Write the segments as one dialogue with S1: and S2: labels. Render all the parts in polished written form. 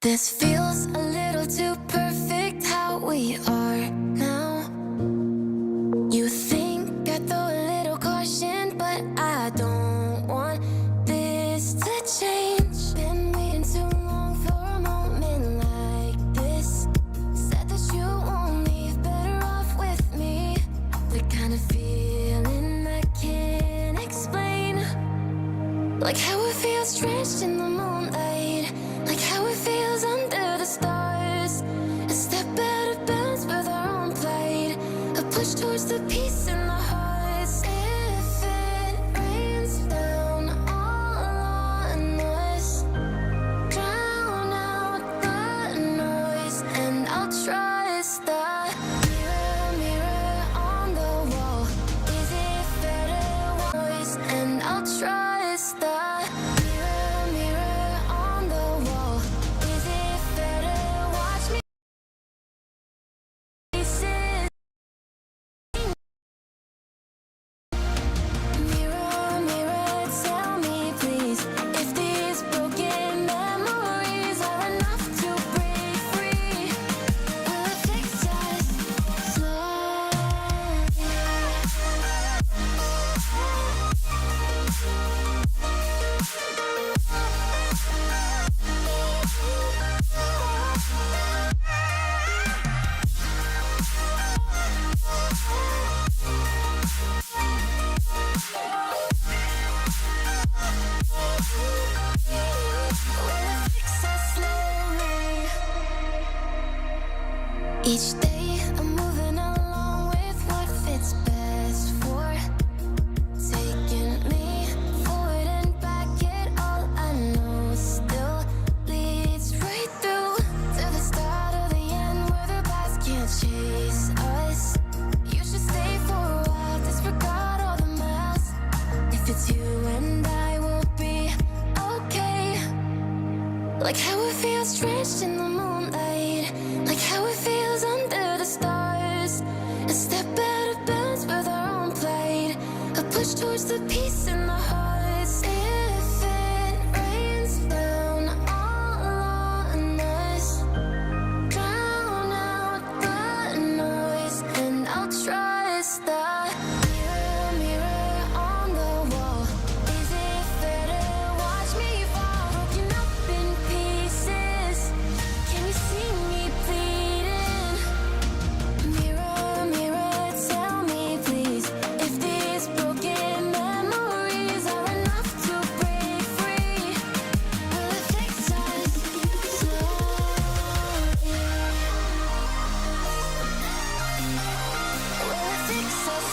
S1: This feels a little too perfect how we are now. You think I throw a little caution, but I don't want this to change. Been waiting too long for a moment like this. Said that you won't leave, better off with me. The kind of feeling I can't explain. Like how it feels drenched in the moonlight. Like how it feels under the stars. A step out of bounds with our own plight. A push towards the peace in the hearts. If it rains down all on us, drown out the noise, and I'll trust the mirror, mirror on the wall. Is it fair to voice? And I'll trust the each day I'm moving along with what fits best for. Taking me forward and back, it all I know still leads right through to the start of the end, where the past can't chase us. You should stay for a while, disregard all the miles. If it's you and I, will be okay. Like how it feels drenched in the moonlight. Like how it feels under the stars. A step out of bounds with our own plight. A push towards the peace in the hearts. If it rains down all on us, drown out the noise, and I'll trust the mirror, mirror on the wall. Is it fair to watch me fall, broken up in pieces? Can you see me bleeding? Mirror, mirror, tell me please, if these broken memories are enough to break free. Will it fix us slowly? Will it fix us?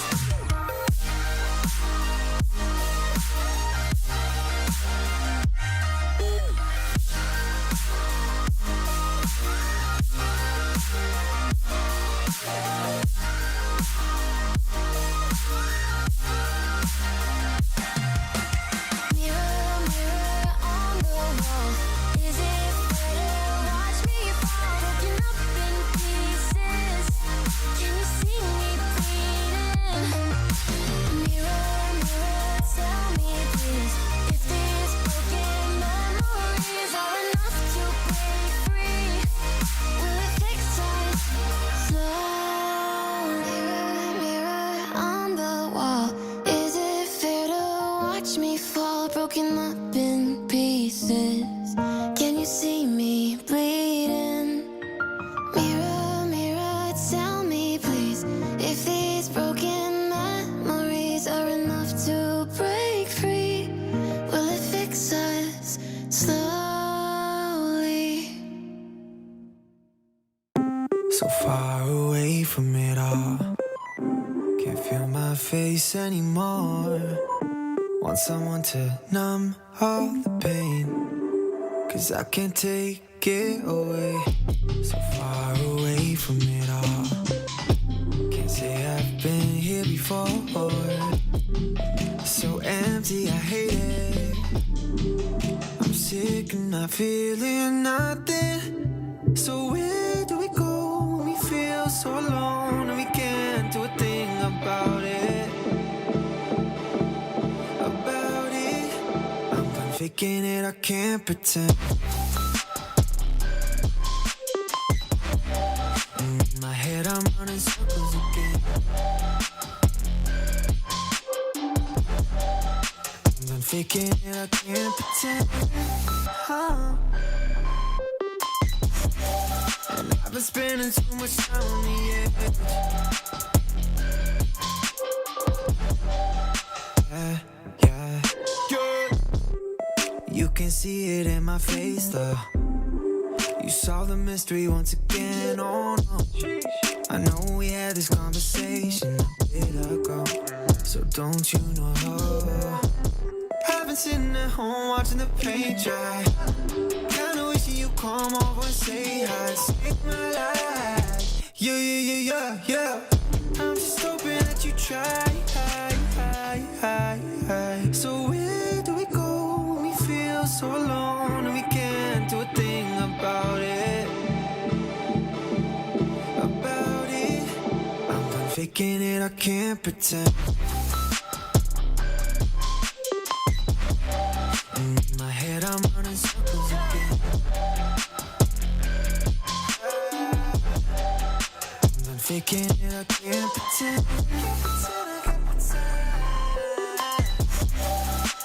S1: Mirror, mirror on the wall. Is it fair to watch me fall, broken up in pieces? Can you see me bleeding? Mirror, mirror, tell me please, if these broken memories are enough to break free. Will it fix us slowly? Mirror, mirror on the wall. Is it fair to watch me fall, broken up in pieces? Can you see me bleeding? Mirror, mirror, tell me please, if these broken memories are enough to break free. Will it fix us slowly?
S2: So far away from it all, can't feel my face anymore. Want someone to numb all the pain, 'cause I can't take it away. So far away from it all, can't say I've been here before. So empty, I hate it. I'm sick and not feeling nothing. So where do we go when we feel so alone and we can't do a thing about it? I'm done faking it, I can't pretend. faking it, I can't pretend. And I've been spending too much time on the edge. Yeah. You can see it in my face, though. You saw the mystery once again, oh no. I know we had this conversation a bit ago, so don't you know? I've been sitting at home watching the paint dry, kinda wishing you come over and say hi. Save my life, yeah. I'm just hoping that you try. So where do we go when we feel so alone and we can't do a thing about it? I'm done faking it, I can't pretend. And in my head I'm running circles again. I'm done faking it, I can't pretend.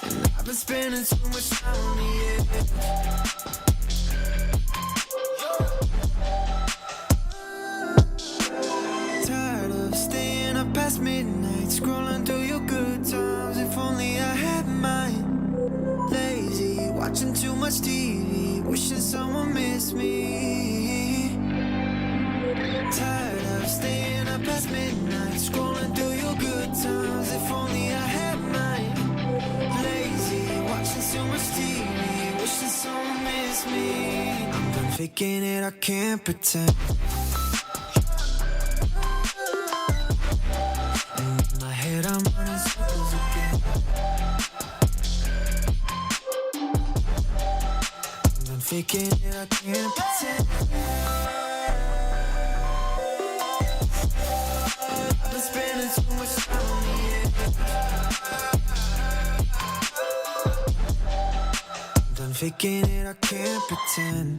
S2: And I've been spending too much time on the edge. Tired of staying up past midnight, scrolling through your good times. If only I had mine. Lazy, watching too much TV, wishing someone missed me. Tired of staying up past midnight, scrolling through your good times. If only I had mine. Lazy, watching too much TV, wishing someone missed me. I'm done faking it, I can't pretend. And in my head I'm running circles again. I'm done faking it, I can't pretend. I've been spending too much time on the edge. I'm done faking it, I can't pretend.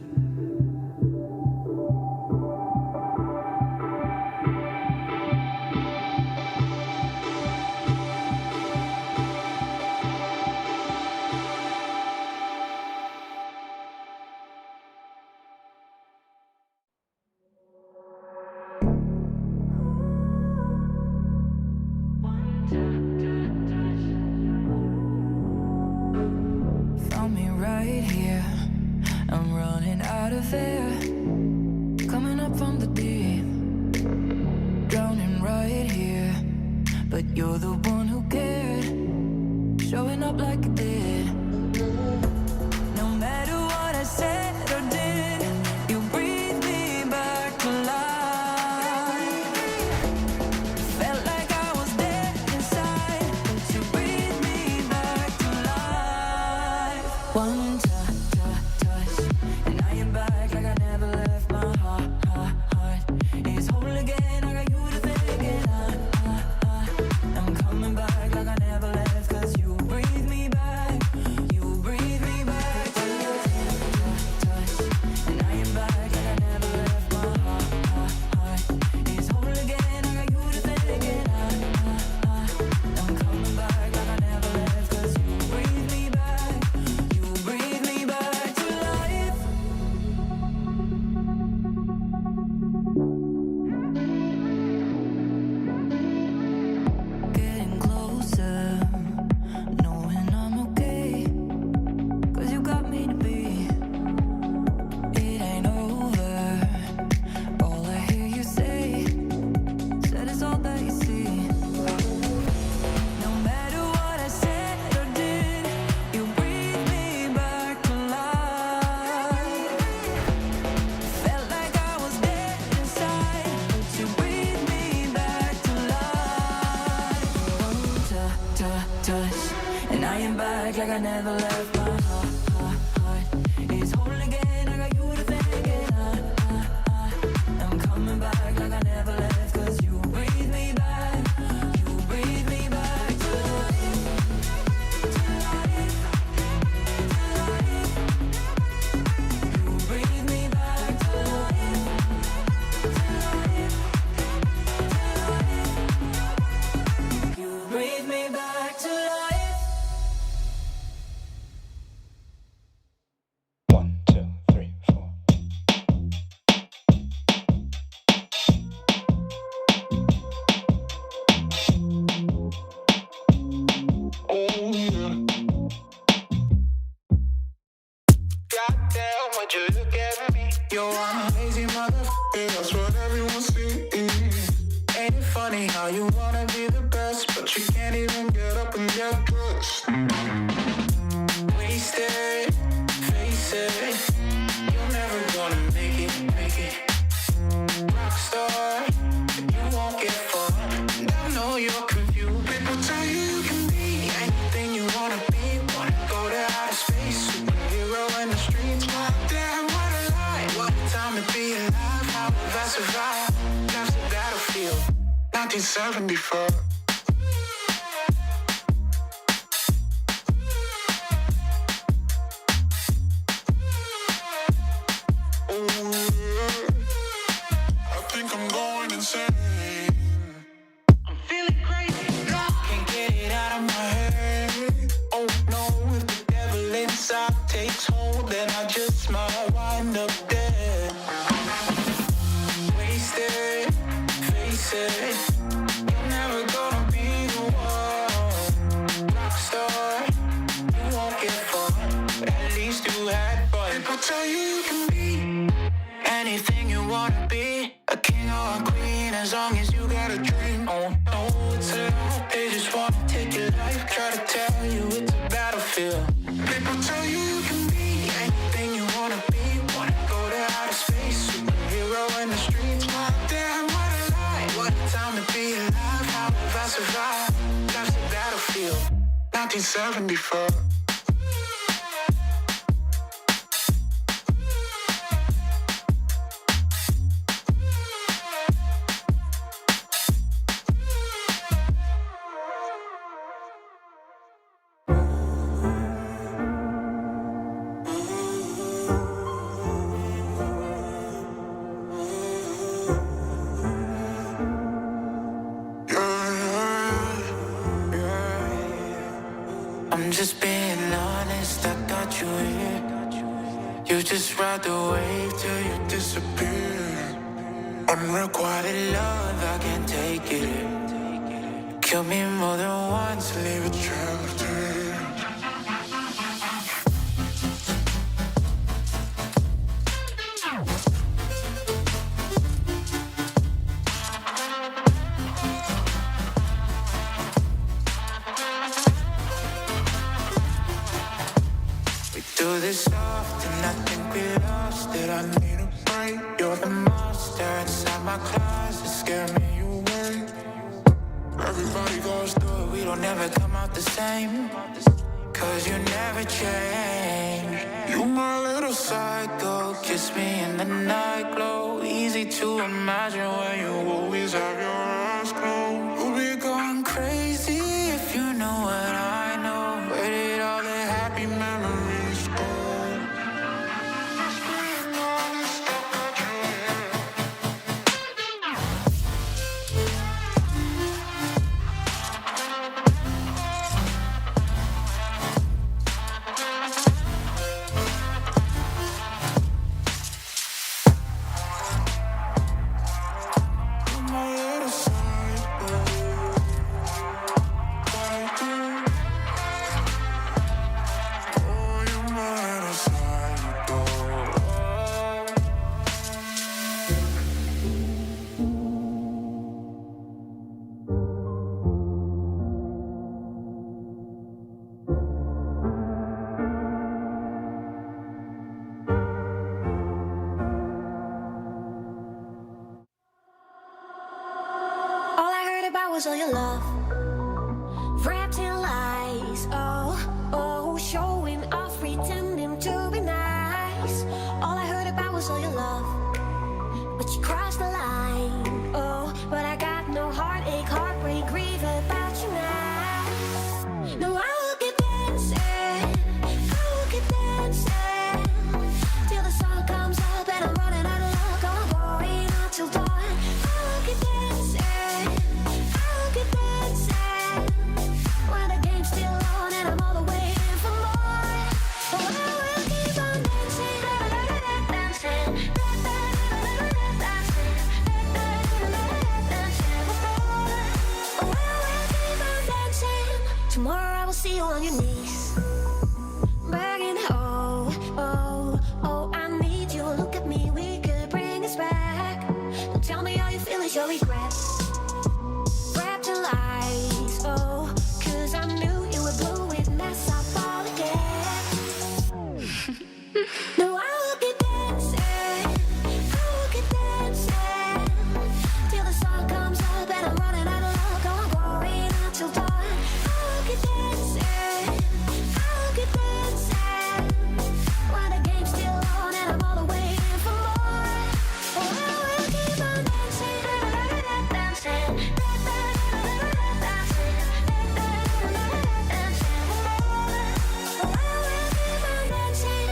S3: Found me right here. I'm running out of air, coming up from the deep, drowning right here. But you're the one who cared, showing up like you did. No matter what I said or did, you breathe me back to life. Felt like I was dead inside, but you breathe me back to life. One touch, and I am back like I never left. My heart is whole again. I got you to thank again. I'm coming back like I never left, 'cause you breathe me back. You breathe me back to touch, and I am back like I never left. My heart is whole again. I got you to thank again. I'm coming back like I never left, 'cause you breathe me back. You breathe me back to life. Getting closer, knowing I'm okay, 'cause you got me to be. It ain't over, all I hear you say, said it's all that you see. No matter what I said or did, you breathe me back to life. Felt like I was dead inside, but you breathe me back to life. One touch, and I am back like I never left. My heart is whole again. I got you to thank again. I'm coming back like I never left, 'cause you breathe me back. You breathe me back to life. You breathe me back to life. You breathe me back to life.
S4: Yo, I'm a lazy motherfucker, that's what everyone sees. Ain't it funny how you wanna be the best, but you can't even get up and get dressed? Wasted, face it, you're never gonna make it. Rockstar, you won't get far. I know you're confused. People tell you can be anything you wanna be. Wanna go to outer space, superhero in the streets. Damn, what a lie. What a time to be alive. How have I survived? Life's a battlefield. 1974. Takes hold, then I just might wind up dead. Wasted, face it, you're never gonna be the one. Rockstar, you won't get far, but at least you had fun. People tell you can be anything you wanna be, a king or a queen, as long as you got a dream. Oh no, it's a lie. They just wanna take your life, try to tell you it's a battlefield. People tell you can be anything you wanna be. Wanna go to outer space, superhero in the streets. Damn, what a lie. What a time to be alive. How have I survived? Life's a battlefield. 1974. I'm just being honest, I got you here. You just ride the wave till you disappear. Unrequited love, I can't take it. Kill me more than once, leave a trail of tears. Do this often, I think we lost it. I need a break. You're the monster inside my closet, scare me away. Everybody goes through it, we don't ever come out the same. Cause you never change. You my little psycho, kiss me in the night glow. Easy to imagine when you always have your eyes closed. We'll be going crazy if you know what I know. Where did all the happy memories go?
S1: Was all your love wrapped in lies? Oh, showing off, pretending to be nice. All I heard about was all your love, but you crossed the line. Oh, but I got no heartache, heartbreak, grief about you now. No, I will keep dancing, till the sun comes up and I'm running out of luck. I'm going out till dawn. I will keep dancing. When the game's still on and I'm all the way in for more. Oh, I will keep on dancing, dancing. no regrets. Wrapped in lies, oh, 'cause I knew you would blow it, mess up all again. No, I will keep dancing, I will keep dancing till the sun comes up and I'm running out of luck. I'm going until dawn. I will keep dancing, I will keep dancing when the game's still on and I'm all the way in for more. Oh, I will keep on dancing, dancing, dancing, dancing for more. Oh, I will keep on dancing.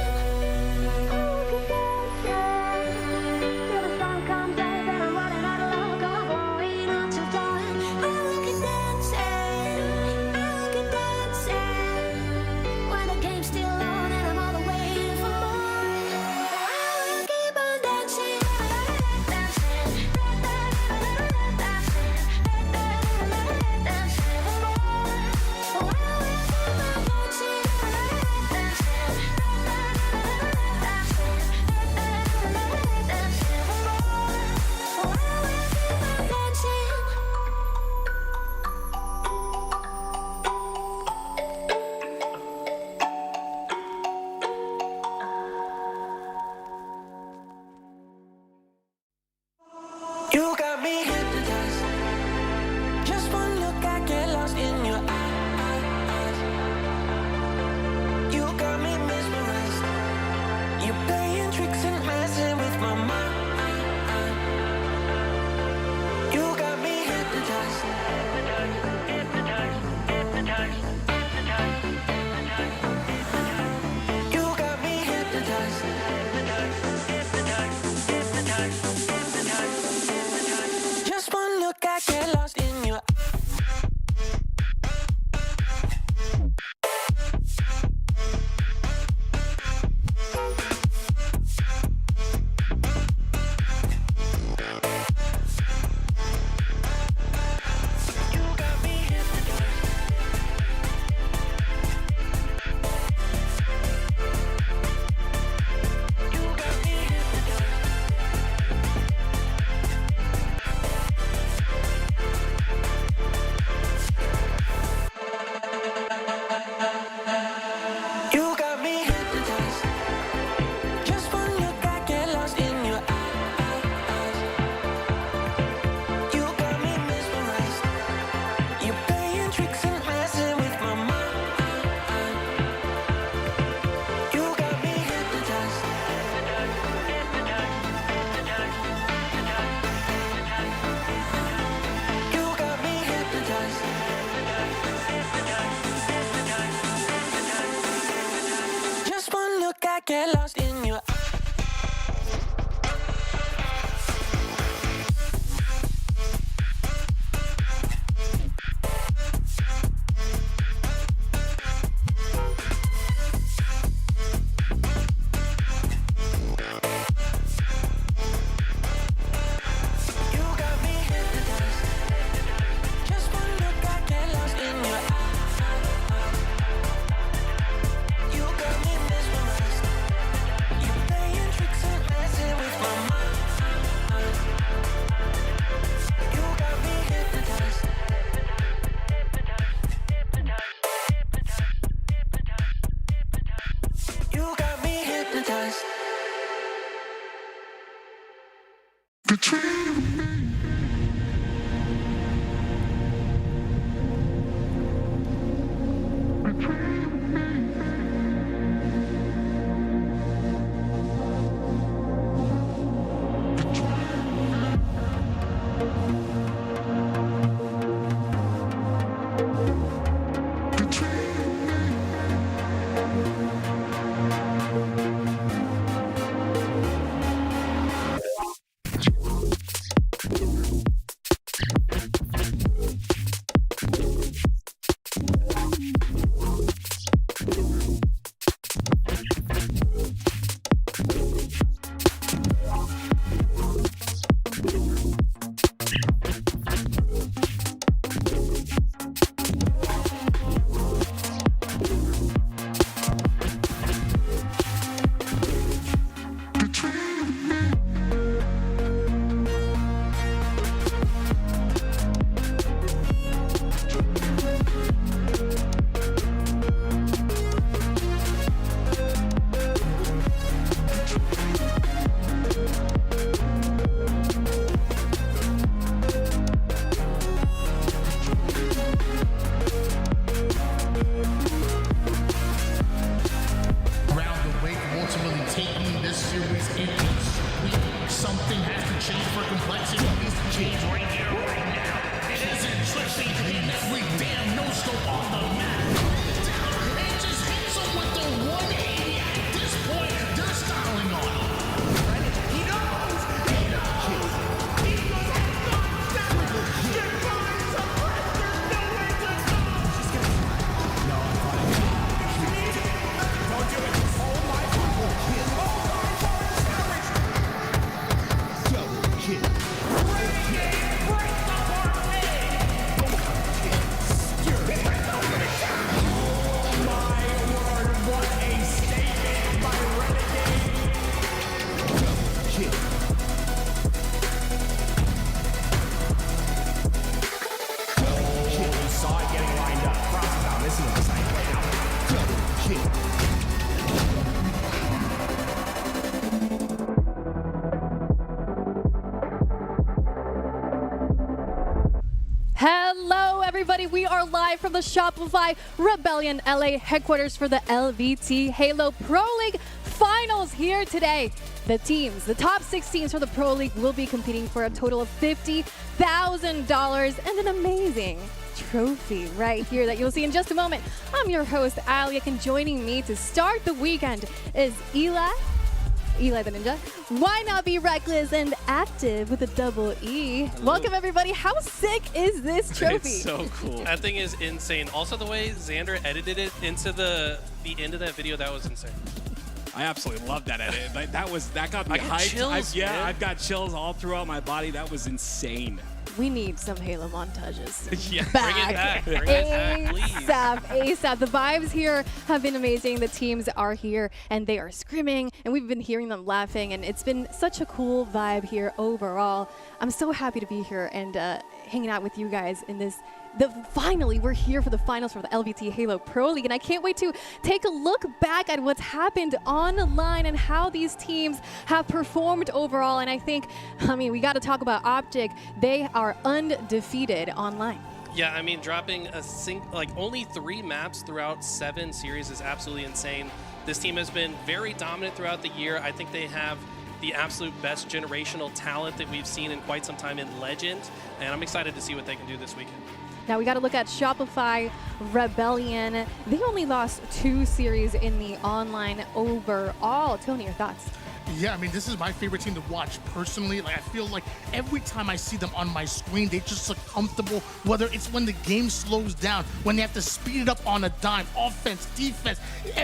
S1: Till the sun comes up and I'm running out of luck. I'm going until dawn. I will keep dancing, I will keep dancing when the game's still on and I'm all the way in for more. I will keep on dancing, dancing, dancing, dancing for more. Oh, I will keep on dancing, dancing, dancing for more. Oh, I will keep on dancing.
S4: You got me hypnotized. Just one look, I get lost in your eyes. You got me mesmerized. You're playing tricks and messing with my mind. You got me hypnotized. You got me hypnotized. Just one look, I get lost in your You got me hypnotized. You got me hypnotized. You got me hypnotized. Just one look, I get lost in your eyes. You got me mesmerized. You're playing tricks and messing with my mind. You got me hypnotized. You got me hypnotized. Just one look, I get lost in your You got me hypnotized. Just one look, I get lost in your eyes. You got me mesmerized. You're playing tricks and messing with my mind. You got me hypnotized. You got me hypnotized.
S5: shade for complexity is the change right here, right now. It isn't tricky in every damn no scope on the map. And just hits him with the 180. At this point, they're styling on him. He knows. He knows. He goes goodbye to pressure. No way to go. No, I'm fine. Don't do it. Oh my God. Double kill. Break the parlay. Oh my word, what a statement by Renegade. Double kill. Double kill. We saw it getting lined up. Crosses out. Listen to this. I play out. Double kill.
S6: Hello, everybody. We are live from the Shopify Rebellion LA headquarters for the LVT Halo Pro League Finals here today. The top 6 teams for the Pro League will be competing for a total of $50,000 and an amazing trophy right here that you'll see in just a moment. I'm your host, Aliak, and joining me to start the weekend is Eli the Ninja. Why not be reckless and active with a double E?
S7: Hello.
S6: Welcome, everybody. How sick is this trophy?
S7: It's so cool. That thing is insane. Also, the way Xander edited it into the end of that video, that was insane.
S8: I absolutely love that edit. Like, that got me
S7: I got
S8: hyped.
S7: chills, man.
S8: I've got chills all throughout my body. That was insane.
S6: We need some Halo montages.
S7: Yeah, bring it back. Bring it back, please.
S6: ASAP. The vibes here have been amazing. The teams are here and they are screaming, and we've been hearing them laughing, and it's been such a cool vibe here overall. I'm so happy to be here and hanging out with you guys in this. Finally, we're here for the finals for the LVT Halo Pro League, and I can't wait to take a look back at what's happened online and how these teams have performed overall. And I mean, we got to talk about OpTic. They are undefeated online.
S7: Yeah, I mean, dropping only 3 maps throughout 7 series is absolutely insane. This team has been very dominant throughout the year. I think they have the absolute best generational talent that we've seen in quite some time in Legend, and I'm excited to see what they can do this weekend.
S6: Now we got to look at Shopify Rebellion. They only lost 2 series in the online overall. Tony, your thoughts?
S5: Yeah, I mean, this is my favorite team to watch personally. Like, I feel like every time I see them on my screen, they just look comfortable, whether it's when the game slows down, when they have to speed it up on a dime, offense, defense.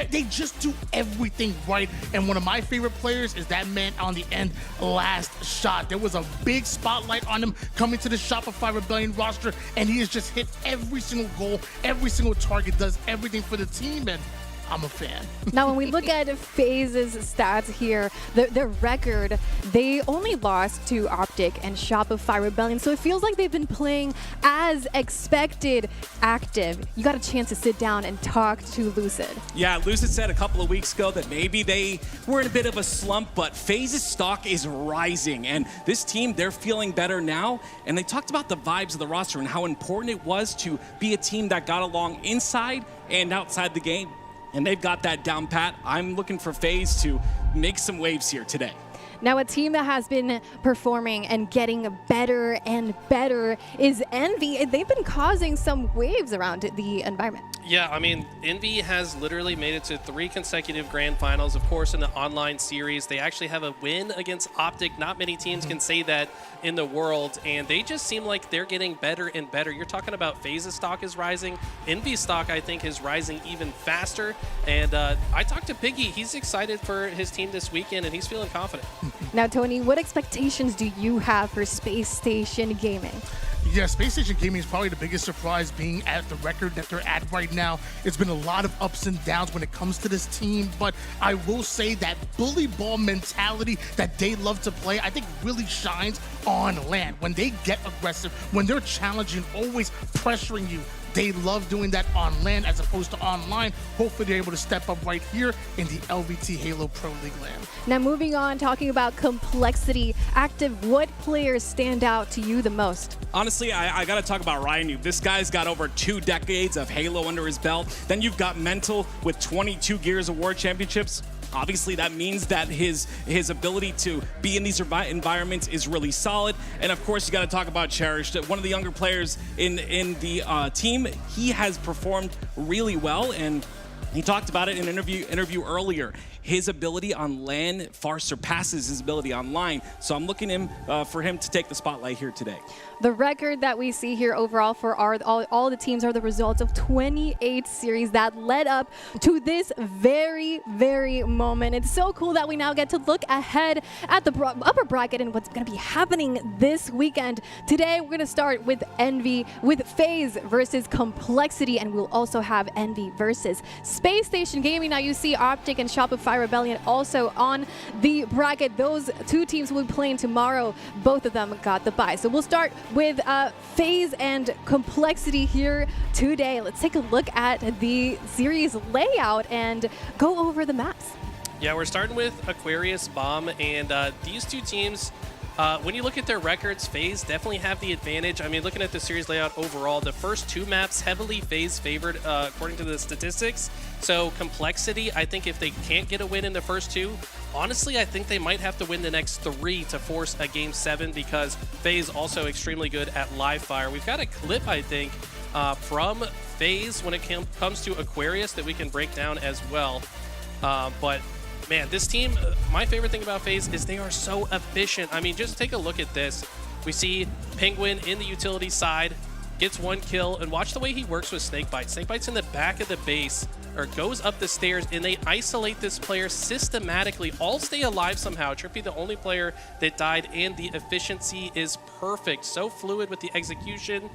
S5: They just do everything right. And one of my favorite players is that man on the end, last shot. There was a big spotlight on him coming to the Shopify Rebellion roster, and he has just hit every single goal, every single target, does everything for the team, and I'm a fan.
S6: Now, when we look at FaZe's stats here, their record, they only lost to OpTic and Shopify Rebellion, so it feels like they've been playing as expected, active. You got a chance to sit down and talk to Lucid.
S8: Yeah, Lucid said a couple of weeks ago that maybe they were in a bit of a slump, but FaZe's stock is rising, and this team, they're feeling better now, and they talked about the vibes of the roster and how important it was to be a team that got along inside and outside the game. And they've got that down pat. I'm looking for FaZe to make some waves here today.
S6: Now, a team that has been performing and getting better and better is Envy. They've been causing some waves around the environment.
S7: Yeah, I mean, Envy has literally made it to 3 consecutive grand finals. Of course, in the online series, they actually have a win against OpTic. Not many teams can say that in the world, and they just seem like they're getting better and better. You're talking about FaZe's stock is rising. Envy's stock, I think, is rising even faster. And I talked to Piggy. He's excited for his team this weekend, and he's feeling confident.
S6: Now, Tony, what expectations do you have for Space Station Gaming?
S5: Yeah, Space Station Gaming is probably the biggest surprise, being at the record that they're at right now. It's been a lot of ups and downs when it comes to this team, but I will say that bully ball mentality that they love to play, I think really shines on LAN. When they get aggressive, when they're challenging, always pressuring you, they love doing that on LAN as opposed to online. Hopefully they're able to step up right here in the LVT Halo Pro League LAN.
S6: Now, moving on, talking about complexity, Active, what players stand out to you the most?
S8: Honestly, I got to talk about Ryan. This guy's got over 2 decades of Halo under his belt. Then you've got Mental with 22 Gears of War championships. Obviously, that means that his ability to be in these environments is really solid. And of course, you got to talk about Cherish, one of the younger players in the team. He has performed really well, and he talked about it in an interview earlier. His ability on LAN far surpasses his ability online. So I'm looking for him to take the spotlight here today.
S6: The record that we see here overall for all the teams are the results of 28 series that led up to this very, very moment. It's so cool that we now get to look ahead at the upper bracket and what's going to be happening this weekend. Today, we're going to start with Envy, with FaZe versus Complexity, and we'll also have Envy versus Space Station Gaming. Now, you see OpTic and Shopify Rebellion also on the bracket. Those two teams will be playing tomorrow. Both of them got the bye. So we'll start with FaZe and Complexity here today. Let's take a look at the series layout and go over the maps.
S7: Yeah, we're starting with Aquarius, Bomb, and these two teams, when you look at their records, FaZe definitely have the advantage. I mean, looking at the series layout overall, the first two maps heavily FaZe favored according to the statistics. So Complexity, I think if they can't get a win in the first two, honestly, I think they might have to win the next three to force a Game 7 because FaZe also extremely good at live fire. We've got a clip, I think, from FaZe when it comes to Aquarius that we can break down as well. But man, this team, my favorite thing about FaZe is they are so efficient. I mean, just take a look at this. We see Penguin in the utility side, gets one kill, and watch the way he works with Snakebite. Snakebite's in the back of the base, or goes up the stairs, and they isolate this player systematically. All stay alive somehow. Trippy, the only player that died, and the efficiency is perfect. So fluid with the execution.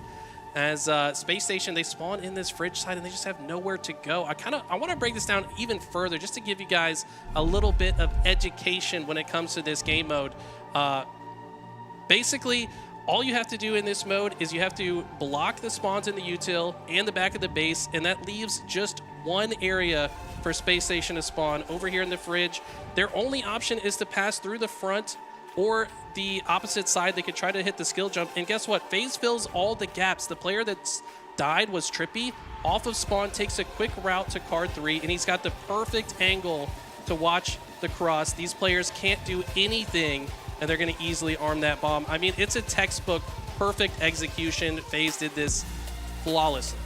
S7: As Space Station, they spawn in this fridge side and they just have nowhere to go. I want to break this down even further just to give you guys a little bit of education when it comes to this game mode. Basically, all you have to do in this mode is you have to block the spawns in the util and the back of the base, and that leaves just one area for Space Station to spawn over here in the fridge. Their only option is to pass through the front or the opposite side. They could try to hit the skill jump, and guess what? FaZe fills all the gaps. The player that's died was Trippy. Off of spawn, takes a quick route to card 3, and he's got the perfect angle to watch the cross. These players can't do anything, and they're going to easily arm that bomb. I mean, it's a textbook perfect execution. FaZe did this flawlessly.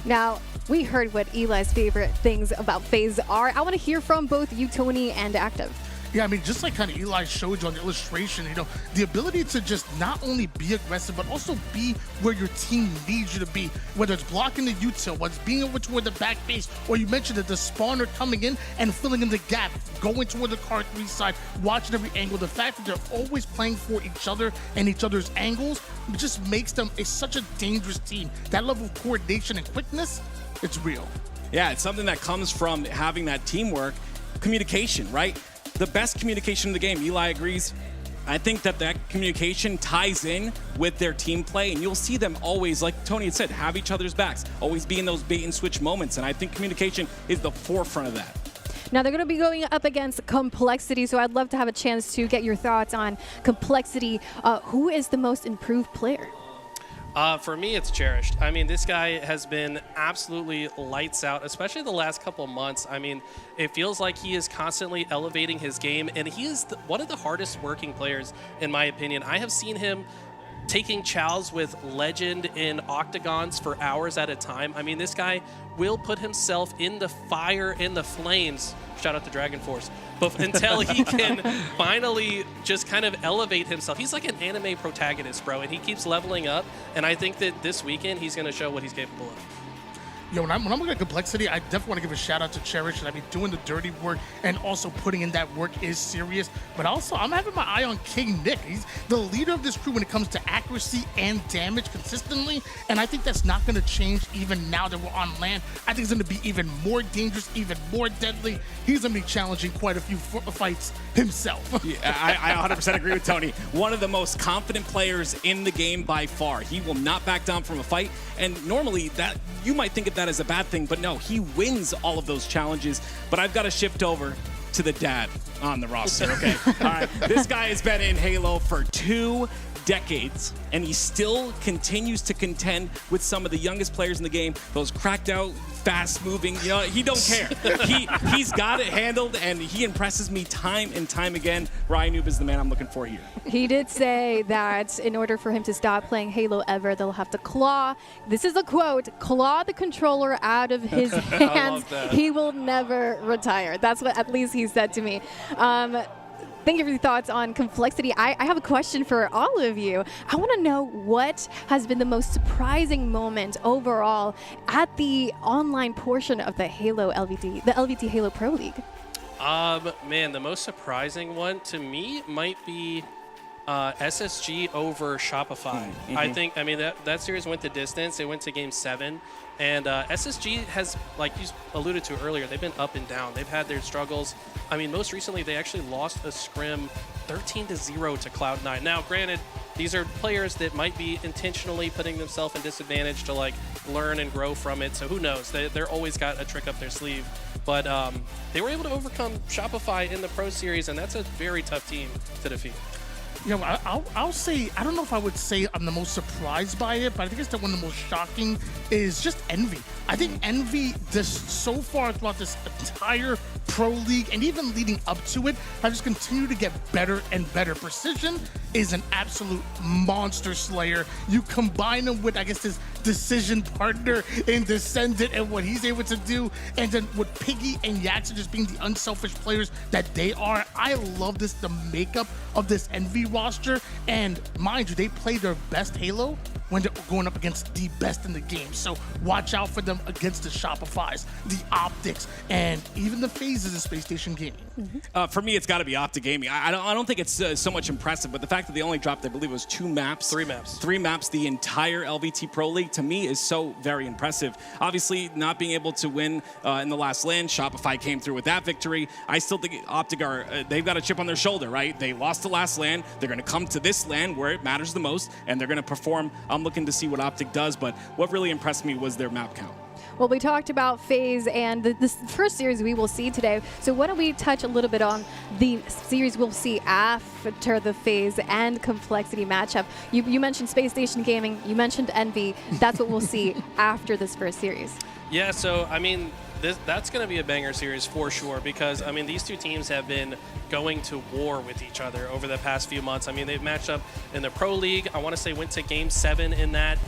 S6: Now, we heard what Eli's favorite things about FaZe are. I want to hear from both you, Tony, and Active.
S5: Yeah, I mean, just like kind of Eli showed you on the illustration, you know, the ability to just not only be aggressive, but also be where your team needs you to be, whether it's blocking the util, whether it's being over toward the back base, or you mentioned that the spawner coming in and filling in the gap, going toward the card 3 side, watching every angle. The fact that they're always playing for each other and each other's angles just makes them such a dangerous team. That level of coordination and quickness, it's real.
S8: Yeah, it's something that comes from having that teamwork, communication, right? The best communication in the game, Eli agrees. I think that communication ties in with their team play, and you'll see them always, like Tony had said, have each other's backs, always be in those bait and switch moments, and I think communication is the forefront of that.
S6: Now, they're going to be going up against Complexity, so I'd love to have a chance to get your thoughts on Complexity. Who is the most improved player?
S7: For me, it's Cherished. I mean, this guy has been absolutely lights out, especially the last couple months. I mean, it feels like he is constantly elevating his game, and he is one of the hardest working players, in my opinion. I have seen him taking chows with Legend in octagons for hours at a time. I mean, this guy will put himself in the fire, in the flames. Shout out to Dragon Force. But until he can finally just kind of elevate himself. He's like an anime protagonist, bro, and he keeps leveling up. And I think that this weekend he's going to show what he's capable of.
S5: Yo, when I'm looking at Complexity, I definitely want to give a shout out to Cherish. And I mean, doing the dirty work and also putting in that work is serious. But also, I'm having my eye on King Nick. He's the leader of this crew when it comes to accuracy and damage consistently. And I think that's not going to change even now that we're on LAN. I think it's going to be even more dangerous, even more deadly. He's going to be challenging quite a few fights himself.
S8: Yeah, I 100% agree with Tony. One of the most confident players in the game by far. He will not back down from a fight. And normally, that you might think of that as a bad thing, but no, he wins all of those challenges. But I've got to shift over to the dad on the roster, okay? All right, this guy has been in Halo for 2 decades, and he still continues to contend with some of the youngest players in the game, those cracked out, fast moving, he don't care. He's got it handled, and he impresses me time and time again. Ryan Noob is the man I'm looking for here.
S6: He did say that in order for him to stop playing Halo ever, they'll have to claw, this is a quote, claw the controller out of his hands. He will never retire. That's what at least he said to me. Thank you for your thoughts on complexity. I have a question for all of you. I want to know what has been the most surprising moment overall at the online portion of the Halo LVT, the LVT Halo Pro League.
S7: Man, the most surprising one to me might be SSG over Shopify. I think, that series went the distance. It went to game 7. And SSG has, like you alluded to earlier, they've been up and down. They've had their struggles. Most recently, they actually lost a scrim 13-0 to Cloud9. Now, granted, these are players that might be intentionally putting themselves in disadvantage to, learn and grow from it. So who knows? They're always got a trick up their sleeve. But they were able to overcome Shopify in the Pro Series, and that's a very tough team to defeat.
S5: I'll say, I don't know if I would say I'm the most surprised by it, but I think it's one of the most shocking is just Envy. I think Envy, just so far throughout this entire Pro League and even leading up to it, have just continued to get better and better. Precision is an absolute monster slayer. You combine him with, his decision partner in Descendant and what he's able to do, and then with Piggy and Yaxer just being the unselfish players that they are. I love the makeup of this Envy roster, and mind you, they play their best Halo when they're going up against the best in the game. So watch out for them against the Shopifys, the OpTics, and even the FaZes in Space Station Gaming.
S8: For me, it's got to be OpTic Gaming. I don't think it's so much impressive, but the fact that they only dropped, I believe it was 2 maps.
S7: 3 maps.
S8: 3 maps the entire LVT Pro League, to me, is so very impressive. Obviously, not being able to win in the last LAN, Shopify came through with that victory. I still think OpTic they've got a chip on their shoulder, right? They lost the last LAN. They're going to come to this LAN where it matters the most, and they're going to perform. I'm looking to see what OpTic does, but what really impressed me was their map count.
S6: Well, we talked about FaZe and this first series we will see today. So why don't we touch a little bit on the series we'll see after the FaZe and complexity matchup. You mentioned Space Station Gaming, you mentioned Envy. That's what we'll see after this first series.
S7: Yeah, so, that's going to be a banger series for sure because, these two teams have been going to war with each other over the past few months. They've matched up in the Pro League. I want to say went to Game 7 in that.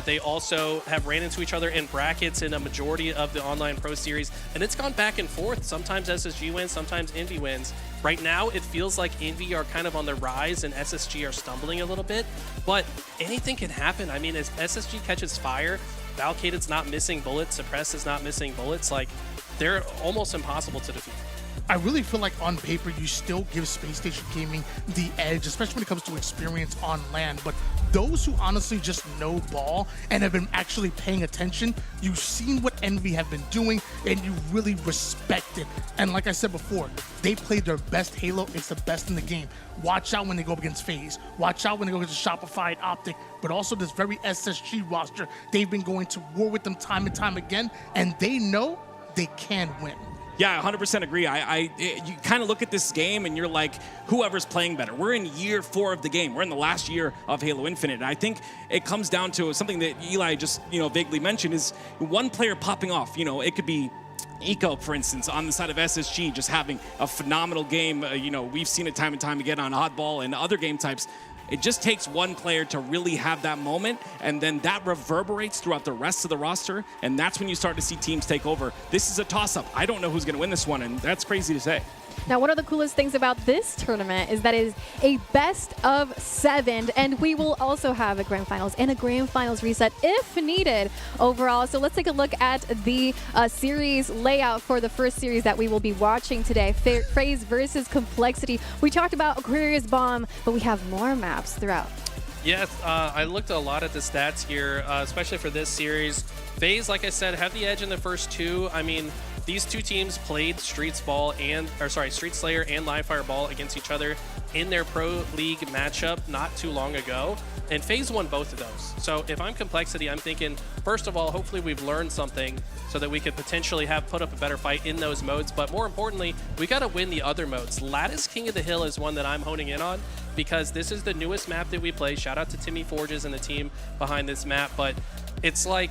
S7: They also have ran into each other in brackets in a majority of the online Pro Series, and it's gone back and forth. Sometimes SSG wins, sometimes Envy wins. Right now, it feels like Envy are kind of on the rise and SSG are stumbling a little bit, but anything can happen. As SSG catches fire, Valkated's not missing bullets, Suppress is not missing bullets, they're almost impossible to defeat.
S5: I really feel like on paper, you still give Space Station Gaming the edge, especially when it comes to experience on LAN. But those who honestly just know ball and have been actually paying attention, you've seen what Envy have been doing, and you really respect it. And like I said before, they play their best Halo. It's the best in the game. Watch out when they go up against FaZe. Watch out when they go against Shopify and OpTic. But also this very SSG roster, they've been going to war with them time and time again, and they know they can win.
S8: Yeah, 100% agree. You kind of look at this game and you're like, whoever's playing better. We're in year 4 of the game. We're in the last year of Halo Infinite. And I think it comes down to something that Eli just, vaguely mentioned is one player popping off. It could be Eco, for instance, on the side of SSG, just having a phenomenal game. We've seen it time and time again on Oddball and other game types. It just takes one player to really have that moment, and then that reverberates throughout the rest of the roster, and that's when you start to see teams take over. This is a toss-up. I don't know who's going to win this one, and that's crazy to say.
S6: Now, one of the coolest things about this tournament is that it is a best of 7, and we will also have a grand finals and a grand finals reset if needed overall. So let's take a look at the series layout for the first series that we will be watching today, FaZe versus Complexity. We talked about Aquarius Bomb, but we have more maps throughout.
S7: Yes, I looked a lot at the stats here, especially for this series. FaZe, like I said, have the edge in the first 2. These two teams played Street Slayer and Livefire Ball against each other in their Pro League matchup not too long ago, and FaZe won both of those. So if I'm Complexity, I'm thinking, first of all, hopefully we've learned something so that we could potentially put up a better fight in those modes, but more importantly, we got to win the other modes. Lattice King of the Hill is one that I'm honing in on. because this is the newest map that we play. Shout out to Timmy Forges and the team behind this map, but it's like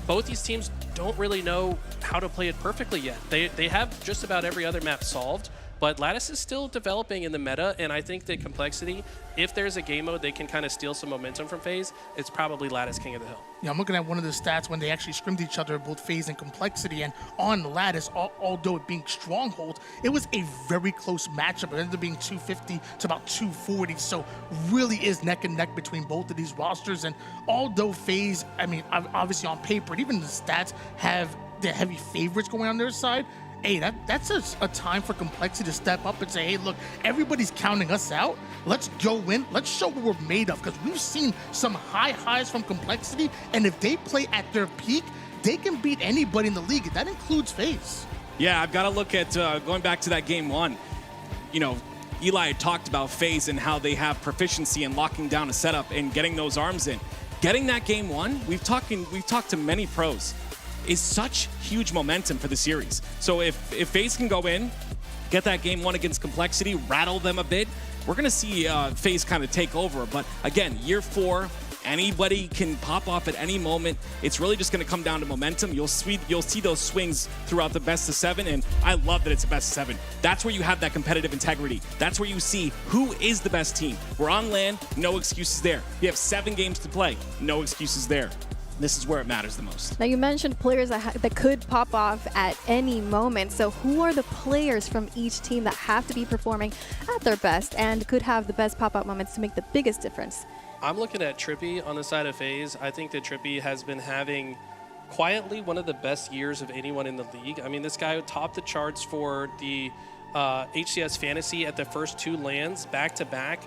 S7: both these teams don't really know how to play it perfectly yet. They have just about every other map solved, but Lattice is still developing in the meta, and I think that Complexity, if there's a game mode they can kind of steal some momentum from FaZe, it's probably Lattice King of the Hill.
S5: Yeah, I'm looking at one of the stats when they actually scrimmed each other, both FaZe and Complexity, and on Lattice, although it being Stronghold, it was a very close matchup. It ended up being 250 to about 240, so really is neck and neck between both of these rosters. And although FaZe, I mean, obviously on paper, and even the stats have the heavy favorites going on their side, hey, that's a time for Complexity to step up and say, hey, look, everybody's counting us out. Let's go in. Let's show what we're made of, because we've seen some high highs from Complexity, and if they play at their peak, they can beat anybody in the league. That includes FaZe.
S8: Yeah, I've got to look at going back to that game one. You know, Eli had talked about FaZe and how they have proficiency in locking down a setup and getting those arms in. Getting that game one, we've talked to many pros, is such huge momentum for the series. So if FaZe can go in, get that game one against Complexity, rattle them a bit, we're going to see FaZe kind of take over. But again, year 4, anybody can pop off at any moment. It's really just going to come down to momentum. You'll see those swings throughout the best of 7, and I love that it's a best of 7. That's where you have that competitive integrity. That's where you see who is the best team. We're on LAN, no excuses there. You have 7 games to play, no excuses there. This is where it matters the most.
S6: Now, you mentioned players that could pop off at any moment. So who are the players from each team that have to be performing at their best and could have the best pop-up moments to make the biggest difference?
S7: I'm looking at Trippy on the side of FaZe. I think that Trippy has been having quietly one of the best years of anyone in the league. I mean, this guy topped the charts for the HCS Fantasy at the first 2 LANs back-to-back.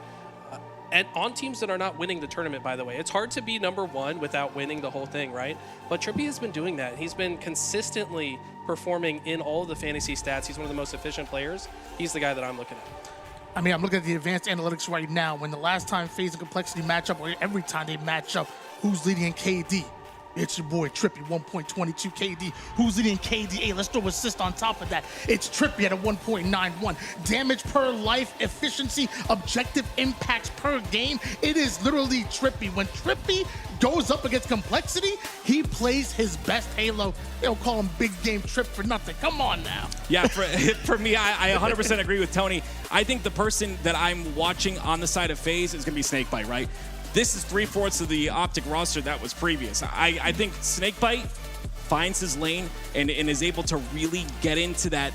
S7: And on teams that are not winning the tournament, by the way. It's hard to be number 1 without winning the whole thing, right? But Trippy has been doing that. He's been consistently performing in all of the fantasy stats. He's one of the most efficient players. He's the guy that I'm looking at.
S5: I mean, I'm looking at the advanced analytics right now. When the last time FaZe and Complexity match up, or every time they match up, who's leading in KD? It's your boy Trippy, 1.22 KD. Who's leading KD? Hey, let's throw assist on top of that. It's Trippy at a 1.91. Damage per life, efficiency, objective impacts per game. It is literally Trippy. When Trippy goes up against Complexity, he plays his best Halo. They'll call him Big Game Trip for nothing. Come on now.
S8: Yeah, for me, I 100% agree with Tony. I think the person that I'm watching on the side of FaZe is going to be Snakebite, right? This is 3/4 of the OpTic roster that was previous. I think Snakebite finds his lane and is able to really get into that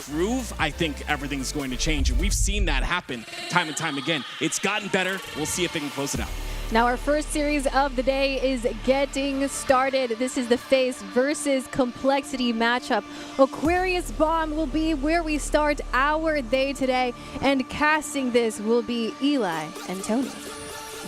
S8: groove. I think everything's going to change. And we've seen that happen time and time again. It's gotten better. We'll see if they can close it out.
S6: Now our first series of the day is getting started. This is the FaZe versus Complexity matchup. Aquarius Bomb will be where we start our day today, and casting this will be Eli and Tony.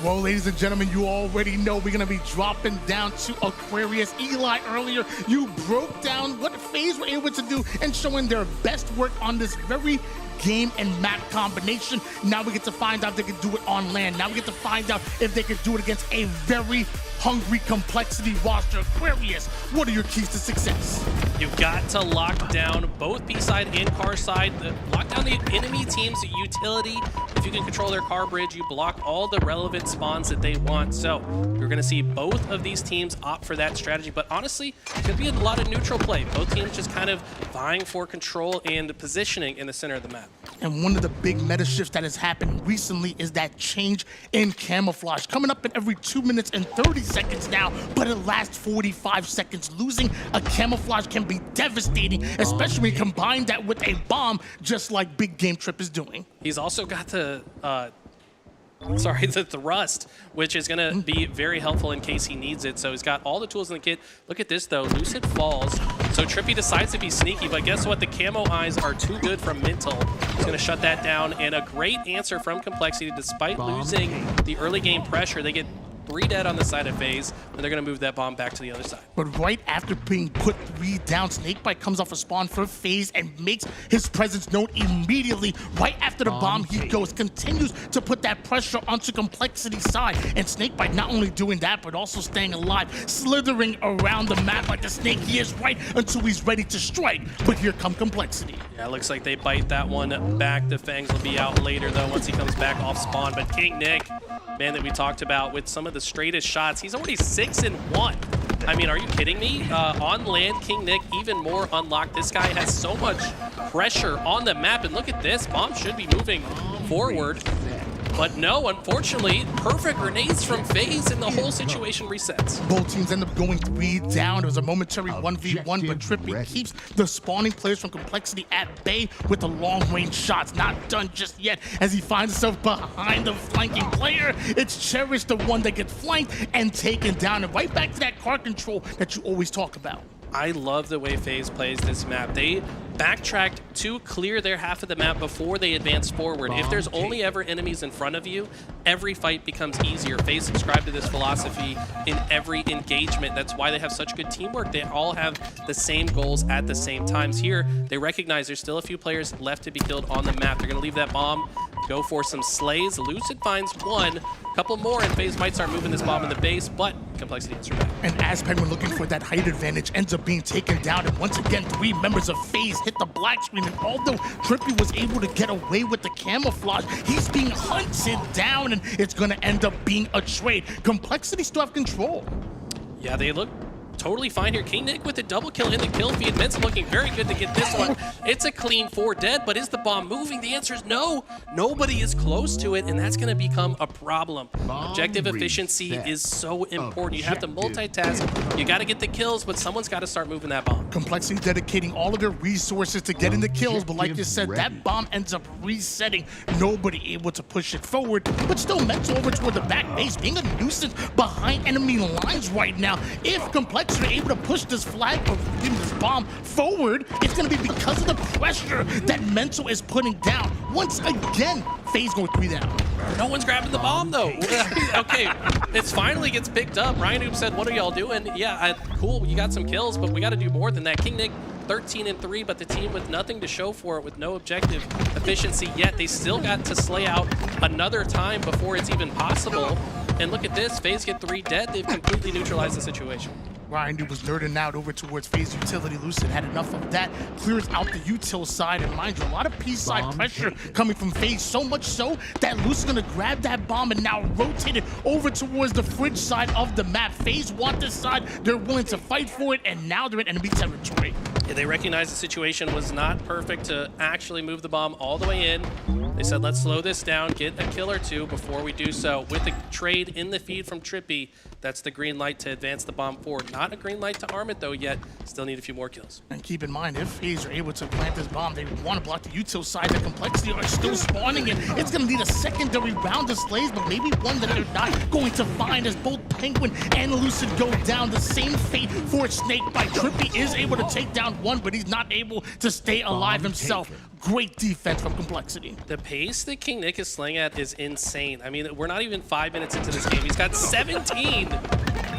S5: Well, ladies and gentlemen, you already know we're going to be dropping down to Aquarius. Eli, earlier, you broke down what FaZe were able to do and showing their best work on this very game and map combination. Now we get to find out if they can do it on LAN. Now we get to find out if they can do it against a very hungry Complexity roster. Aquarius, what are your keys to success?
S7: You've got to lock down both B-side and car side. Lock down the enemy team's utility. If you can control their car bridge, you block all the relevant spawns that they want. So you're going to see both of these teams opt for that strategy. But honestly, it could be a lot of neutral play. Both teams just kind of vying for control and positioning in the center of the map.
S5: And one of the big meta shifts that has happened recently is that change in camouflage. Coming up at every 2 minutes and 30 seconds now, but it lasts 45 seconds. Losing a camouflage can be devastating, especially when you combine that with a bomb, just like Big Game Trip is doing.
S7: He's also got the thrust, which is going to be very helpful in case he needs it. So he's got all the tools in the kit. Look at this, though. Lucid falls. So Trippy decides to be sneaky, but guess what? The camo eyes are too good from Mental. He's going to shut that down, and a great answer from Complexity. Despite losing the early game pressure, they get 3 dead on the side of FaZe, and they're going to move that bomb back to the other side.
S5: But right after being put 3 down, Snakebite comes off a spawn for FaZe and makes his presence known immediately. Right after the bomb, he goes, continues to put that pressure onto Complexity side. And Snakebite not only doing that, but also staying alive, slithering around the map like the snake he is, right until he's ready to strike. But here come Complexity.
S7: Yeah, it looks like they bite that one back. The Fangs will be out later, though, once he comes back off spawn. But King Nick, man that we talked about with some of the straightest shots, he's already 6-1. I mean, are you kidding me? On land, King Nick even more unlocked. This guy has so much pressure on the map. And look at this. Bomb should be moving forward. But no, unfortunately, perfect grenades from FaZe and the whole situation resets.
S5: Both teams end up going 3 down. It was a momentary 1v1, but Trippy keeps the spawning players from Complexity at bay with the long-range shots. Not done just yet as he finds himself behind the flanking player. It's Cherish, the one that gets flanked and taken down. And right back to that card control that you always talk about.
S7: I love the way FaZe plays this map. They backtracked to clear their half of the map before they advance forward. If there's only ever enemies in front of you, every fight becomes easier. FaZe subscribe to this philosophy in every engagement. That's why they have such good teamwork. They all have the same goals at the same times. Here, they recognize there's still a few players left to be killed on the map. They're going to leave that bomb, go for some slays. Lucid finds one. Couple more, and FaZe might start moving this bomb in the base, but Complexity answer back.
S5: And as Penguin looking for that height advantage ends up being taken down, and once again, 3 members of FaZe hit the black screen, and although Trippy was able to get away with the camouflage, he's being hunted down, and it's going to end up being a trade. Complexity still have control.
S7: Yeah, they look totally fine here. King Nick with the double kill in the kill feed. Mensa looking very good to get this one. It's a clean 4 dead, but is the bomb moving? The answer is no. Nobody is close to it, and that's going to become a problem. Objective efficiency is so important. You have to multitask. You got to get the kills, but someone's got to start moving that bomb.
S5: Complexity dedicating all of their resources to getting the kills, but like you said, that bomb ends up resetting. Nobody able to push it forward, but still Mensa over toward the back base, being a nuisance behind enemy lines right now. If Complexity are able to push this flag or this bomb forward, it's going to be because of the pressure that Mental is putting down. Once again, FaZe going 3 down.
S7: No one's grabbing the bomb, though. Okay, it finally gets picked up. Ryan Oob said, what are y'all doing? Yeah, cool, you got some kills, but we got to do more than that. King Nick 13-3, but the team with nothing to show for it, with no objective efficiency yet. They still got to slay out another time before it's even possible. And look at this, FaZe get 3 dead. They've completely neutralized the situation.
S5: Ryan was nerding out over towards FaZe utility. Lucid had enough of that. Clears out the util side, and mind you, a lot of P-side pressure coming from FaZe, so much so that Lucid's gonna grab that bomb and now rotate it over towards the fridge side of the map. FaZe want this side, they're willing to fight for it, and now they're in enemy territory.
S7: Yeah, they recognize the situation was not perfect to actually move the bomb all the way in. They said, let's slow this down, get a kill or 2 before we do so. With the trade in the feed from Trippy, that's the green light to advance the bomb forward. Not a green light to arm it, though, yet. Still need a few more kills.
S5: And keep in mind, if FaZe are able to plant this bomb, they want to block the util side. The Complexity are still spawning, and it's going to need a secondary round of slays, but maybe one that they're not going to find as both Penguin and Lucid go down. The same fate for Snakebite. Trippy is able to take down one, but he's not able to stay alive himself. Great defense from Complexity.
S7: The pace that King Nick is slaying at is insane. I mean, we're not even 5 minutes into this game. He's got 17,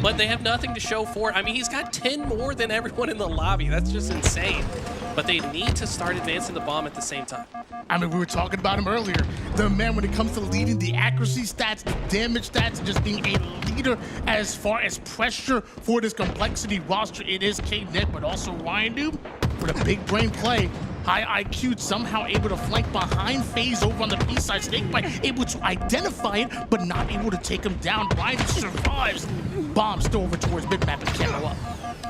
S7: but they have nothing to show for it. I mean, he's got 10 more than everyone in the lobby. That's just insane. But they need to start advancing the bomb at the same time.
S5: I mean, we were talking about him earlier. The man, when it comes to leading the accuracy stats, the damage stats, and just being a leader as far as pressure for this Complexity roster, it is King Nick, but also Ryan Noob with a big brain play. High IQ, somehow able to flank behind FaZe over on the B side. Snakebite able to identify it, but not able to take him down. Ryan survives. Bomb still over towards mid-map and camo up.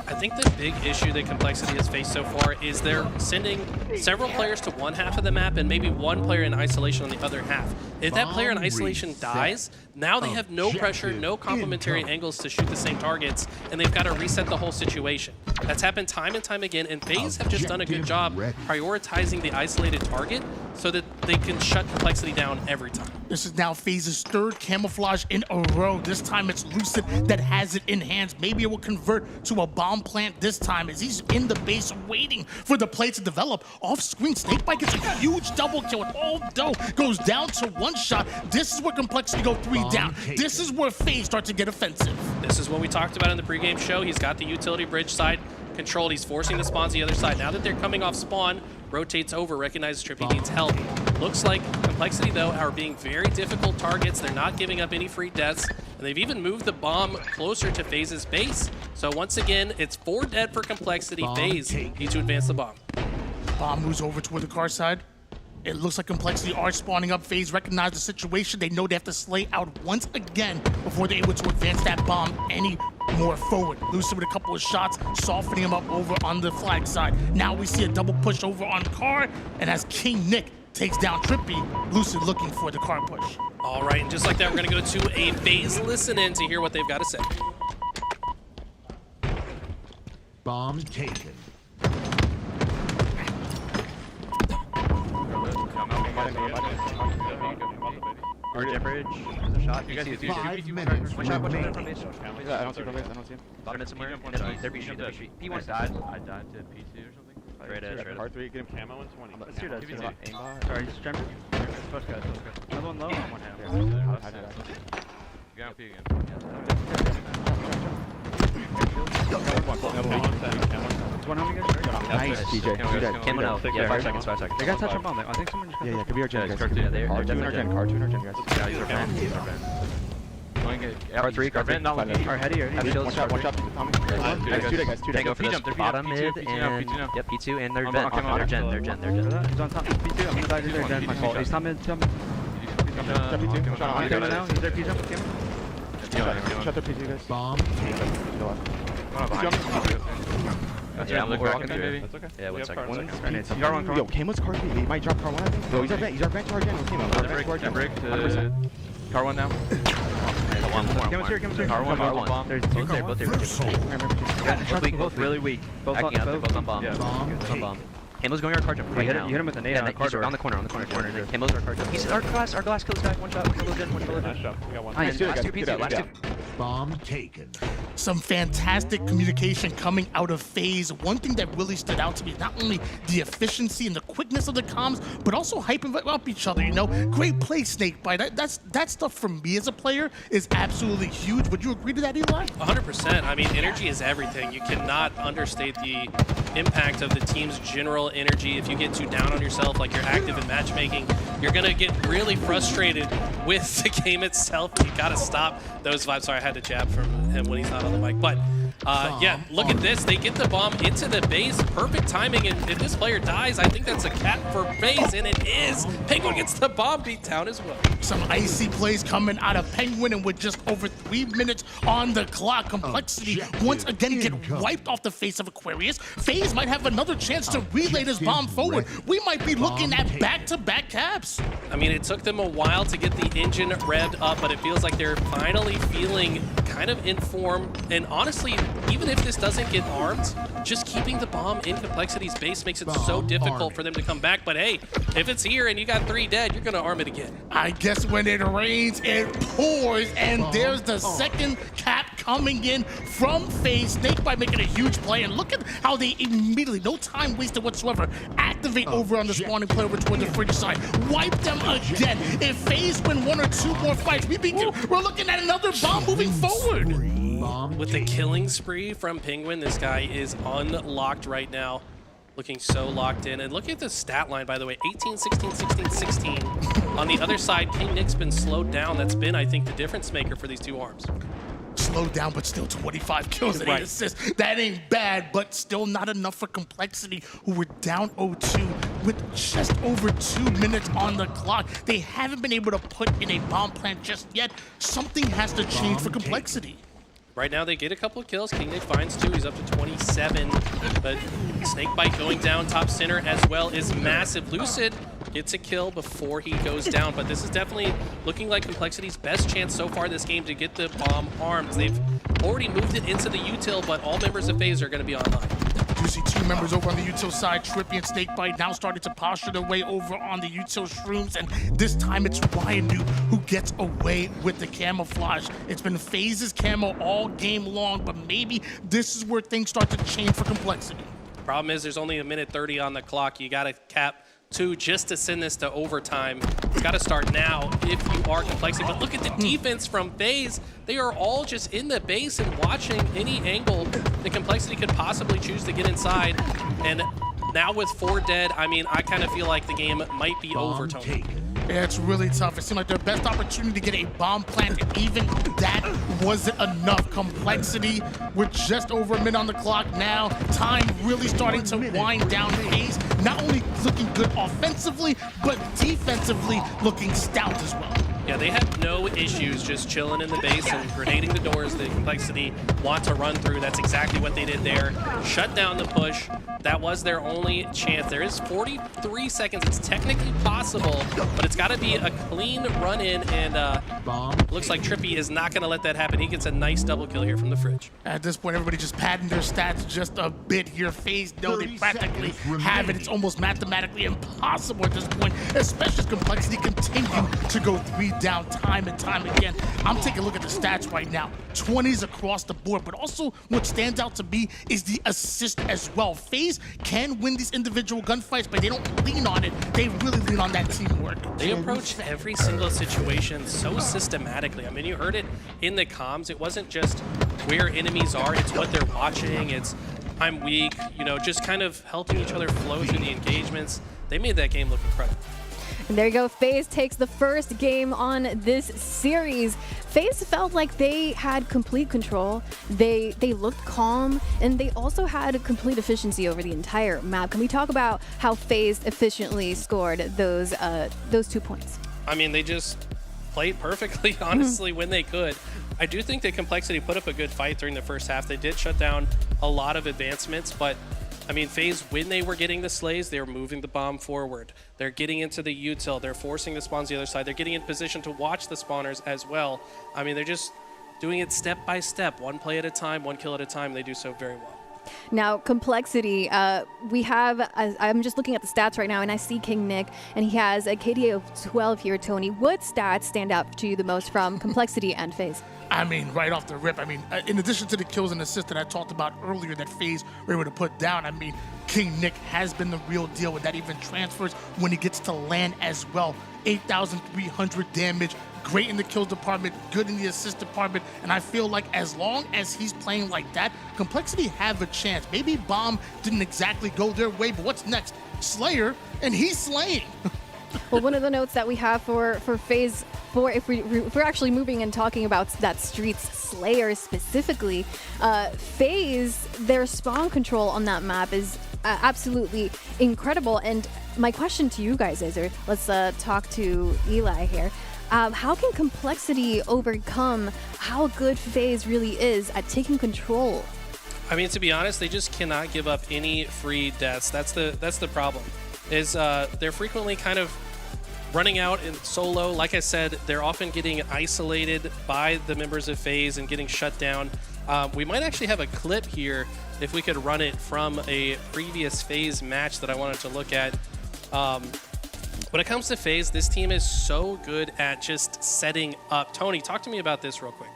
S7: I think the big issue that Complexity has faced so far is they're sending several players to one half of the map and maybe one player in isolation on the other half. If that player in isolation dies, now they have no pressure, no complementary angles to shoot the same targets, and they've got to reset the whole situation. That's happened time and time again, and FaZe have just done a good job prioritizing the isolated target so that they can shut Complexity down every time.
S5: This is now FaZe's 3rd camouflage in a row. This time it's Lucid that has it in hands. Maybe it will convert to a bomb bomb plant this time as he's in the base waiting for the play to develop. Off screen, Snakebite gets a huge double kill, and although goes down to one shot, this is where Complexity go 3 down. This is where FaZe start to get offensive.
S7: This is what we talked about in the pregame show. He's got the utility bridge side controlled. He's forcing the spawns the other side. Now that they're coming off spawn, rotates over, recognizes Trippy needs help. Looks like Complexity, though, are being very difficult targets. They're not giving up any free deaths, and they've even moved the bomb closer to FaZe's base. So once again, it's 4 dead for Complexity. FaZe need to advance the bomb.
S5: Bomb moves over toward the car side. It looks like Complexity are spawning up. FaZe recognize the situation. They know they have to slay out once again before they're able to advance that bomb any more forward. Lucid with a couple of shots, softening him up over on the flag side. Now we see a double push over on car, and as King Nick takes down Trippy, Lucid looking for the car push.
S7: All right, and just like that, we're going to go to a FaZe listen-in to hear what they've got to say.
S9: Bomb taken.
S10: Bridge. There's a shot. You guys see
S9: 5 minutes
S10: one shot,
S9: remaining.
S10: from base. I don't see from base. I don't see him. Bottom mid somewhere. They're B street. They're B street. P1 died. I died to P2 or something. Straight edge. Hard 3. Get him camo 120. Let's do that. Aimbot. Sorry, just jump. Push guys. Another one low. One hand. You got P again. One on you guys.
S9: Nice, DJ.
S10: Camo now. Yeah, 5 seconds. 5 seconds. They got touch on bomb. I think someone just.
S9: Yeah, could be our gen, guys.
S10: Cartoon. They're
S9: Cartoon or gen, cartoon or gen, guys.
S10: Yeah, use our fan. R3, car not one. Our heady already.
S9: One shot, Tommy. Guys, 2 dead, guys, 2 dead.
S10: Go for this bottom mid and yep, P2 and they're vent. They're gen. He's on top. P2. I'm gonna die to their gen. My fault. He's top mid. He's there. P jump.
S9: Shut their PC, guys.
S11: Bomb.
S10: Yeah, we're walking through it. That's okay. Yeah, 1 second. You got one car.
S9: Yo, Camo's car 3. He might drop car 1, I think. Yo, he's our vent to our gen.
S10: Break to car 1 now. Camo's here. Car 1. There's both there. Both really weak. Both on bomb. Bomb. Camo's going our car jump right now. You hit him with a nade on the car door. On the corner. Camo's our car jump. He's our glass kills guy. One shot. One kill. Nice shot. We got one. Last 2 P2. Last 2.
S9: Bomb taken.
S5: Some fantastic communication coming out of FaZe. One thing that really stood out to me is not only the efficiency and the quickness of the comms, but also hyping up each other, you know? Great play, Snakebite. That stuff from me as a player is absolutely huge. Would you agree to that, Eli?
S7: 100%. I mean, energy is everything. You cannot understate the impact of the team's general energy. If you get too down on yourself, like you're active in matchmaking, you're going to get really frustrated with the game itself. You got to stop those vibes. Sorry, I had to jab from him when he's not on the mic. But yeah, look at this. They get the bomb into the base. Perfect timing. And if this player dies, I think that's a cap for FaZe, and it is. Penguin gets the bomb beat down as well.
S5: Some icy plays coming out of Penguin, and with just over 3 minutes on the clock, Complexity once again get wiped off the face of Aquarius. FaZe might have another chance to relay this bomb forward. We might be looking at back-to-back caps.
S7: I mean, it took them a while to get the engine revved up, but it feels like they're finally feeling kind of in form. And honestly, even if this doesn't get armed, just keeping the bomb in Complexity's base makes it so difficult for them to come back. But hey, if it's here and you got 3 dead, you're going to arm it again.
S5: I guess when it rains, it pours, and there's the second cap coming in from FaZe. Snakebite making a huge play, and look at how they immediately, no time wasted whatsoever, activate over on the spawning play over toward the fridge side. Wipe them again. If FaZe win 1 or 2 more fights, we're looking at another bomb moving forward.
S7: With the killing spree from Penguin, this guy is unlocked right now. Looking so locked in. And look at the stat line, by the way. 18, 16, 16, 16. On the other side, King Nick's been slowed down. That's been, I think, the difference maker for these 2 arms.
S5: Slowed down, but still 25 kills and 8 assists. That ain't bad, but still not enough for Complexity, who were down 0-2 with just over 2 minutes on the clock. They haven't been able to put in a bomb plant just yet. Something has to change for Complexity.
S7: Right now, they get a couple of kills. King Nick finds 2. He's up to 27. But Snakebite going down top center as well is massive. Lucid gets a kill before he goes down. But this is definitely looking like Complexity's best chance so far this game to get the bomb armed. They've already moved it into the util, but all members of FaZe are going to be online.
S5: You see 2 members over on the util side, Trippy and Snakebite, now starting to posture their way over on the util shrooms, and this time it's Ryan who gets away with the camouflage. It's been FaZe's camo all game long, but maybe this is where things start to change for Complexity.
S7: Problem is there's only a minute 30 on the clock. You got to cap 2 just to send this to overtime. It's got to start now if you are Complexity. But look at the defense from FaZe. They are all just in the base and watching any angle that Complexity could possibly choose to get inside. And now with 4 dead, I mean, I kind of feel like the game might be over, Tony.
S5: Yeah, it's really tough. It seemed like their best opportunity to get a bomb plant, and even that wasn't enough. Complexity with just over a minute on the clock now. Time really starting to wind down FaZe. Not only looking good offensively, but defensively looking stout as well.
S7: Yeah, they have no issues just chilling in the base and grenading the doors that Complexity want to run through. That's exactly what they did there. Shut down the push. That was their only chance. There is 43 seconds. It's technically possible, but it's got to be a clean run in, and looks like Trippy is not going to let that happen. He gets a nice double kill here from the fridge.
S5: At this point, everybody just padding their stats just a bit here. FaZe know they practically have it. It's almost mathematically impossible at this point, especially as Complexity continue to go 3 down time and time again. I'm taking a look at the stats right now. 20s across the board, but also what stands out to me is the assist as well. FaZe can win these individual gunfights, but they don't lean on it. They really lean on that teamwork.
S7: They approach every single situation so systematically. I mean, you heard it in the comms. It wasn't just where enemies are, it's what they're watching. It's I'm weak, you know, just kind of helping each other flow through the engagements. They made that game look incredible.
S6: And there you go. FaZe takes the first game on this series. FaZe felt like they had complete control. They looked calm, and they also had complete efficiency over the entire map. Can we talk about how FaZe efficiently scored those 2 points?
S7: I mean, they just played perfectly, honestly, when they could. I do think that Complexity put up a good fight during the first half. They did shut down a lot of advancements, but I mean, FaZe, when they were getting the slays, they were moving the bomb forward. They're getting into the util. They're forcing the spawns the other side. They're getting in position to watch the spawners as well. I mean, they're just doing it step by step, 1 play at a time, 1 kill at a time. They do so very well.
S6: Now, Complexity, we have, I'm just looking at the stats right now, and I see King Nick, and he has a KDA of 12 here, Tony. What stats stand out to you the most from Complexity and FaZe?
S5: I mean, right off the rip, I mean, in addition to the kills and assists that I talked about earlier that FaZe were able to put down, I mean, King Nick has been the real deal with that. Even transfers when he gets to LAN as well. 8,300 damage, great in the kills department, good in the assist department, and I feel like as long as he's playing like that, Complexity have a chance. Maybe Bomb didn't exactly go their way, but what's next? Slayer, and he's slaying.
S6: Well, one of the notes that we have for FaZe, if we're actually moving and talking about that Streets Slayer specifically, FaZe, their spawn control on that map is absolutely incredible. And my question to you guys is, or let's talk to Eli here, how can Complexity overcome how good FaZe really is at taking control?
S7: I mean, to be honest, they just cannot give up any free deaths. That's the problem. Is they're frequently kind of running out in solo. Like I said, they're often getting isolated by the members of FaZe and getting shut down. We might actually have a clip here if we could run it from a previous FaZe match that I wanted to look at. When it comes to FaZe, this team is so good at just setting up. Tony, talk to me about this real quick.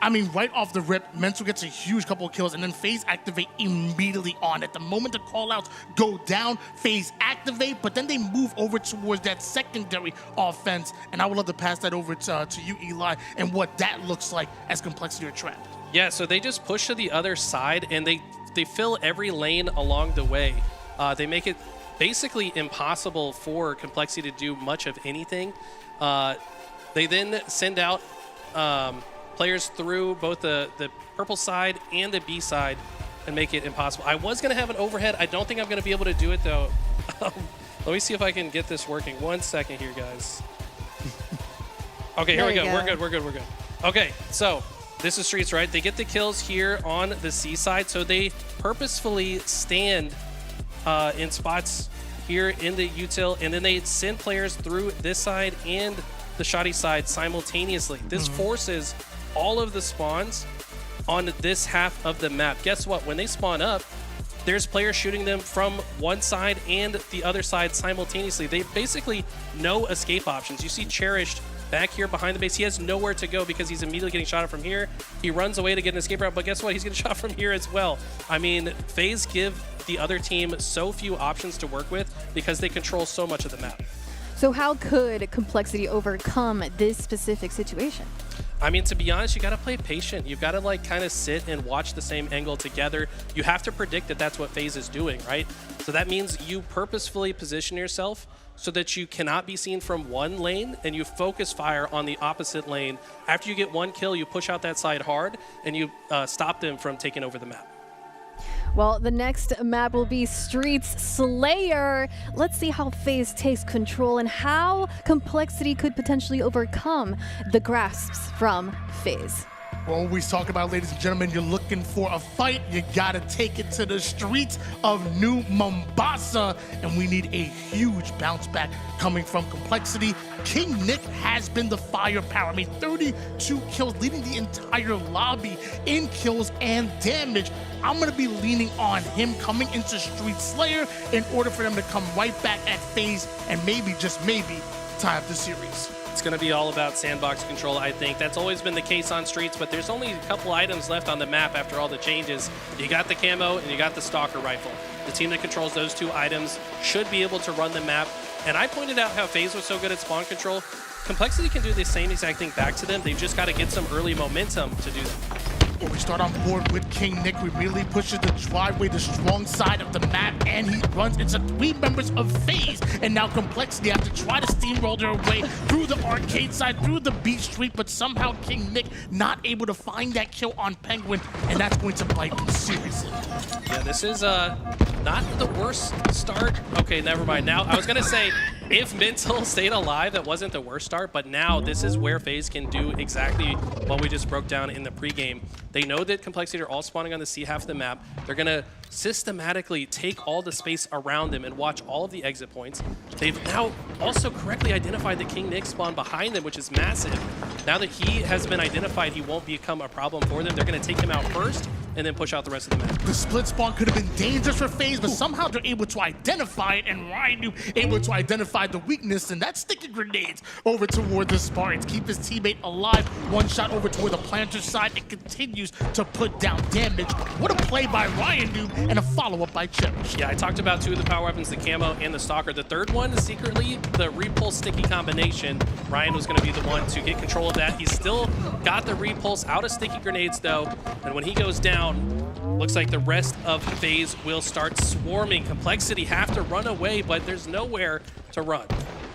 S5: I mean, right off the rip, Mental gets a huge couple of kills, and then FaZe activate immediately on it. The moment the callouts go down, FaZe activate, but then they move over towards that secondary offense, and I would love to pass that over to you, Eli, and what that looks like as Complexity are trapped.
S7: Yeah, so they just push to the other side, and they fill every lane along the way. They make it basically impossible for Complexity to do much of anything. They then send out players through both the purple side and the B side and make it impossible. I was going to have an overhead. I don't think I'm going to be able to do it, though. Let me see if I can get this working. 1 second here, guys. Okay, here we go. We're good. Okay, so this is Streets, right? They get the kills here on the C side, so they purposefully stand in spots here in the util, and then they send players through this side and the shoddy side simultaneously. This forces all of the spawns on this half of the map. Guess what? When they spawn up, there's players shooting them from one side and the other side simultaneously. They basically no escape options. You see Cherished back here behind the base. He has nowhere to go because he's immediately getting shot at from here. He runs away to get an escape route, but guess what? He's getting shot from here as well. I mean, FaZe give the other team so few options to work with because they control so much of the map.
S6: So how could Complexity overcome this specific situation?
S7: I mean, to be honest, you got to play patient. You've got to like kind of sit and watch the same angle together. You have to predict that that's what FaZe is doing, right? So that means you purposefully position yourself so that you cannot be seen from one lane and you focus fire on the opposite lane. After you get one kill, you push out that side hard and you stop them from taking over the map.
S6: Well, the next map will be Streets Slayer. Let's see how FaZe takes control and how Complexity could potentially overcome the grasps from FaZe.
S5: We're always talking about, ladies and gentlemen, you're looking for a fight, you gotta take it to the streets of New Mombasa, and we need a huge bounce back coming from Complexity. King Nick has been the firepower. I mean, 32 kills, leading the entire lobby in kills and damage. I'm gonna be leaning on him coming into Street Slayer in order for them to come right back at FaZe and maybe, just maybe, tie up the series.
S7: It's going to be all about sandbox control, I think. That's always been the case on Streets, but there's only a couple items left on the map after all the changes. You got the camo and you got the Stalker rifle. The team that controls those two items should be able to run the map. And I pointed out how FaZe was so good at spawn control. Complexity can do the same exact thing back to them. They've just got to get some early momentum to do that.
S5: Well, we start on board with King Nick. We immediately pushes the driveway, the strong side of the map, and he runs into 3 members of FaZe. And now Complexity have to try to steamroll their way through the arcade side, through the beach street, but somehow King Nick not able to find that kill on Penguin, and that's going to bite him seriously.
S7: Yeah, this is not the worst start. Okay, never mind. Now, I was going to say, if Mental stayed alive, that wasn't the worst start, but now this is where FaZe can do exactly what we just broke down in the pregame. They know that Complexity are all spawning on the C half of the map. They're going to systematically take all the space around them and watch all of the exit points. They've now also correctly identified the King Nick spawn behind them, which is massive. Now that he has been identified, he won't become a problem for them. They're going to take him out first and then push out the rest of the map.
S5: The split spawn could have been dangerous for FaZe, but somehow they're able to identify it, and Ryan able to identify the weakness, and that's sticking grenades over toward the Spartans. Keep his teammate alive. One shot over toward the planter side. It continues to put down damage. What a play by Ryan Noob, and a follow-up by Cherish.
S7: Yeah, I talked about 2 of the power weapons, the camo and the Stalker. The third one is secretly the repulse sticky combination. Ryan was going to be the one to get control of that. He's still got the repulse out of sticky grenades, though, and when he goes down, looks like the rest of FaZe will start swarming. Complexity have to run away, but there's nowhere to run.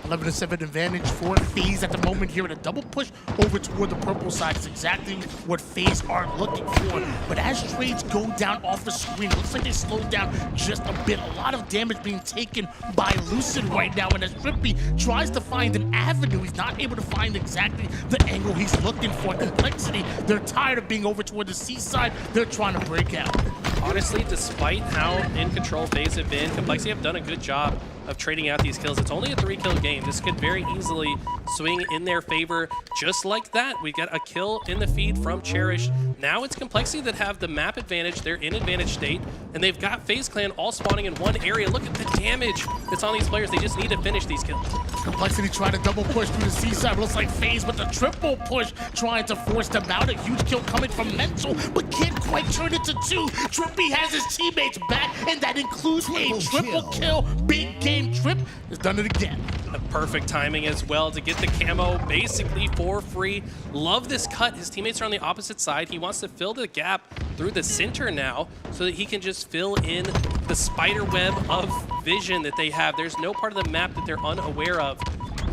S5: 11-7 advantage for FaZe at the moment here, and a double push over toward the purple side is exactly what FaZe are looking for. But as trades go down off the screen, looks like they slowed down just a bit. A lot of damage being taken by Lucid right now, and as Trippy tries to find an avenue, he's not able to find exactly the angle he's looking for. Complexity, they're tired of being over toward the seaside. They're trying to break out.
S7: Honestly, despite how in control FaZe have been, Complexity have done a good job of trading out these kills. It's only a 3-kill game. This could very easily swing in their favor just like that. We got a kill in the feed from Cherish. Now it's Complexity that have the map advantage. They're in advantage state, and they've got FaZe Clan all spawning in one area. Look at the damage that's on these players. They just need to finish these kills.
S5: Complexity trying to double push through the seaside. Looks like FaZe with the triple push, trying to force them out. A huge kill coming from Mental, but can't quite turn it to 2. Trippy has his teammates back, and that includes a triple kill. Big game. Trip has done it again.
S7: The perfect timing as well to get the camo basically for free. Love this cut. His teammates are on the opposite side. He wants to fill the gap through the center now so that he can just fill in the spider web of vision that they have. There's no part of the map that they're unaware of.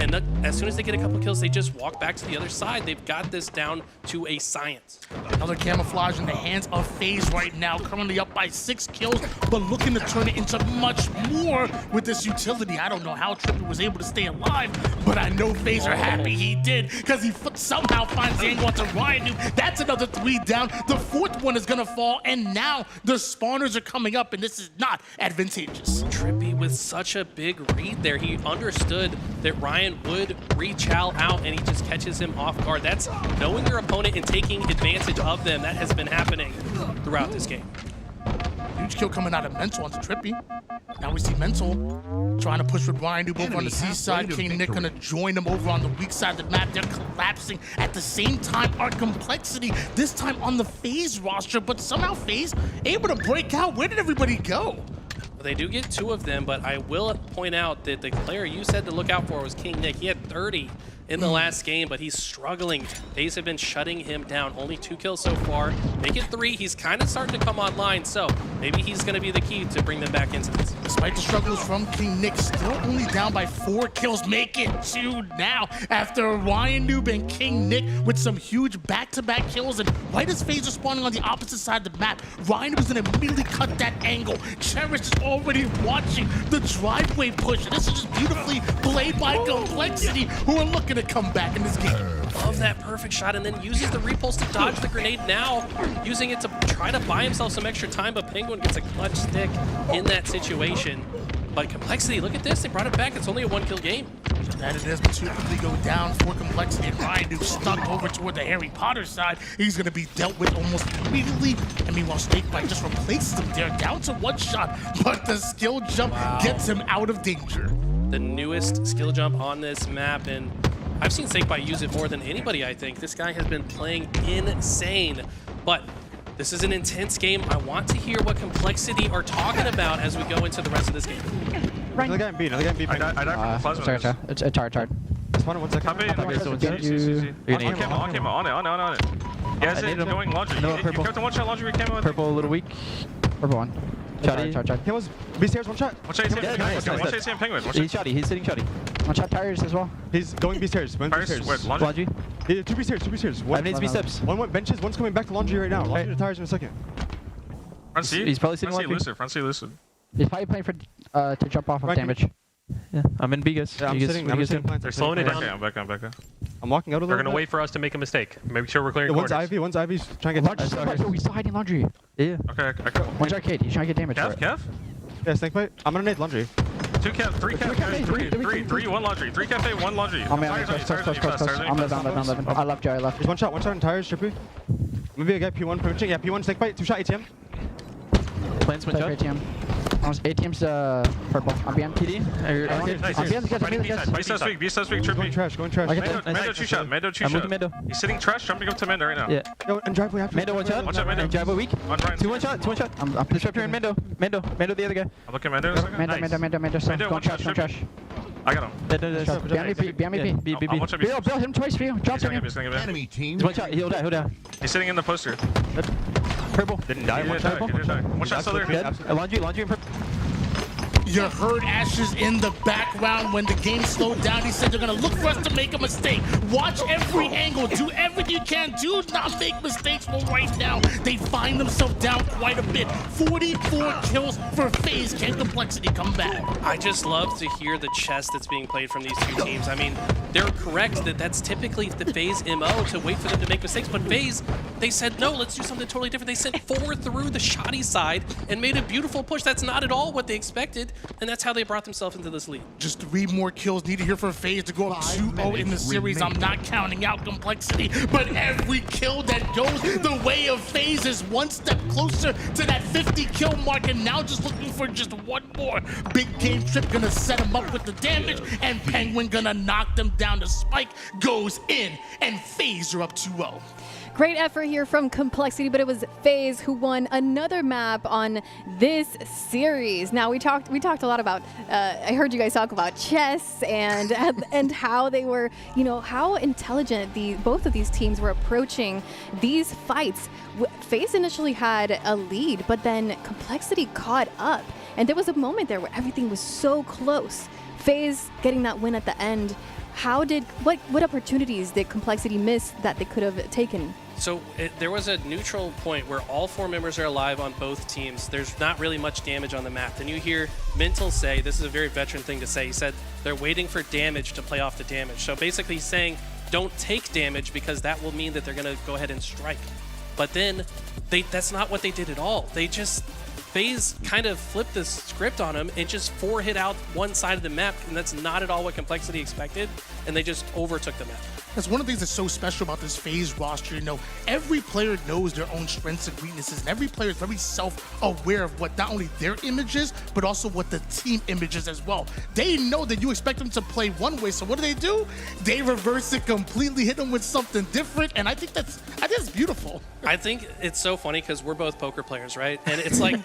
S7: And as soon as they get a couple kills, they just walk back to the other side. They've got this down to a science.
S5: Another camouflage in the hands of FaZe right now, currently up by 6 kills, but looking to turn it into much more with this utility. I don't know how Trippy was able to stay alive, but I know FaZe are happy he did, because he somehow finds the angle onto Ryan. That's another 3 down. The 4th one is going to fall, and now the spawners are coming up, and this is not advantageous.
S7: Trippy with such a big read there. He understood that Ryan would reach out, and he just catches him off guard. That's knowing your opponent and taking advantage of them. That has been happening throughout this game.
S5: You huge kill coming out of Mental onto Trippy. Now we see Mental trying to push with Ryan Noob over on the C side. King Nick gonna join him over on the weak side of the map. They're collapsing at the same time. Our Complexity, this time on the FaZe roster, but somehow FaZe able to break out. Where did everybody go?
S7: Well, they do get 2 of them, but I will point out that the player you said to look out for was King Nick. He had 30 in the last game, but he's struggling. FaZe have been shutting him down. Only 2 kills so far. Make it 3. He's kind of starting to come online, so maybe he's going to be the key to bring them back into this.
S5: Despite the struggles from King Nick, still only down by 4 kills. Make it 2 now after Ryan Noob and King Nick with some huge back-to-back kills. And right as FaZe are spawning on the opposite side of the map, Ryan Noob is going to immediately cut that angle. Cherish is already watching the driveway push. And this is just beautifully played by Complexity, who are looking to come back in this game.
S7: Love that perfect shot, and then uses the repulse to dodge the grenade now, using it to try to buy himself some extra time, but Penguin gets a clutch stick in that situation. But Complexity, look at this, they brought it back. It's only a 1-kill game.
S5: That it is, but 2 quickly go down for Complexity, and Ryan Noob stuck over toward the Harry Potter side. He's going to be dealt with almost immediately, and meanwhile Snakebite just replaces him there, down to 1 shot, but the skill jump gets him out of danger.
S7: The newest skill jump on this map, and I've seen Snakebite use it more than anybody, I think. This guy has been playing insane, but this is an intense game. I want to hear what Complexity are talking about as we go into the rest of this game.
S9: Another guy in B, another guy in B.
S10: I died from the plasma.
S11: It's hard.
S10: Spawn 1 second. On camo, on it. Yeah, it's going laundry. You kept the 1-shot laundry with camo.
S11: Purple a little weak. Purple 1. Shotty.
S9: He was B stairs, 1 shot.
S10: 1 shot ATM Penguin.
S11: He's shotty. He's sitting shotty. 1 shot tires as well.
S9: He's going B stairs. Went B stairs.
S10: Wait, laundry?
S9: Yeah, 2 B stairs, 2 B stairs.
S11: I need B steps.
S9: 1 went benches, 1's coming back to laundry right now. Laundry to tires in a second.
S10: Front C?
S11: He's probably sitting laundry.
S10: Front C lucid.
S11: He's probably playing for to jump off of damage. Yeah, I'm in B, guys.
S9: Yeah, I'm sitting plant.
S12: They're slowing it down.
S10: I'm back.
S9: I'm walking out a little bit.
S12: They're going to wait for us to make a mistake. Make sure we're clearing
S9: one's
S12: corners.
S9: One's Ivy's trying to get damage.
S11: He's still hiding laundry. Yeah.
S10: Okay, I got
S11: 1 arcade. He's trying to get damage.
S10: Kev?
S9: Yeah, Snakebite. I'm gonna nade laundry.
S10: 2 cap, 3 cafe, 3, 1 laundry. 3 cafe, 1 laundry.
S11: I'm living. I left Joe, I left.
S9: There's 1 shot in tires, Trippy. Maybe I get P1 permission. Yeah, P1 Snakebite, 2 shot ATM.
S11: Plans went shot. ATM. ATM's purple. I'm behind PD.
S10: B steps weak, Trippy.
S9: Going trash.
S10: Mendo 2 shot.
S11: I'm moving Mendo.
S10: He's sitting trash, jumping up to Mendo right now.
S11: Yeah.
S9: Yo, and driveway after.
S11: Mendo 1 shot.
S10: Mendo.
S11: Driveway weak. 2 1 shot. I'm disrupting Mendo. Mendo the other guy.
S10: I'm looking at Mendo in a second.
S11: Mendo. Going trash.
S10: I got him.
S11: Behind me. B. Bill, hit him twice for you. Drop him.
S12: Enemy team.
S11: He's 1 shot. He'll die.
S10: He's sitting in the poster.
S11: Purple.
S9: Didn't die.
S10: He didn't die. 1 shot still there.
S11: Laundry and purple.
S5: You heard Ashes in the background when the game slowed down. He said they're going to look for us to make a mistake. Watch every angle. Do everything you can. Do not make mistakes. Well, right now, they find themselves down quite a bit. 44 kills for FaZe. Can Complexity come back?
S7: I just love to hear the chess that's being played from these 2 teams. I mean, they're correct that that's typically the FaZe MO to wait for them to make mistakes, but FaZe, they said, no, let's do something totally different. They sent 4 through the shoddy side and made a beautiful push. That's not at all what they expected, and that's how they brought themselves into this lead.
S5: Just 3 more kills needed here for FaZe to go up 2-0 in the series. I'm not counting out Complexity, but every kill that goes the way of FaZe is 1 step closer to that 50 kill mark, and now just looking for just 1 more. Big game Trip gonna set him up with the damage, and Penguin gonna knock them down. The spike goes in, and FaZe are up 2-0.
S6: Great effort here from Complexity, but it was FaZe who won another map on this series. Now we talked a lot about. I heard you guys talk about chess and how they were, how intelligent both of these teams were approaching these fights. FaZe initially had a lead, but then Complexity caught up, and there was a moment there where everything was so close. FaZe getting that win at the end. What opportunities did Complexity miss that they could have taken?
S7: So there was a neutral point where all 4 members are alive on both teams. There's not really much damage on the map. Then you hear Mental say, this is a very veteran thing to say, he said they're waiting for damage to play off the damage. So basically he's saying don't take damage because that will mean that they're going to go ahead and strike. But then that's not what they did at all. FaZe kind of flipped the script on him and just 4 hit out 1 side of the map, and that's not at all what Complexity expected. and they just overtook the map.
S5: That's one of the things that's so special about this FaZe roster. You know, every player knows their own strengths and weaknesses, and every player is very self-aware of what not only their image is, but also what the team image is as well. They know that you expect them to play one way, so what do? They reverse it completely, hit them with something different, and I think that's beautiful.
S7: I think it's so funny because we're both poker players, right? And it's like,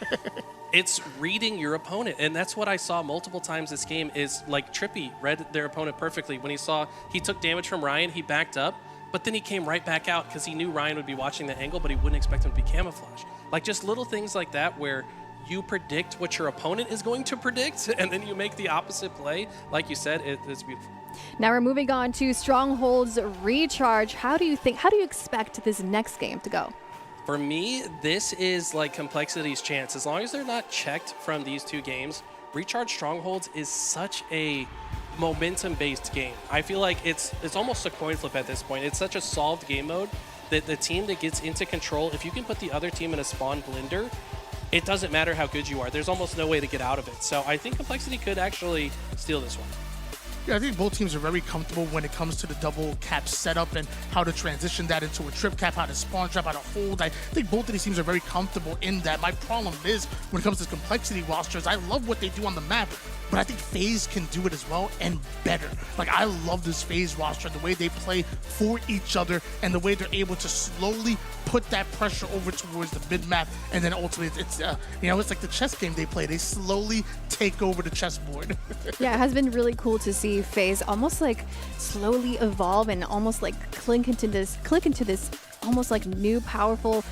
S7: it's reading your opponent. And that's what I saw multiple times this game is like Trippy read their opponent perfectly. When he took damage from Ryan, he backed up, but then he came right back out because he knew Ryan would be watching the angle, but he wouldn't expect him to be camouflaged. Like just little things like that where you predict what your opponent is going to predict, and then you make the opposite play. Like you said, it's beautiful.
S6: Now we're moving on to Stronghold's Recharge. How do you expect this next game to go?
S7: For me, this is like Complexity's chance. As long as they're not checked from these two games, Recharge Strongholds is such a momentum-based game. I feel like it's almost a coin flip at this point. It's such a solved game mode that the team that gets into control, if you can put the other team in a spawn blender, it doesn't matter how good you are. There's almost no way to get out of it. So I think Complexity could actually steal this one.
S5: Yeah, I think both teams are very comfortable when it comes to the double cap setup and how to transition that into a trip cap, how to spawn trap, how to hold. I think both of these teams are very comfortable in that. My problem is when it comes to Complexity rosters, I love what they do on the map, but I think FaZe can do it as well and better. Like, I love this FaZe roster, the way they play for each other and the way they're able to slowly put that pressure over towards the mid-map, and then ultimately it's like the chess game they play. They slowly take over the chessboard.
S6: Yeah, it has been really cool to see FaZe almost like slowly evolve and almost like click into this almost like new powerful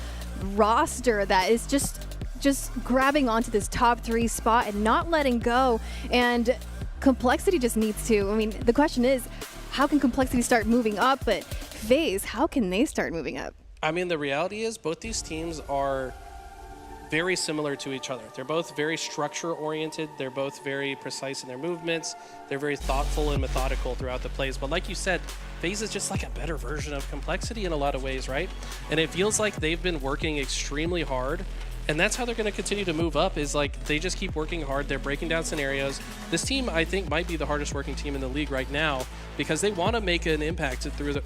S6: roster that is just grabbing onto this top 3 spot and not letting go. And Complexity just needs to. I mean, the question is, how can Complexity start moving up? But FaZe, how can they start moving up?
S7: I mean, the reality is both these teams are very similar to each other. They're both very structure-oriented. They're both very precise in their movements. They're very thoughtful and methodical throughout the plays. But like you said, FaZe is just like a better version of Complexity in a lot of ways, right? And it feels like they've been working extremely hard. And that's how they're going to continue to move up, is like they just keep working hard. They're breaking down scenarios. This team, I think, might be the hardest working team in the league right now because they want to make an impact through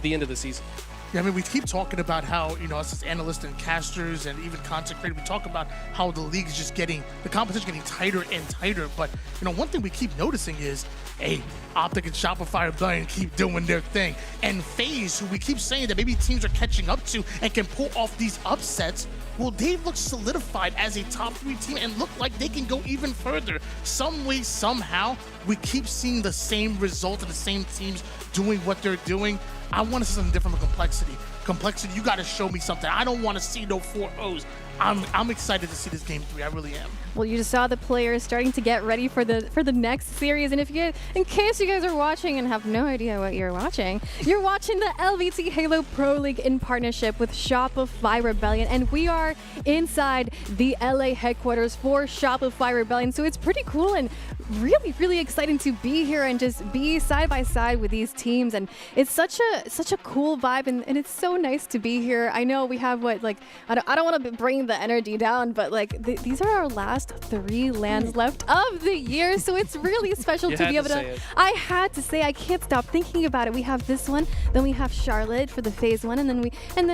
S7: the end of the season.
S5: Yeah, I mean, we keep talking about how, us as analysts and casters and even content creators, we talk about how the league is just the competition getting tighter and tighter. But, one thing we keep noticing is, hey, OpTic and Shopify Rebellion keep doing their thing. And FaZe, who we keep saying that maybe teams are catching up to and can pull off these upsets, well, they look solidified as a top 3 team and look like they can go even further. Some way, somehow, we keep seeing the same result and the same teams doing what they're doing. I want to see something different with Complexity. Complexity, you got to show me something. I don't want to see no 4-0s. I'm excited to see this game 3. I really am.
S6: Well, you just saw the players starting to get ready for the next series, and in case you guys are watching and have no idea what you're watching the LVT Halo Pro League in partnership with Shopify Rebellion, and we are inside the LA headquarters for Shopify Rebellion. So it's pretty cool and really, really exciting to be here and just be side by side with these teams, and it's such a cool vibe, and it's so nice to be here. I know we have I don't want to bring the energy down, but these are our last 3 LANs left of the year, so it's really special to be able to. I had to say, I can't stop thinking about it. We have this one, then we have Charlotte for the FaZe one, and then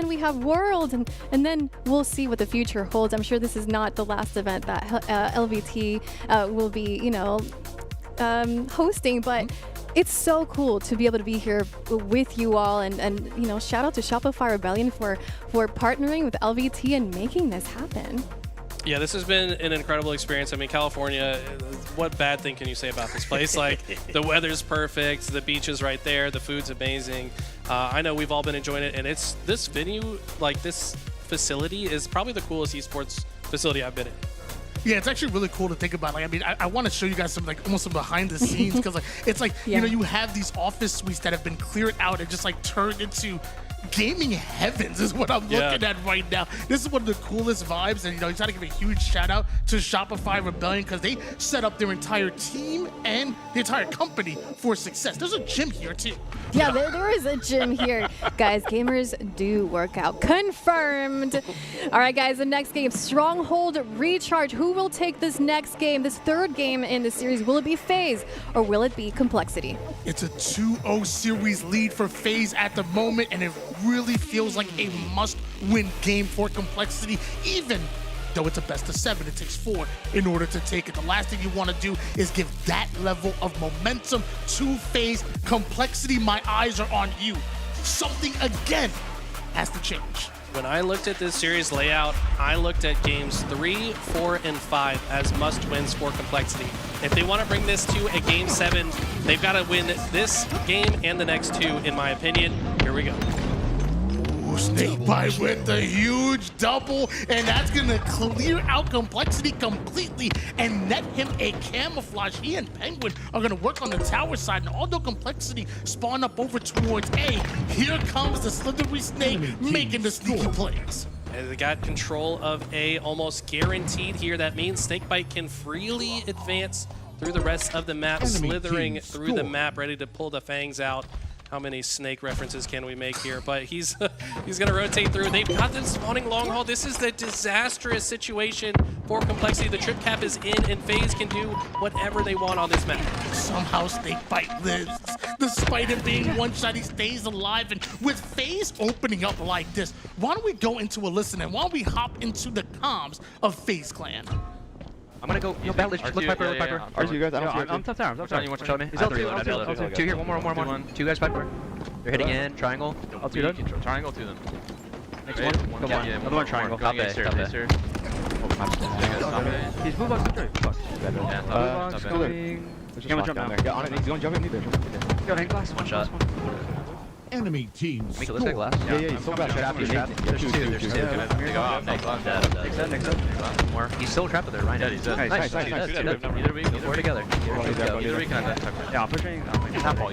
S6: we have World, and then we'll see what the future holds. I'm sure this is not the last event that LVT will be, hosting, but it's so cool to be able to be here with you all, and shout out to Shopify Rebellion for partnering with LVT and making this happen.
S7: Yeah, this has been an incredible experience. I mean, California, what bad thing can you say about this place? Like, the weather's perfect, the beach is right there, the food's amazing. I know we've all been enjoying it, and it's this venue, this facility is probably the coolest esports facility I've been in.
S5: Yeah, it's actually really cool to think about. I want to show you guys some almost some behind the scenes because you have these office suites that have been cleared out and just turned into gaming heavens is what I'm looking at right now. This is one of the coolest vibes, and you try to give a huge shout out to Shopify Rebellion because they set up their entire team and the entire company for success. There's a gym here too.
S6: Yeah, there is a gym here. Guys, gamers do work out. Confirmed. All right, guys, the next game, Stronghold Recharge. Who will take this next game, this third game in the series? Will it be FaZe or will it be Complexity?
S5: It's a 2-0 series lead for FaZe at the moment, and it really feels like a must-win game for Complexity, even though it's a best of 7. It takes 4 in order to take it. The last thing you want to do is give that level of momentum to FaZe. Complexity, my eyes are on you. Something again has to change.
S7: When I looked at this series layout, I looked at games 3, 4, and 5 as must-wins for Complexity. If they want to bring this to a game 7, they've got to win this game and the next 2, in my opinion. Here we go.
S5: Snakebite with the huge double, and that's gonna clear out Complexity completely and net him a camouflage. He and Penguin are gonna work on the tower side, and although Complexity spawn up over towards A, here comes the slithery snake making the sneaky plays.
S7: And they got control of A almost guaranteed here. That means Snakebite can freely advance through the rest of the map, slithering through the map, ready to pull the fangs out. How many snake references can we make here? But he's gonna rotate through. They've got them spawning long haul. This is the disastrous situation for Complexity. The trip cap is in, and FaZe can do whatever they want on this map.
S5: Somehow Snakebite lives. Despite him being one shot, he stays alive. And with FaZe opening up like this, why don't we go into a listen and why don't we hop into the comms of FaZe Clan?
S10: I'm gonna go. Look Piper. Look Piper.
S9: Are you guys? I don't see
S10: I'm top tower. I'm top tower.
S9: you want to
S10: show me? He's L2. 2 here. One more. 2 guys Piper. They're hitting in. Triangle.
S9: L2 dead.
S10: Triangle to them.
S9: Next one. Yeah, another one triangle.
S10: Top A. He's blue box. Blue box.
S9: Yeah,
S10: box
S9: going. He's gonna jump down there. Yeah, on it. He's going to jump in either.
S10: Go hang glass. One shot.
S13: Enemy team.
S10: Make it look like glass.
S9: Yeah, he's so bad.
S10: There's two. They go out. Next up. More. He's still trapped there. Right now. He's dead. Nice. Either we together. Either we can. Yeah, I'm pushing. Tap ball.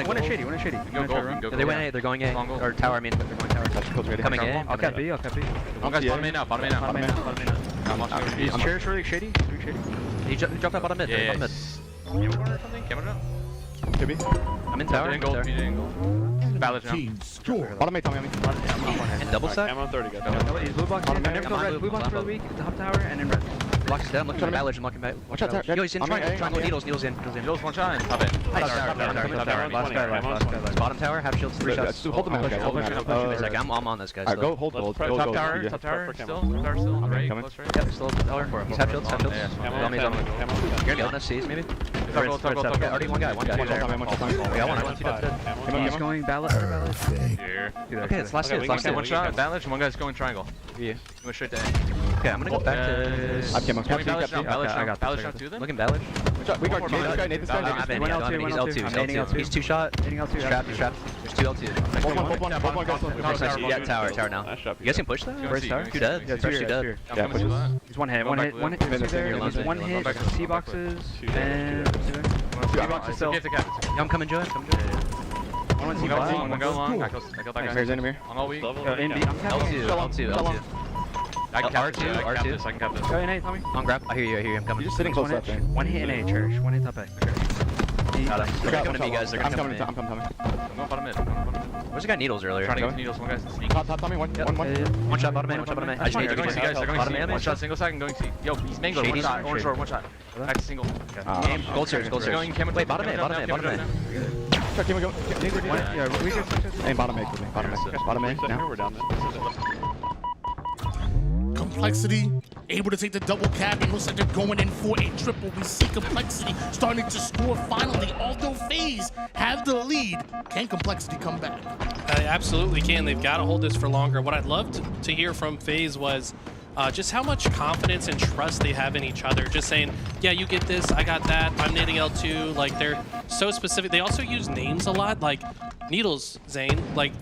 S10: One is shady. Go. They went A. They're going A. Or tower. I mean, they're going tower. Coming in. I'll cap B. One guy's bottom A now. Bottom A now. He's cherish really shady. He jumped out bottom mid. Bottom mid. Camera.
S9: Could be.
S10: I'm in tower. Ballage now.
S9: Bottom A, Tommy.
S10: And double set.
S9: I'm on 30, guys.
S10: He's blue box. I never go red. Blue box for the week. Top tower and then red. Box is down. Look at Ballage and looking back. Watch out. Yo, he's in triangle. Needles in. Needles one shot. Top it. Tower. Last bottom tower. Half shields. 3 shots.
S9: Hold the map, guys.
S10: I'm on this, guys.
S9: Go hold.
S10: Top tower. Still. Right. Yep. Still tower. He's half shields. You're gonna be on SCs maybe. Already one guy. Yeah, one. He's going ballot. Okay, it's last hit. One shot. Ballage. One guy's going triangle. Yeah. Going straight to A. Okay, I'm gonna go back to. I got Ballage down to them. Looking Ballage.
S9: We got this guy.
S10: He's 2 shot. He's trapped. There's 2 L2.
S9: One.
S10: Yeah, tower now. You guys can push that? First tower? 2 dead. Yeah, 2 dead.
S9: Yeah, push it.
S10: He's one hit. One hit. One hit. C boxes. And C boxes still. Yeah, I'm coming, Joe. One C box. One go long. I killed that guy.
S9: Here's enemy.
S10: On all week. L2. I can cap R2. I can cap this. Go in A, Tommy. On grab. I hear you. I'm coming.
S9: You're just sitting close left there.
S10: One hit in A, Cherish. One hit top A. They're coming to me, guys. They're coming to me.
S9: I'm coming.
S10: I'm going bottom mid. Where's the guy Needles earlier?
S9: Trying to get Needles. One guy's sneaking. Top Tommy. One
S10: shot bottom A. I just need to go C, guys. They're going C. One shot single side and going C. Yo, he's mango. One shot. Orange door. One shot. Back to single. Gold series. Wait, bottom A.
S9: Can we go? Yeah, we can. Aim bottom A quickly. Bottom A. Now we're down there.
S5: Complexity able to take the double cap, and looks like they're going in for a triple. We see Complexity starting to score finally. Although FaZe have the lead, can Complexity come back?
S7: They absolutely can. They've got to hold this for longer. What I'd love to hear from FaZe was just how much confidence and trust they have in each other. Just saying, yeah, you get this, I got that, I'm nading L2. Like, they're so specific. They also use names a lot, like Needles, Zane. Like,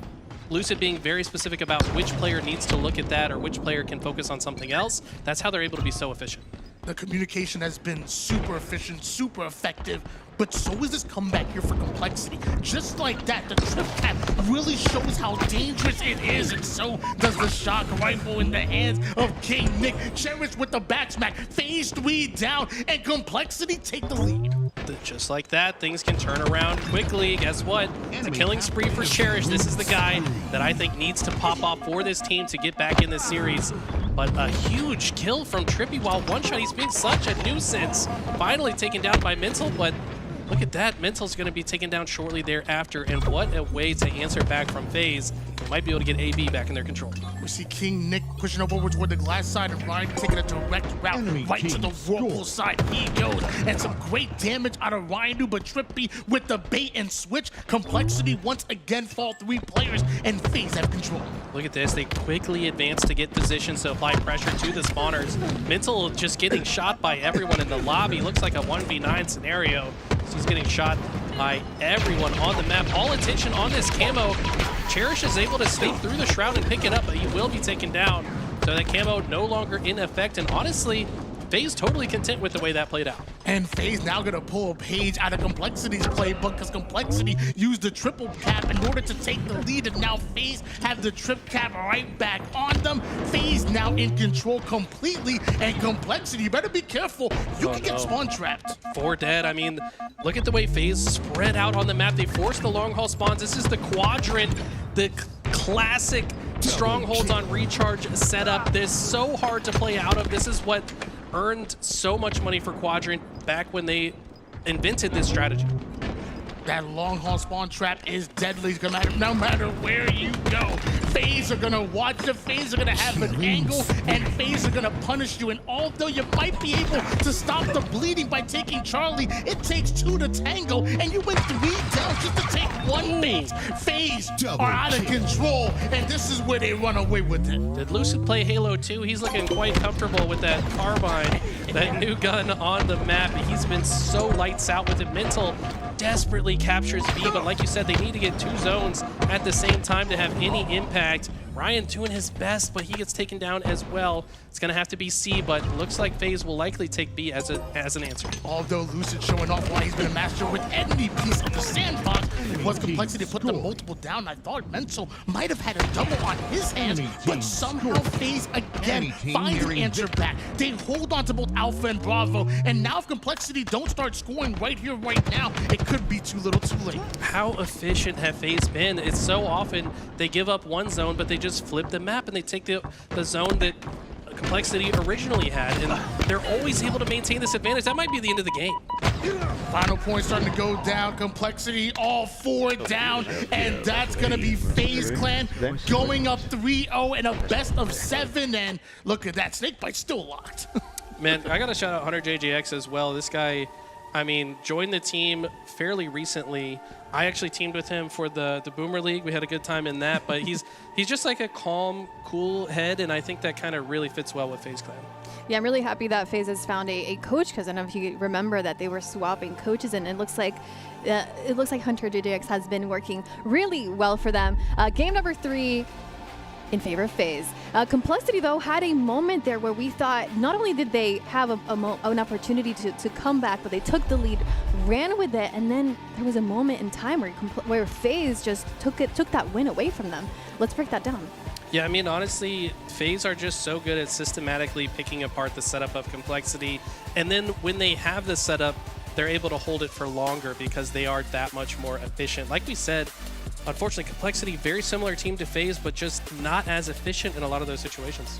S7: Lucid being very specific about which player needs to look at that or which player can focus on something else. That's how they're able to be so efficient.
S5: The communication has been super efficient, super effective, but so is this comeback here for Complexity. Just like that, the trip cap really shows how dangerous it is, and so does the shock rifle in the hands of King Nick. Cherish with the back smack, FaZe 3 down, and Complexity take the lead.
S7: Just like that, things can turn around quickly. Guess what? It's a killing spree for Cherish. This is the guy that I think needs to pop off for this team to get back in this series. But a huge kill from Trippy while one shot. He's being such a nuisance. Finally taken down by Mental, but look at that. Mental's going to be taken down shortly thereafter. And what a way to answer back from FaZe. They might be able to get AB back in their control.
S5: We see King Nick pushing up over toward the glass side and Ryan taking a direct route right to the Whirlpool side. He goes, and some great damage out of Ryan, but Trippy with the bait and switch. Complexity once again fall 3 players, and FaZe have control.
S7: Look at this. They quickly advance to get positions to apply pressure to the spawners. Mental just getting shot by everyone in the lobby. Looks like a 1v9 scenario. So he's getting shot by everyone on the map. All attention on this camo. Cherish is able to sneak through the shroud and pick it up, but he will be taken down. So that camo no longer in effect, and honestly, FaZe totally content with the way that played out.
S5: And FaZe now gonna pull a page out of Complexity's playbook, because Complexity used the triple cap in order to take the lead, and now FaZe have the trip cap right back on them. FaZe now in control completely, and Complexity, you better be careful. You can get spawn trapped.
S7: 4 dead. I mean, look at the way FaZe spread out on the map. They forced the long haul spawns. This is the quadrant, the classic strongholds on recharge setup. This is so hard to play out of. This is what earned so much money for Quadrant back when they invented this strategy.
S5: That long haul spawn trap is deadly, no matter where you go. FaZe are gonna watch you, FaZe are gonna have an angle, and FaZe are gonna punish you. And although you might be able to stop the bleeding by taking Charlie, it takes 2 to tango, and you went 3 down just to take 1 bait. FaZe are out of control, and this is where they run away with it.
S7: Did Lucid play Halo 2? He's looking quite comfortable with that carbine, that new gun on the map. He's been so lights out with it. Mental desperately captures B, but like you said, they need to get 2 zones at the same time to have any impact. Ryan doing his best, but he gets taken down as well. It's going to have to be C, but looks like FaZe will likely take B as an answer.
S5: Although Lucid showing off why he's been a master with any piece of the sandbox, it was Complexity to put them multiple down. I thought Mental might have had a double on his hands, but somehow FaZe again finds an answer back. They hold on to both Alpha and Bravo, and now if Complexity don't start scoring right here, right now, it could be too little too late.
S7: How efficient have FaZe been? It's so often they give up one zone, but they just flip the map and they take the zone that Complexity originally had, and they're always able to maintain this advantage. That might be the end of the game.
S5: Final point starting to go down. Complexity all 4 down, and that's gonna be FaZe Clan going up 3-0 in a best of 7. And look at that, Snakebite's still locked.
S7: Man, I gotta shout out Hunter JJX as well. This guy, I mean, joined the team fairly recently. I actually teamed with him for the Boomer League. We had a good time in that, but he's just like a calm, cool head, and I think that kind of really fits well with FaZe Clan.
S6: Yeah, I'm really happy that FaZe has found a coach, because I don't know if you remember that they were swapping coaches, and it looks like Hunter JJX has been working really well for them. Game number 3 in favor of FaZe. Complexity, though, had a moment there where we thought not only did they have an opportunity to come back, but they took the lead, ran with it, and then there was a moment in time where FaZe just took that win away from them. Let's break that down.
S7: Yeah, I mean, honestly, FaZe are just so good at systematically picking apart the setup of Complexity, and then when they have the setup, they're able to hold it for longer because they are that much more efficient. Like we said, unfortunately, Complexity, very similar team to FaZe, but just not as efficient in a lot of those situations.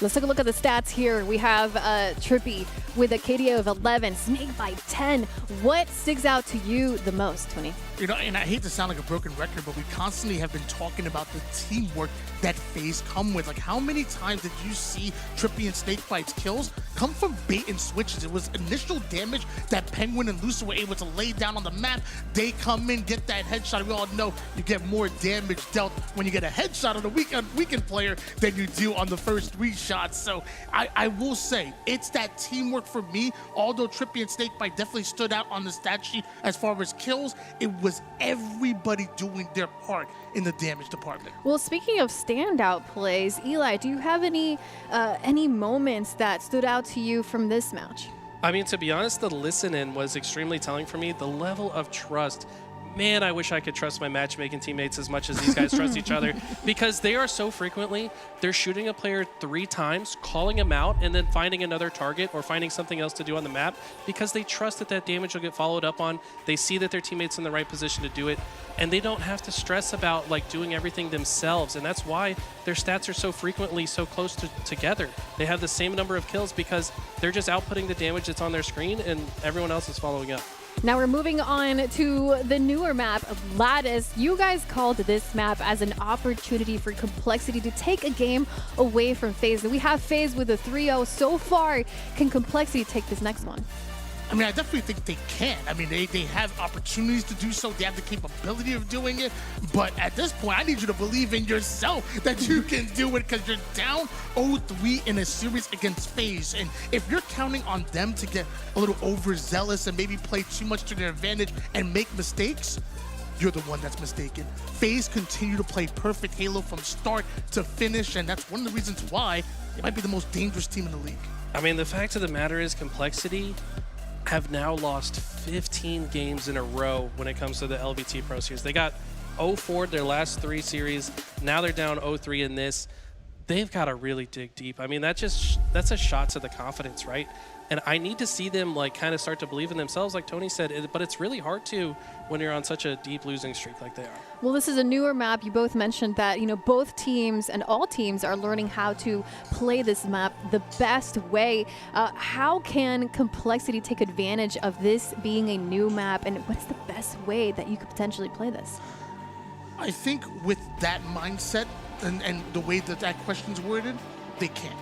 S6: Let's take a look at the stats here. We have Trippy with a KDA of 11, Snakebite 10. What sticks out to you the most, Tony?
S5: You know, and I hate to sound like a broken record, but we constantly have been talking about the teamwork that FaZe come with. Like, how many times did you see Trippy and Snakebite's kills come from bait and switches? It was initial damage that Penguin and Lucid were able to lay down on the map. They come in, get that headshot. We all know you get more damage dealt when you get a headshot on a weekend player than you do on the first 3 shots. So I will say it's that teamwork for me. Although Trippy and Snakebite definitely stood out on the stat sheet as far as kills, it was everybody doing their part in the damage department.
S6: Well, speaking of standout plays, Eli, do you have any moments that stood out to you from this match?
S7: I mean, to be honest, the listen-in was extremely telling for me. The level of trust. Man, I wish I could trust my matchmaking teammates as much as these guys trust each other, because they are so frequently, they're shooting a player 3 times, calling him out, and then finding another target or finding something else to do on the map because they trust that that damage will get followed up on. They see that their teammate's in the right position to do it, and they don't have to stress about like doing everything themselves. And that's why their stats are so frequently so close together. They have the same number of kills because they're just outputting the damage that's on their screen and everyone else is following up.
S6: Now we're moving on to the newer map of Lattice. You guys called this map as an opportunity for Complexity to take a game away from FaZe. We have FaZe with a 3-0 so far. Can Complexity take this next one?
S5: I mean, I definitely think they can. I mean, they have opportunities to do so. They have the capability of doing it. But at this point, I need you to believe in yourself that you can do it because you're down 0-3 in a series against FaZe. And if you're counting on them to get a little overzealous and maybe play too much to their advantage and make mistakes, you're the one that's mistaken. FaZe continue to play perfect Halo from start to finish, and that's one of the reasons why they might be the most dangerous team in the league.
S7: I mean, the fact of the matter is Complexity have now lost 15 games in a row when it comes to the LVT Pro Series. They got 0-4 their last 3 series. Now they're down 0-3 in this. They've got to really dig deep. I mean, that's a shot to the confidence, right? And I need to see them like kind of start to believe in themselves, like Tony said, but it's really hard to when you're on such a deep losing streak like they are.
S6: Well, this is a newer map. You both mentioned that, you know, both teams and all teams are learning how to play this map the best way. How can Complexity take advantage of this being a new map, and what's the best way that you could potentially play this?
S5: I think with that mindset and the way that that question's worded, they can.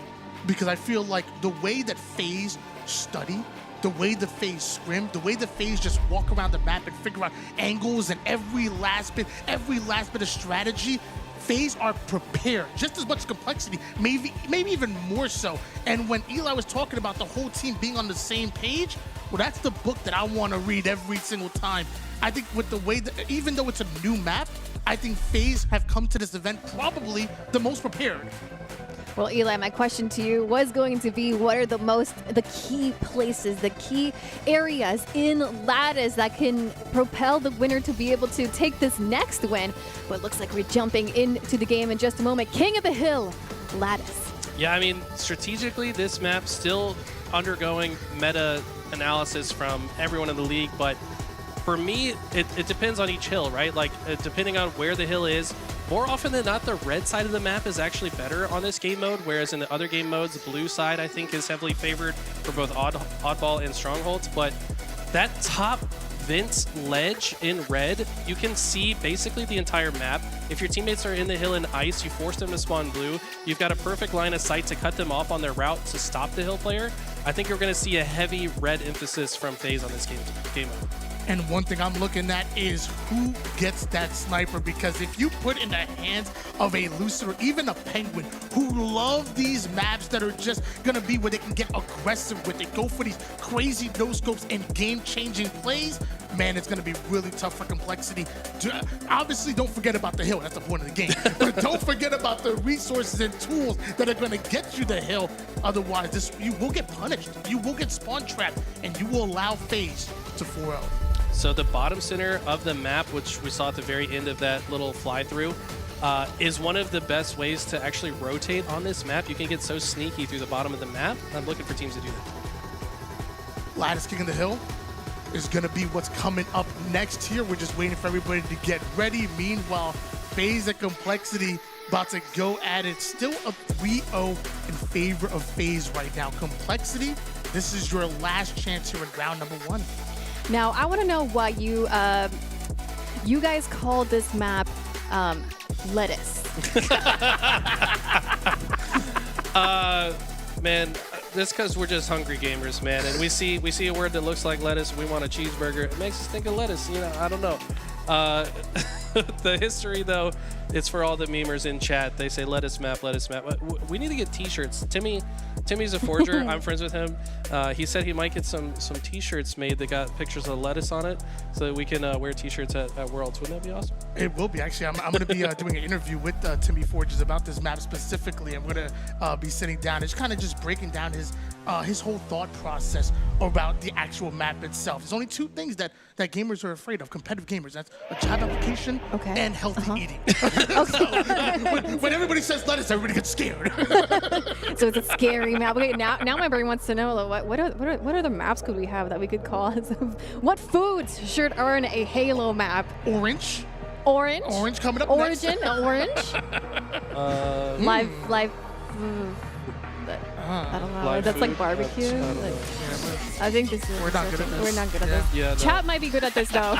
S5: Because I feel like the way that FaZe study, the way the FaZe scrim, the way the FaZe just walk around the map and figure out angles and every last bit of strategy, FaZe are prepared just as much Complexity, maybe even more so. And when Eli was talking about the whole team being on the same page, well, that's the book that I want to read every single time. I think with the way that, even though it's a new map, I think FaZe have come to this event probably the most prepared.
S6: Well, Eli, my question to you was going to be, what are the key places, the key areas in Lattice that can propel the winner to be able to take this next win? Well, it looks like we're jumping into the game in just a moment. King of the Hill, Lattice.
S7: Yeah, I mean, strategically, this map still undergoing meta analysis from everyone in the league, but for me, it depends on each hill, right? Like, depending on where the hill is, more often than not, the red side of the map is actually better on this game mode, whereas in the other game modes, the blue side, I think, is heavily favored for both oddball and strongholds. But that top vent ledge in red, you can see basically the entire map. If your teammates are in the hill in ice, you force them to spawn blue. You've got a perfect line of sight to cut them off on their route to stop the hill player. I think you're going to see a heavy red emphasis from FaZe on this game mode.
S5: And one thing I'm looking at is who gets that sniper, because if you put in the hands of a Lucid or even a Penguin who love these maps that are just going to be where they can get aggressive with it, go for these crazy no-scopes and game-changing plays, man, it's going to be really tough for Complexity. Obviously, don't forget about the hill. That's the point of the game. But don't forget about the resources and tools that are going to get you the hill. Otherwise, you will get punished. You will get spawn trapped, and you will allow FaZe to 4-0.
S7: So the bottom center of the map, which we saw at the very end of that little fly-through, is one of the best ways to actually rotate on this map. You can get so sneaky through the bottom of the map. I'm looking for teams to do that.
S5: Lattice King of the Hill is going to be what's coming up next here. We're just waiting for everybody to get ready. Meanwhile, FaZe and Complexity about to go at it. Still a 3-0 in favor of FaZe right now. Complexity, this is your last chance here in round number 1.
S6: Now, I want to know why you guys called this map Lettuce.
S7: Man, that's because we're just hungry gamers, man. And we see a word that looks like lettuce, and we want a cheeseburger. It makes us think of lettuce, you know, I don't know. The history, though, it's for all the memers in chat. They say, let us map, let us map. We need to get t-shirts. Timmy's a forger. I'm friends with him. He said he might get some t-shirts made that got pictures of lettuce on it so that we can wear t-shirts at Worlds. Wouldn't that be awesome?
S5: It will be, actually. I'm going to be doing an interview with Timmy Forges about this map specifically. I'm going to be sitting down and kind of just breaking down his whole thought process about the actual map itself. There's only two things that gamers are afraid of, competitive gamers. That's a job application and healthy eating. So, when everybody says lettuce, everybody gets scared.
S6: So it's a scary map. Okay, now my brain wants to know what other maps could we have that we could call? What foods should earn a Halo map?
S5: Orange.
S6: Orange
S5: coming up
S6: Origin,
S5: next.
S6: Orange. Live. I don't know.
S7: Live
S6: That's
S7: food,
S6: like barbecue. I think this is.
S5: We're not good at this.
S6: We're not good at this.
S7: Yeah, no.
S6: Chat might be good at this though.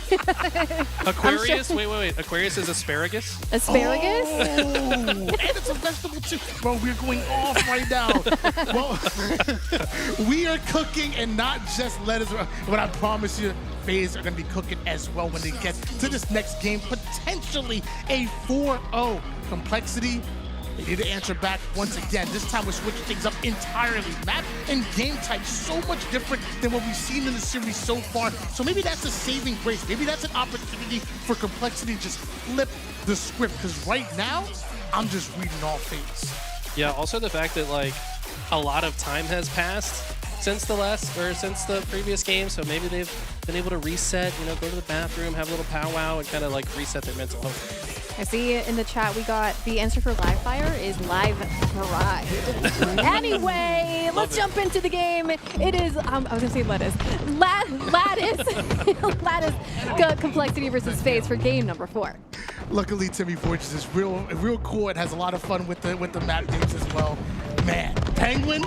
S7: Aquarius? Wait. Aquarius is asparagus?
S6: Asparagus?
S5: Oh, and it's a vegetable too. Bro, we're going off right now. Well, we are cooking and not just lettuce. But I promise you, FaZe are going to be cooking as well when they get to this next game. Potentially a 4-0 complexity. They need to answer back once again. This time we're switching things up entirely. Map and game type so much different than what we've seen in the series so far. So maybe that's a saving grace. Maybe that's an opportunity for complexity to just flip the script. Because right now, I'm just reading all FaZe.
S7: Yeah, also the fact that like a lot of time has passed since the previous game, so maybe they've been able to reset, go to the bathroom, have a little powwow, and kind of like reset their mental health.
S6: I see in the chat we got the answer for live fire is live fried. Anyway, let's jump into the game. It is, I was gonna say lettuce. Lattice complexity versus FaZe for game number 4.
S5: Luckily, Timmy Forges is real cool and has a lot of fun with the map games as well. Man, Penguin,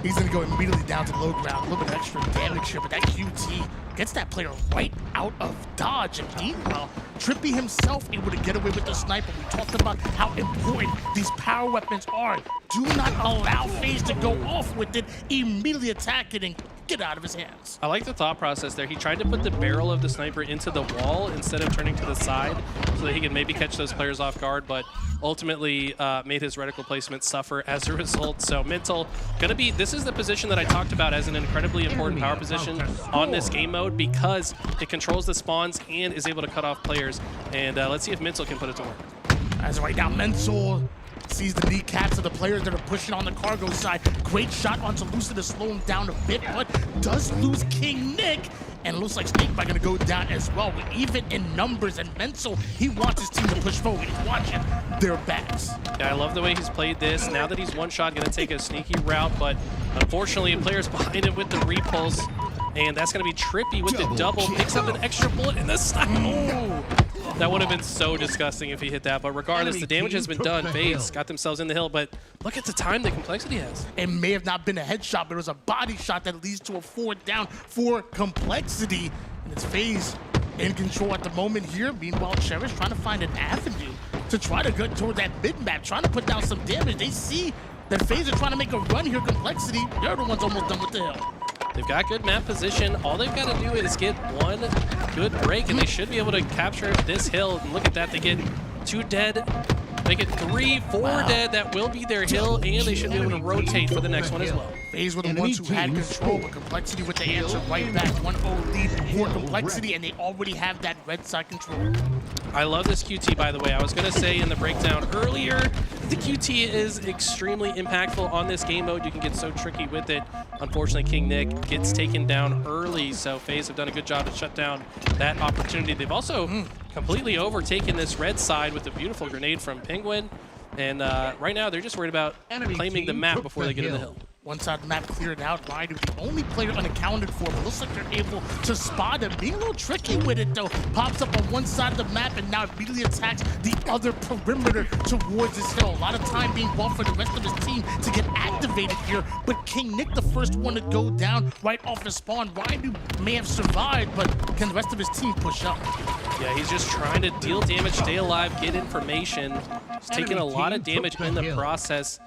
S5: he's gonna go immediately down to low ground. A little bit of extra damage here, but that QT gets that player right out of dodge. And meanwhile, Trippy himself able to get away with the sniper. We talked about how important these power weapons are. Do not allow FaZe to go off with it. Immediately attack it and get out of his hands.
S7: I like the thought process there. He tried to put the barrel of the sniper into the wall instead of turning to the side so that he could maybe catch those players off guard, but ultimately made his reticle placement suffer as a result. So Mental this is the position that I talked about as an incredibly important power position on this game mode because it controls the spawns and is able to cut off players. And let's see if Mental can put it to work.
S5: As right now, Mental sees the kneecaps of the players that are pushing on the cargo side. Great shot onto Lucid to slow him down a bit, but does lose King Nick. And it looks like Snakebite gonna go down as well. We're even in numbers, and Mental, he wants his team to push forward. He's watching their backs.
S7: Yeah, I love the way he's played this. Now that he's one shot, gonna take a sneaky route, but unfortunately, players behind it with the repulse. And that's gonna be Trippy with the double. Picks up an extra bullet in the side. Oh, that would have been so disgusting if he hit that. But regardless, the damage has been done. FaZe got themselves in the hill, but look at the time that Complexity has.
S5: It may have not been a headshot, but it was a body shot that leads to a 4 down for Complexity. And it's FaZe in control at the moment here. Meanwhile, Cherish trying to find an avenue to try to get toward that mid-map, trying to put down some damage. They see that FaZe are trying to make a run here. Complexity, they're the ones almost done with the hill.
S7: They've got good map position. All they've got to do is get one good break, and they should be able to capture this hill. And look at that. They get 2 dead. They get 3, 4 dead. That will be their hill, and they should be able to rotate for the next one as well.
S5: FaZe were the ones who had control, but Complexity with the answer right back. 1-0 lead for Complexity, and they already have that red side control.
S7: I love this QT, by the way. I was going to say in the breakdown earlier, the QT is extremely impactful on this game mode. You can get so tricky with it. Unfortunately, King Nick gets taken down early, so FaZe have done a good job to shut down that opportunity. They've also completely overtaken this red side with a beautiful grenade from Penguin. And right now, they're just worried about claiming the map before they get in the hill.
S5: One side of the map cleared out. Rydu, the only player unaccounted for, but looks like they're able to spot him. Being a little tricky with it, though. Pops up on one side of the map and now immediately attacks the other perimeter towards this hill. A lot of time being bought for the rest of his team to get activated here, but King Nick, the first one to go down right off his spawn. Rydu may have survived, but can the rest of his team push up?
S7: Yeah, he's just trying to deal damage, stay alive, get information. He's taking a lot of damage in the process.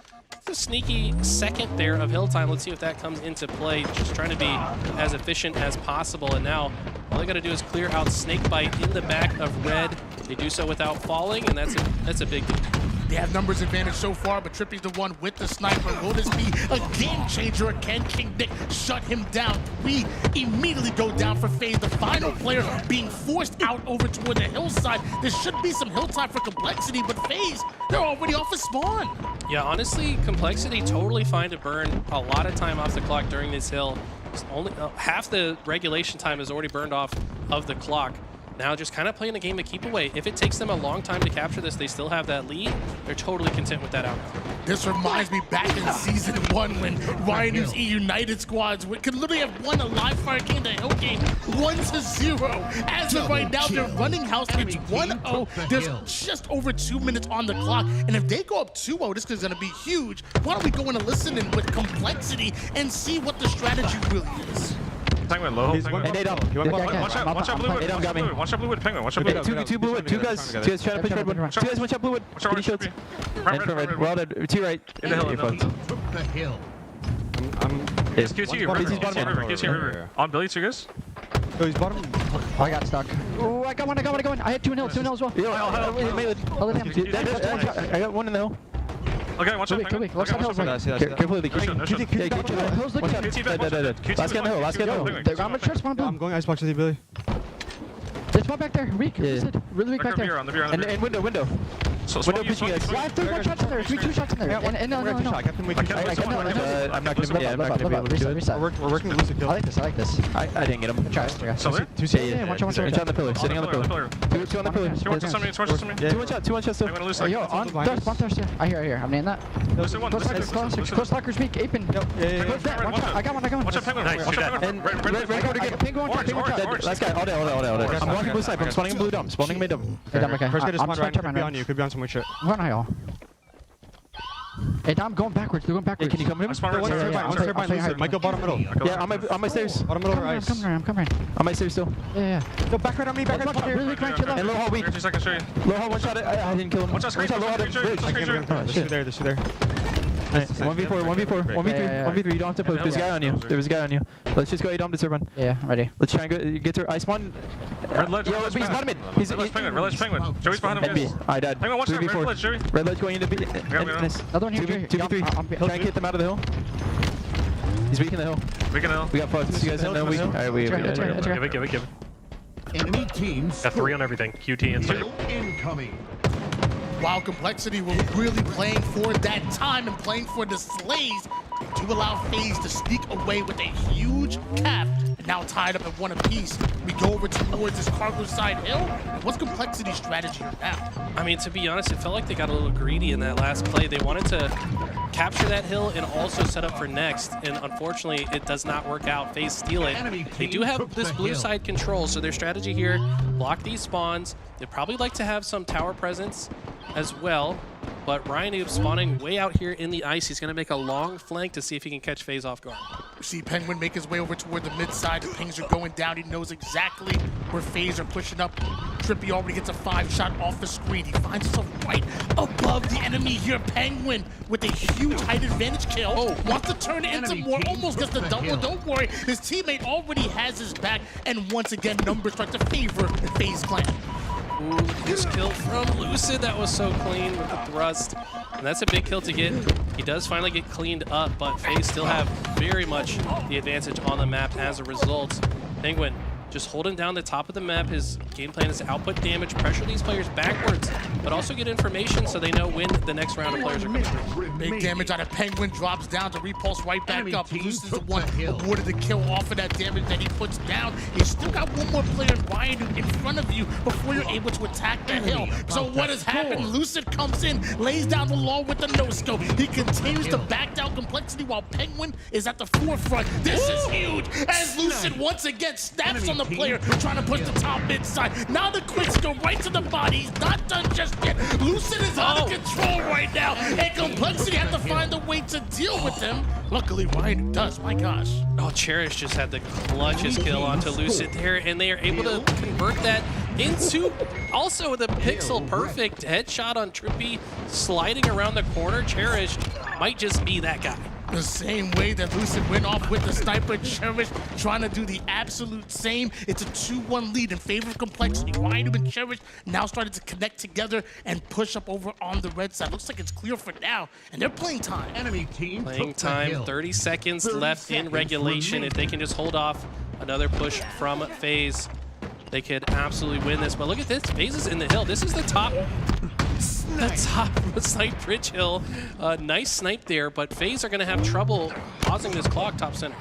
S7: The sneaky second there of hill time. Let's see if that comes into play. Just trying to be as efficient as possible. And now All they got to do is clear out Snakebite in the back of red. They do so without falling, and that's a big deal.
S5: They have numbers advantage so far, but Trippy's the one with the sniper. Will this be a game changer, or can King Nick shut him down? We immediately go down for FaZe, the final player being forced out over toward the hillside. There should be some hill time for Complexity, but FaZe, they're already off a spawn.
S7: Yeah, honestly, Complexity totally fine to burn a lot of time off the clock during this hill. It's only half the regulation time is already burned off of the clock. Now just kind of playing the game to keep away. If it takes them a long time to capture this, they still have that lead. They're totally content with that outcome.
S5: This reminds me back in Season 1 when Ryan's E-United squads could literally have won a live fire game, the hill game, 1-0. As of right now, they're running house. It's 1-0. There's just over 2 minutes on the clock. And if they go up 2-0, this is going to be huge. Why don't we go in and listen in with Complexity and see what the strategy really is?
S12: Penguin low.
S9: He's one. Hey, Watch
S12: Watch out blue wood. Watch out blue wood. Penguin. Watch out blue wood.
S11: Two blue wood. Two guys trying to push red one. Two guys watch out blue wood.
S12: Watch out
S11: shields.
S12: red.
S11: Well done. Two right.
S12: In the hill.
S13: Took the hill.
S12: It's QT river. On Billy, two guys.
S9: Oh, he's bottom.
S11: I got stuck. Oh, I got one. I had two in hill as well. I got one in the hill.
S12: Okay, watch out.
S11: Carefully, the Last guy in the hill. I'm gonna trust one blue.
S9: I'm going icebox with you, Billy.
S11: There's one back there. Weak. Really weak back there. And window. Window pushing guys. I have 3 shots in there. 2 shots in there. And no.
S9: I'm not gonna be able to do it. We're working to lose the kill.
S11: I like this. I didn't get him. Try.
S12: Yeah,
S11: watch out. On the pillar. Sitting on the pillar. Two on the pillar. Two one shots still.
S12: I'm gonna lose.
S11: Yo, on thirst. I hear. I'm in that. Close lockers weak. Apin. I got one.
S12: Watch out, Penguin.
S11: And red penguin. Last guy. All day. I'm walking blue side. I'm spawning in blue dome. Spawning mid dome.
S9: First guy to spawn right. Could be on you. Could be on some weird shit.
S11: Run high. Hey, I'm going backwards. They're going backwards.
S12: Hey, can you come in?
S9: Might go bottom middle.
S11: Yeah, on my stairs.
S9: Bottom middle or ice.
S11: I'm coming. On my stairs still. Yeah.
S9: Go back right on me. Back right.
S11: Really crank your left. And low hall weak.
S12: 2 seconds, show you.
S11: Low hall one shot. I didn't kill him.
S12: Watch out,
S11: low hall bridge.
S9: There's two there.
S11: 1v3. You don't have to push. There's a guy on you. Let's just go A dom to Serban. Yeah, ready. Let's try and get to ice one.
S12: Red ledge.
S11: He's bottom mid.
S12: Red ledge penguin. Joey's behind him.
S11: I died.
S12: Penguin, watch that. Red ledge, Joey.
S11: Red ledge going into B.
S9: Another one here.
S11: 2v3. Try and get them out of the hill. He's weak in the hill. We got fucked. You guys don't know we. Alright, we
S12: Give it.
S13: Enemy teams.
S12: Got 3 on everything. QT and Snake.
S13: Incoming.
S5: While Complexity was really playing for that time and playing for the Slays, they do allow FaZe to sneak away with a huge cap. And now tied up at 1 apiece. We go over towards this cargo side hill. What's Complexity's strategy here now?
S7: I mean, to be honest, it felt like they got a little greedy in that last play. They wanted to capture that hill and also set up for next. And unfortunately, it does not work out. FaZe steal it. They do have this blue side control, so their strategy here, block these spawns. They'd probably like to have some tower presence as well. But Ryan Noob spawning way out here in the ice. He's going to make a long flank to see if he can catch FaZe off guard.
S5: We see Penguin make his way over toward the mid side. The pings are going down. He knows exactly where FaZe are pushing up. Trippy already gets a 5-shot off the screen. He finds himself right above the enemy here. Penguin with a huge height advantage kill. Wants to turn it into more. Almost gets the double. Don't worry. His teammate already has his back. And once again, numbers start to favor the FaZe clan.
S7: Ooh, this kill from Lucid. That was so clean with the thrust. And that's a big kill to get. He does finally get cleaned up, but FaZe still have very much the advantage on the map as a result. Penguin just holding down the top of the map. His game plan is to output damage, pressure these players backwards, but also get information so they know when the next round of players are coming through.
S5: Big damage out of Penguin, drops down to repulse right back up. Luce is the one awarded the kill off of that damage that he puts down. You still got one more player, Ryan, in front of you before you're able to attack the hill. So what has happened? Lucid comes in, lays down the law with the no-scope. He continues to back down Complexity while Penguin is at the forefront. This is huge as Lucid once again snaps on the player trying to push the top mid side. Now the quicks go right to the body. He's not done just yet. Lucid is out of control right now, and Complexity have to find a way to deal with him. Luckily, Ryan does. My gosh.
S7: Oh, Cherish just had the clutchest kill onto Lucid there, and they are able to convert that into also the pixel perfect headshot on Trippy sliding around the corner. Cherish might just be that guy.
S5: The same way that Lucid went off with the sniper, Cherish trying to do the absolute same. It's a 2-1 lead in favor of Complexity. Ryan and Cherish now started to connect together and push up over on the red side. Looks like it's clear for now, and they're playing time.
S13: Enemy team
S7: Playing time, 30 seconds left in regulation. If they can just hold off another push from FaZe, they could absolutely win this. But look at this, FaZe is in the hill. This is the top snipe bridge hill. Nice snipe there, but FaZe are going to have trouble pausing this clock top center.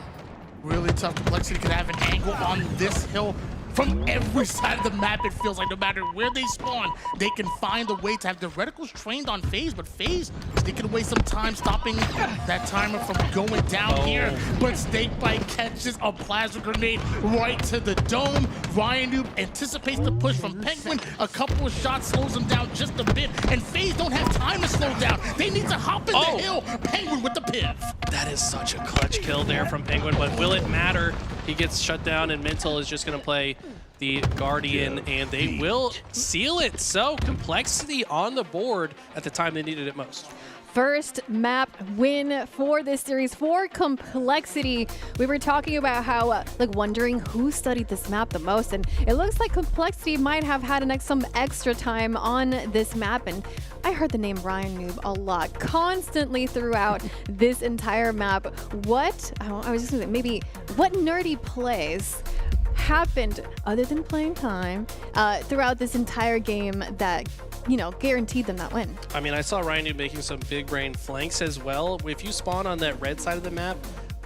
S5: Really tough. Complexity could have an angle on this hill from every side of the map. It feels like no matter where they spawn, they can find a way to have the reticles trained on FaZe, but FaZe taking away some time, stopping that timer from going down here. But Snakebite catches a plasma grenade right to the dome. Ryan Noob anticipates the push from Penguin. A couple of shots slows him down just a bit, and FaZe don't have time to slow down. They need to hop in the hill. Penguin with the piff.
S7: That is such a clutch kill there from Penguin, but will it matter? He gets shut down, and Mental is just going to play the Guardian, and they will seal it. So Complexity on the board at the time they needed it most.
S6: First map win for this series for Complexity. We were talking about how, like, wondering who studied this map the most, and it looks like Complexity might have had some extra time on this map, and I heard the name Ryan Noob a lot, constantly throughout this entire map. What, I was just gonna say, maybe what nerdy plays happened other than playing time throughout this entire game that, you know, guaranteed them that win?
S7: I mean, I saw Ryan Noob making some big brain flanks as well. If you spawn on that red side of the map,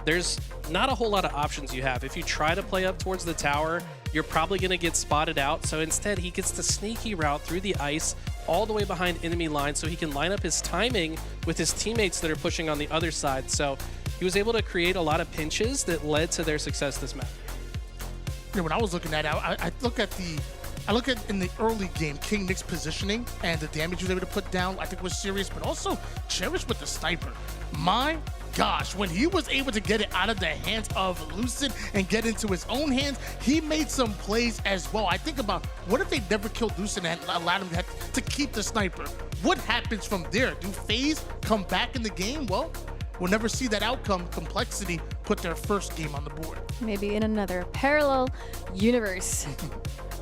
S7: there's not a whole lot of options you have. If you try to play up towards the tower, you're probably going to get spotted out. So instead, he gets the sneaky route through the ice all the way behind enemy lines so he can line up his timing with his teammates that are pushing on the other side. So he was able to create a lot of pinches that led to their success this map.
S5: You know, when I was looking at it, I look at in the early game, King Nick's positioning and the damage he was able to put down, I think was serious, but also Cherish with the sniper. My gosh, when he was able to get it out of the hands of Lucid and get into his own hands, he made some plays as well. I think about, what if they never killed Lucid and allowed him to keep the sniper? What happens from there? Do FaZe come back in the game? Well, we'll never see that outcome. Complexity put their first game on the board.
S6: Maybe in another parallel universe.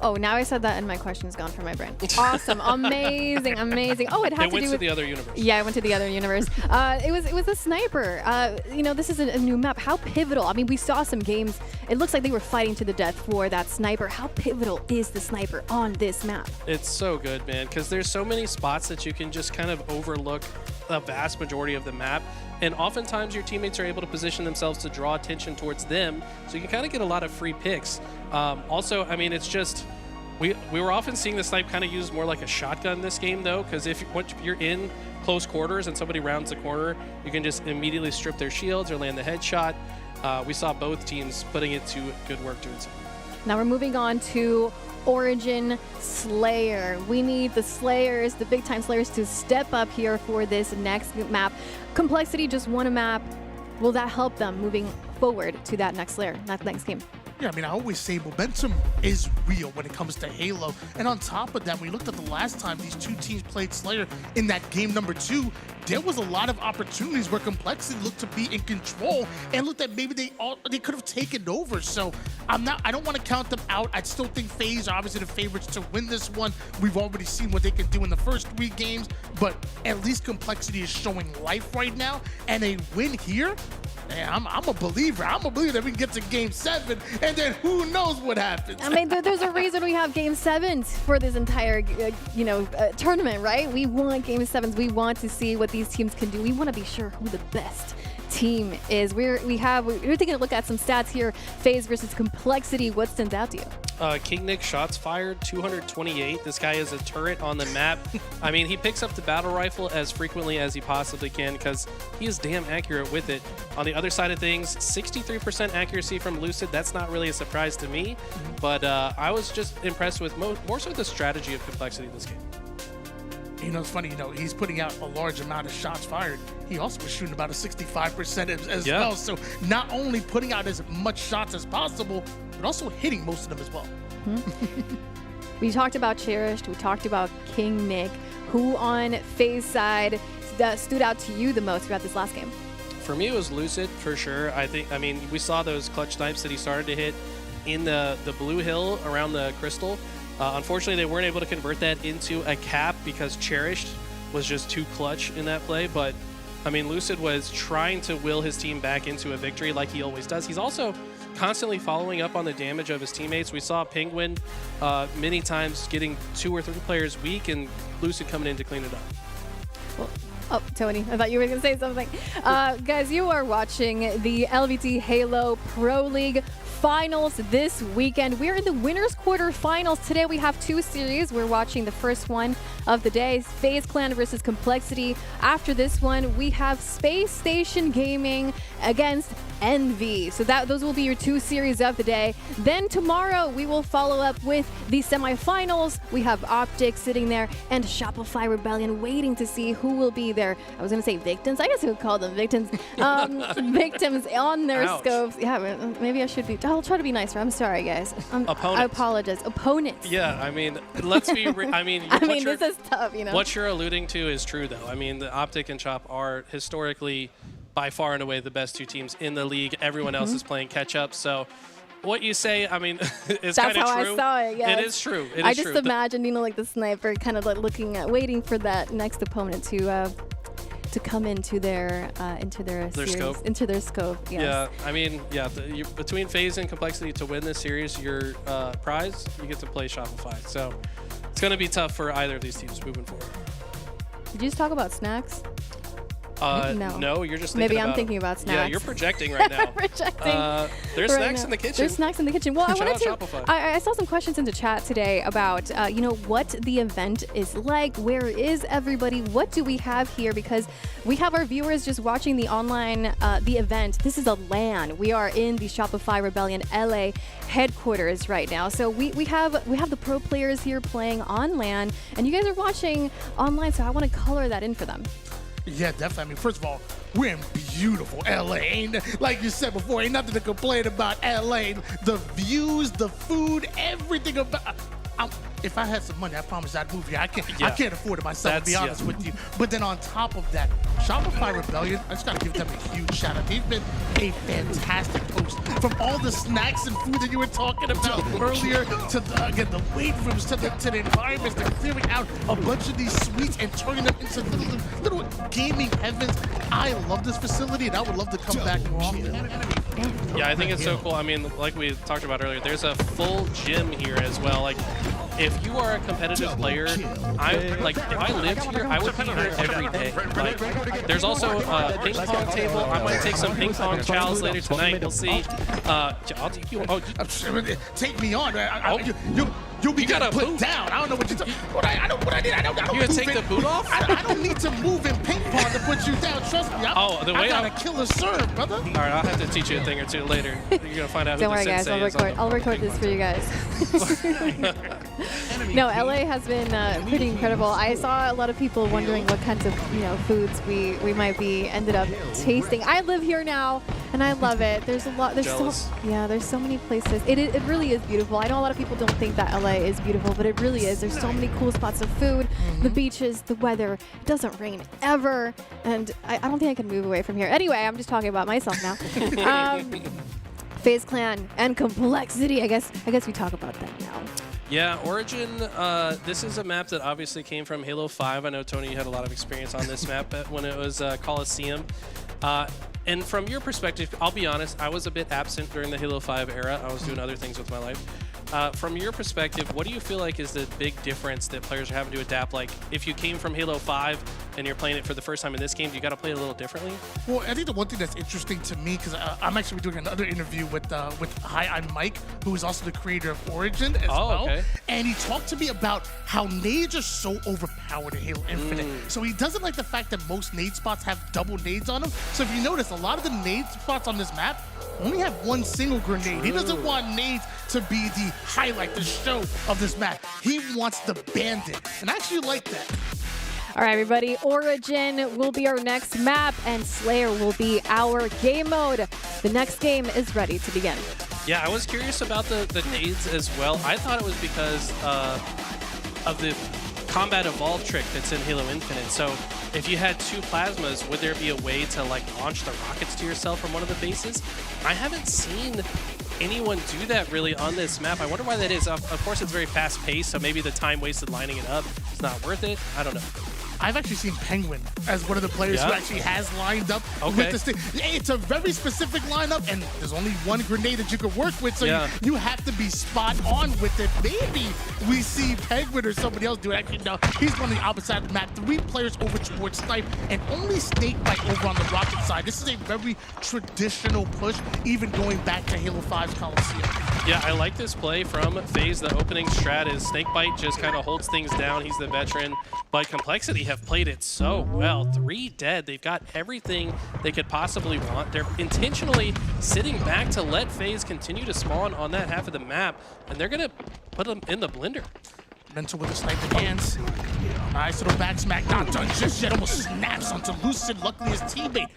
S6: Oh, now I said that and my question is gone from my brain. Awesome, amazing, amazing. Oh, it had to do with
S7: the other universe.
S6: Yeah, I went to the other universe. It was a sniper. You know, this is a new map. How pivotal? I mean, we saw some games. It looks like they were fighting to the death for that sniper. How pivotal is the sniper on this map?
S7: It's so good, man, because there's so many spots that you can just kind of overlook a vast majority of the map. And oftentimes your teammates are able to position themselves to draw attention towards them, so you can kind of get a lot of free picks. Also, I mean, it's just, we were often seeing the snipe kind of used more like a shotgun this game, though, because once you're in close quarters and somebody rounds the corner, you can just immediately strip their shields or land the headshot. We saw both teams putting it to good work doing so.
S6: Now we're moving on to Origin Slayer. We need the Slayers, the big time Slayers, to step up here for this next map. Complexity just won a map. Will that help them moving forward to that next Slayer, that next game?
S5: Yeah, I mean, I always say momentum is real when it comes to Halo. And on top of that, we looked at the last time these two teams played Slayer in that game number 2, there was a lot of opportunities where Complexity looked to be in control and looked at maybe they could have taken over. So I don't want to count them out. I still think FaZe are obviously the favorites to win this one. We've already seen what they can do in the first 3 games, but at least Complexity is showing life right now. And a win here, man, I'm a believer. I'm a believer that we can get to Game 7, and then who knows what happens.
S6: I mean, there's a reason we have Game 7s for this entire, tournament, right? We want Game 7s. We want to see what these teams can do. We want to be sure who the best team is. We're taking a look at some stats here. FaZe versus Complexity. What stands out to you?
S7: King Nick shots fired, 228. This guy is a turret on the map. I mean, he picks up the battle rifle as frequently as he possibly can because he is damn accurate with it. On the other side of things, 63% accuracy from Lucid. That's not really a surprise to me, but I was just impressed with more so the strategy of Complexity in this game.
S5: You know, it's funny, he's putting out a large amount of shots fired. He also was shooting about a 65% as well. So not only putting out as much shots as possible, but also hitting most of them as well.
S6: We talked about Cherished. We talked about King Nick. Who on FaZe side stood out to you the most throughout this last game?
S7: For me, it was Lucid for sure. I mean, we saw those clutch snipes that he started to hit in the blue hill around the crystal. Unfortunately, they weren't able to convert that into a cap because Cherished was just too clutch in that play. But I mean, Lucid was trying to will his team back into a victory like he always does. He's also constantly following up on the damage of his teammates. We saw Penguin many times getting 2 or 3 players weak, and Lucid coming in to clean it up.
S6: Well, oh, Tony, I thought you were going to say something. Guys, you are watching the LVT Halo Pro League Finals this weekend. We're in the winners quarterfinals. Today we have 2 series. We're watching the first one of the day, FaZe Clan versus Complexity. After this one, we have Space Station Gaming against Envy. So those will be your 2 series of the day. Then tomorrow we will follow up with the semifinals. We have OpTic sitting there and Shopify Rebellion waiting to see who will be there. I was going to say victims. I guess we would call them victims. Victims on their scopes. Yeah, maybe I should be. I'll try to be nicer. I'm sorry, guys.
S7: Opponents.
S6: I apologize. Opponents.
S7: Yeah, I mean, let's be.
S6: This is tough, you know.
S7: What you're alluding to is true, though. I mean, the OpTic and Chop are historically, by far and away, the best 2 teams in the league. Everyone else is playing catch up. So, what you say, I mean, is kind of true.
S6: That's how I saw it. Yeah,
S7: it is true. It
S6: I
S7: is
S6: just
S7: true.
S6: imagined, you know, like the sniper, kind of like looking at, waiting for that next opponent to come into their series,
S7: scope.
S6: into their scope. Yes.
S7: Yeah, I mean, yeah, between FaZe and Complexity to win this series, your prize, you get to play Shopify. So it's going to be tough for either of these teams moving forward.
S6: Did you just talk about snacks?
S7: No, you're just thinking
S6: Maybe I'm thinking about snacks.
S7: Yeah, you're projecting right now.
S6: Projecting.
S7: There's snacks in the kitchen.
S6: There's snacks in the kitchen. Well,
S7: Shopify.
S6: I saw some questions in the chat today about, you know, what the event is like. Where is everybody? What do we have here? Because we have our viewers just watching the online, the event. This is a LAN. We are in the Shopify Rebellion LA headquarters right now. So we have the pro players here playing on LAN, and you guys are watching online. So I want to color that in for them.
S5: Yeah, definitely. I mean, first of all, we're in beautiful LA. Like you said before, ain't nothing to complain about LA. The views, the food, everything about. If I had some money, I promise I'd move here. I can't afford it myself, to be honest with you. But then on top of that, Shopify Rebellion, I just got to give them a huge shout out. They've been a fantastic host. From all the snacks and food that you were talking about earlier, to the weight rooms, to the environments, they're clearing out a bunch of these suites and turning them into little gaming heavens. I love this facility, and I would love to come back more often.
S7: Yeah, I think it's so cool. I mean, like we talked about earlier, there's a full gym here as well. Like, if you are a competitive player, if I lived here, I would be here every day. Like, there's also a ping pong table. I might take some ping pong chows later tonight. We'll see. I'll take you.
S5: Take me on. You'll be
S7: got
S5: put
S7: boot
S5: down. I don't know what you're talking about. I don't
S7: You gonna take the boot off?
S5: I don't need to move in ping pong to put you down. Trust me. I got a killer serve, brother. All
S7: right, I'll have to teach you a thing or two later. You're gonna find out.
S6: Don't
S7: who
S6: worry,
S7: the
S6: guys. I'll record this for you guys. No, LA has been pretty incredible. I saw a lot of people wondering what kinds of foods we might be ended up tasting. I live here now, and I love it. There's a lot. There's so many places. It really is beautiful. I know a lot of people don't think that LA is beautiful, but it really is. There's so many cool spots of food, the beaches, the weather. It doesn't rain ever, and I don't think I can move away from here. Anyway, I'm just talking about myself now. FaZe Clan and Complexity. I guess we talk about that now.
S7: Yeah, Origin, this is a map that obviously came from Halo 5. I know, Tony, you had a lot of experience on this map when it was Coliseum. And from your perspective, I'll be honest, I was a bit absent during the Halo 5 era. I was doing other things with my life. From your perspective, what do you feel like is the big difference that players are having to adapt? Like, if you came from Halo 5 and you're playing it for the first time in this game, do you got to play it a little differently?
S5: Well, I think the one thing that's interesting to me, because I'm actually doing another interview with Hi, I'm Mike, who is also the creator of Origin as well. Okay. And he talked to me about how nades are so overpowered in Halo Infinite. So he doesn't like the fact that most nade spots have double nades on them. So if you notice, a lot of the nade spots on this map only have one single grenade. He doesn't want nades to be the highlight, the show of this map. He wants the bandit, and I actually like that.
S6: All right, everybody, Origin will be our next map, and Slayer will be our game mode. The next game is ready to begin.
S7: Yeah, I was curious about the nades as well. I thought it was because of the combat evolve trick that's in Halo Infinite. So if you had 2 plasmas, would there be a way to like launch the rockets to yourself from one of the bases? I haven't seen anyone do that really on this map. I wonder why that is. Of course, it's very fast paced, so maybe the time wasted lining it up is not worth it. I don't know.
S5: I've actually seen Penguin as one of the players who actually has lined up with this thing. It's a very specific lineup, and there's only one grenade that you can work with, so you have to be spot on with it. Maybe we see Penguin or somebody else do it. Actually, no, he's on the opposite side of the map. 3 players over towards Snipe, and only Snakebite over on the Rocket side. This is a very traditional push, even going back to Halo 5's Coliseum.
S7: Yeah, I like this play from FaZe. The opening strat is Snakebite just kind of holds things down. He's the veteran, but Complexity have played it so well. 3 dead. They've got everything they could possibly want. They're intentionally sitting back to let FaZe continue to spawn on that half of the map, and they're going to put them in the blender.
S5: Mental with the sniper hands. Nice little back smack, not done just yet. Almost snaps onto Lucid. Luckily, his teammate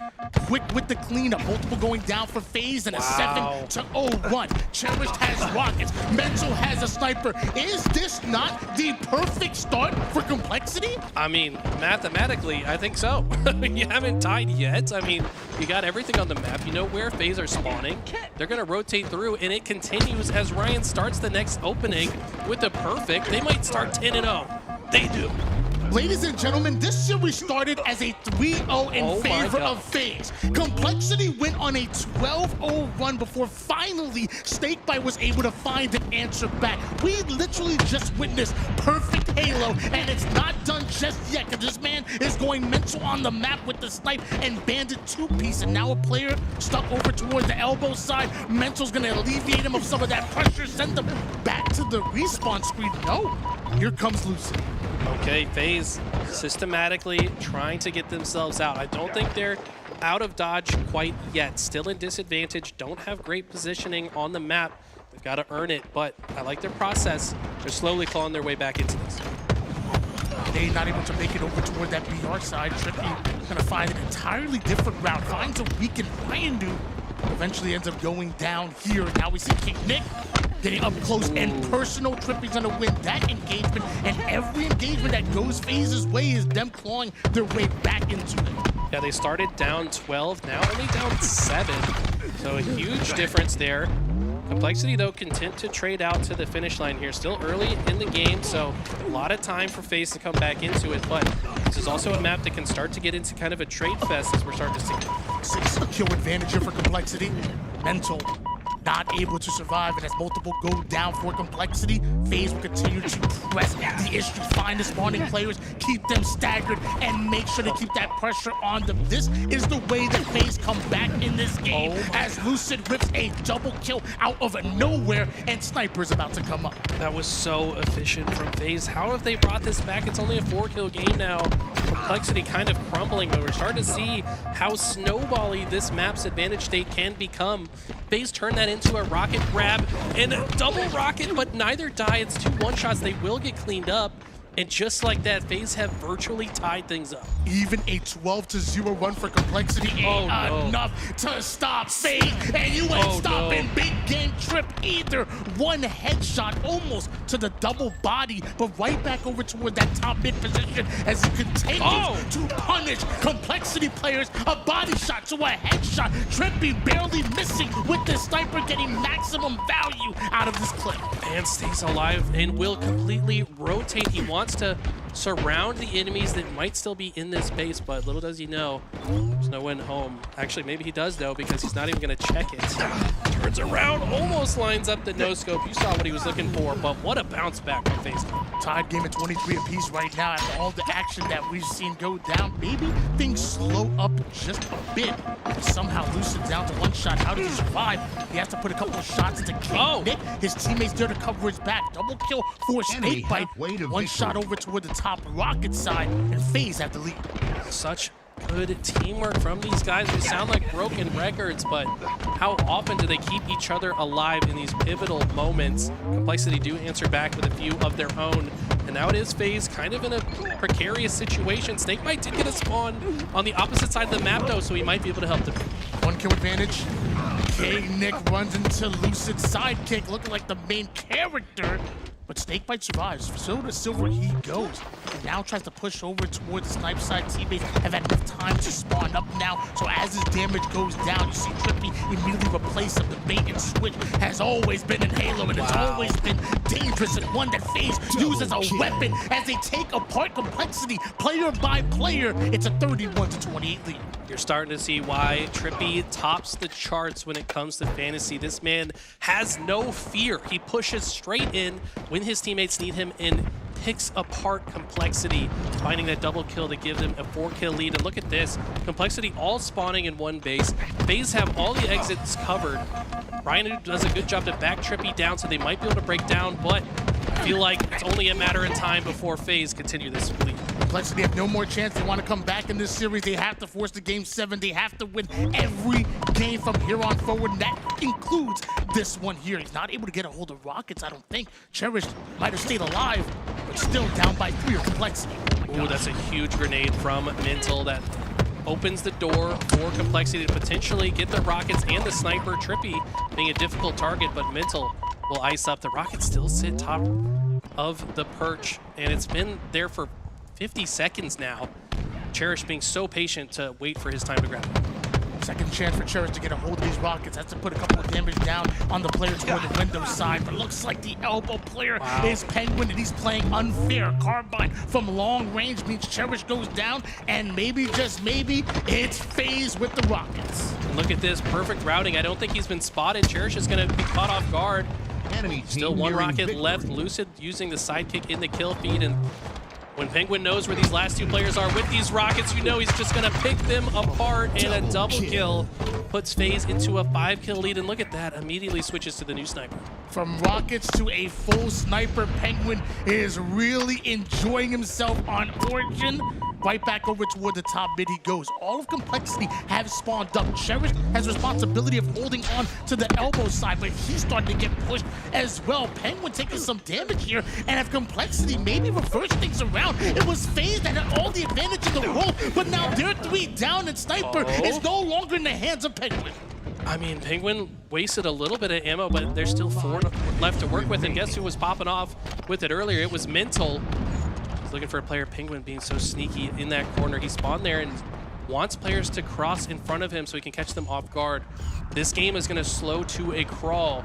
S5: quick with the cleanup. Multiple going down for FaZe, and a 7-0 run. Cherished has rockets. Mental has a sniper. Is this not the perfect start for Complexity?
S7: I mean, mathematically, I think so. You haven't tied yet. I mean, you got everything on the map. You know where FaZe are spawning. They're going to rotate through, and it continues as Ryan starts the next opening with the perfect. They might start 10-0. They do.
S5: Ladies and gentlemen, this series started as a 3-0 in favor of FaZe. Complexity went on a 12-0 run before finally Snakebite was able to find an answer back. We literally just witnessed perfect Halo, and it's not done just yet, because this man is going mental on the map with the snipe and Bandit 2-piece, and now a player stuck over towards the elbow side. Mental's gonna alleviate him of some of that pressure, send them back to the respawn screen. No, here comes Lucid.
S7: Okay, FaZe systematically trying to get themselves out. I don't think they're out of dodge quite yet. Still in disadvantage, don't have great positioning on the map. They've got to earn it, but I like their process. They're slowly clawing their way back into this.
S5: They not able to make it over toward that BR side. Trippy gonna find an entirely different route. Finds a weakened Ryan dude. Eventually ends up going down here. Now we see King Nick getting up close and personal. Trippy's gonna win that engagement, and every engagement that goes FaZe's way is them clawing their way back into it.
S7: Yeah, they started down 12, now only down 7. So a huge difference there. Complexity, though, content to trade out to the finish line here. Still early in the game, so a lot of time for FaZe to come back into it, but this is also a map that can start to get into kind of a trade fest as we're starting to see.
S5: 6 kill advantage here for Complexity. Mental not able to survive, and as multiple go down for Complexity, FaZe will continue to press the issue, find the spawning players, keep them staggered, and make sure to keep that pressure on them. This is the way that FaZe come back in this game, as Lucid rips a double kill out of nowhere, and Sniper's about to come up.
S7: That was so efficient from FaZe. How have they brought this back? It's only a 4-kill game now. Complexity kind of crumbling, but we're starting to see how snowbally this map's advantage state can become. FaZe turned that into a rocket grab and a double rocket, but neither die. It's 2 one-shots. They will get cleaned up. And just like that, FaZe have virtually tied things up.
S5: Even a 12-0 run for Complexity ain't enough to stop FaZe, and you ain't stopping Big Game Trip either. One headshot almost to the double body, but right back over toward that top mid position as he continues to punish Complexity players. A body shot to a headshot. Trippy barely missing with the sniper, getting maximum value out of this clip.
S7: And stays alive and will completely rotate. He wants to surround the enemies that might still be in this base, but little does he know, there's no one home. Actually, maybe he does know, because he's not even going to check it. Turns around, almost lines up the no-scope. You saw what he was looking for, but what a bounce back from FaZe.
S5: Tied game at 23 apiece right now after all the action that we've seen go down. Maybe things slow up just a bit. Somehow Lucid down to 1 shot. How does he survive? He has to put a couple of shots into King Nick. His teammates there to cover his back. Double kill for Snakebite. 1 shot over toward the top Rocket side, and FaZe have the lead.
S7: Such good teamwork from these guys. We sound like broken records, but how often do they keep each other alive in these pivotal moments? Complexity do answer back with a few of their own, and now it is FaZe kind of in a precarious situation. Snakebite did get a spawn on the opposite side of the map, though, so he might be able to help them.
S5: 1 kill advantage. K-Nick runs into Lucid's sidekick, looking like the main character. But Snakebite survives. So to Silver he goes. And now tries to push over towards the snipe side. Teammates have had enough time to spawn up now. So as his damage goes down, you see Trippy immediately replace him. The bait and switch has always been in Halo, and it's always been dangerous, and one that FaZe use as a weapon as they take apart Complexity player by player. It's a 31-28 lead.
S7: You're starting to see why Trippy tops the charts when it comes to fantasy. This man has no fear. He pushes straight in when his teammates need him and picks apart Complexity, finding that double kill to give them a 4-kill lead. And look at this, Complexity all spawning in one base. FaZe have all the exits covered. Ryan does a good job to back Trippy down, so they might be able to break down, but I feel like it's only a matter of time before FaZe continue this lead.
S5: Complexity have no more chance. They want to come back in this series. They have to force the game 7. They have to win every game from here on forward, and that includes this one here. He's not able to get a hold of Rockets, I don't think. Cherished might have stayed alive, but still down by 3 of Complexity.
S7: Ooh, that's a huge grenade from Mental that opens the door for Complexity to potentially get the Rockets and the Sniper. Trippy being a difficult target, but Mental will ice up. The Rockets still sit top of the perch, and it's been there for 50 seconds now. Cherish being so patient to wait for his time to grab it.
S5: Second chance for Cherish to get a hold of these Rockets. Has to put a couple of damage down on the player toward the window side, but looks like the elbow player is Penguin, and he's playing unfair. Carbine from long range means Cherish goes down, and maybe, just maybe, it's FaZe with the Rockets.
S7: Look at this perfect routing. I don't think he's been spotted. Cherish is going to be caught off guard.
S13: Enemy
S7: Still one rocket left. Lucid using the sidekick in the kill feed, and when Penguin knows where these last 2 players are with these rockets, you know he's just going to pick them apart, and a double kill puts FaZe into a 5-kill lead. And look at that, immediately switches to the new sniper.
S5: From rockets to a full sniper, Penguin is really enjoying himself on Origin. Right back over toward the top mid he goes. All of Complexity have spawned up. Cherish has responsibility of holding on to the elbow side, but he's starting to get pushed as well. Penguin taking some damage here, and if Complexity maybe reverse things around, it was FaZe that had all the advantage in the role, but now they're 3 down, and Sniper is no longer in the hands of Penguin.
S7: I mean, Penguin wasted a little bit of ammo, but there's still 4 left to work with, and guess who was popping off with it earlier? It was Mental. He's looking for a player. Penguin being so sneaky in that corner. He spawned there and wants players to cross in front of him so he can catch them off guard. This game is going to slow to a crawl.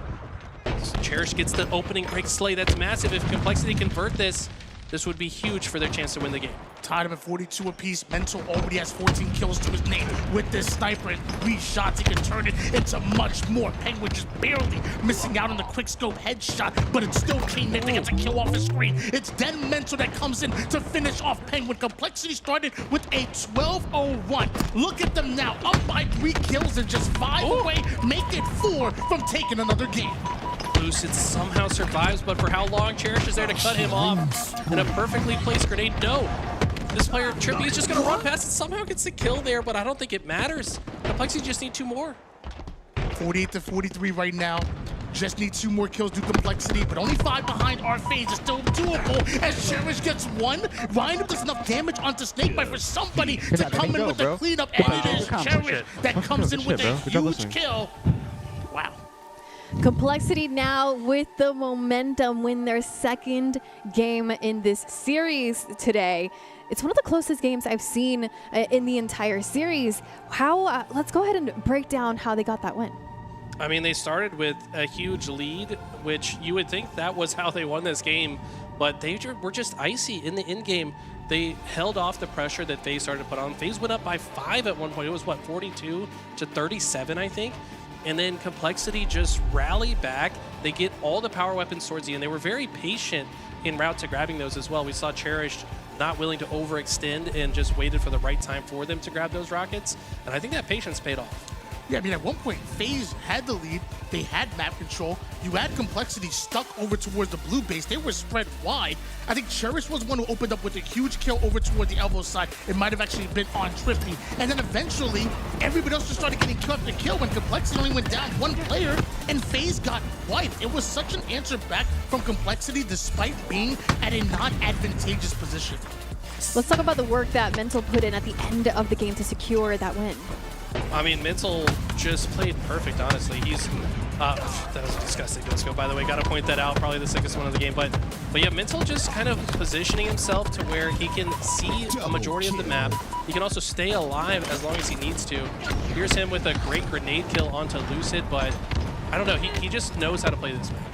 S7: Cherish gets the opening break slay. That's massive. If Complexity convert this, this would be huge for their chance to win the game.
S5: Tied him at 42 apiece. Mental already has 14 kills to his name. With this sniper and 3 shots, he can turn it into much more. Penguin just barely missing out on the quick scope headshot, but it still came in to get a kill off his screen. It's then Mental that comes in to finish off Penguin. Complexity started with a 12-0-1. Look at them now, up by 3 kills and just 5 away. Make it 4 from taking another game.
S7: Lucid somehow survives, but for how long? Cherish is there to cut him off. And a perfectly placed grenade. No. This player, Trippy, is just going to run past it. Somehow gets the kill there, but I don't think it matters. Complexity just need 2 more.
S5: 48-43 right now. Just need 2 more kills due Complexity, but only 5 behind our FaZe is still doable as Cherish gets 1. Ryan does enough damage onto Snakebite for somebody to come in with the cleanup, and it is Cherish that comes in with a huge kill. Wow.
S6: Complexity now with the momentum, win their 2nd game in this series today. It's one of the closest games I've seen in the entire series. Let's go ahead and break down how they got that win.
S7: I mean, they started with a huge lead, which you would think that was how they won this game, but they were just icy in the end game. They held off the pressure that FaZe started to put on. FaZe went up by 5 at one point. It was, what, 42-37, I think? And then Complexity just rally back. They get all the power weapons towards the end. They were very patient en route to grabbing those as well. We saw Cherish not willing to overextend and just waited for the right time for them to grab those rockets. And I think that patience paid off.
S5: Yeah, I mean, at one point, FaZe had the lead. They had map control. You had Complexity stuck over towards the blue base. They were spread wide. I think Cherish was one who opened up with a huge kill over toward the elbow side. It might have actually been on Trippy. And then eventually, everybody else just started getting cut the kill when Complexity only went down 1 player, and FaZe got wiped. It was such an answer back from Complexity despite being at a non-advantageous position.
S6: Let's talk about the work that Mental put in at the end of the game to secure that win.
S7: I mean, Mental just played perfect, honestly. He's, that was a disgusting no-scope, by the way. Got to point that out, probably the sickest one of the game. But yeah, Mental just kind of positioning himself to where he can see a majority of the map. He can also stay alive as long as he needs to. Here's him with a great grenade kill onto Lucid, but I don't know, he just knows how to play this map.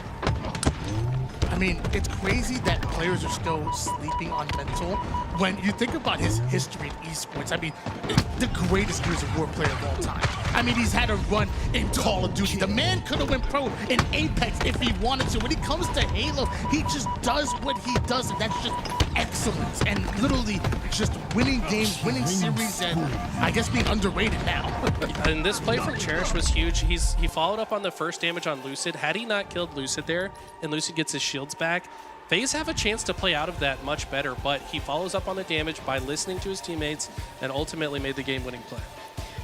S5: I mean, it's crazy that players are still sleeping on Mental. When you think about his history in esports, I mean, the greatest Gears of War player of all time. I mean, he's had a run in Call of Duty. The man could have went pro in Apex if he wanted to. When he comes to Halo, he just does what he does, and that's just excellence. And literally just winning games, winning series, and I guess being underrated now.
S7: And this play from Cherish was huge. He followed up on the first damage on Lucid. Had he not killed Lucid there, and Lucid gets his shields back, FaZe have a chance to play out of that much better, but he follows up on the damage by listening to his teammates and ultimately made the game-winning play.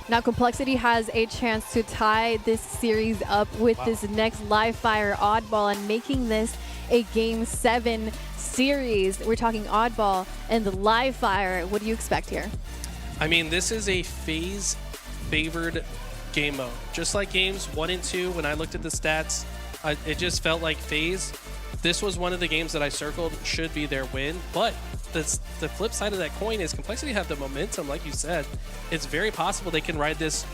S6: Now Complexity has a chance to tie this series up with this next live fire oddball and making this a Game 7 series. We're talking oddball and the live fire. What do you expect here?
S7: I mean, this is a FaZe favored game mode. Just like games 1 and 2, when I looked at the stats, it just felt like FaZe, this was one of the games that I circled should be their win. But the flip side of that coin is Complexity have the momentum, like you said. It's very possible they can ride this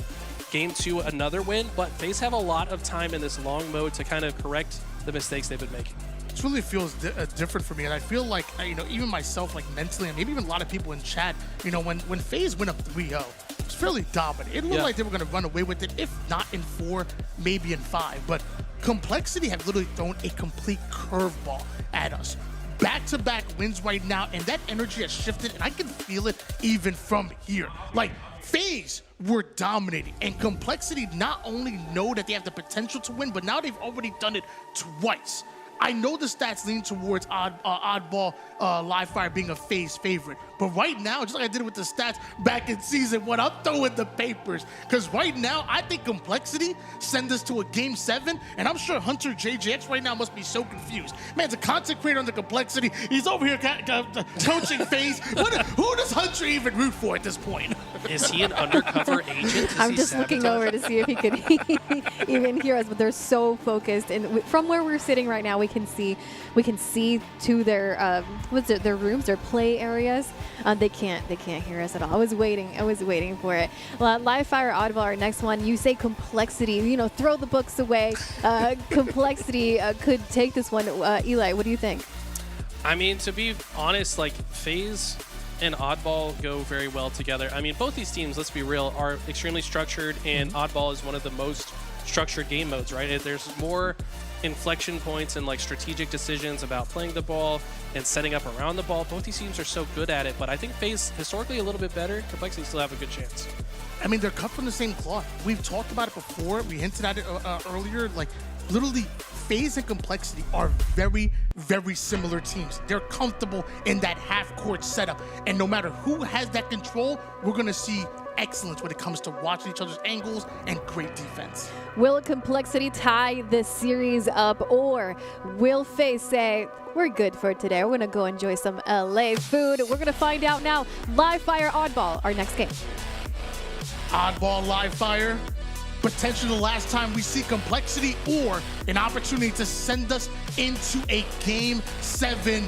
S7: game to another win, but FaZe have a lot of time in this long mode to kind of correct the mistakes they've been making.
S5: It really feels different for me, and I feel like, you know, even myself, like mentally, and maybe even a lot of people in chat, you know, when FaZe went up 3-0, it was fairly dominant. It looked like they were going to run away with it, if not in 4, maybe in 5. But Complexity have literally thrown a complete curveball at us. Back-to-back wins right now, and that energy has shifted, and I can feel it even from here. Like, FaZe were dominating, and Complexity not only know that they have the potential to win, but now they've already done it twice. I know the stats lean towards oddball live fire being a FaZe favorite, but right now, just like I did with the stats back in season 1, I'm throwing the papers, because right now I think Complexity send us to a Game 7, and I'm sure Hunter JJX right now must be so confused. Man's a content creator on the Complexity. He's over here coaching FaZe. Who does Hunter even root for at this point?
S7: Is he an undercover agent?
S6: I'm just looking over to see if he could even hear us, but they're so focused. And from where we're sitting right now, we can see to their their rooms, their play areas. They can't hear us at all. I was waiting for it. Live fire oddball, our next one. You say Complexity. You know, throw the books away. Complexity could take this one. Eli, what do you think?
S7: I mean, to be honest, like FaZe and Oddball go very well together. I mean, both these teams, let's be real, are extremely structured, and Oddball is one of the most structured game modes, right? There's more inflection points and like strategic decisions about playing the ball and setting up around the ball. Both these teams are so good at it, but I think FaZe historically a little bit better. Complexity still have a good chance.
S5: I mean, they're cut from the same cloth. We've talked about it before. We hinted at it earlier. Like, literally, FaZe and Complexity are very, very similar teams. They're comfortable in that half-court setup. And no matter who has that control, we're going to see excellence when it comes to watching each other's angles and great defense.
S6: Will Complexity tie this series up, or will FaZe say, we're good for today, we're going to go enjoy some LA food? We're going to find out now. Live Fire Oddball, our next game.
S5: Oddball live fire, potentially the last time we see Complexity, or an opportunity to send us into a Game 7.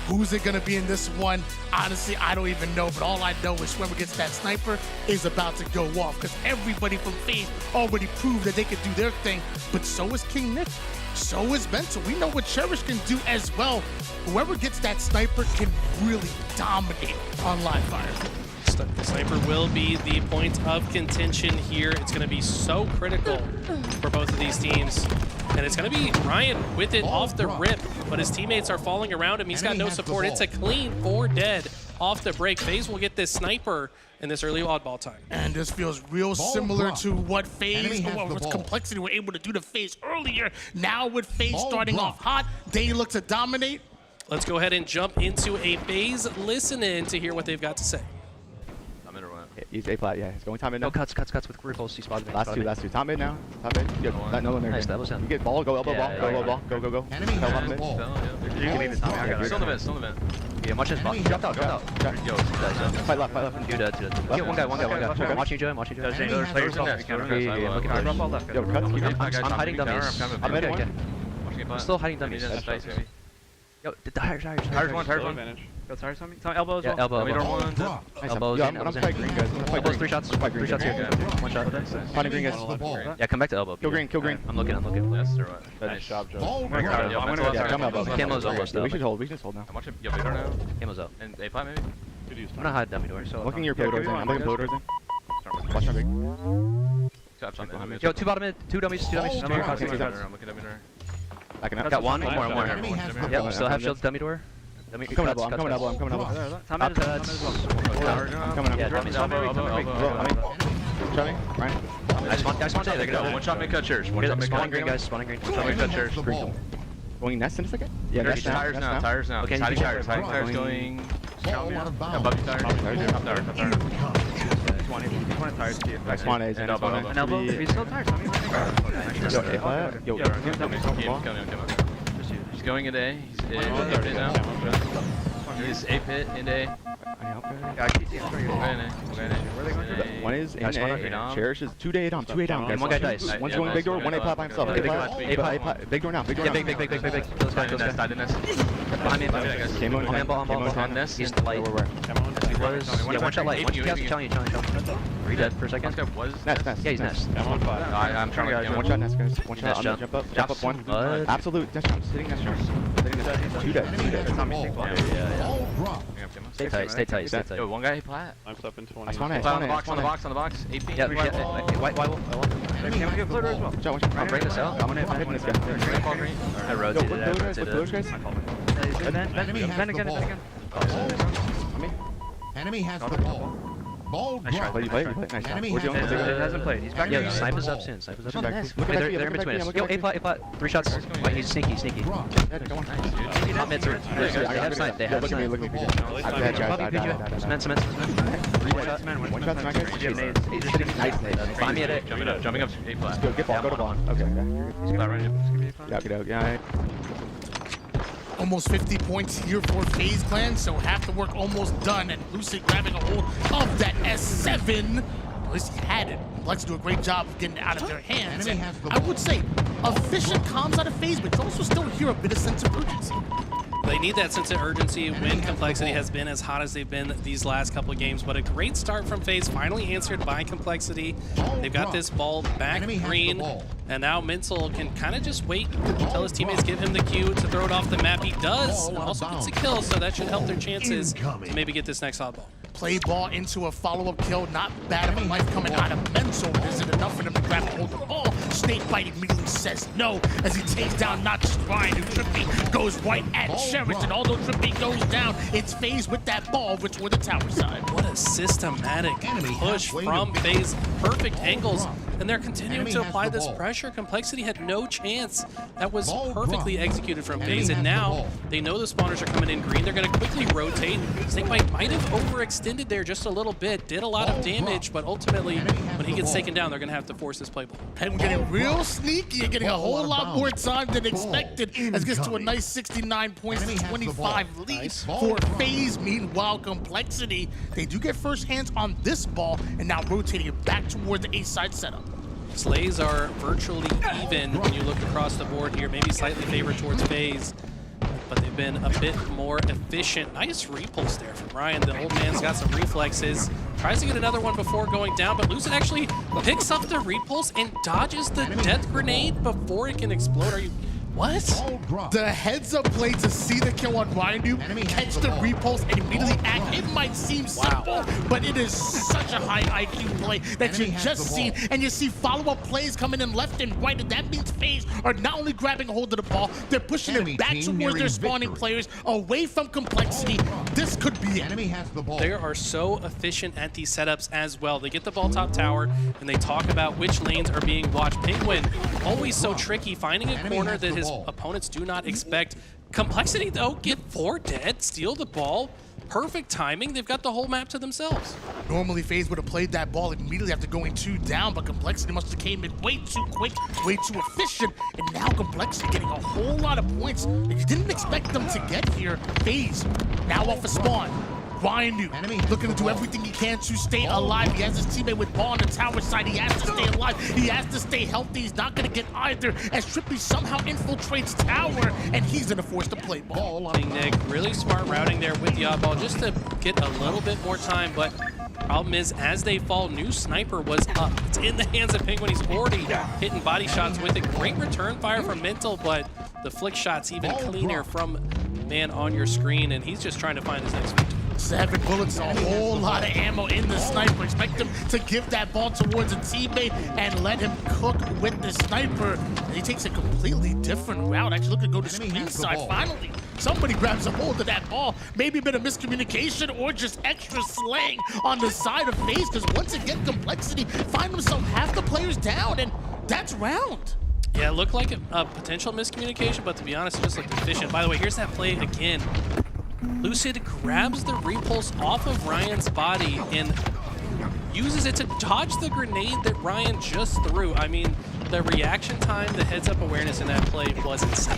S5: Who's it going to be in this one? Honestly, I don't even know, but all I know is whoever gets that sniper is about to go off, because everybody from FaZe already proved that they could do their thing, but so is King Nick, so is Mental. We know what Cherish can do as well. Whoever gets that sniper can really dominate on live fire.
S7: The sniper will be the point of contention here. It's going to be so critical for both of these teams. And it's going to be Ryan with it off the rip, but his teammates are falling around him. He's got no support. It's a clean 4 dead off the break. FaZe will get this sniper in this early oddball time.
S5: And this feels real similar to what FaZe, what Complexity were able to do to FaZe earlier. Now with FaZe starting off hot, they look to dominate.
S7: Let's go ahead and jump into a FaZe listen-in to hear what they've got to say.
S9: He's A flat, yeah. He's going top mid now.
S10: No, cuts with recalls. He spotted me.
S9: Last two. Top mid now. Top mid. Yeah, no one there.
S10: Nice, that was him.
S9: You get ball, go elbow ball, go elbow ball, go.
S13: Enemy has the ball.
S10: You can leave it, Tommy. I got it. Still in the vent, Yeah, watch his box. Drop out. Yo,
S9: Fight left.
S10: two dead. Yeah, one guy. I'm watching you, Joe.
S12: Players in this.
S10: Drop all left.
S9: Yo, cuts, keep it.
S10: I'm hiding dummies.
S9: I'm mid one.
S10: I'm still hiding dummies. Yo, the tires.
S12: Tires one. Go tires on me. Elbow as well.
S10: Yeah, elbow.
S12: One.
S10: Elbows
S9: Yo,
S10: in.
S9: I'm fighting green, guys. I'm gonna fight
S10: Elbows,
S9: green.
S10: 3 shots.
S9: Fight green.
S10: 3 shots here. One shot.
S9: Fighting green, guys.
S10: Yeah, come back to elbow.
S9: Kill green.
S10: I'm looking.
S12: Yes, or what?
S9: Nice job, Joe.
S13: Ball
S9: Yeah, come up.
S10: Camo's almost
S9: We
S10: up.
S9: should hold now.
S12: I'm watching. Yo, big door now.
S10: Camo's up.
S12: And A plat maybe.
S10: I'm gonna hide dummy door.
S9: I'm looking your pillow doors in. I'm looking pillow doors in. Watch my big.
S10: Yo, 2 bottom mid. 2 dummies. 2 dummies.
S12: I'm looking at me door.
S9: Backing up.
S10: Got one. One more.
S13: Enemy has the
S10: Yep,
S13: ball.
S10: still have shields dummy door. Dummy,
S9: I'm coming up.
S10: cuts,
S9: I'm coming up. I'm coming up.
S12: Top mid as well.
S9: I'm coming up.
S10: Yeah, dummies.
S9: Johnny, Ryan.
S10: I spawned A. They're gonna
S12: One shot mid cut chairs. One shot mid
S10: spawning
S12: cut.
S10: green, guys. Spawning green.
S12: One shot mid cut chairs.
S9: Going nest in a second? Yeah,
S12: Tires
S9: nest
S12: tires now. Tires now.
S10: Okay,
S12: Hiding
S10: you
S12: tires. Hiding tires going.
S13: Ball out of bounds.
S12: Above you tires. Top tire.
S13: Incoming.
S12: 20 tires to you.
S9: I spawn A's.
S12: And elbow.
S9: An
S12: An elbow. He's still tires.
S9: Yo,
S12: He's going into A. He's in A pit now. He's A pit in A.
S9: one is in A. Cherish is 2 day down. 2 day down.
S10: And one guy dies.
S9: One's going big door. 1 A plat by himself. A plat. Big door now. Big door
S10: Yeah,
S9: now.
S10: big. Those guys. Behind me.
S9: Came on.
S10: On ball.
S12: On this.
S10: He's light. He was. Yeah, one shot light. Challenge you. Are you dead for a second?
S9: Nest.
S10: Yeah, he's nest.
S12: I'm trying to get
S9: One shot nest, guys. One shot.
S10: Nest
S9: Jump up. Jump up one.
S10: What?
S9: Absolute. Nest jump. Sitting nest jump. 2 dead. 2 dead.
S13: Ball drop.
S10: Stay tight.
S12: Yo, one guy plat.
S9: I spawn A.
S12: On the box. 18.
S10: Yeah, white.
S9: I'll
S10: break this out.
S9: I'm hitting this guy.
S10: I rotated.
S9: Pillars, guys.
S13: Enemy has the ball. Ball drop.
S9: You play. Nice.
S13: Enemy
S9: Where's
S13: has
S9: the
S13: the
S9: other?
S13: ball.
S12: Hasn't played. He's back.
S10: Yeah, snipe is up soon.
S9: Look at
S10: They're in between us. Yo, A plot. 3 shots. Wait, he's sneaky.
S13: Drop.
S10: Top mids are. They have snipe. They have snipe.
S9: Look at me. I'm dead, guys.
S10: Cement.
S9: One shot, smack guys. Nice.
S10: Behind me at it.
S12: Jumping up. A plat.
S9: Go to ball. Okay. Yeah.
S5: Almost 50 points here for FaZe Clan, so half the work almost done, and Lucid grabbing a hold of that S7. At least he had it. Let's do a great job of getting it out of their hands. And I would say efficient comms out of FaZe, but you also still hear a bit of sense of urgency.
S7: They need that sense of urgency when Complexity has been as hot as they've been these last couple of games. But a great start from FaZe, finally answered by Complexity. They've got this ball back green, and now Mental can kind of just wait until his teammates give him the cue to throw it off the map. He does, and also gets a kill, so that should help their chances to maybe get this next oddball.
S5: Play ball into a follow-up kill, not bad of a life coming out of Mental. Is it enough for them to grab a hold of the ball? Snakebite immediately says no as he takes down not just Ryan, who Trippy goes right at Cherish, and although Trippy goes down, it's FaZe with that ball, which were the tower side.
S7: What a systematic push from FaZe. Perfect angles, and they're continuing to apply this pressure. Complexity had no chance. That was perfectly executed from FaZe, and now they know the spawners are coming in green. They're going to quickly rotate. Snakebite might have overextended there just a little bit, did a lot of damage, but ultimately, when he gets taken down, they're going to have to force this play ball.
S5: And we're getting real sneaky and getting a whole lot more time than expected as it gets to a nice 69 points to 25 lead for FaZe. Meanwhile, Complexity, they do get first hands on this ball and now rotating it back toward the A-side setup.
S7: Slays are virtually even when you look across the board here, maybe slightly favored towards FaZe, but they've been a bit more efficient. Nice repulse there from Ryan. The old man's got some reflexes. Tries to get another one before going down, but Lucid actually picks up the repulse and dodges the death grenade before it can explode. Are you... What?
S5: The heads-up play to see the kill on Ryan, catch the repulse and immediately act. It might seem simple, but it is such a high IQ play that you just seen. And you see follow-up plays coming in left and right, and that means FaZe are not only grabbing a hold of the ball, they're pushing it back towards their spawning players, away from Complexity. This could be it.
S7: They are so efficient at these setups as well. They get the ball top tower, and they talk about which lanes are being watched. Penguin, always so tricky, finding a corner that his opponents do not expect. Complexity, though, get 4 dead, steal the ball. Perfect timing. They've got the whole map to themselves.
S5: Normally, FaZe would have played that ball immediately after going 2 down, but Complexity must have came in way too quick, way too efficient, and now Complexity getting a whole lot of points that you didn't expect them to get here. FaZe now off a spawn. Ryan looking to do everything he can to stay alive. He has his teammate with ball on the tower side. He has to stay alive. He has to stay healthy. He's not going to get either as Trippy somehow infiltrates tower, and he's going to force the play ball.
S7: Nick, really smart routing there with the oddball just to get a little bit more time, but problem is, as they fall, new sniper was up. It's in the hands of Penguin. He's already hitting body shots with it. Great return fire from Mental, but the flick shot's even cleaner from man on your screen, and he's just trying to find his next victim.
S5: 7 bullets, a whole lot of ammo in the sniper. Expect him to give that ball towards a teammate and let him cook with the sniper. And he takes a completely different route. Actually, look to go to screen side. Finally, somebody grabs a hold of that ball. Maybe a bit of miscommunication or just extra slang on the side of FaZe, because once again, Complexity find himself half the players down, and that's round.
S7: Yeah, it looked like a potential miscommunication, but to be honest, it just looked efficient. By the way, here's that play again. Lucid grabs the repulse off of Ryan's body and uses it to dodge the grenade that Ryan just threw. I mean, the reaction time, the heads-up awareness in that play was insane.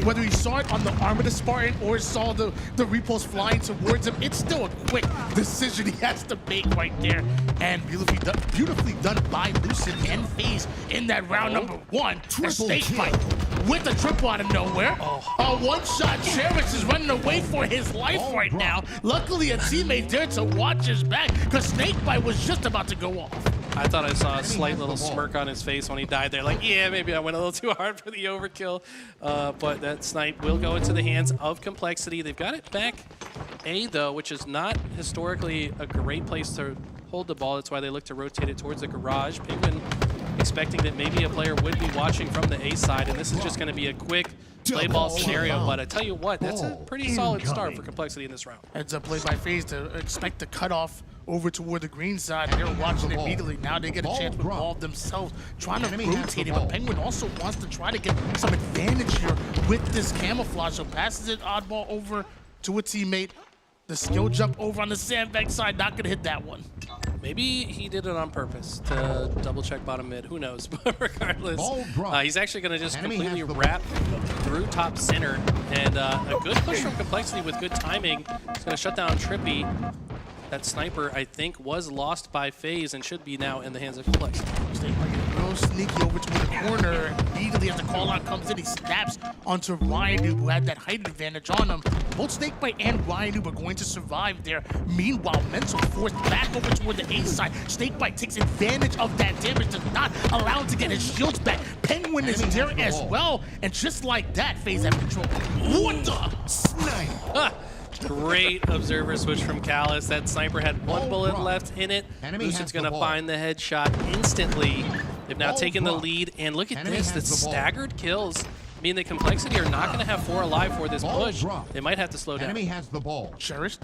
S5: Whether he saw it on the arm of the Spartan or saw the repulse flying towards him, it's still a quick decision he has to make right there. And beautifully done by Lucid and FaZe in that round number 1. A snake fight with a triple out of nowhere. A one-shot. Cherish is running away for his life right now. Luckily, a teammate there to watch his back, because Snakebite was just about to go off.
S7: I thought I saw a slight little smirk on his face when he died there. Like, yeah, maybe I went a little too hard for the overkill. But that snipe will go into the hands of Complexity. They've got it back A, though, which is not historically a great place to hold the ball. That's why they look to rotate it towards the garage. Penguin expecting that maybe a player would be watching from the A side, and this is just going to be a quick play ball scenario. But I tell you what, that's a pretty solid start for Complexity in this round.
S5: Heads up play by FaZe to expect the cutoff over toward the green side. They're watching it immediately. Now they get a chance to involve themselves, trying to rotate it. But Penguin also wants to try to get some advantage here with this camouflage. So passes it oddball over to a teammate. The skill jump over on the sandbag side, not gonna hit that one.
S7: Maybe he did it on purpose to double check bottom mid. Who knows? But regardless, he's actually going to just completely wrap through top center. And a good push from Complexity with good timing. It's going to shut down Trippy. That sniper, I think, was lost by FaZe and should be now in the hands of Complexity.
S5: Real sneaky over to the corner. Immediately as the call out comes in, he snaps onto Ryan, who had that height advantage on him. Both Snakebite and Ryan are going to survive there. Meanwhile, Mental forced back over toward the A side. Snakebite takes advantage of that damage, does not allow him to get his shields back. Penguin is there as well, and just like that, FaZe have control. What the snipe?
S7: Great observer switch from Callus. That sniper had 1 bullet left in it. Lucid's going to find the headshot instantly. They've now taken the lead, and look at this. The staggered kills mean that Complexity are not going to have 4 alive for this push. They might have to slow down.
S13: Enemy has the ball.
S5: Cherished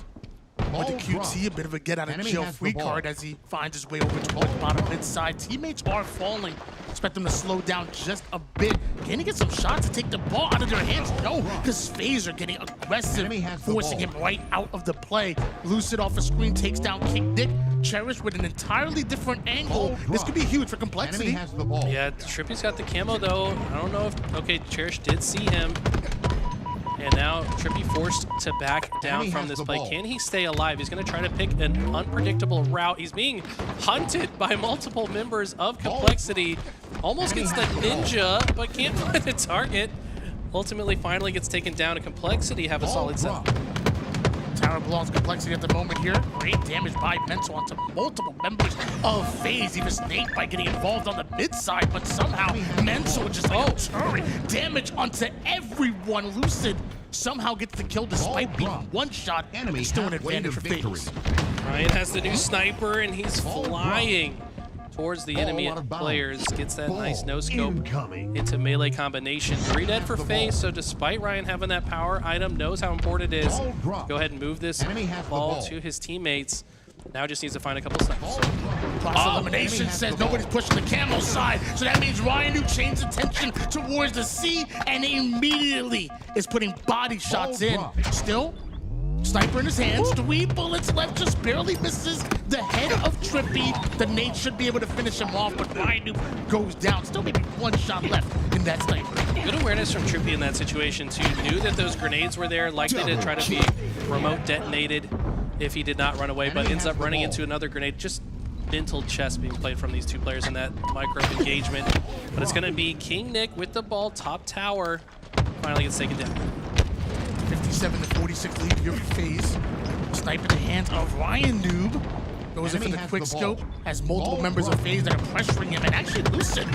S5: with the QT, a bit of a get out of jail free card as he finds his way over towards bottom mid side. Teammates are falling. Expect them to slow down just a bit. Can he get some shots to take the ball out of their hands? No, because FaZe are getting aggressive, forcing him right out of the play. Lucid off the screen takes down King Nick. Cherish with an entirely different angle. This could be huge for Complexity.
S7: Yeah, Trippy's got the camo though. I don't know if, okay, Cherish did see him. And now Trippy forced to back down from this play. Can he stay alive? He's going to try to pick an unpredictable route. He's being hunted by multiple members of Complexity. Almost gets the ninja, but can't find the target. Ultimately, finally gets taken down. And Complexity have a solid set.
S5: Tower belongs to Complexity at the moment here. Great damage by Mental onto multiple members of FaZe. Even Snakebite getting involved on the mid side, but somehow Mental just like a turret. Damage onto everyone. Lucid somehow gets the kill despite being one shot. Still an advantage for FaZe.
S7: Ryan has the new sniper and he's flying towards the enemy players. Gets that nice no-scope into melee combination. 3 dead for FaZe, so despite Ryan having that power item, knows how important it is. Go ahead and move this ball to his teammates. Now just needs to find a couple snipers.
S5: Elimination says nobody's pushing the camo side, so that means Ryan Noob changed attention towards the C and immediately is putting body shots in. Still, sniper in his hands, 3 bullets left, just barely misses the head of Trippy. The nade should be able to finish him off, but Ryan Noob goes down. Still maybe 1 shot left in that sniper.
S7: Good awareness from Trippy in that situation too. Knew that those grenades were there, likely to try to be remote detonated if he did not run away, but ends up running into another grenade. Just mental chess being played from these two players in that micro engagement. But it's going to be King Nick with the ball, top tower. Finally gets taken down.
S5: 57-46 lead here for FaZe. Snipe in the hands of Ryan Noob. Goes in for the quick scope. Has multiple members of FaZe that are pressuring him. And actually Lucid,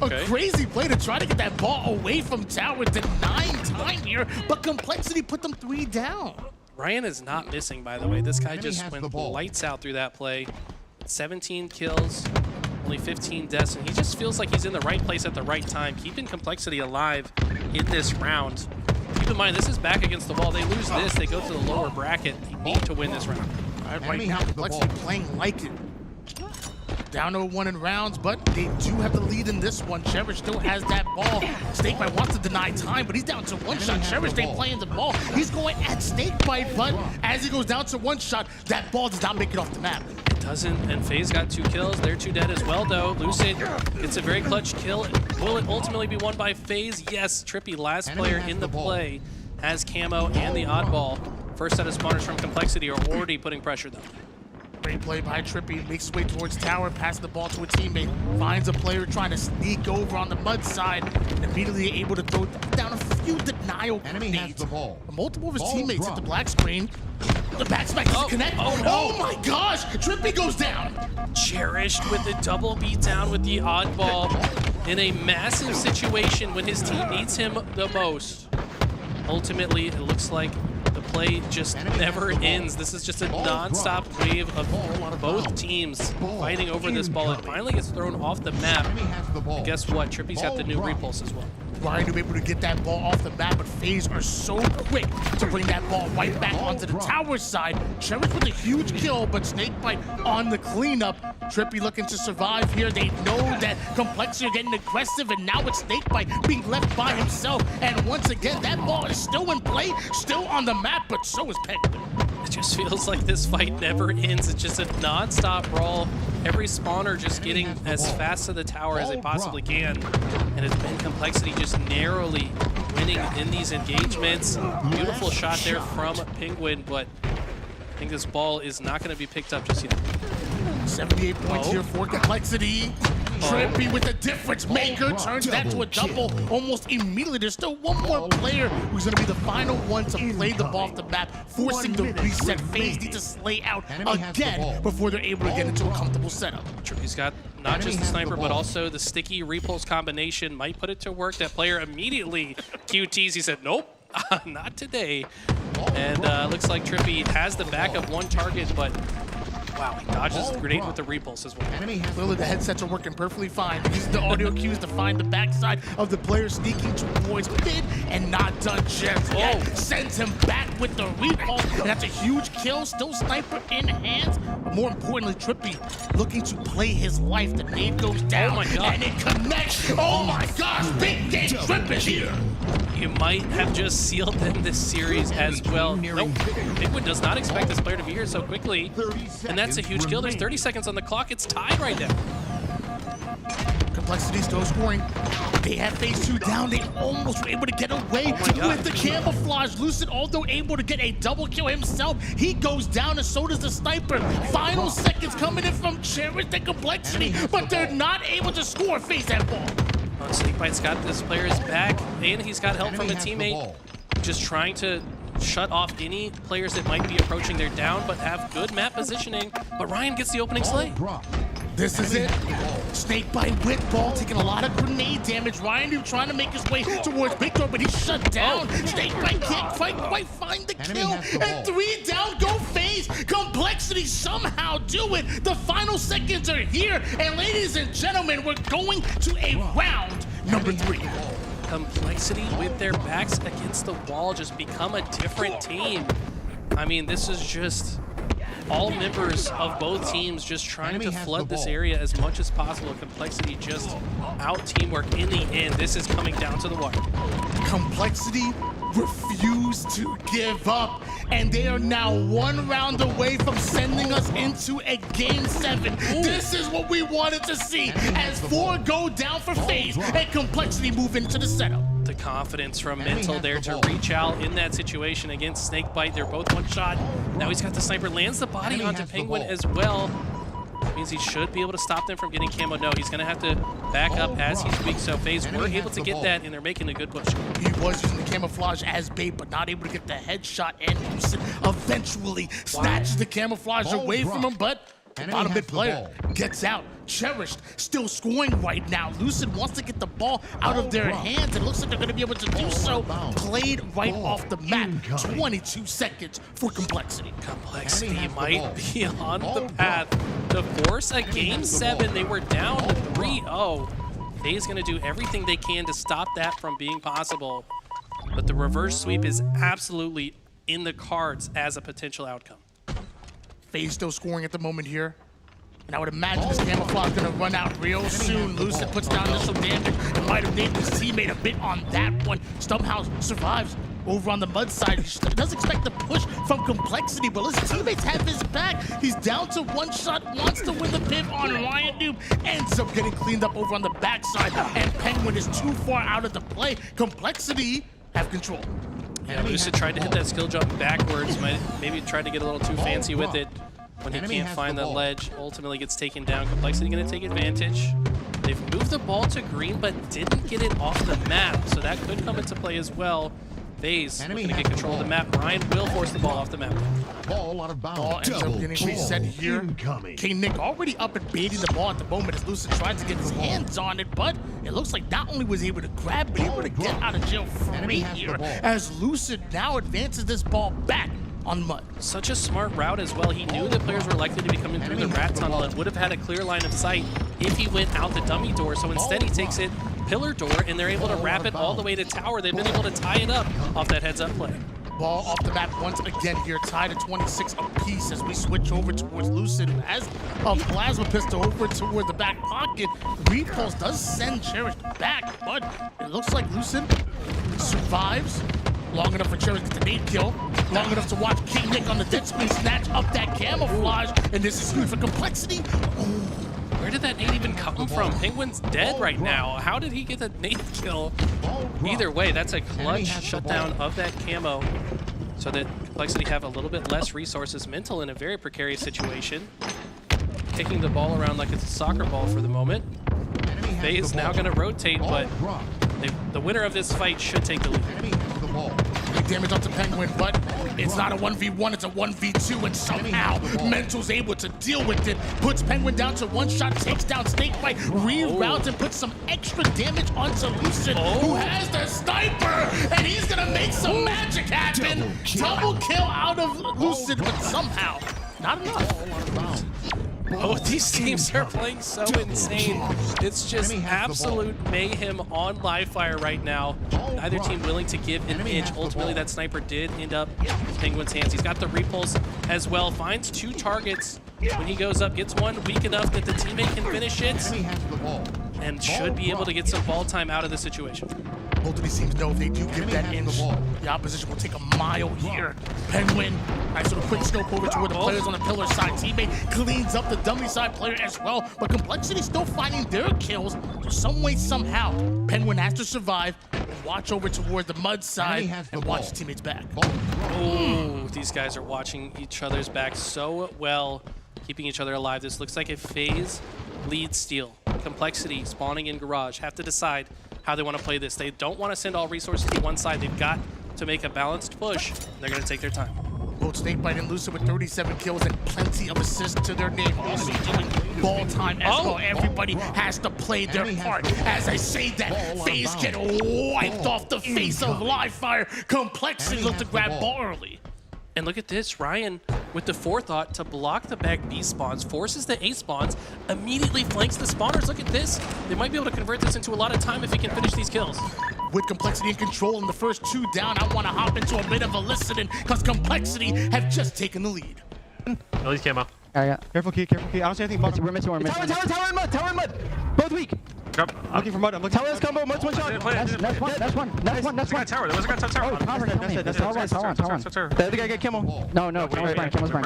S5: a crazy play to try to get that ball away from tower. Denying time here, but Complexity put them 3 down.
S7: Ryan is not missing, by the way. This guy just went lights out through that play. 17 kills, only 15 deaths, and he just feels like he's in the right place at the right time, keeping Complexity alive in this round. Keep in mind, this is back against the wall. They lose this, they go to the lower bracket. They need to win this round.
S5: Right now, Complexity playing like it. Down 0-1 in rounds, but they do have the lead in this one. Cherish still has that ball. Snakebite wants to deny time, but he's down to 1 shot. Cherish ain't playing the ball. He's going at Snakebite, but as he goes down to 1 shot, that ball does not make it off the map.
S7: It doesn't, and FaZe got 2 kills. They're 2 dead as well, though. Lucid gets a very clutch kill. Will it ultimately be won by FaZe? Yes, Trippy, last player in the play, has camo and the oddball. First set of spawners from Complexity are already putting pressure, though.
S5: Great play by Trippy, makes his way towards tower, passes the ball to a teammate, finds a player trying to sneak over on the mud side, and immediately able to throw down a few denial nades. Multiple of his teammates at the black screen. The backsmack doesn't connect. Oh my gosh! Trippy goes down!
S7: Cherished with the double beat down with the oddball in a massive situation when his team needs him the most. Ultimately, it looks like the play just never ends. This is just a non-stop wave of both teams fighting over this ball. It finally gets thrown off the map. And guess what? Trippy's got the new repulse as well.
S5: Ryan to be able to get that ball off the map, but FaZe are so quick to bring that ball right back onto the tower side. Cherish with a huge kill, but Snakebite on the cleanup. Trippy looking to survive here. They know that Complexity are getting aggressive, and now it's Snakebite being left by himself. And once again, that ball is still in play, still on the map, but so is Penguin.
S7: It just feels like this fight never ends. It's just a non-stop brawl. Every spawner just getting as fast to the tower as they possibly can. And it's been Complexity just narrowly winning in these engagements. Beautiful shot there from Penguin, but I think this ball is not going to be picked up just yet.
S5: 78 points here for Complexity. Trippy with the difference maker turns that to a double almost immediately. There's still one more player who's going to be the final one to play the ball off the map, forcing the reset. FaZe need to slay out again before they're able to get into a comfortable setup.
S7: Trippy's got not just the sniper, but also the sticky repulse combination. Might put it to work. That player immediately QTs. He said, nope, not today. And looks like Trippy has the back of 1 target, but wow, he dodges the grenade with the repulse as well.
S5: Clearly the headsets are working perfectly fine. Using the audio cues to find the backside of the player sneaking towards mid and not done just yet. Sends him back with the repulse, and that's a huge kill. Still sniper in hands. But more importantly, Trippy looking to play his life. The nade goes down, and it connects. Oh my gosh, big game Trippy here.
S7: You might have just sealed them this series as well. Nope, Penguin does not expect this player to be here so quickly, and that's a huge kill. There's 30 seconds on the clock. It's tied right now.
S5: Complexity still scoring. They have FaZe 2 down. They almost were able to get away with the camouflage. Lucid, although able to get a double kill himself, he goes down, and so does the sniper. Final seconds coming in from Cherish and Complexity, but they're not able to score. FaZe that ball.
S7: Snakebite's got this player's back, and he's got help from a teammate. Just trying to shut off any players that might be approaching. They're down, but have good map positioning. But Ryan gets the opening slay.
S5: This is it. Snakebite with ball, taking a lot of grenade damage. Ryan Noob trying to make his way towards Big Door, but he's shut down. Snakebite can't quite find the kill. And 3 down, go FaZe. Complexity somehow do it. The final seconds are here. And ladies and gentlemen, we're going to a round number 3.
S7: Complexity with their backs against the wall just become a different team. I mean, this is just all members of both teams just trying
S13: Enemy
S7: to
S13: has
S7: flood
S13: the
S7: this
S13: ball.
S7: area as much as possible. Complexity just out teamwork in the end. This is coming down to the wire.
S5: Complexity refused to give up, and they are now one round away from sending us into a Game 7. This is what we wanted to see as 4 go down for FaZe and Complexity move into the setup.
S7: The confidence from Mental there to reach out in that situation against Snakebite. They're both one shot. Now he's got the sniper, lands the body onto Penguin as well. Means he should be able to stop them from getting camo. No, he's going to have to back up as he's weak. So FaZe were able to get that, and they're making a good push.
S5: He was using the camouflage as bait, but not able to get the headshot, and Lucid eventually snatches the camouflage away from him, but the bottom mid player gets out. Cherished still scoring right now. Lucid wants to get the ball out of their hands, and it looks like they're going to be able to do so. Played right off the map. 22 seconds for Complexity.
S7: Complexity might be on the path to force a Game 7. They were down 3-0. FaZe going to do everything they can to stop that from being possible. But the reverse sweep is absolutely in the cards as a potential outcome.
S5: FaZe still scoring at the moment here. And I would imagine this camouflage is going to run out real soon. Lucid puts down initial damage. It might have named his teammate a bit on that one. Stumphouse survives over on the mud side. He does expect the push from Complexity, but his teammates have his back. He's down to 1 shot, wants to win the piv on Ryan Noob, ends up getting cleaned up over on the backside, and Penguin is too far out of the play. Complexity have control.
S7: Yeah, Lucid tried to hit that skill jump backwards, maybe tried to get a little too fancy with it. When he can't find the ledge, ultimately gets taken down. Complexity going to take advantage. They've moved the ball to green, but didn't get it off the map, so that could come into play as well. FaZe looking to get control of the map. Ryan will force the ball off the map.
S13: Ball out of bounds.
S5: Ball ends up getting reset here. King Nick already up and baiting the ball at the moment as Lucid tried to get his hands on it, but it looks like not only was he able to grab, but able to get out of jail free here as Lucid now advances this ball back on mud.
S7: Such a smart route as well. He knew that players were likely to be coming through the rat tunnel and would have had a clear line of sight if he went out the dummy door. So instead he takes it pillar door, and they're able to wrap it all the way to tower. They've been able to tie it up off that heads up play.
S5: Ball off the map once again here, tied at 26 apiece as we switch over towards Lucid, who has a plasma pistol over toward the back pocket. Repulse does send Cherished back, but it looks like Lucid survives long enough for Cherish to get the nade kill, long enough to watch King Nick on the dead screen snatch up that camouflage, and this is huge for Complexity.
S7: Where did that nade even come from? Penguin's dead right now. How did he get that nade kill? Either way, that's a clutch shutdown of that camo, so that Complexity have a little bit less resources. Mental in a very precarious situation, kicking the ball around like it's a soccer ball for the moment. FaZe now going to rotate, but the winner of this fight should take the lead.
S5: Big damage onto Penguin, but it's not a 1v1, it's a 1v2, and somehow Mental's able to deal with it. Puts Penguin down to 1 shot, takes down Snakebite, reroutes and puts some extra damage onto Lucid, who has the sniper, and he's gonna make some magic happen. Double kill out of Lucid, but somehow not enough.
S7: Both these teams are playing so insane. It's just absolute mayhem on live fire right now. Neither team willing to give an inch. Ultimately, that sniper did end up in Penguin's hands. He's got the repulse as well. Finds 2 targets when he goes up. Gets one weak enough that the teammate can finish it. And should be able to get some ball time out of the situation.
S5: Both of these teams know if they do get that inch, the opposition will take a mile here. Penguin, nice little quick scope over to where the players on the pillar side. Teammate cleans up the dummy side player as well, but Complexity still finding their kills. So some way, somehow, Penguin has to survive and watch over towards the mud side and watch his teammates back.
S7: Oh, these guys are watching each other's back so well, keeping each other alive. This looks like a FaZe lead steal. Complexity spawning in garage. Have to decide how they want to play this. They don't want to send all resources to one side. They've got to make a balanced push. They're going to take their time.
S5: Both Snakebite and Lucid with 37 kills and plenty of assists to their name. Also doing ball time as well. Everybody has to play their part. As I say that, FaZe get wiped off the face of live fire. Complexity look to grab ball early.
S7: And look at this, Ryan with the forethought to block the back B spawns, forces the A spawns, immediately flanks the spawners. Look at this. They might be able to convert this into a lot of time if he can finish these kills.
S5: With Complexity in control in the first 2 down, I want to hop into a bit of a listening because Complexity have just taken the lead.
S12: Billy's camo.
S11: Yeah.
S9: Careful key. I don't see anything bottom.
S11: We're missing one.
S9: Tower in mud. Both weak. Looking for mud. I'm looking. Tower's combo. Mud's one shot.
S11: That's one.
S12: There was a guy tower.
S11: Oh, tower.
S9: That's
S11: Tower.
S9: The other guy got Kimmel.
S11: No. Camels burn.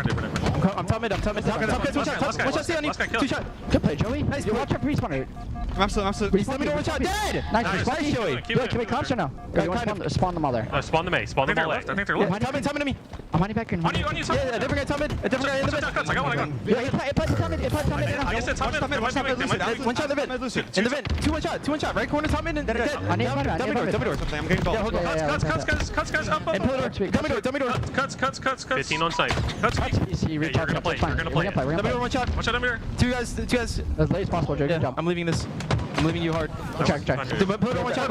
S9: I'm top mid. One shot. See on you. 2 shot.
S11: Good play, Joey. Nice. You watch out for respawn.
S9: I'm absolute. Let me know one shot. Dead.
S11: Nice. Nice, Joey. Can we contra now? You want to spawn them all there?
S12: Spawn them A. Spawn them all A. I think they're left.
S9: Top mid to me.
S11: I'm running back in.
S12: On you.
S9: Yeah, a different guy top mid. A different guy in the mid.
S12: I got one.
S11: Yeah, it played top mid.
S12: I guess it's top mid.
S9: One shot in the vent. In the vent. 2 1 shot. Right corner top mid and dead.
S11: I need
S9: Dummy door. Something. I'm getting ball.
S12: Cuts, guys. Up.
S9: Dummy door.
S12: Cuts. 15 on site. Cuts.
S11: You're
S12: gonna play.
S11: We're gonna
S9: Dummy door.
S11: play.
S9: 1 shot.
S12: Watch out, I'm here.
S9: Two guys.
S11: As late as possible, Joey. Good job.
S9: I'm leaving this. I'm leaving you hard.
S11: Check.
S9: One shot. I'm pivoting.
S12: Watch out,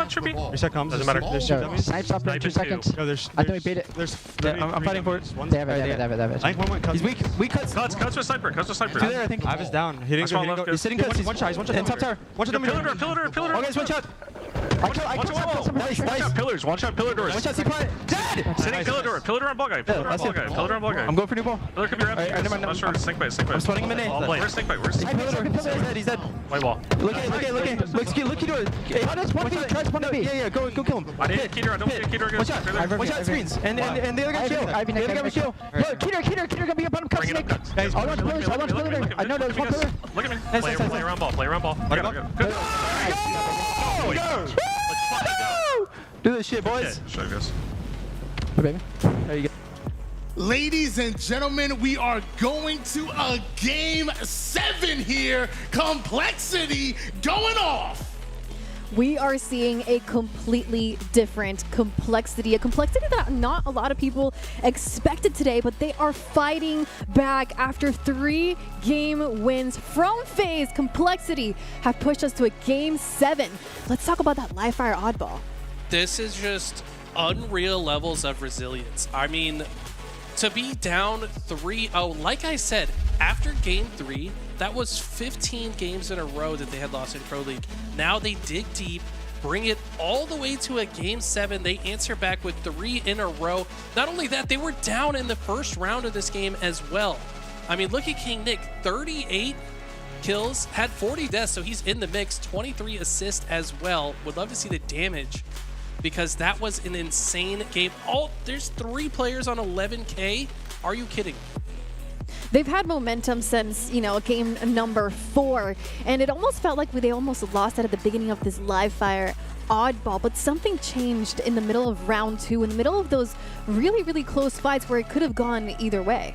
S12: Trippy.
S9: Reset comes.
S12: Doesn't matter.
S9: There's 2 dummies.
S11: Snipes up in 2 seconds.
S9: No, there's.
S11: I think we beat it.
S9: I'm fighting for it.
S11: They have it.
S9: I think one went cuts. He's weak. Weak cuts.
S12: Cuts with sniper.
S9: 2 there, I think. I was down. He didn't go. He's sitting cuts. One shot. And top tower. One shot.
S12: Pillar.
S9: Oh, guys, one shot.
S12: Watch out, pillars. Watch out, pillar doors.
S9: One shot. See plant. Dead.
S12: Sitting pillar door. Pillar door on ball guy. Pillar door on ball guy.
S9: I'm going for new ball.
S12: Pillar could be right. I'm not sure. Sink base.
S9: I'm spotting him in A.
S12: Where's sink base?
S9: He's dead.
S12: White wall.
S9: Look to it. Yeah. Go kill him.
S12: I didn't Keter. I don't get Keter.
S9: One shot screens. And the other guy kill. The other guy was kill.
S11: Keter gonna be up on him.
S12: Bring it up nuts.
S11: I want pillar. I know there's one pillar.
S12: Look at me. Play around ball. Good.
S9: Go. Do this shit, boys.
S12: Show this.
S11: Baby. There you go.
S5: Ladies and gentlemen, we are going to a game 7 here. Complexity going off.
S6: We are seeing a completely different complexity, a complexity that not a lot of people expected today, but they are fighting back after 3 game wins from FaZe. Complexity have pushed us to a game 7. Let's talk about that live fire oddball.
S7: This is just unreal levels of resilience. I mean, to be down 3-0, like I said, after game 3, that was 15 games in a row that they had lost in Pro League. Now they dig deep, bring it all the way to a game 7. They answer back with 3 in a row. Not only that, they were down in the first round of this game as well. I mean, look at King Nick, 38 kills, had 40 deaths, so he's in the mix, 23 assists as well. Would love to see the damage, because that was an insane game. There's 3 players on 11K. Are you kidding?
S6: They've had momentum since, game number 4, and it almost felt like they almost lost it at the beginning of this live fire oddball, but something changed in the middle of round 2, in the middle of those really, really close fights where it could have gone either way.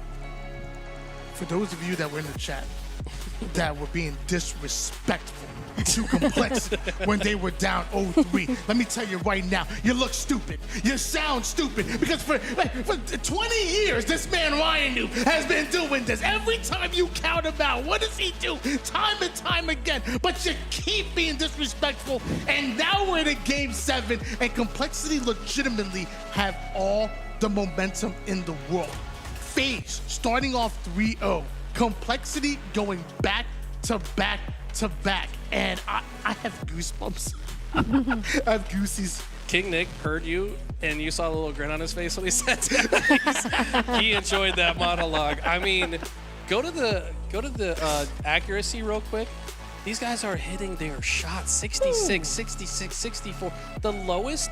S5: For those of you that were in the chat that were being disrespectful to Complexity when they were down 0-3. Let me tell you right now, you look stupid. You sound stupid, because for 20 years, this man Ryan Noob has been doing this. Every time you count him out, what does he do? Time and time again. But you keep being disrespectful, and now we're in a game 7, and Complexity legitimately have all the momentum in the world. FaZe starting off 3-0. Complexity going back to back to back, and I have goosebumps. I have goosies.
S7: King Nick heard you, and you saw the little grin on his face when he said that. He enjoyed that monologue. I mean, go to the accuracy real quick. These guys are hitting their shots 66, 66, 64. The lowest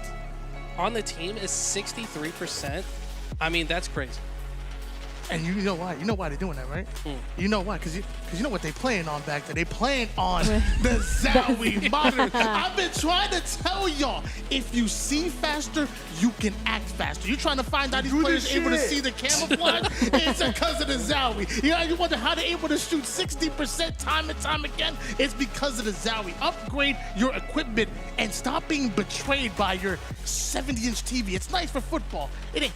S7: on the team is 63%. I mean, that's crazy.
S5: And you know why? You know why they're doing that, right? You know why? Because you know what they playing on back there. They playing on the Zowie monitor. I've been trying to tell y'all, if you see faster, you can act faster. You're trying to find out these players able to see the camouflage? It's because of the Zowie. You wonder how they're able to shoot 60% time and time again? It's because of the Zowie. Upgrade your equipment and stop being betrayed by your 70-inch TV. It's nice for football. It ain't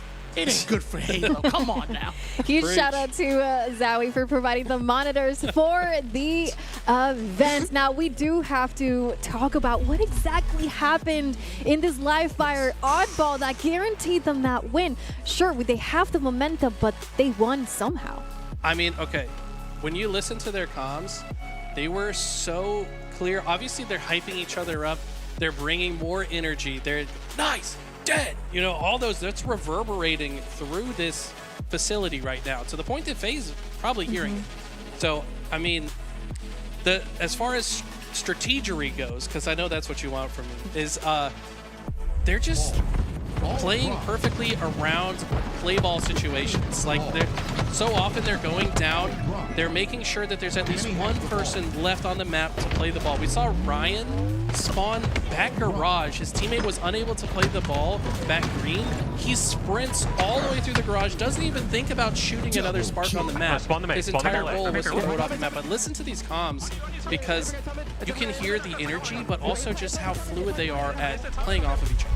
S5: good for Halo. Come on now.
S6: Huge shout out to Zowie for providing the monitors for the event. Now, we do have to talk about what exactly happened in this live fire oddball that guaranteed them that win. Sure, they have the momentum, but they won somehow.
S7: I mean, okay, when you listen to their comms, they were so clear. Obviously, they're hyping each other up. They're bringing more energy. They're nice. dead. You know, all those, that's reverberating through this facility right now to the point that FaZe is probably hearing it. So, I mean, as far as strategery goes, because I know that's what you want from me, is they're just playing perfectly around play ball situations. Like, so often they're going down, they're making sure that there's at least one person left on the map to play the ball. We saw Ryan spawn back garage. His teammate was unable to play the ball back green. He sprints all the way through the garage, doesn't even think about shooting another spark on the map. His entire goal was to throw it off the map. But listen to these comms, because you can hear the energy, but also just how fluid they are at playing off of each other.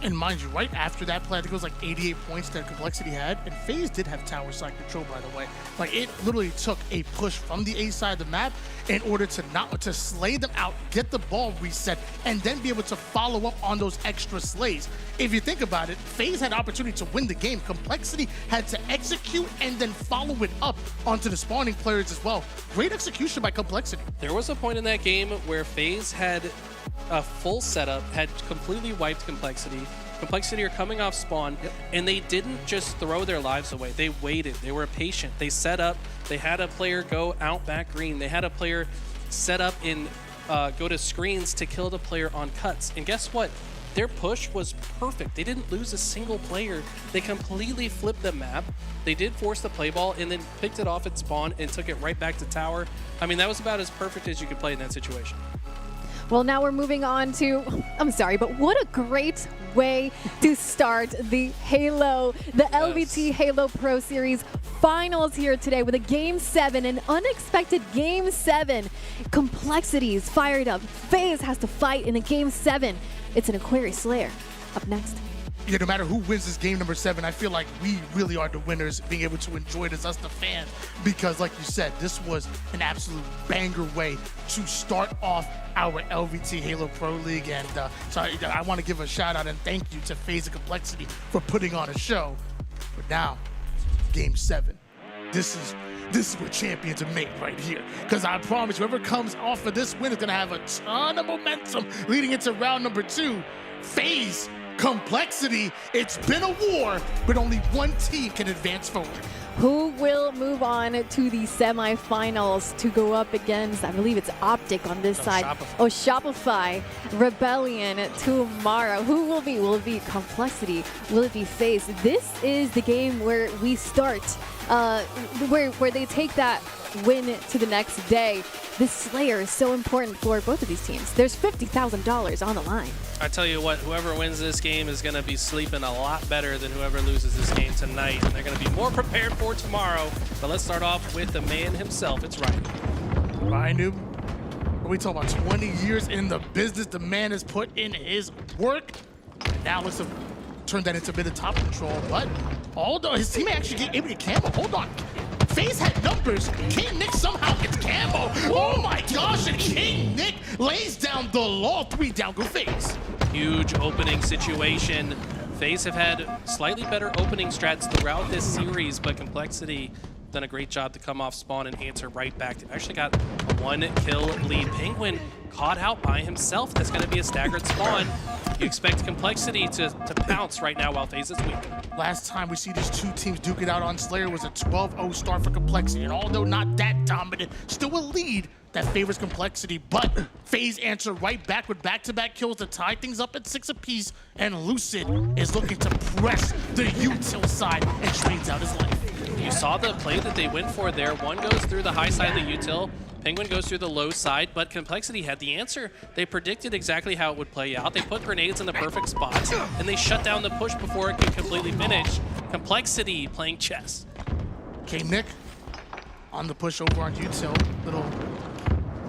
S5: And mind you, right after that play, I think it was like 88 points that Complexity had, and FaZe did have tower side control, by the way. Like, it literally took a push from the A side of the map in order to slay them out, get the ball reset, and then be able to follow up on those extra slays. If you think about it, FaZe had opportunity to win the game. Complexity had to execute and then follow it up onto the spawning players as well. Great execution by Complexity.
S7: There was a point in that game where FaZe had a full setup, had completely wiped Complexity. Complexity are coming off spawn, and they didn't just throw their lives away. They waited. They were patient. They set up. They had a player go out back green. They had a player set up and go to screens to kill the player on cuts. And guess what? Their push was perfect. They didn't lose a single player. They completely flipped the map. They did force the play ball and then picked it off at spawn and took it right back to tower. I mean, that was about as perfect as you could play in that situation.
S6: Well, now we're moving on to, I'm sorry, but what a great way to start the Halo, the LVT Halo Pro Series finals here today with a Game 7, an unexpected Game 7. Complexity is fired up. FaZe has to fight in a Game 7. It's an Aquarius Slayer. Up next.
S5: Yeah, no matter who wins this game number 7, I feel like we really are the winners, being able to enjoy it as us, the fans, because like you said, this was an absolute banger way to start off our LVT Halo Pro League. And so I want to give a shout out and thank you to FaZe and Complexity for putting on a show. But now, Game 7. This is where champions are made right here. Because I promise, whoever comes off of this win is going to have a ton of momentum leading into round number 2. FaZe, Complexity, it's been a war, but only one team can advance forward.
S6: Who will move on to the semifinals to go up against, I believe it's OpTic on this side. Shopify Rebellion tomorrow. Who will be? Will it be Complexity? Will it be FaZe? This is the game where we start, where they take that win to the next day. This Slayer is so important for both of these teams. There's $50,000 on the line.
S7: I tell you what, whoever wins this game is going to be sleeping a lot better than whoever loses this game tonight. And they're going to be more prepared for tomorrow. But let's start off with the man himself. It's Ryan.
S5: Ryan Noob, we talk about 20 years in the business. The man has put in his work. Now let's turn that into a bit of top control. But although his teammate actually able to get camo, hold on. FaZe had numbers. King Nick somehow gets camo. Oh my gosh, and King Nick lays down the law. 3 down, go FaZe.
S7: Huge opening situation. FaZe have had slightly better opening strats throughout this series, but Complexity done a great job to come off spawn and answer right back. They've actually got a 1-kill lead. Penguin caught out by himself. That's going to be a staggered spawn. You expect Complexity to pounce right now while FaZe is weak.
S5: Last time we see these two teams duke it out on Slayer was a 12-0 start for Complexity. And although not that dominant, still a lead that favors Complexity. But FaZe answer right back with back-to-back kills to tie things up at 6 apiece. And Lucid is looking to press the util side and trades out his life.
S7: You saw the play that they went for there. One goes through the high side of the util. Penguin goes through the low side, but Complexity had the answer. They predicted exactly how it would play out. They put grenades in the perfect spots, and they shut down the push before it could completely finish. Complexity playing chess.
S5: Okay, Nick on the push over on util. Little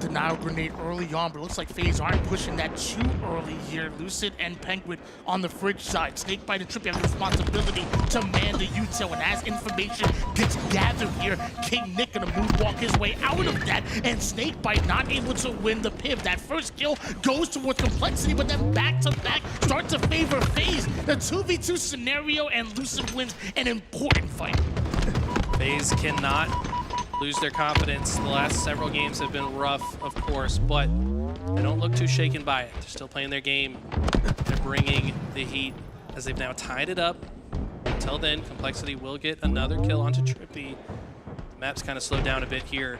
S5: denial grenade early on, but it looks like FaZe aren't pushing that too early here. Lucid and Penguin on the fridge side. Snakebite and Trippy have the responsibility to man the util, and as information gets gathered here, King Nick gonna moonwalk his way out of that, and Snakebite not able to win the piv. That first kill goes towards Complexity, but then back-to-back start to favor FaZe. The 2v2 scenario, and Lucid wins an important fight.
S7: FaZe cannot lose their confidence. The last several games have been rough, of course, but they don't look too shaken by it. They're still playing their game. They're bringing the heat as they've now tied it up. Until then, Complexity will get another kill onto Trippy. Map's kind of slowed down a bit here.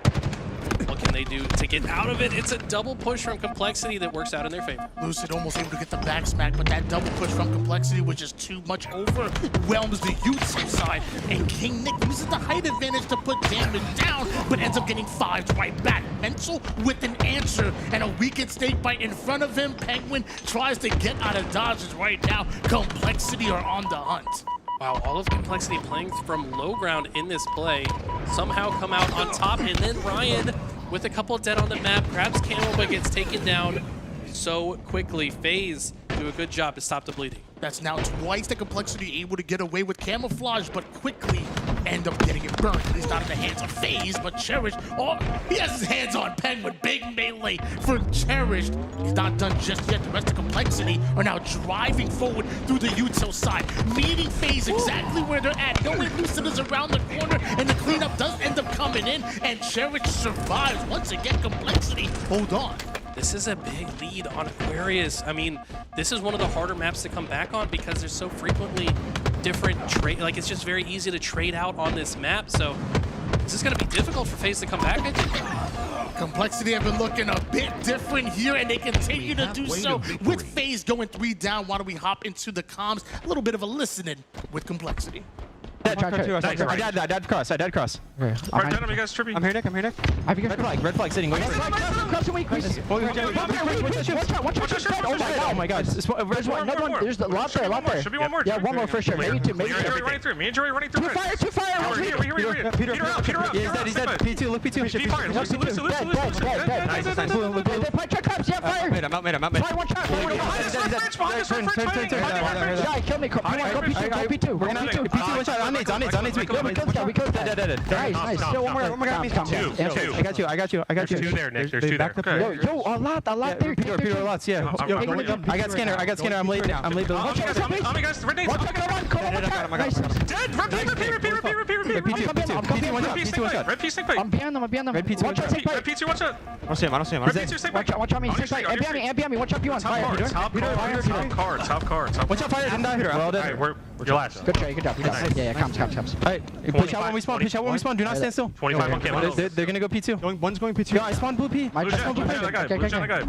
S7: What can they do to get out of it? It's a double push from Complexity that works out in their favor.
S5: Lucid almost able to get the back smack, but that double push from Complexity was just too much, overwhelms the Utsu side. And King Nick uses the height advantage to put damage down, but ends up getting 5 right back. Mental with an answer, and a weakened snake bite in front of him. Penguin tries to get out of dodges right now. Complexity are on the hunt.
S7: Wow, all of Complexity playing from low ground in this play somehow come out on top, and then Ryan with a couple dead on the map grabs Camel but gets taken down so quickly. FaZe do a good job to stop the bleeding.
S5: That's now twice the Complexity able to get away with camouflage, but quickly end up getting it burned. He's not in the hands of FaZe, but Cherished. Oh, he has his hands on Penguin. Big melee for Cherished. He's not done just yet. The rest of Complexity are now driving forward through the Utsu side, meeting FaZe exactly where they're at. Knowing Lucid is around the corner, and the cleanup does end up coming in, and Cherished survives. Once again, Complexity hold on.
S7: This is a big lead on Aquarius. I mean, this is one of the harder maps to come back on because there's so frequently different trade. Like, it's just very easy to trade out on this map. So this is going to be difficult for FaZe to come back, I think.
S5: Complexity have been looking a bit different here, and they continue to do so with FaZe going 3 down. Why don't we hop into the comms? A little bit of a listening with Complexity.
S11: I died cross. Okay.
S12: Right down, you guys trippy.
S11: I'm here, Nick. I have you guys red flag sitting. Wait for it. Oh my god. There's one. There's a lot there.
S12: Should be one more.
S11: Yeah, one more for sure. Maybe two.
S12: Me and Joey running through.
S11: Two fire.
S12: Peter up.
S11: He's dead. P2, look P2.
S12: P fire. Lose.
S11: Yeah, fire. I'm out. Fire one shot. Turn. Kill me. Go P2. We're gonna P2 one shot. On needs. We killed that. Nice. Still one more guy. I got you.
S12: There's 2 there, Nick. There's 2 there.
S11: Yo, a lot there.
S12: Peter,
S11: lots, yeah. I got scanner. I'm late.
S12: On me, guys. Red nades. Dead. Repeat. Red P snake bite.
S11: I'm behind them.
S12: Red P2 one shot.
S10: I don't see him.
S12: Red P2 snake bite.
S11: Watch out me. And behind me. Watch out P1.
S12: Top car.
S11: Watch out fire. Didn't die here.
S12: Alright, we're last.
S11: Good job. Yeah, comes. Alright, push out when we spawn. Do not stand still.
S12: 25 on camo.
S11: They're gonna go P2. One's going P2. Yeah, I spawned blue P.
S12: My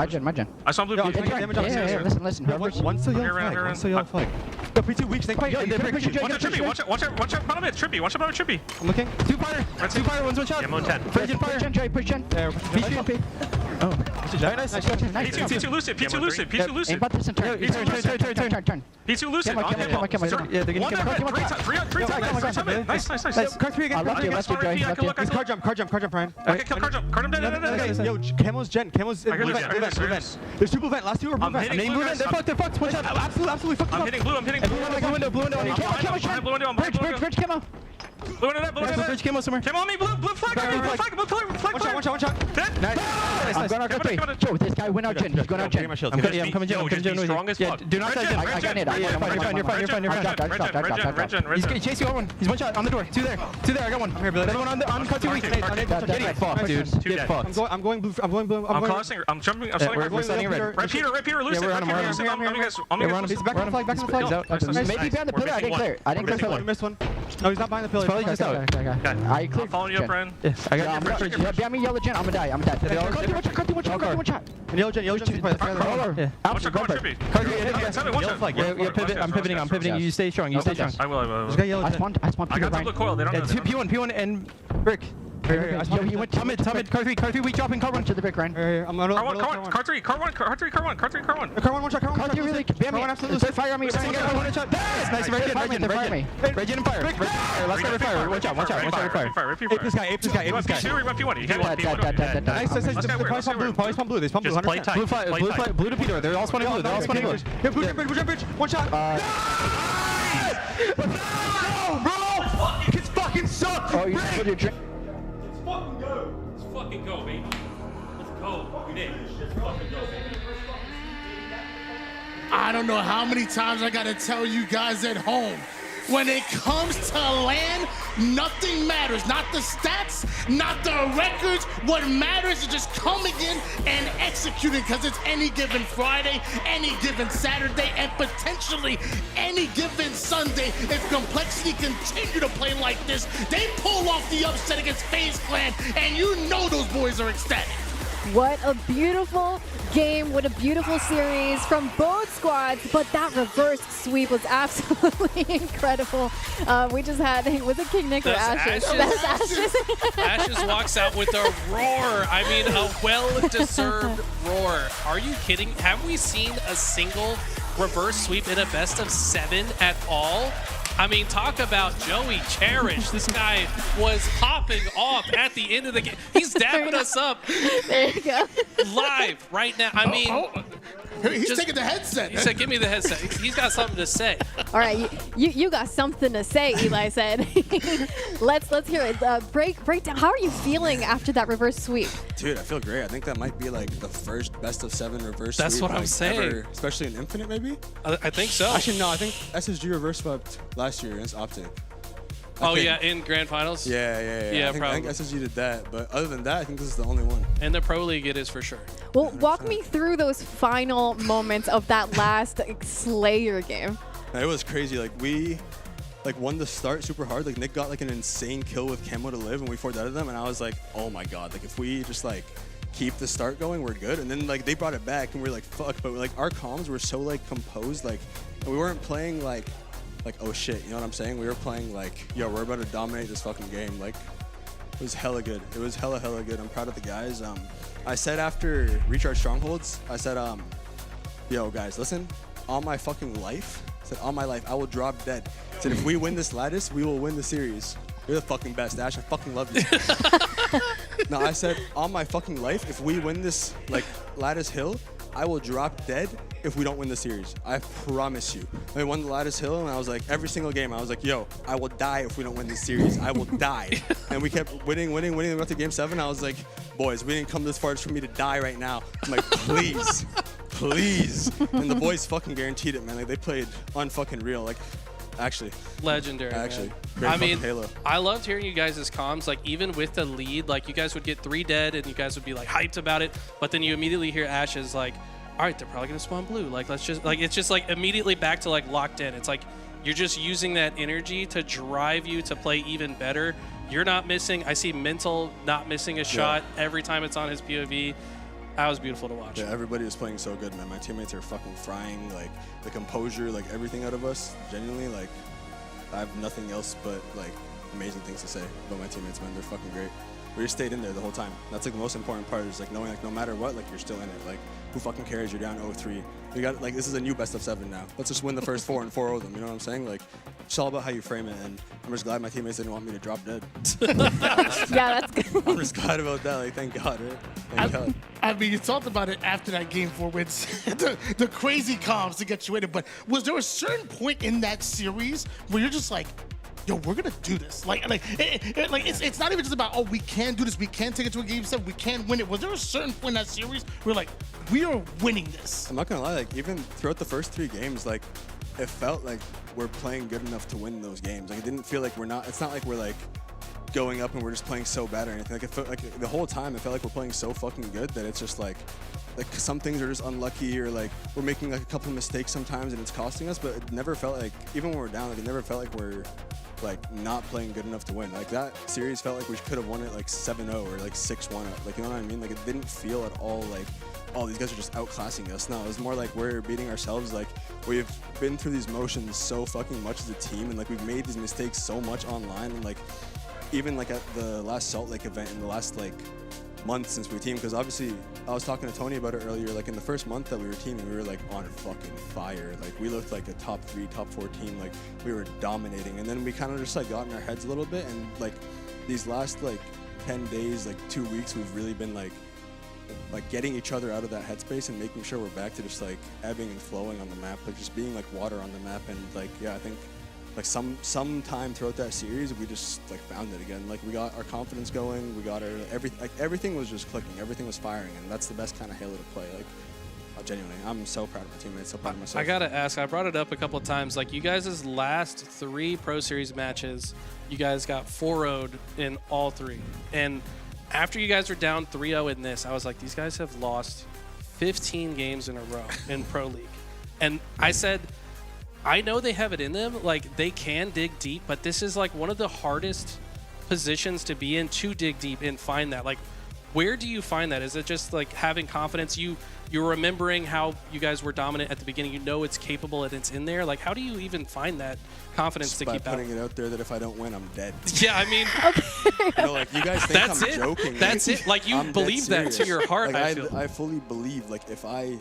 S12: gen.
S11: My gen. Yeah, listen. One's still yellow flag. Go P2 weak snake bite.
S12: Watch out, front of it. Trippy.
S11: I'm looking. Two fire, one's one shot.
S12: Camo 10.
S11: Push gen. Oh, nice.
S12: P2 lucid.
S11: Aim bot this and turn.
S12: P2 lucid.
S11: Yeah, they're gonna
S12: Three. Nice.
S11: Car 3 again. Left you, Joey.
S12: He's car jump, Ryan. Okay, kill car jump. Dead.
S11: Yo, Camo's gen. Blue vent. There's 2 blue vent. Last 2 are blue vent. They're fucked. One shot. Absolutely fucked.
S12: I'm hitting blue.
S11: Blue window. Bridge camo. Bridge camo somewhere.
S12: Camo on me, blue flag.
S11: One shot.
S12: Dead.
S11: Nice. I'm going out quickly. Joe, this guy went out gen. He's going out gen. I'm coming gen.
S12: Strong as fuck.
S11: Do not gen. I got it. You're fine. He's chasing over one. He's one shot on the door. Two there. I got one. I'm here, Billy. Another one on cut 2 weak. Get fucked, dude. Get fucked.
S12: I'm going blue. I'm crossing. I'm jumping.
S11: We're standing red.
S12: Red Peter, lucid.
S11: We're on him. He's back on the flag. Maybe behind the pillar. I didn't clear pillar.
S9: Missed one. No, he's not behind the pillar.
S11: Probably just out. I cleared.
S12: I'm following you up, Ryan.
S11: Yes, I got you. Behind me, yellow gen. I'm gonna die. One shot.
S9: And yellow gen.
S12: Watch out, Trippy.
S11: I'm pivoting. You stay strong.
S12: I will.
S9: This guy yellow gen.
S11: I spawned
S12: I got the blue coil. They don't know.
S11: P1 and brick. Yo, he went mid, car 3, we dropping car 1 to the brick, Ryan.
S9: I'm on
S12: Car 3, car 1.
S9: Car 1 shot.
S11: Car 3 really, fire on me. Nice, Regen and fire. Let's go fire. Watch out.
S9: Ape this guy. Nice. Probably spawn blue. They spawn blue.
S12: Just play tight.
S11: Blue to Peter. They're all spawning blue.
S9: Yeah, bridge. One shot. No, bro! Kids fucking suck!
S11: Oh, you put your drink.
S7: Let's fucking go, baby. Let's go. Nick. Let's fucking go, baby.
S5: I don't know how many times I gotta tell you guys at home. when it comes to LAN, nothing matters. Not the stats, not the records. What matters is just coming in and executing, because it's any given Friday, any given Saturday, and potentially any given Sunday. If Complexity continue to play like this, they pull off the upset against FaZe Clan, and you know those boys are ecstatic.
S6: What a beautiful game, what a beautiful series from both squads, but that reverse sweep was absolutely incredible. We just had, was it King Nick or Ashes? That's Ashes.
S7: Ashes walks out with a roar. I mean, a well-deserved roar. Are you kidding? Have we seen a single reverse sweep in a best of 7 at all? I mean, talk about Joey Cherish. This guy was popping off at the end of the game. He's dapping us up.
S6: There you go.
S7: Live right now. I mean,
S5: he's taking the headset.
S7: He said, give me the headset. He's got something to say.
S6: All right, you got something to say, Eli said. let's hear it. Break down. How are you feeling after that reverse sweep?
S14: Dude, I feel great. I think that might be like the first best of 7 reverse sweep.
S7: That's what I'm saying.
S14: Ever, especially in Infinite, maybe?
S7: I think so.
S14: Actually, no, I think SSG reverse swept last year against OpTic.
S7: Yeah, in grand finals?
S14: Yeah, I think SSG did that, but other than that, I think this is the only one.
S7: And the Pro League it is for sure.
S6: Well, walk me through those final moments of that last Slayer game.
S14: It was crazy. Like, we won the start super hard. Like, Nick got like an insane kill with Camo to live, and we forwarded out of them, and I was like, oh my god, like if we just like keep the start going, we're good. And then like they brought it back, and we were like, fuck. But like our comms were so like composed, like we weren't playing like oh shit, you know what I'm saying? We were playing like, yo, we're about to dominate this fucking game. Like, it was hella good. It was hella good. I'm proud of the guys. I said after Recharge Strongholds, I said, yo guys, listen, on my fucking life, I said on my life, I will drop dead. I said if we win this lattice, we will win the series. You're the fucking best, Ash. I fucking love you. No, I said on my fucking life, if we win this like lattice hill, I will drop dead if we don't win the series. I promise you. I won the lattice hill, and I was like, every single game, I was like, yo, I will die if we don't win this series. I will die. And we kept winning. We got to game 7. I was like, boys, we didn't come this far just for me to die right now. I'm like, please, please. And the boys fucking guaranteed it, man. Like, they played unfucking real. Like, actually.
S7: Legendary.
S14: Actually.
S7: I mean,
S14: Halo.
S7: I loved hearing you guys' comms. Like, even with the lead, like, you guys would get 3 dead, and you guys would be, like, hyped about it. But then you immediately hear Ashes, like, all right, they're probably going to spawn blue. Like, let's just, like, it's just, like, immediately back to, like, locked in. It's like you're just using that energy to drive you to play even better. You're not missing. I see Mental not missing a shot every time it's on his POV. That was beautiful to watch.
S14: Yeah, everybody was playing so good, man. My teammates are fucking frying, like, the composure, like, everything out of us. Genuinely, like, I have nothing else but, like, amazing things to say about my teammates, man. They're fucking great. We just stayed in there the whole time. That's like the most important part, is like knowing like no matter what, like you're still in it. Like, who fucking cares? You're down 0-3. We got like, this is a new best of 7 now. Let's just win the first 4 and 4 of them. You know what I'm saying? Like, it's all about how you frame it. And I'm just glad my teammates didn't want me to drop dead.
S6: Yeah, that's good.
S14: I'm just glad about that. Like, thank God, right? Thank God.
S5: I mean, you talked about it after that game 4 wins, the crazy comms to get you in it. But was there a certain point in that series where you're just like, yo, we're gonna do this? It's not even just about, oh, we can do this, we can take it to a game 7, we can win it. Was there a certain point in that series where like, we are winning this?
S14: I'm not gonna lie, like even throughout the first 3 games, like it felt like we're playing good enough to win those games. Like, it didn't feel like we're not. It's not like we're like going up and we're just playing so bad or anything. Like, it felt like the whole time it felt like we're playing so fucking good that it's just like some things are just unlucky, or like we're making like a couple of mistakes sometimes and it's costing us. But it never felt like, even when we're down, like it never felt like we're like not playing good enough to win. Like, that series felt like we could have won it like 7-0 or like 6-1. Like, you know what I mean? Like, it didn't feel at all like, oh, these guys are just outclassing us. No, it was more like we're beating ourselves. Like, we've been through these motions so fucking much as a team, and like we've made these mistakes so much online, and like even like at the last Salt Lake event in the last like month since we teamed, because obviously I was talking to Tony about it earlier, like in the first month that we were teaming, we were like on fucking fire. Like, we looked like a top 3, top 4 team. Like, we were dominating, and then we kind of just like got in our heads a little bit, and like these last like 10 days, like 2 weeks, we've really been like getting each other out of that headspace and making sure we're back to just like ebbing and flowing on the map, like just being like water on the map. And like, yeah, I think like some time throughout that series, we just like found it again. Like, we got our confidence going, we got our everything was just clicking, everything was firing, and that's the best kind of Halo to play. Like, Genuinely, I'm so proud of my teammates, so proud of myself.
S7: I gotta ask, I brought it up a couple of times, like you guys' last 3 Pro Series matches, you guys got 4-0'd in all 3. And after you guys were down 3-0 in this, I was like, these guys have lost 15 games in a row in Pro League. And I said, I know they have it in them, like they can dig deep, but this is like one of the hardest positions to be in, to dig deep and find that. Like, where do you find that? Is it just like having confidence? You're remembering how you guys were dominant at the beginning. You know it's capable and it's in there. Like, how do you even find that confidence
S14: just
S7: to
S14: by
S7: keep
S14: putting it out there that if I don't win, I'm dead.
S7: Yeah, I mean,
S14: you know, like you guys think
S7: that's
S14: I'm
S7: it.
S14: joking.
S7: That's it. Like you
S14: I'm
S7: believe
S14: dead
S7: that to
S14: serious.
S7: your heart.
S14: Like,
S7: I feel.
S14: I fully believe like if I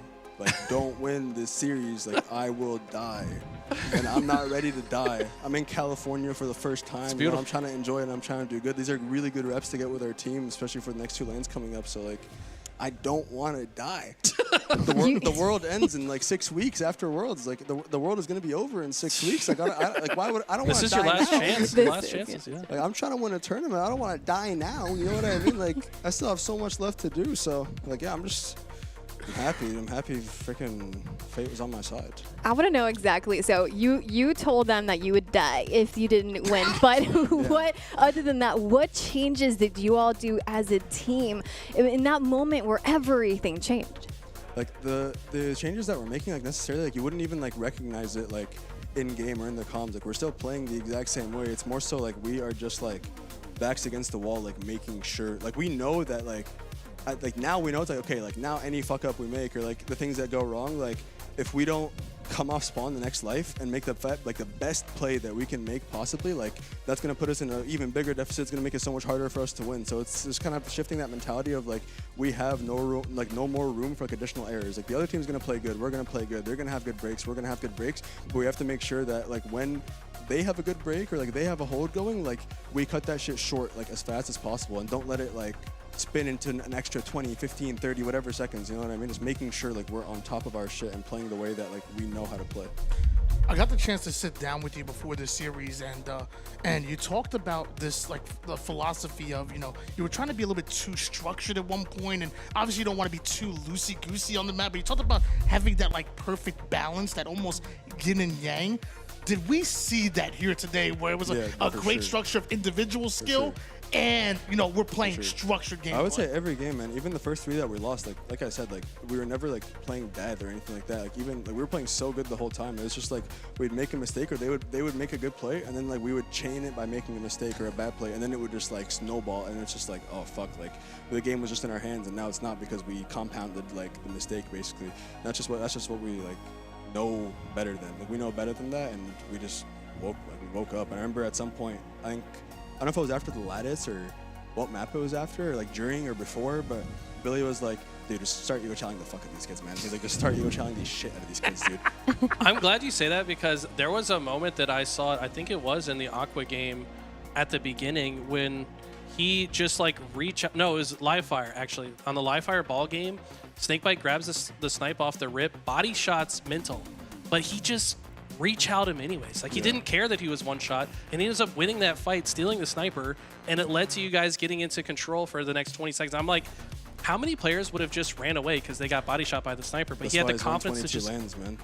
S14: don't win this series, like I will die. And I'm not ready to die. I'm in California for the first time.
S7: It's
S14: You know,
S7: beautiful.
S14: I'm trying to enjoy it and I'm trying to do good. These are really good reps to get with our team, especially for the next 2 lanes coming up. So like, I don't want to die. The world ends in like 6 weeks after Worlds. Like the world is going to be over in 6 weeks. Like, like why would I don't want to die?
S7: This is your last
S14: now.
S7: chance. Last chances, yeah.
S14: Like, I'm trying to win a tournament. I don't want to die now. You know what I mean? Like I still have so much left to do. So like yeah, I'm happy. I'm happy freaking fate was on my side.
S6: I want to know exactly. So you told them that you would die if you didn't win. But what, other than that, what changes did you all do as a team in that moment where everything changed?
S14: Like the changes that we're making, like necessarily, like you wouldn't even like recognize it like in game or in the comms. Like we're still playing the exact same way. It's more so like we are just like backs against the wall, like making sure. Like we know that like now we know it's like okay, like now any fuck up we make or like the things that go wrong, like if we don't come off spawn the next life and make the best play that we can make possibly, like that's gonna put us in an even bigger deficit. It's gonna make it so much harder for us to win. So it's just kind of shifting that mentality of like we have no room, like no more room for like additional errors. Like the other team's gonna play good, we're gonna play good, they're gonna have good breaks, we're gonna have good breaks, but we have to make sure that like when they have a good break or like they have a hold going, like we cut that shit short like as fast as possible and don't let it like spin into an extra 20, 15, 30, whatever seconds, you know what I mean? Just making sure like we're on top of our shit and playing the way that like we know how to play.
S5: I got the chance to sit down with you before this series, and you talked about this, like the philosophy of, you know, you were trying to be a little bit too structured at one point, and obviously you don't want to be too loosey-goosey on the map, but you talked about having that like perfect balance, that almost yin and yang. Did we see that here today, where it was a great structure of individual skill? And you know we're playing structured games.
S14: I would say every game, man. Even the first 3 that we lost, like I said, like we were never like playing bad or anything like that. Like even like we were playing so good the whole time. It was just like we'd make a mistake or they would make a good play, and then like we would chain it by making a mistake or a bad play, and then it would just like snowball, and it's just like oh fuck, like the game was just in our hands, and now it's not because we compounded like the mistake basically. That's just what we like know better than. Like we know better than that, and we just woke up. And I remember at some point, I don't know if it was after the lattice or what map it was after, or like during or before, but Billy was like, dude, just start ego challenging the fuck out of these kids, man. He's like, just start ego challenging the shit out of these kids, dude.
S7: I'm glad you say that because there was a moment that I saw, I think it was in the Aqua game at the beginning when he just like no, it was live fire actually. On the live fire ball game, Snakebite grabs the snipe off the rip, body shots mental, but he just reach out him anyways. Like he didn't care that he was one shot, and he ends up winning that fight, stealing the sniper, and it led to you guys getting into control for the next 20 seconds. I'm like, how many players would have just ran away because they got body shot by the sniper? But
S14: That's
S7: he had
S14: why
S7: the
S14: he's
S7: confidence to just
S14: lands, man.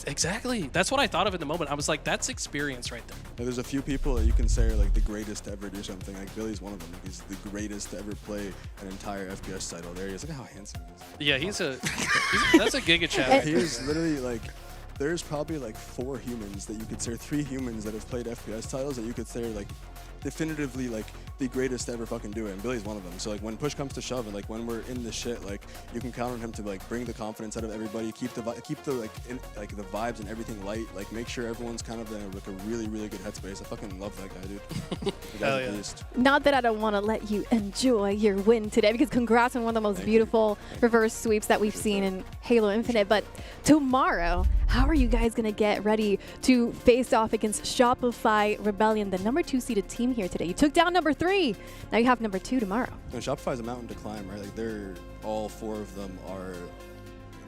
S7: Exactly. That's what I thought of in the moment. I was like, that's experience right there.
S14: Like, there's a few people that you can say are like the greatest to ever do something. Like Billy's one of them. Like, he's the greatest to ever play an entire FPS title. There he is. Look at how handsome he is.
S7: Yeah, that's a Giga Chat.
S14: He is literally like. There's probably like 4 humans that you could say, 3 humans that have played FPS titles that you could say are like definitively like the greatest to ever fucking do it, and Billy's one of them. So like when push comes to shove and like when we're in the shit, like you can count on him to like bring the confidence out of everybody, keep the like the vibes and everything light, like make sure everyone's kind of in like a really good headspace. I fucking love that guy, dude. The guy's a beast.
S6: Not that I don't want to let you enjoy your win today, because congrats on one of the most beautiful reverse sweeps that we've seen in Halo Infinite. But tomorrow, how are you guys going to get ready to face off against Shopify Rebellion, the number 2 seeded team here today? You took down number 3. Now you have number 2 tomorrow.
S14: Shopify's a mountain to climb, right? Like they're all 4 of them are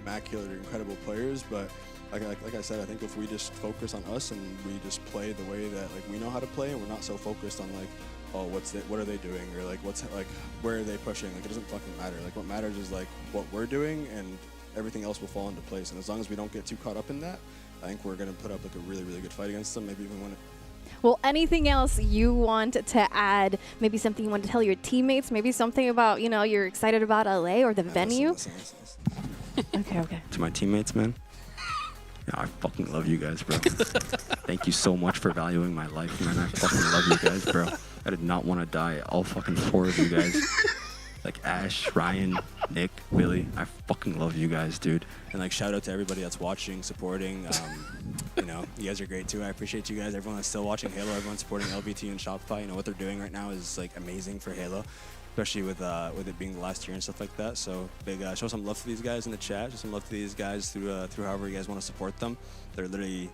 S14: immaculate or incredible players, but like I said, I think if we just focus on us and we just play the way that like we know how to play, and we're not so focused on like, oh, what are they doing, or like where are they pushing? Like it doesn't fucking matter. Like what matters is like what we're doing and everything else will fall into place. And as long as we don't get too caught up in that, I think we're going to put up like a really, really good fight against them, maybe even win it.
S6: Well, anything else you want to add? Maybe something you want to tell your teammates? Maybe something about, you know, you're excited about LA or the venue?
S14: Listen.
S6: Okay.
S15: To my teammates, man. Yeah, I fucking love you guys, bro. Thank you so much for valuing my life, man. I fucking love you guys, bro. I did not want to die. All fucking 4 of you guys. Like Ash, Ryan, Nick, Billy. I fucking love you guys, dude.
S14: And like shout out to everybody that's watching, supporting. You know, you guys are great too. I appreciate you guys. Everyone that's still watching Halo, everyone supporting LVT and Shopify. You know what they're doing right now is like amazing for Halo, especially with it being the last year and stuff like that. So big show some love to these guys in the chat. Show some love to these guys through however you guys want to support them. They're literally,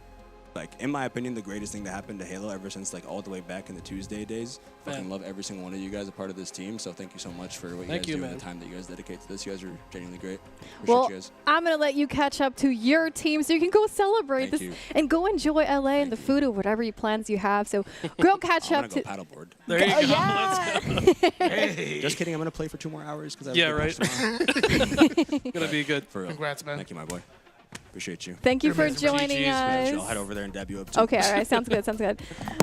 S14: like, in my opinion, the greatest thing to happen to Halo ever since like all the way back in the Tuesday days. Fucking love every single one of you guys a part of this team. So thank you so much for what you guys do and the time that you guys dedicate to this. You guys are genuinely great. Appreciate you guys.
S6: I'm going to let you catch up to your team so you can go celebrate this and go enjoy LA and the food or whatever plans you have. So go catch up to
S14: paddleboard.
S7: There you go.
S6: Yeah.
S7: Let's go. Hey.
S14: Just kidding. I'm going to play for 2 more hours because
S7: right. Gonna be good.
S14: For real.
S5: Congrats, man.
S14: Thank you, my boy. Appreciate you.
S6: Thank you for joining us.
S14: I'll head over there and dab you up too.
S6: Okay, all right, sounds good, sounds good.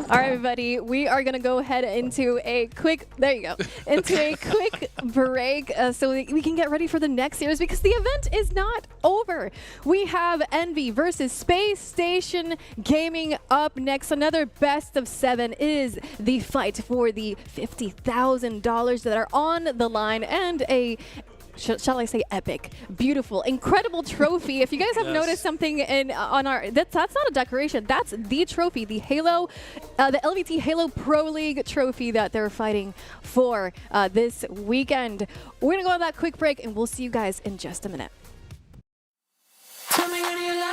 S6: All right, everybody, we are gonna go ahead into a quick, there you go, into a quick break so we can get ready for the next series because the event is not over. We have Envy versus Space Station Gaming up next. Another best of 7 is the fight for the $50,000 that are on the line and a shall I say epic, beautiful, incredible trophy. If you guys have noticed something on our, that's not a decoration, that's the trophy, the Halo, the LVT Halo Pro League trophy that they're fighting for this weekend. We're gonna go on that quick break and we'll see you guys in just a minute.
S3: Tell me when you love.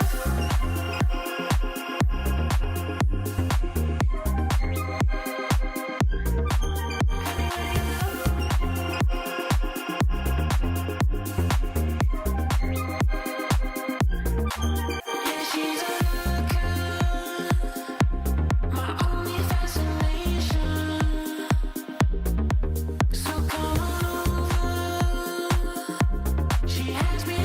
S1: She has me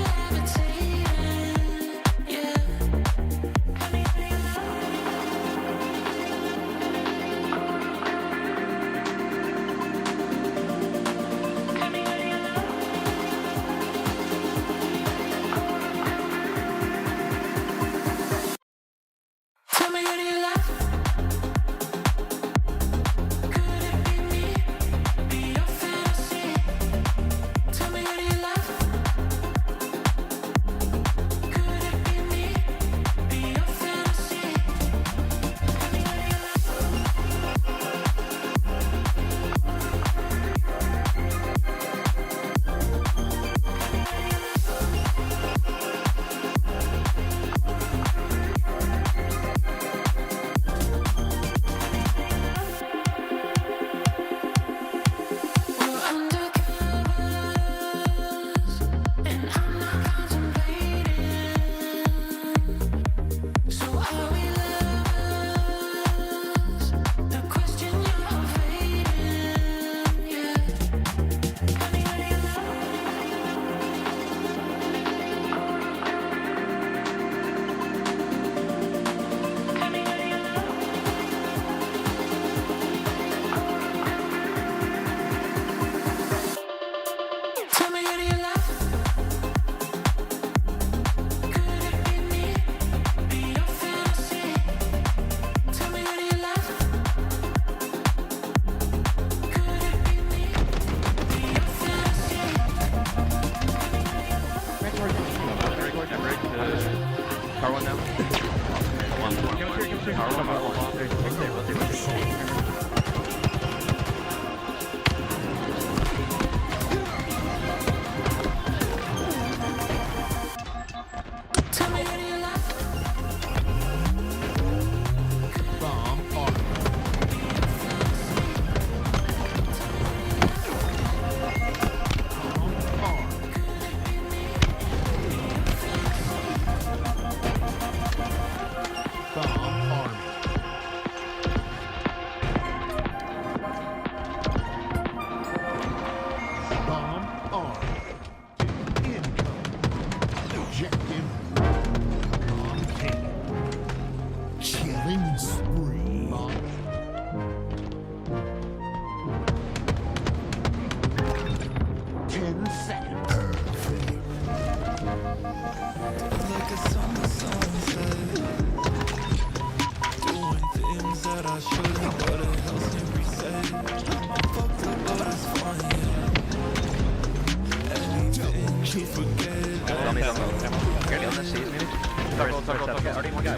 S10: Already one guy.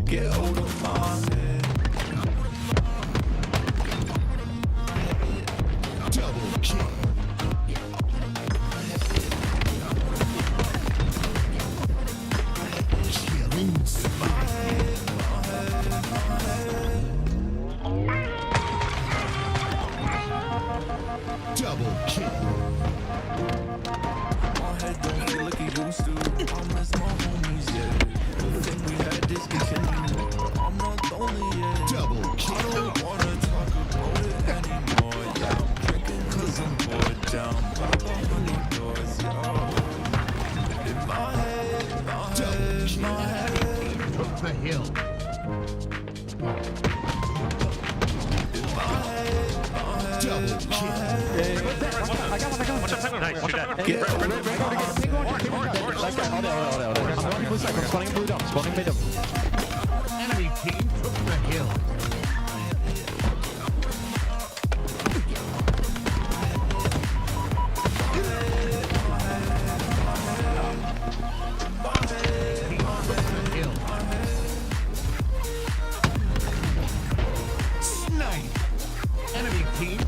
S2: Get out of my head. Double kill. Killing double kill. My head don't feel like it used to. I miss my homies, yeah. Everything we had is continuing. I'm not lonely yet. Double kill. I don't wanna talk about it anymore. Yeah, I'm drinking 'cause I'm bored down by the 100 doors. Yeah. In my head, my head.
S13: Took the hill.
S2: Double kill.
S11: I got one.
S12: Watch out, nice. Watch out.
S11: Get I'm spawning blue dump. Spawning mid dump.
S13: Enemy team took the hill. Snipe. Enemy team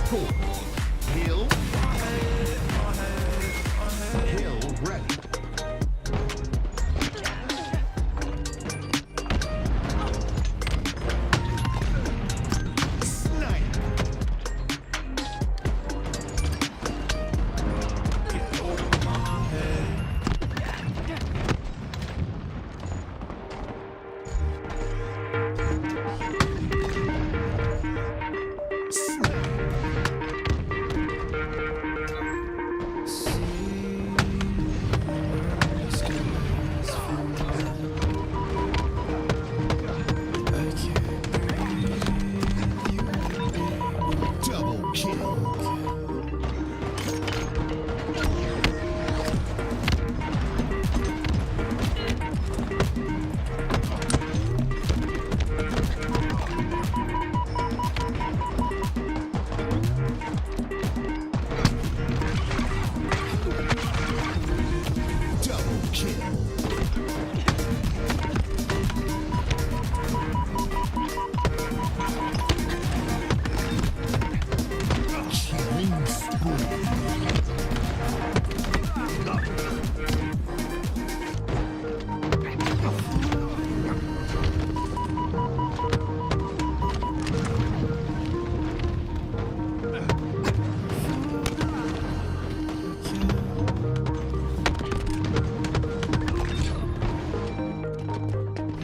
S13: score. Hill. Hill ready.
S2: Double kill. Double kill. Killing spree.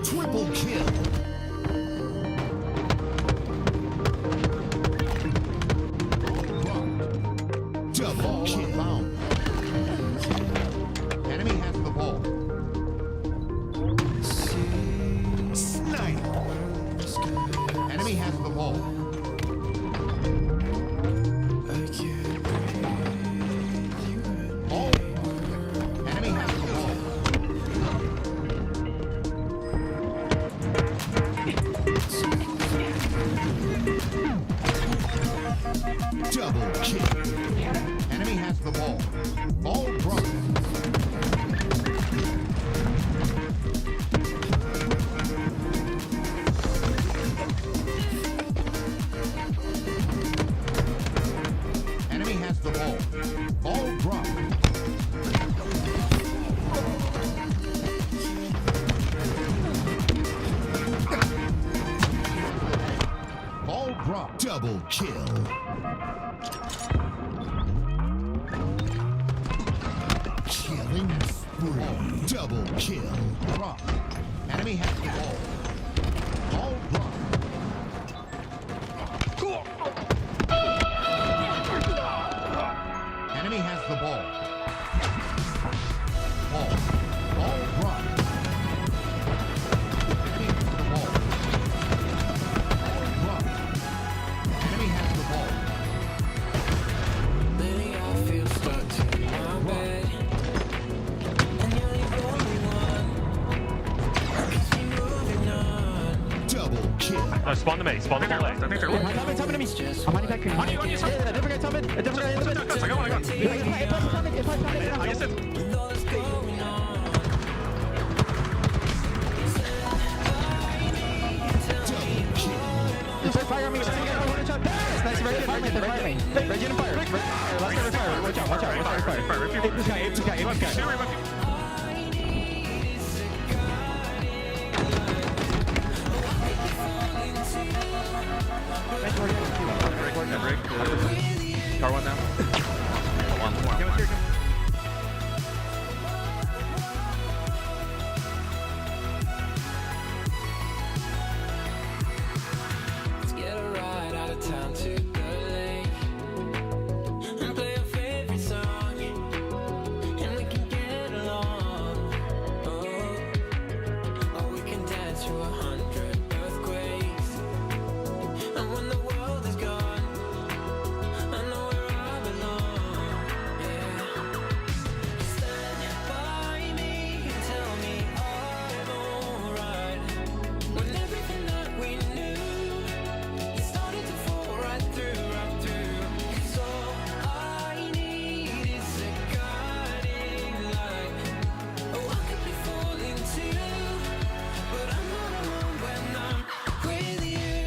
S2: Triple kill. Double kill.
S13: Enemy has the ball.
S2: Snipe.
S13: Enemy has the ball. Ball. Enemy has the ball.
S2: Double kill.
S13: Enemy has the ball. Ball dropped. Enemy has the ball. Ball dropped. Ball dropped.
S2: Double kill. Killing spree. Double kill.
S13: Drop. Enemy has the ball. Ball dropped. Enemy has the ball. Ball. Ball dropped. Enemy has the ball. Ball dropped. Enemy has the ball.
S3: Lately I feel stuck in my bed, and you're the
S12: Spawn them A. Spawn them all A. I think they're
S11: Top mid to me. I'm on you back here.
S12: On you,
S11: Yeah, different guy top mid. A different guy in the mid.
S12: I got one. I guess it.
S11: Fire on me. Nice, Reggie and fire. Reggie and fire. Last guy fire. Watch out. Fire. This guy.
S10: Car one now. One.
S3: Let's get a ride out of town to the lake and play our favorite song, and we can get along. Oh, we can dance through 100 earthquakes, and when the world is gone, I know where I belong. Yeah, stand by me and tell me I'm alright. When everything that we knew started to fall right through. 'Cause all I need is a guiding light. Oh, I could be falling too, but I'm not alone when I'm with you.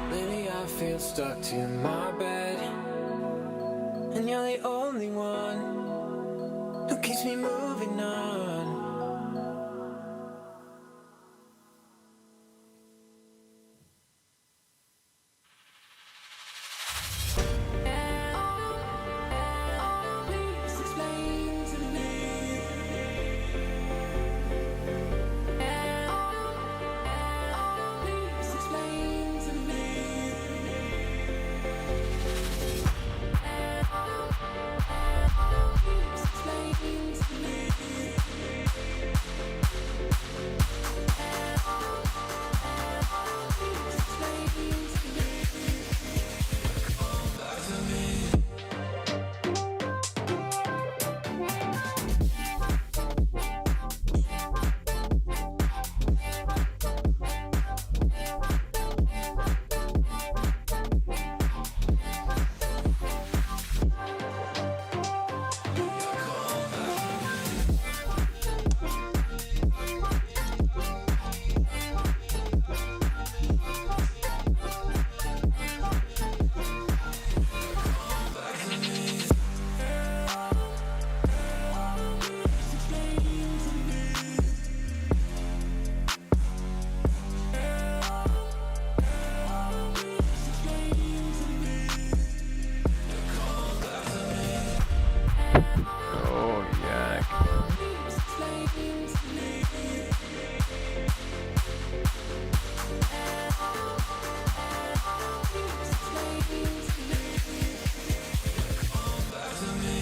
S3: Maybe I feel stuck to my bed, and you're the only one who keeps me moving on. Please explain to me. Please explain to me. Please explain to me. Please explain to me. Come back to me.
S10: Oh, yeah.
S3: Please explain to me. Please explain to me. Come back to me.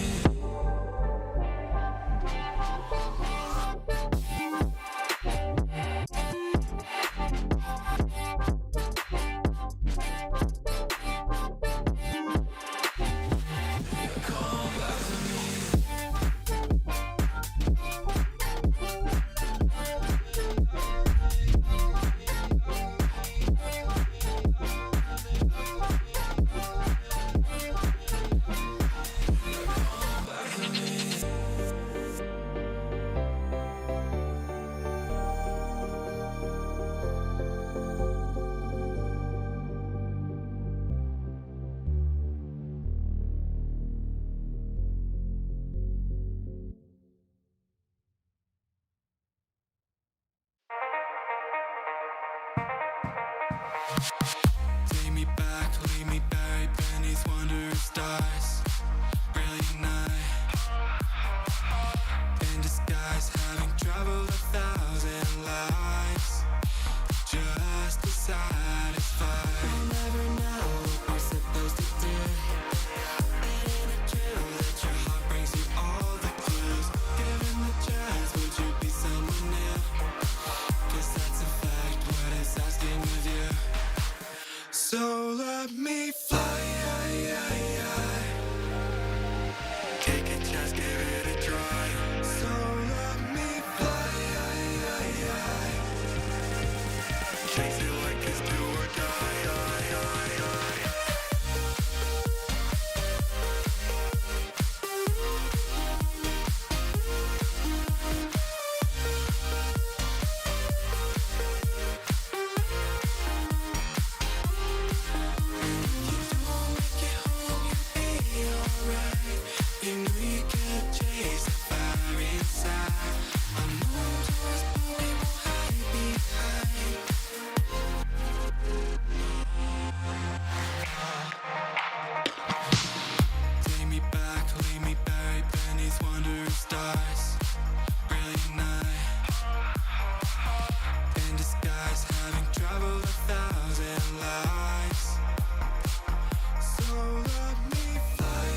S2: Leave me buried beneath wondrous stars. Brilliant night. In disguise, having traveled 1,000 lives. Just to satisfy. We'll never know what we're supposed to do. It ain't true that your heart brings you all the clues. Given the chance, would you be someone new? 'Cause that's a fact, what it's asking of you. So let me fly. Take a chance, give it a try. So let me fly. Chase it like it's do or die. You know you can't chase the fire inside. I'm moving towards, but we won't hide behind. Take me back, leave me buried beneath wondrous stars. Brilliant night. In disguise, having traveled 1,000 lives. So let me fly.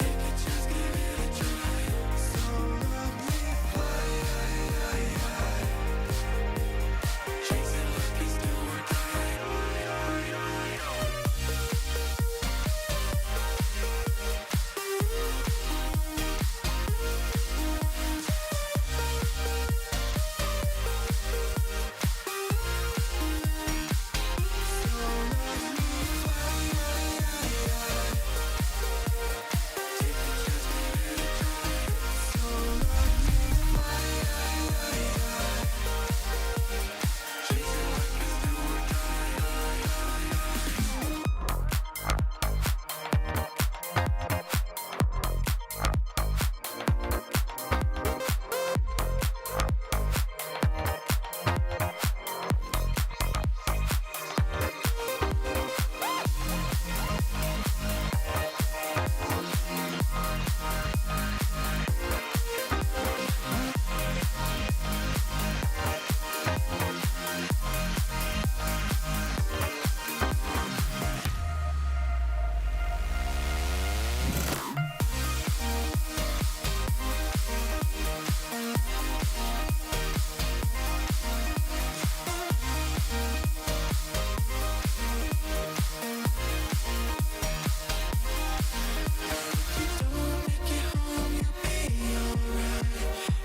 S2: Take a chance, give it a try. So let me fly. Chase it like it's do or die.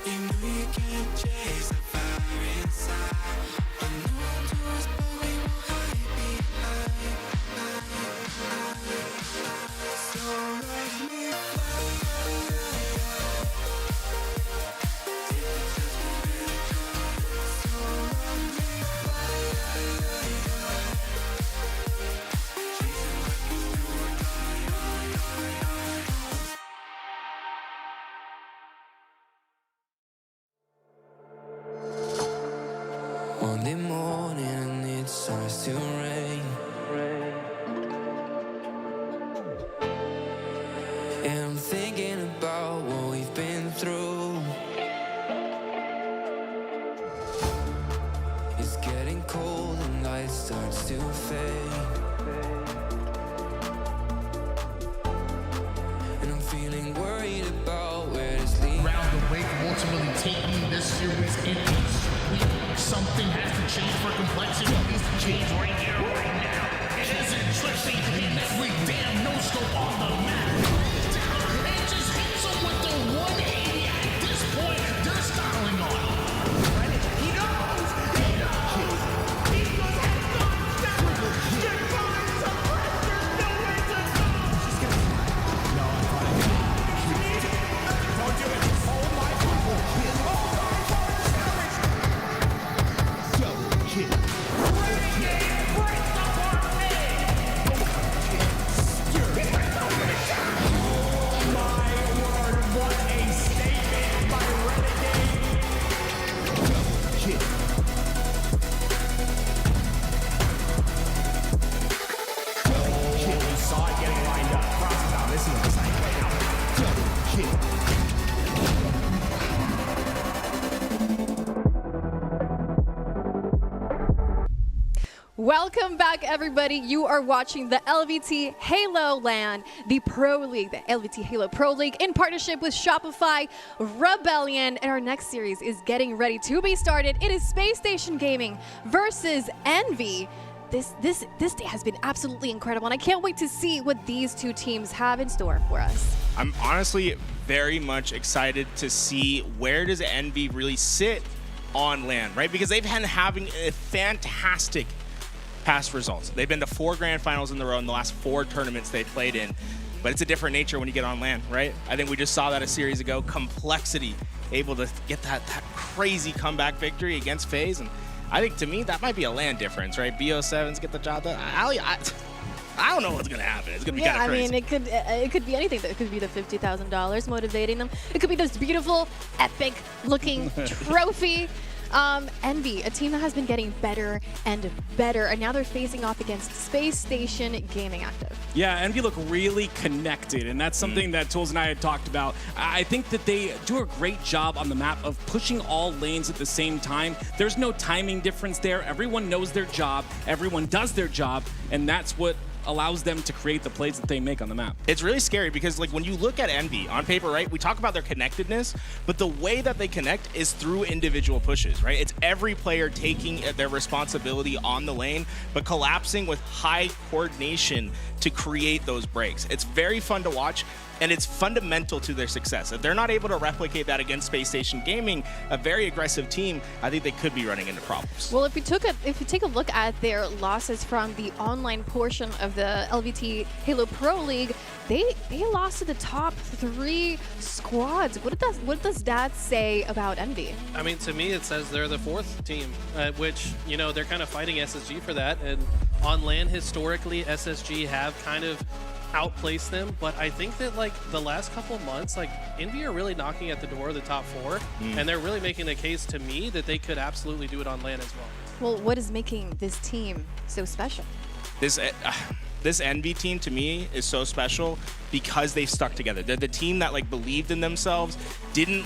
S2: You know you can't chase the fire inside. I'm moving towards, but we won't hide behind. So let me fly. Take a chance, give it a try. So let me fly. Chase it like it's do or die. Monday morning and it starts to rain. And I'm thinking about what we've been through. It's getting cold and light starts to fade. And I'm feeling worried about where this leads.
S5: Round the way from ultimately taking this series in a sweep. Something has to change for complexity. It needs to change right here, right now. It isn't tripping in every damn no-scope on the map. And just hits him with the 180. At this point, they're styling on. He knows! He knows! He goes head on down! Get going! Some pressure! Nowhere to go! No, I thought I did. Don't do it! Hold my people! Hold my Break the party!
S6: Welcome back, everybody. You are watching the LVT Halo LAN, the Pro League, the LVT Halo Pro League, in partnership with Shopify Rebellion. And our next series is getting ready to be started. It is Space Station Gaming versus Envy. This day has been absolutely incredible, and I can't wait to see what these two teams have in store for us.
S16: I'm honestly very much excited to see where does Envy really sit on LAN, right? Because they've been having a fantastic past results. They've been to 4 grand finals in a row in the last 4 tournaments they played in, but it's a different nature when you get on LAN, right? I think we just saw that a series ago. Complexity, able to get that crazy comeback victory against FaZe, and I think to me that might be a LAN difference, right? BO7s get the job done. I don't know what's gonna happen. It's gonna be kind of crazy.
S6: I mean, it could be anything. It could be the $50,000 motivating them. It could be this beautiful, epic-looking trophy. Envy, a team that has been getting better and better, and now they're facing off against Space Station Gaming Active.
S8: Yeah, Envy look really connected, and that's something that Tools and I had talked about. I think that they do a great job on the map of pushing all lanes at the same time. There's no timing difference there. Everyone knows their job, everyone does their job, and that's what allows them to create the plays that they make on the map.
S16: It's really scary because like when you look at Envy on paper, right, we talk about their connectedness, but the way that they connect is through individual pushes, right? It's every player taking their responsibility on the lane, but collapsing with high coordination to create those breaks. It's very fun to watch, and it's fundamental to their success. If they're not able to replicate that against Space Station Gaming, a very aggressive team, I think they could be running into problems.
S6: Well, if you take a look at their losses from the online portion of the LVT Halo Pro League, they lost to the top 3 squads. What does that say about Envy?
S7: I mean, to me, it says they're the 4th team, which, you know, they're kind of fighting SSG for that. And on LAN, historically, SSG have kind of outplaced them, but I think that like the last couple months, like Envy are really knocking at the door of the top 4, and they're really making a case to me that they could absolutely do it on LAN as well.
S6: Well, what is making this team so special?
S16: This Envy team to me is so special because they've stuck together. They're the team that like believed in themselves, didn't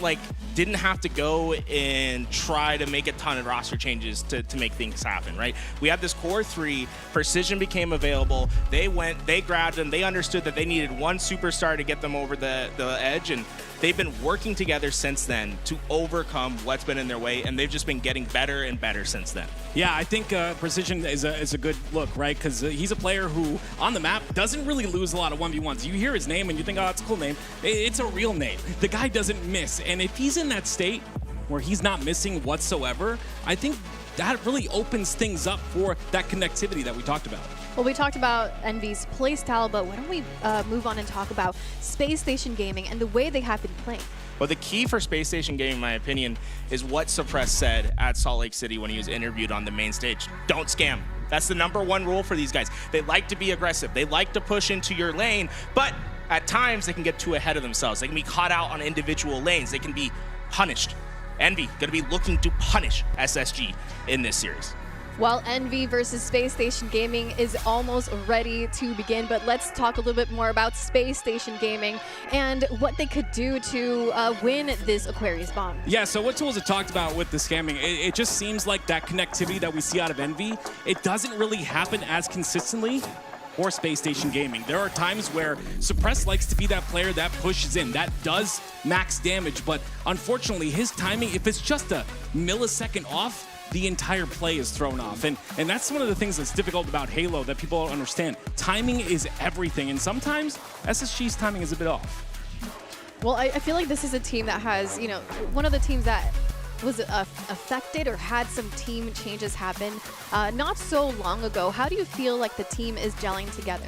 S16: have to go and try to make a ton of roster changes to make things happen, right? We had this core 3, Precision became available, they grabbed them, they understood that they needed one superstar to get them over the edge, and they've been working together since then to overcome what's been in their way, and they've just been getting better and better since then.
S8: Yeah, I think Precision is a good look, right? Because he's a player who, on the map, doesn't really lose a lot of 1v1s. You hear his name and you think, oh, that's a cool name. It's a real name. The guy doesn't miss. And if he's in that state where he's not missing whatsoever, I think that really opens things up for that connectivity that we talked about.
S6: Well, we talked about Envy's playstyle, but why don't we move on and talk about Space Station Gaming and the way they have been playing?
S16: Well, the key for Space Station Gaming, in my opinion, is what Suppress said at Salt Lake City when he was interviewed on the main stage. Don't scam. That's the #1 rule for these guys. They like to be aggressive. They like to push into your lane, but at times they can get too ahead of themselves. They can be caught out on individual lanes. They can be punished. Envy going to be looking to punish SSG in this series.
S6: Well, Envy versus Space Station Gaming is almost ready to begin, but let's talk a little bit more about Space Station Gaming and what they could do to win this Aquarius bomb.
S8: Yeah, so what Tools have talked about with the scamming, it just seems like that connectivity that we see out of Envy, it doesn't really happen as consistently for Space Station Gaming. There are times where Suppress likes to be that player that pushes in, that does max damage, but unfortunately his timing, if it's just a millisecond off, the entire play is thrown off. And that's one of the things that's difficult about Halo that people don't understand. Timing is everything, and sometimes SSG's timing is a bit off.
S6: Well, I feel like this is a team that has, you know, one of the teams that was affected or had some team changes happen not so long ago. How do you feel like the team is gelling together?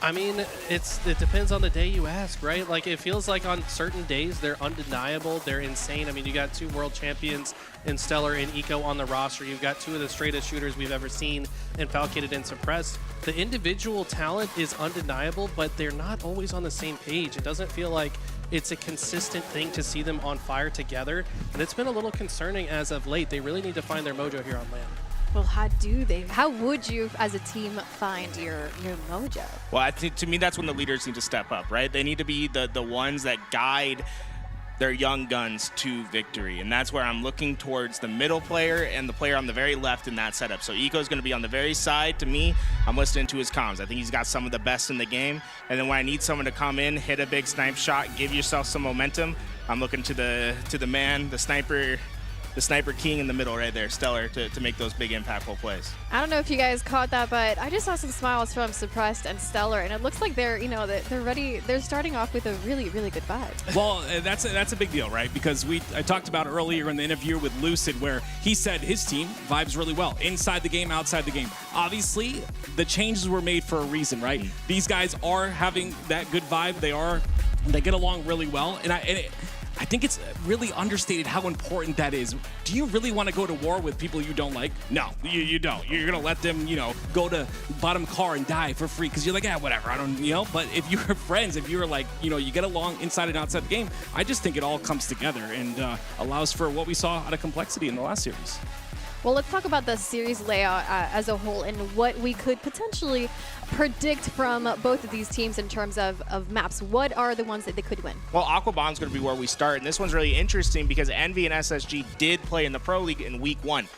S7: I mean, it depends on the day you ask, right? Like, it feels like on certain days they're undeniable, they're insane. I mean, you got 2 world champions in Stellar and Eco on the roster. You've got 2 of the straightest shooters we've ever seen in Falcated and Suppressed. The individual talent is undeniable, but they're not always on the same page. It doesn't feel like it's a consistent thing to see them on fire together, and it's been a little concerning as of late. They really need to find their mojo here on LAN.
S6: Well, how do they? How would you, as a team, find your mojo?
S16: Well, I think to me that's when the leaders need to step up, right? They need to be the ones that guide their young guns to victory. And that's where I'm looking towards the middle player and the player on the very left in that setup. So Eco's going to be on the very side. To me, I'm listening to his comms. I think he's got some of the best in the game. And then when I need someone to come in, hit a big snipe shot, give yourself some momentum, I'm looking to the man, the sniper king in the middle right there, Stellar, to make those big impactful plays.
S6: I don't know if you guys caught that, but I just saw some smiles from Suppressed and Stellar, and it looks like they're, they're ready. They're starting off with a really, really good vibe.
S8: Well, that's a big deal, right? Because I talked about earlier in the interview with Lucid where he said his team vibes really well inside the game, outside the game. Obviously, the changes were made for a reason, right? These guys are having that good vibe. They get along really well, and I think it's really understated how important that is. Do you really want to go to war with people you don't like? No, you don't. You're going to let them, go to bottom car and die for free because you're like, yeah, whatever. I don't, But if you're friends, if you're like, you get along inside and outside the game, I just think it all comes together and allows for what we saw out of Complexity in the last series.
S6: Well, let's talk about the series layout as a whole and what we could potentially predict from both of these teams in terms of maps. What are the ones that they could win?
S16: Well, Aquabom's going to be where we start, and this one's really interesting because Envy and SSG did play in the Pro League in Week 1.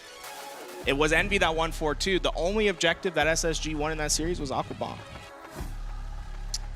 S16: It was Envy that won 4-2. The only objective that SSG won in that series was Aquabom.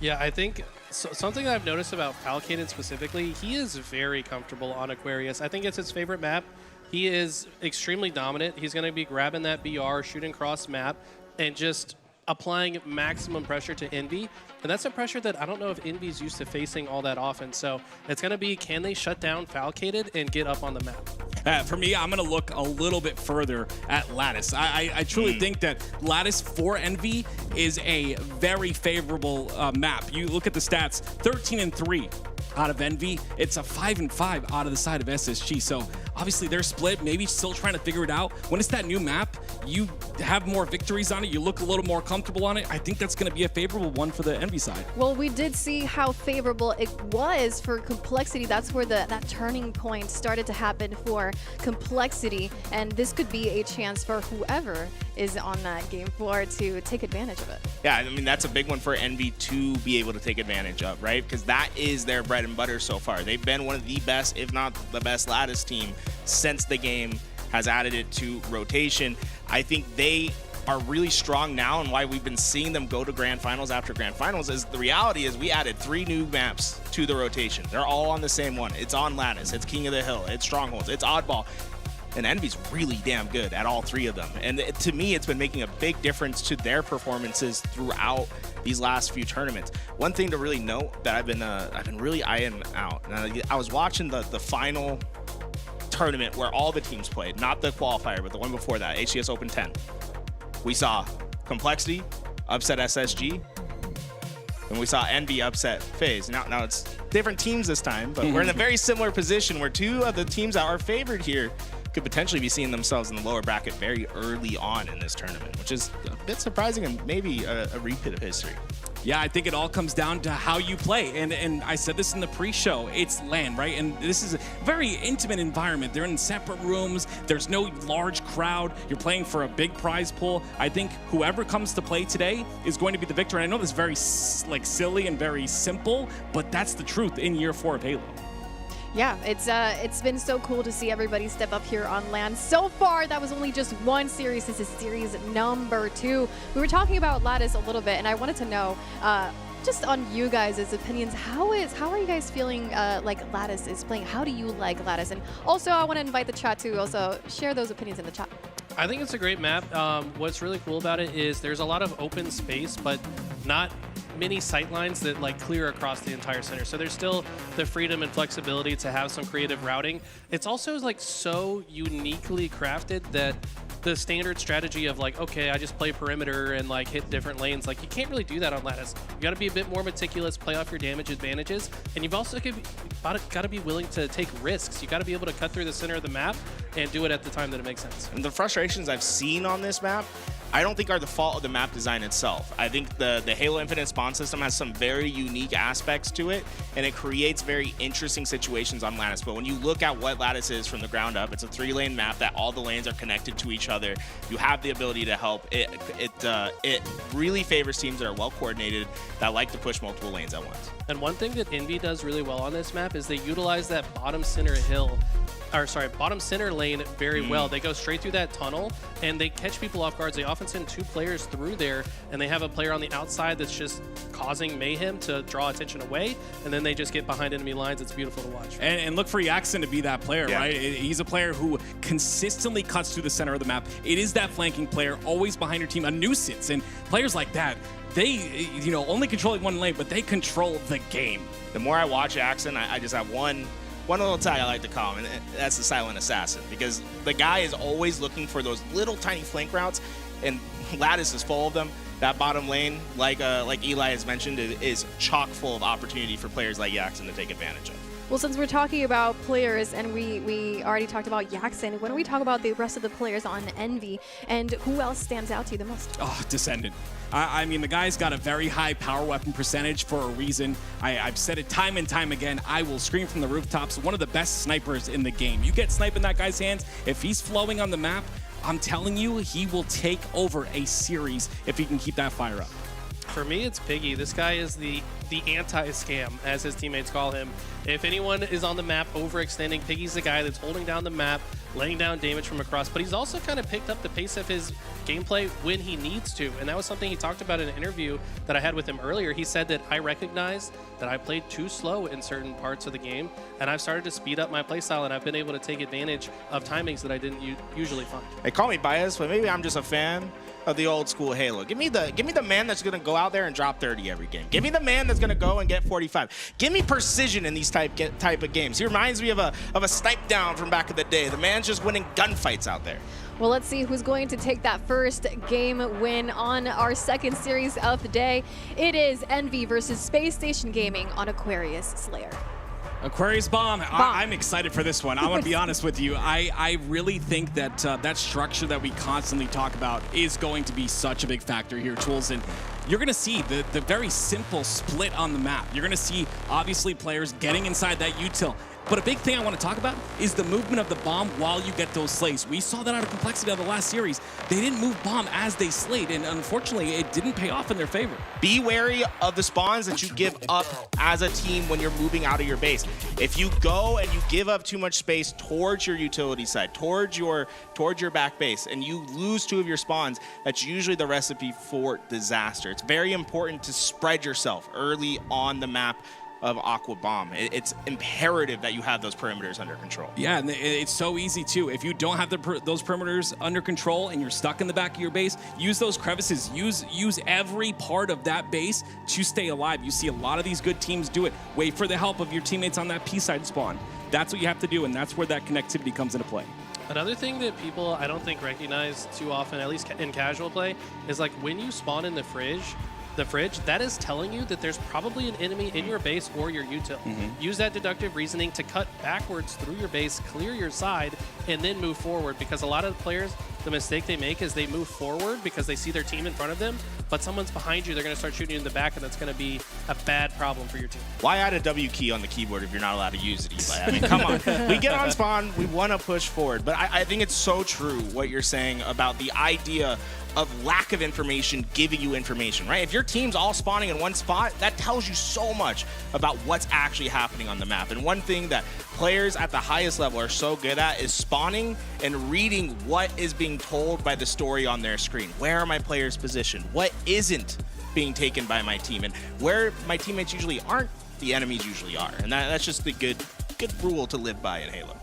S7: Yeah, I think something that I've noticed about Falcated specifically, he is very comfortable on Aquarius. I think it's his favorite map. He is extremely dominant. He's going to be grabbing that BR, shooting cross map, and just applying maximum pressure to Envy. And that's a pressure that I don't know if Envy's used to facing all that often. So it's going to be, can they shut down Falcated and get up on the map?
S8: For me, I'm going to look a little bit further at Lattice. I truly think that Lattice for Envy is a very favorable map. You look at the stats, 13-3 out of Envy. It's a 5-5 out of the side of SSG. So obviously they're split, maybe still trying to figure it out. When it's that new map, you have more victories on it. You look a little more comfortable on it. I think that's going to be a favorable one for the Envy side.
S6: Well, we did see how favorable it was for Complexity. That's where that turning point started to happen for Complexity. And this could be a chance for whoever is on that game floor to take advantage of it.
S16: Yeah, I mean, that's a big one for Envy to be able to take advantage of, right? Because that is their bread and butter so far. They've been one of the best, if not the best, Lattice team since the game has added it to rotation. I think they are really strong now, and why we've been seeing them go to grand finals after grand finals is the reality is we added 3 new maps to the rotation. They're all on the same one. It's on Lattice, it's King of the Hill, it's Strongholds, it's Oddball. And Envy's really damn good at all 3 of them. And to me, it's been making a big difference to their performances throughout these last few tournaments. One thing to really note that I've been really eyeing out. I was watching the final tournament where all the teams played, not the qualifier, but the one before that, HCS Open 10. We saw Complexity upset SSG, and we saw Envy upset FaZe. Now it's different teams this time, but we're in a very similar position where 2 of the teams that are favored here could potentially be seeing themselves in the lower bracket very early on in this tournament, which is a bit surprising and maybe a repeat of history.
S8: Yeah, I think it all comes down to how you play. And I said this in the pre-show, it's LAN, right? And this is a very intimate environment. They're in separate rooms. There's no large crowd. You're playing for a big prize pool. I think whoever comes to play today is going to be the victor. And I know this is very silly and very simple, but that's the truth in year 4 of Halo.
S6: Yeah, it's been so cool to see everybody step up here on LAN. So far, that was only just one series. This is series number 2. We were talking about Lattice a little bit, and I wanted to know, just on you guys' opinions, how are you guys feeling like Lattice is playing? How do you like Lattice? And also, I want to invite the chat to also share those opinions in the chat.
S7: I think it's a great map. What's really cool about it is there's a lot of open space, but not many sight lines that clear across the entire center. So there's still the freedom and flexibility to have some creative routing. It's also so uniquely crafted that the standard strategy of okay, I just play perimeter and hit different lanes, you can't really do that on Lattice. You got to be a bit more meticulous, play off your damage advantages, and you've also got to be willing to take risks. You got to be able to cut through the center of the map and do it at the time that it makes sense.
S16: And the frustrations I've seen on this map I don't think are the fault of the map design itself. I think the Halo Infinite spawn system has some very unique aspects to it, and it creates very interesting situations on Lattice. But when you look at what Lattice is from the ground up, it's a 3-lane map that all the lanes are connected to each other. You have the ability to help. It really favors teams that are well coordinated, that like to push multiple lanes at once.
S7: And one thing that Envy does really well on this map is they utilize that bottom center lane very well. They go straight through that tunnel and they catch people off guards. They often send 2 players through there, and they have a player on the outside that's just causing mayhem to draw attention away, and then they just get behind enemy lines. It's beautiful to watch.
S8: And look for Jackson to be that player, right? He's a player who consistently cuts through the center of the map. It is that flanking player, always behind your team, a nuisance. And players like that, they, only controlling one lane, but they control the game.
S16: The more I watch Jackson, I just have one little tag I like to call him, and that's the Silent Assassin, because the guy is always looking for those little tiny flank routes, and Lattice is full of them. That bottom lane, like Eli has mentioned, is chock full of opportunity for players like Jackson to take advantage of.
S6: Well, since we're talking about players and we already talked about Jackson, when we talk about the rest of the players on Envy, and who else stands out to you the most?
S8: Oh, Descendant. I mean, the guy's got a very high power weapon percentage for a reason. I've said it time and time again. I will scream from the rooftops. One of the best snipers in the game. You get snipe in that guy's hands, if he's flowing on the map, I'm telling you, he will take over a series if he can keep that fire up.
S7: For me, it's Piggy. This guy is the anti-scam, as his teammates call him. If anyone is on the map overextending, Piggy's the guy that's holding down the map, laying down damage from across, but he's also kind of picked up the pace of his gameplay when he needs to, and that was something he talked about in an interview that I had with him earlier. He said that I recognize that I played too slow in certain parts of the game, and I've started to speed up my playstyle, and I've been able to take advantage of timings that I didn't usually find.
S16: They call me biased, but maybe I'm just a fan of the old school Halo. Give me the man that's gonna go out there and drop 30 every game. Give me the man that's gonna go and get 45. Give me precision in these type of games. He reminds me of a snipe down from back in the day. The man's just winning gunfights out there.
S6: Well, let's see who's going to take that first game win on our second series of the day. It is Envy versus Space Station Gaming on Aquarius Slayer.
S8: Aquarius Bomb. I'm excited for this one. I want to be honest with you. I really think that that structure that we constantly talk about is going to be such a big factor here, Tools. And you're going to see the very simple split on the map. You're going to see, obviously, players getting inside that util. But a big thing I want to talk about is the movement of the bomb while you get those slays. We saw that out of Complexity of the last series. They didn't move bomb as they slayed, and unfortunately, it didn't pay off in their favor.
S16: Be wary of the spawns that you give up as a team when you're moving out of your base. If you go and you give up too much space towards your utility side, towards your back base, and you lose 2 of your spawns, that's usually the recipe for disaster. It's very important to spread yourself early on the map of Aqua Bomb. It's imperative that you have those perimeters under control.
S8: Yeah, and it's so easy too. If you don't have those perimeters under control and you're stuck in the back of your base, use those crevices. Use every part of that base to stay alive. You see a lot of these good teams do it. Wait for the help of your teammates on that P-side spawn. That's what you have to do, and that's where that connectivity comes into play.
S7: Another thing that people, I don't think, recognize too often, at least in casual play, is like when you spawn in the fridge, that is telling you that there's probably an enemy in your base or your util. Use that deductive reasoning to cut backwards through your base, clear your side, and then move forward, because a lot of the players, the mistake they make is they move forward because they see their team in front of them, but someone's behind you, they're going to start shooting you in the back, and that's going to be a bad problem for your team.
S16: Why add a W key on the keyboard if you're not allowed to use it, Eli? I mean, come on. We get on spawn, we want to push forward, but I think it's so true what you're saying about the idea of lack of information giving you information, right? If your team's all spawning in one spot, that tells you so much about what's actually happening on the map. And one thing that players at the highest level are so good at is spawning and reading what is being told by the story on their screen. Where are my players positioned? What isn't being taken by my team? And where my teammates usually aren't, the enemies usually are. And that's just the good rule to live by in Halo.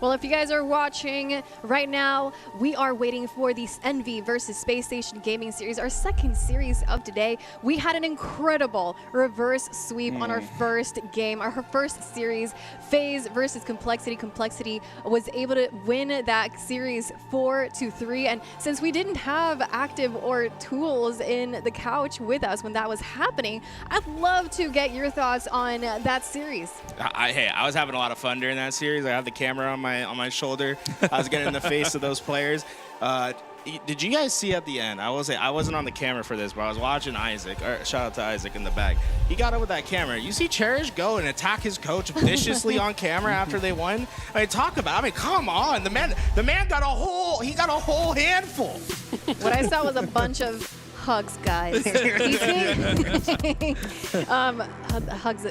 S6: Well, if you guys are watching right now, we are waiting for the Envy versus Space Station Gaming series, our second series of today. We had an incredible reverse sweep on our first game, our first series, FaZe versus Complexity. Complexity was able to win that series 4-3. And since we didn't have Active or Tools in the couch with us when that was happening, I'd love to get your thoughts on that series.
S16: Hey, I was having a lot of fun during that series. I had the camera on my shoulder. I was getting in the face of those players. Did you guys see at the end? I will say I wasn't on the camera for this, but I was watching Isaac. Shout out to Isaac in the back. He got up with that camera. You see Cherish go and attack his coach viciously on camera after they won. I mean, come on. The man got a whole handful.
S6: What I saw was a bunch of hugs, guys.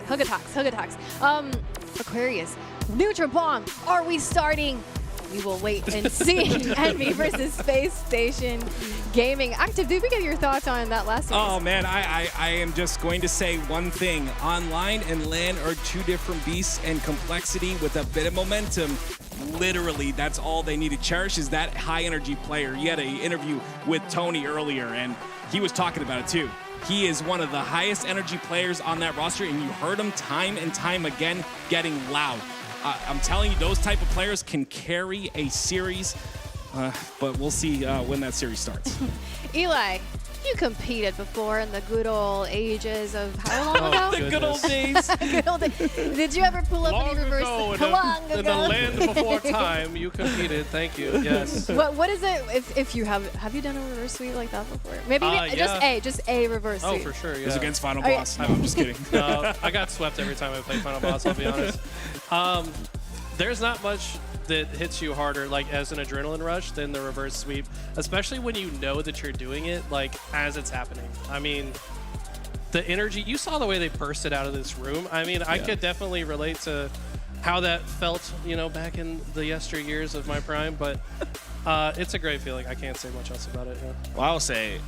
S6: Hug attacks. Aquarius, Neutral Bomb, are we starting? We will wait and see. Envy versus Space Station Gaming. Active, did we get your thoughts on that last series?
S8: Oh, man, I am just going to say one thing. Online and LAN are two different beasts, and complexity with a bit of momentum, literally, that's all they needed. Cherish is that high-energy player. He had an interview with Tony earlier, and he was talking about it, too. He is one of the highest energy players on that roster, and you heard him time and time again getting loud. I'm telling you, those type of players can carry a series, but we'll see when that series starts.
S6: Eli, you competed before in the good old ages of how long ago?
S7: The good old days.
S6: Good old days. Did you ever pull up any reverse?
S7: In the land before time, you competed. Thank you. Yes.
S6: What is it if you have you done a reverse sweep like that before? Maybe just a reverse sweep.
S7: Oh, for sure. Yeah.
S8: It was against Final Boss. No, I'm just kidding.
S7: No, I got swept every time I played Final Boss, I'll be honest. There's not much that hits you harder, like as an adrenaline rush, than the reverse sweep, especially when you know that you're doing it, like as it's happening. I mean, the energy, you saw the way they bursted out of this room. I mean, I could definitely relate to how that felt, back in the yesteryears of my prime, but it's a great feeling. I can't say much else about it. Yeah.
S16: Well, I'll say,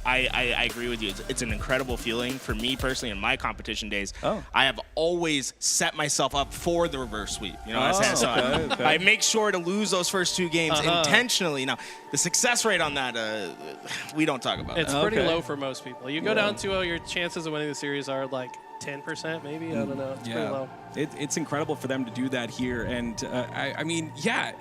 S16: I agree with you. It's an incredible feeling for me personally in my competition days. I have always set myself up for the reverse sweep. I make sure to lose those first two games intentionally. Now, the success rate on that, we don't talk about.
S7: It's pretty low for most people. You go down 2-0, your chances of winning the series are like 10% maybe. I don't know. It's pretty low.
S8: It's incredible for them to do that here, and I mean, yeah.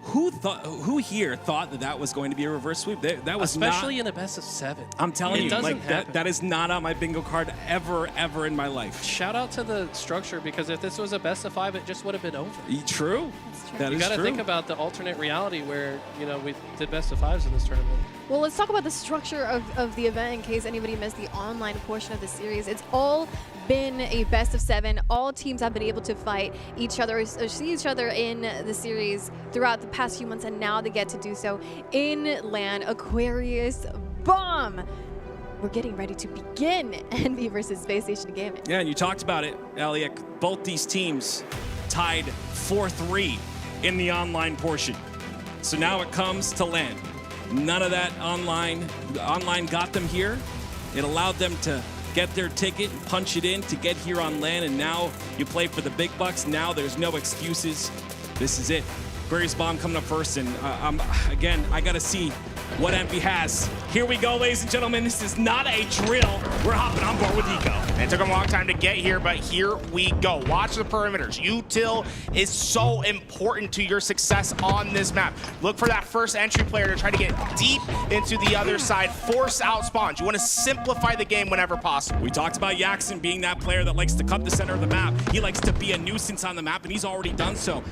S8: Who here thought that was going to be a reverse sweep? That was
S7: especially in a best of 7.
S8: I'm telling you, like that is not on my bingo card ever in my life.
S7: Shout out to the structure, because if this was a best of 5, it just would have been over.
S8: True. That
S7: you
S8: is
S7: got to
S8: true.
S7: think about the alternate reality where we did best of 5s in this tournament.
S6: Well, let's talk about the structure of the event in case anybody missed the online portion of the series. It's all been a best of 7. All teams have been able to fight each other, or see each other in the series throughout the past few months, and now they get to do so in LAN. Aquarius Bomb. We're getting ready to begin Envy versus Space Station Gaming.
S8: Yeah, and you talked about it, Elliot. Both these teams tied 4-3 in the online portion. So now it comes to LAN. None of that online. Online got them here. It allowed them to get their ticket and punch it in to get here on LAN, and now you play for the big bucks. Now there's no excuses. This is it. Aquarius Bomb coming up first, and again, I gotta see what Envy has. Here we go, ladies and gentlemen. This is not a drill. We're hopping on board with Eco.
S16: And it took them a long time to get here, but here we go. Watch the perimeters. Util is so important to your success on this map. Look for that first entry player to try to get deep into the other side. Force out spawns. You want to simplify the game whenever possible.
S8: We talked about Jackson being that player that likes to cut the center of the map. He likes to be a nuisance on the map, and he's already done so.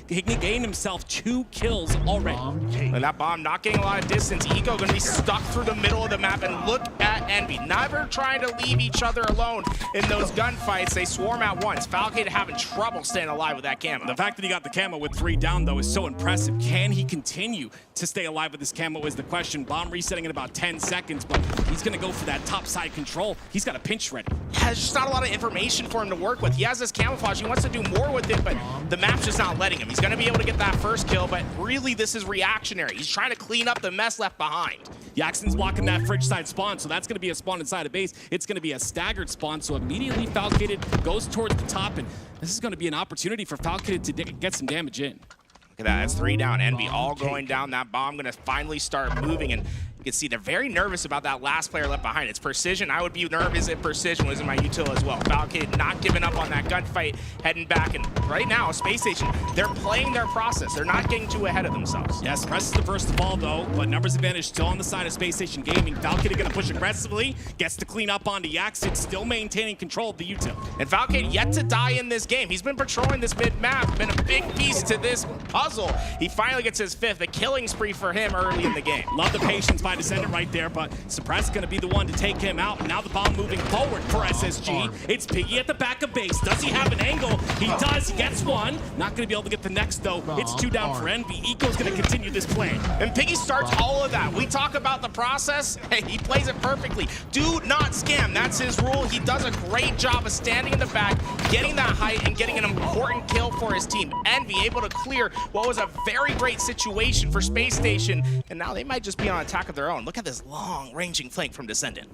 S8: He gained himself 2 kills already.
S16: And that bomb not getting a lot of distance. Eco going to be stuck through the middle of the map, and look at Envy. Never trying to leave each other alone in those gunfights. They swarm at once. Falcon having trouble staying alive with that camo.
S8: The fact that he got the camo with 3 down, though, is so impressive. Can he continue to stay alive with this camo is the question. Bomb resetting in about 10 seconds, but he's going to go for that top side control. He's got a pinch ready.
S16: Yeah, there's just not a lot of information for him to work with. He has this camouflage. He wants to do more with it, but the map's just not letting him. He's going to be able to get that first kill, but really this is reactionary. He's trying to clean up the mess left behind.
S8: Jackson's blocking that fridge side spawn, so that's going to be a spawn inside a base. It's going to be a staggered spawn, so immediately Falcated goes towards the top, and this is going to be an opportunity for Falcated to get some damage in.
S16: Look at that, that's 3 down. Envy all going down. That bomb going to finally start moving, and You can see they're very nervous about that last player left behind. It's Precision. I would be nervous if Precision was in my util as well. Falcon not giving up on that gunfight, heading back. And right now, Space Station, they're playing their process. They're not getting too ahead of themselves.
S8: Yes, Press is the first of all, though, but numbers advantage still on the side of Space Station Gaming. Falcon going to push aggressively, gets to clean up onto Yaxid, still maintaining control of the util.
S16: And Falcon yet to die in this game. He's been patrolling this mid-map, been a big piece to this puzzle. He finally gets his 5th, a killing spree for him early in the game.
S8: Love the patience by Descendant right there, but Suppress going to be the one to take him out. Now the bomb moving forward for SSG. It's Piggy at the back of base. Does he have an angle? He does. He gets one. Not going to be able to get the next, though. It's 2 down for Envy. Eco's going to continue this play.
S16: And Piggy starts all of that. We talk about the process. Hey, he plays it perfectly. Do not scam. That's his rule. He does a great job of standing in the back, getting that height, and getting an important kill for his team. Envy able to clear what was a very great situation for Space Station. And now they might just be on attack of their own. Look at this long-ranging flank from Descendant.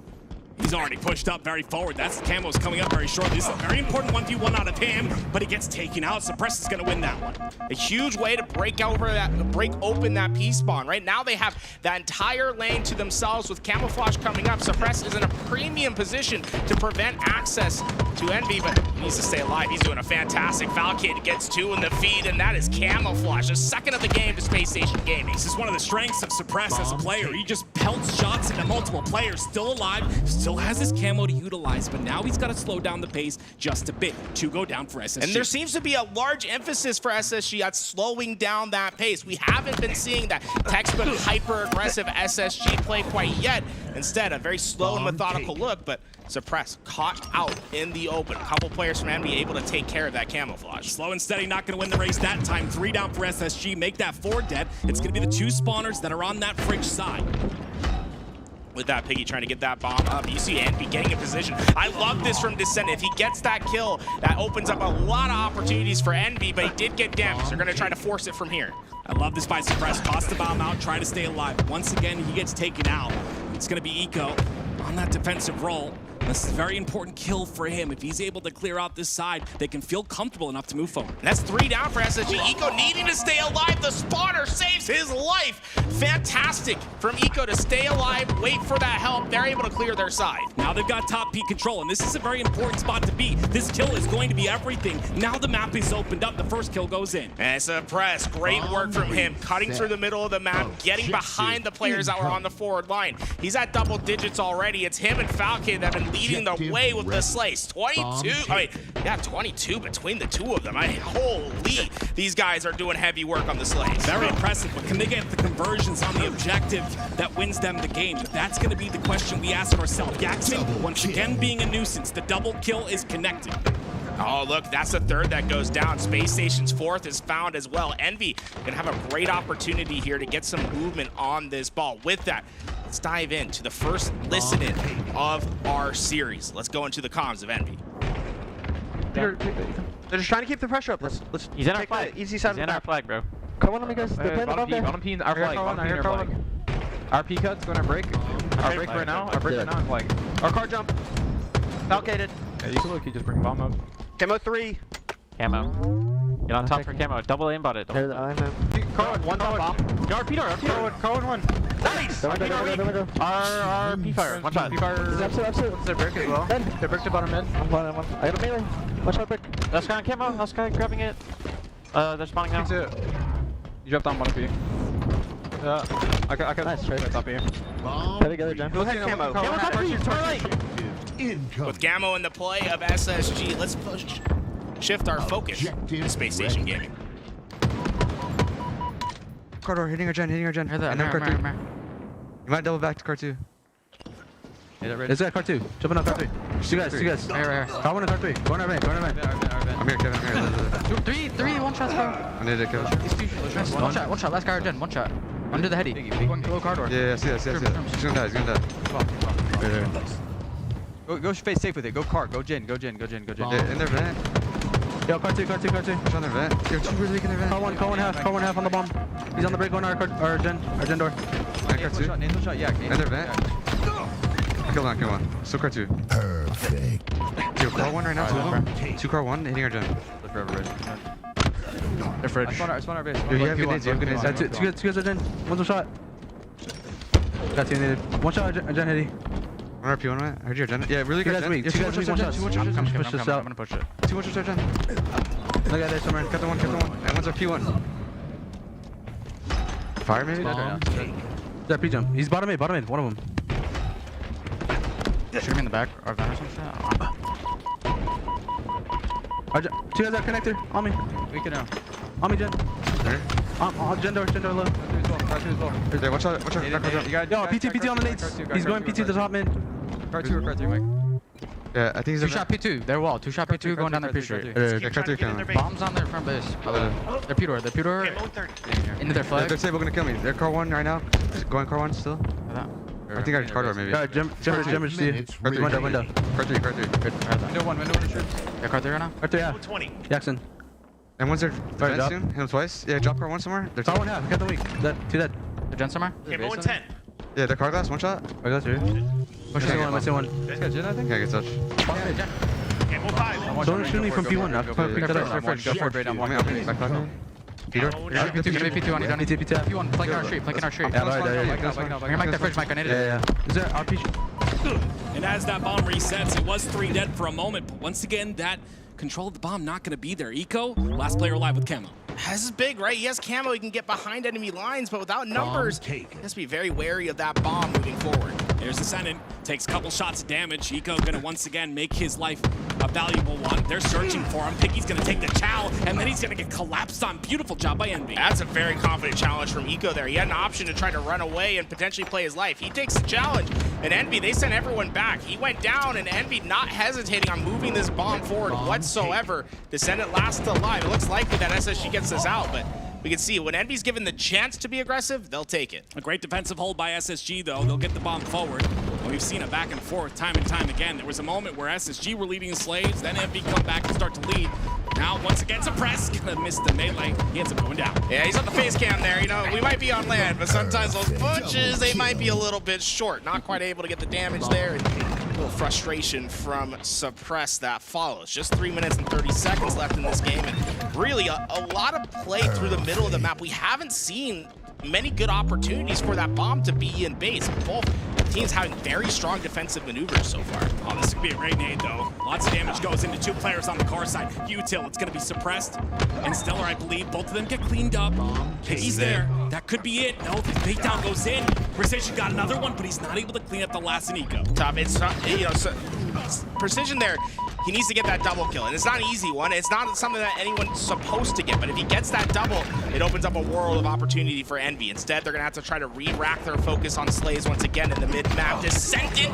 S8: He's already pushed up very forward. That's the Camo's coming up very shortly. This is a very important 1v1 out of him, but he gets taken out. Suppress is going to win that one.
S16: A huge way to break open that P-spawn. Right now they have that entire lane to themselves with Camouflage coming up. Suppress is in a premium position to prevent access to Envy, but he needs to stay alive. He's doing a fantastic. Falcon gets 2 in the feed, and that is Camouflage. The second of the game to Space Station Gaming.
S8: This is one of the strengths of Suppress as a player. He just pelts shots into multiple players. Still alive, still has his camo to utilize, but now he's got to slow down the pace just a bit. 2 go down for SSG.
S16: And there seems to be a large emphasis for SSG at slowing down that pace. We haven't been seeing that textbook hyper-aggressive SSG play quite yet. Instead, a very slow and methodical look, but Suppress caught out in the open. A couple players from Envy able to take care of that Camouflage.
S8: Slow and steady, not going to win the race that time. 3 down for SSG, make that 4 dead. It's going to be the 2 spawners that are on that fridge side.
S16: With that, Piggy trying to get that bomb up. You see Envy getting in position. I love this from Descendant. If he gets that kill, that opens up a lot of opportunities for Envy, but he did get damaged. They're going to try to force it from here.
S8: I love this by Suppress. Toss the bomb out, try to stay alive. Once again, he gets taken out. It's going to be Eco on that defensive role. This is a very important kill for him. If he's able to clear out this side, they can feel comfortable enough to move forward.
S16: And that's 3 down for SSG. Eco needing to stay alive. The spawner saves his life. Fantastic from Eco to stay alive, wait for that help. They're able to clear their side.
S8: Now they've got top P control, and this is a very important spot to be. This kill is going to be everything. Now the map is opened up. The first kill goes in.
S16: And Suppress, great work from him. Cutting through the middle of the map, getting behind the players that were on the forward line. He's at double digits already. It's him and Falcon that have been leading the way with the slice. 22 between the 2 of them. Holy, these guys are doing heavy work on the slice.
S8: Very impressive, but can they get the conversions on the objective that wins them the game? That's going to be the question we ask ourselves. Yaxman, once again being a nuisance, the double kill is connected.
S16: Oh, look, that's the 3rd that goes down. Space Station's 4th is found as well. Envy gonna have a great opportunity here to get some movement on this ball. With that, let's dive into the first listen-in of our series. Let's go into the comms of Envy.
S10: They're just trying to keep the pressure up. Let's
S17: He's in our flag.
S10: Easy side.
S17: He's in our flag, bro.
S11: Come on, let me guys.
S17: Bottom P, our flag. Bottom P, our flag.
S11: Our P cut's going to break. Our break right now. Our break right now. Flag.
S10: Our car jump. Falcated.
S11: Yeah, you can look. You just bring bomb up.
S10: Camo 3.
S17: Camo. Get on top for camo. Double aimbot it.
S11: Car one top bomb.
S17: Our P door.
S11: Car one.
S10: Nice.
S17: Our P fire. One shot.
S11: P fire.
S10: It's a brick as well.
S11: They bricked the bottom mid. I'm one. I got a melee. Watch out, brick.
S17: Last guy on camo. Last guy grabbing it. They're spawning now.
S11: You dropped on bottom P. Yeah. I got nice trade. Top P. Get together, Jen.
S10: Go ahead, camo. Camo top P.
S16: With Gammo in the play of SSG, let's shift our focus to Space Station Gaming.
S9: Car door, hitting our gen.
S17: Here,
S9: You might double back to car 2. It's got car 2. Jumping on car 3. Two guys.
S17: Here.
S9: Car 1 and car 3. Go on our vent. I'm here, Kevin. I'm here.
S17: 3 one shots, bro.
S9: I need it, Kevin.
S17: One shot. Last guy or gen. One shot. Under the heady. One below car door.
S9: Yeah, see that. He's gonna die. Right.
S11: Go face safe with it. Go car. Go gen.
S9: In their vent. Yo, car 2. He's on their vent. You're too weak in their vent.
S11: Car one half on the bomb. He's on the break going our gen door.
S9: Car 2.
S11: Nasal shot, yeah.
S9: In their vent. Kill one. So car 2. Perfect. Yo, car 1 right now. 2 of them. 2 car 1 hitting our gen.
S11: Look forever, Ridge.
S9: They're fridge.
S11: I spawn our base.
S9: Yo, you have good nades. Two guys are gen. One's a shot.
S11: Got two needed. One shot, Jen Hitty.
S9: One RP, one right. I heard your Jen. Yeah, really
S11: Two
S9: good.
S11: guys weak.
S9: Yeah,
S11: Two guys weak. One shot. Push this out.
S17: I'm gonna push it.
S9: 2 shot Jen. Look at there somewhere. Cut the one. And one's RP1. Fire maybe?
S11: That P-jump. He's bottom mid. One of them.
S17: Shoot him in the back or gun or some shit.
S11: Two guys out connector. On me.
S17: We can now.
S11: On me, Jen. On Jen door low.
S9: There, watch out.
S11: Yo, PT on the nades. He's going PT to the top mid.
S17: Car 2 or car 3, Mike.
S9: Yeah, I think he's
S17: 2 shot P2. They're wall. 2 shot P2 going down their P straight. Bombs on their front base. They're P door. Into their flag.
S9: They're stable gonna kill me. They're car 1 right now. Going car 1 still. I think I car door maybe.
S11: Jemmer, see. Window.
S9: Car 3.
S17: Window 1 shoots. Yeah, car 3 right now?
S11: Car 3, yeah.
S12: 20.
S11: Jackson.
S9: And one's there defense soon. Hit him twice. Yeah, drop car 1 somewhere. They're
S11: car 1 half. Got the weak. Two dead.
S17: The Jen somewhere?
S12: Camo in 10.
S9: Yeah, the car glass, 1 shot.
S11: Car glass, right? Push one.
S9: Got Jen, I think. Yeah, good touch.
S12: Camo 5.
S11: Someone shoot me from P1. I'll pick that up.
S17: Go for it, right down.
S9: I'm back on. Peter?
S17: P2 on. You don't need P1. Flanking our street. Here, Mike, that fridge, Mike. I need it.
S11: Yeah. Is there RP?
S8: And as that bomb resets, it was 3 dead for a moment, but once again, that control of the bomb not going to be there. Eco, last player alive with camo.
S16: This is big, right? He has camo, he can get behind enemy lines, but without numbers, he has to be very wary of that bomb moving forward.
S8: There's Ascendant, takes a couple shots of damage. Eco gonna once again make his life a valuable one. They're searching for him. Piggy's gonna take the chow, and then he's gonna get collapsed on. Beautiful job by Envy.
S16: That's a very confident challenge from Eco there. He had an option to try to run away and potentially play his life. He takes the challenge, and Envy, they sent everyone back. He went down, and Envy not hesitating on moving this bomb forward whatsoever to send it last alive. It looks likely that SSG gets this out, but we can see when Envy's given the chance to be aggressive, they'll take it.
S8: A great defensive hold by SSG, though. They'll get the bomb forward. And we've seen it back and forth time and time again. There was a moment where SSG were leading the Slaves, then Envy come back and start to lead. Now, once again, suppressed. Gonna miss the melee. He ends up going down.
S16: Yeah, he's on the face cam there. You know, we might be on land, but sometimes those punches, they might be a little bit short. Not quite able to get the damage there. And a little frustration from Suppress that follows. Just 3 minutes and 30 seconds left in this game. And really, a lot of play through the middle of the map. We haven't seen many good opportunities for that bomb to be in base. Both teams having very strong defensive maneuvers so far.
S8: Oh, this could be a great nade, though. Lots of damage goes into 2 players on the car side. Util, it's going to be suppressed. And Stellar, I believe, both of them get cleaned up. He's there. That could be it. No, the takedown goes in. Precision got another one, but he's not able to clean up the last in Eco.
S16: Top, it's not, you know, so Precision there, he needs to get that double kill. And it's not an easy one. It's not something that anyone's supposed to get. But if he gets that double, it opens up a world of opportunity for Envy. Instead, they're going to have to try to re-rack their focus on Slays once again in the mid-map. Descendant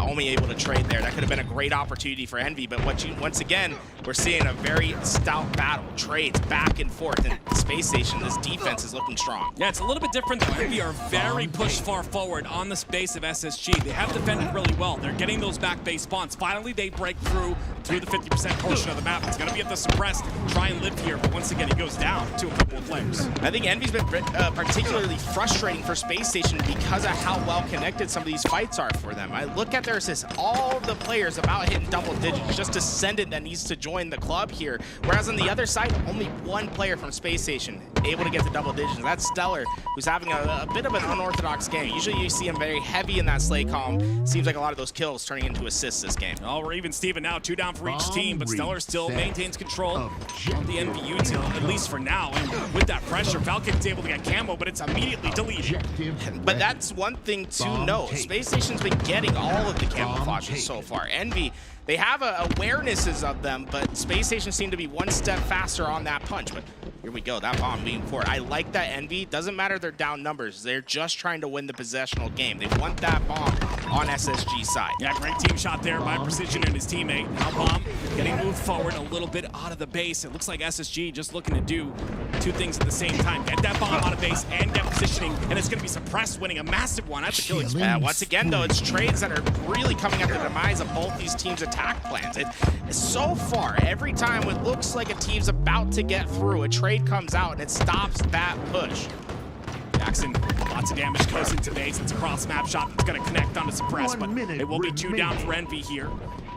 S16: only able to trade there. That could have been a great opportunity for Envy, but once again, we're seeing a very stout battle. Trades back and forth, and Space Station, this defense is looking strong.
S8: Yeah, it's a little bit different though. Envy are very pushed far forward on the space of SSG. They have defended really well. They're getting those back base spawns. Finally, they break through the 50% portion of the map. It's going to be at the suppressed, try and live here, but once again, he goes down to a couple of players.
S16: I think Envy's been particularly frustrating for Space Station because of how well connected some of these fights are for them. I look at their assists, all of the players about hitting double digits, just Descendant that needs to join the club here. Whereas on the other side, only 1 player from Space Station able to get to double digits. That's Stellar, who's having a bit of an unorthodox game. Usually you see him very heavy in that slay column. Seems like a lot of those kills turning into assists this game.
S8: Oh, we're even Steven now, 2 down for each team, but Stellar still maintains control of the NVU team, at least for now. And with that pressure, Falcon's able to get camo, but it's immediately deleted.
S16: But that's one thing to note. Space Station's been getting all of the camouflages so far. Envy, they have awarenesses of them, but Space Station seem to be 1 step faster on that punch. But here we go, that bomb moving forward. I like that Envy. Doesn't matter their down numbers. They're just trying to win the possessional game. They want that bomb on SSG side.
S8: Yeah, great team shot there by Precision and his teammate. Now bomb getting moved forward a little bit out of the base. It looks like SSG just looking to do 2 things at the same time. Get that bomb out of base and get positioning, and it's going to be suppressed, winning a massive one. That's a killing spree.
S16: Once again, though, it's trades that are really coming at the demise of both these teams' attack plans. So far, every time it looks like a team's about to get through, a trade comes out and it stops that push.
S8: Jackson, lots of damage goes into base. It's a cross map shot that's going to connect onto Suppress, but it will be 2 down for Envy here.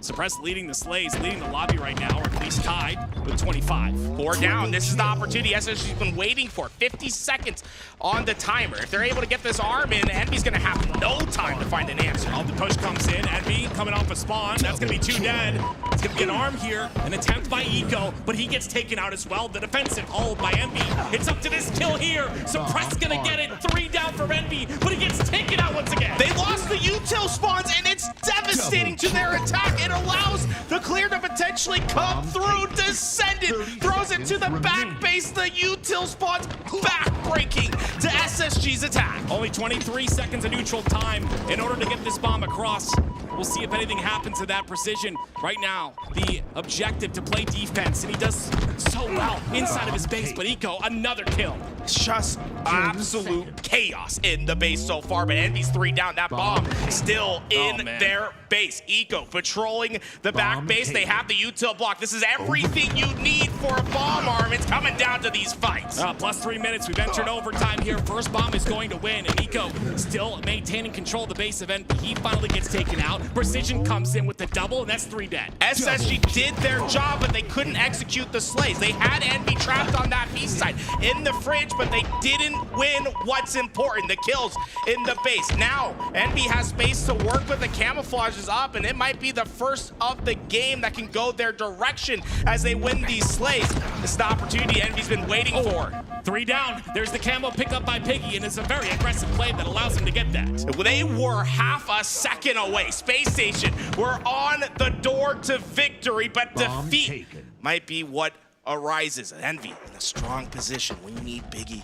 S8: Suppress leading the Slays, leading the lobby right now, or at least tied with 25.
S16: 4 down. This is the opportunity SSG's been waiting for. 50 seconds on the timer. If they're able to get this arm in, Envy's going to have no time to find an answer.
S8: The push comes in. Envy coming off a spawn. That's going to be 2 dead. It's going to be an arm here. An attempt by Eco, but he gets taken out as well. The defensive hold by Envy. It's up to this kill here. Suppress going to get it. 3 down for Envy, but he gets taken out once again.
S16: They lost the util spawns, and it's devastating to their attack. It allows the clear to potentially come through. Descendant throws it to the back base. The util spawns back-breaking to SSG's attack.
S8: Only 23 seconds of neutral time in order to get this bomb across. We'll see if anything happens to that precision. Right now, the objective to play defense, and he does so well inside of his base, but Eco, another kill.
S16: It's just absolute chaos in the base so far, but Envy's 3 down. That bomb still in their base. Eco patrolling the back base. They have the util block. This is everything you need for a bomb arm. It's coming down to these fights.
S8: Plus 3 minutes. We've entered overtime here. First bomb is going to win, and Eco still maintaining control of the base of Envy. He finally gets taken out. Precision comes in with the double, and that's 3 dead.
S16: SSG did their job, but they couldn't execute the slays. They had Envy trapped on that B side in the fridge, but they didn't win what's important, the kills in the base. Now, Envy has space to work with. The camouflage is up, and it might be the first of the game that can go their direction as they win these slays. This is the opportunity Envy's been waiting for.
S8: 3 down. There's the camo pick up by Piggy, and it's a very aggressive play that allows him to get that.
S16: They were half a second away. Space Station were on the door to victory, but defeat might be what arises. Envy in a strong position. We need Biggie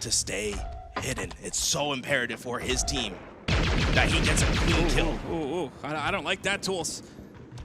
S16: to stay hidden. It's so imperative for his team that he gets a clean kill.
S8: I don't like that, Tools.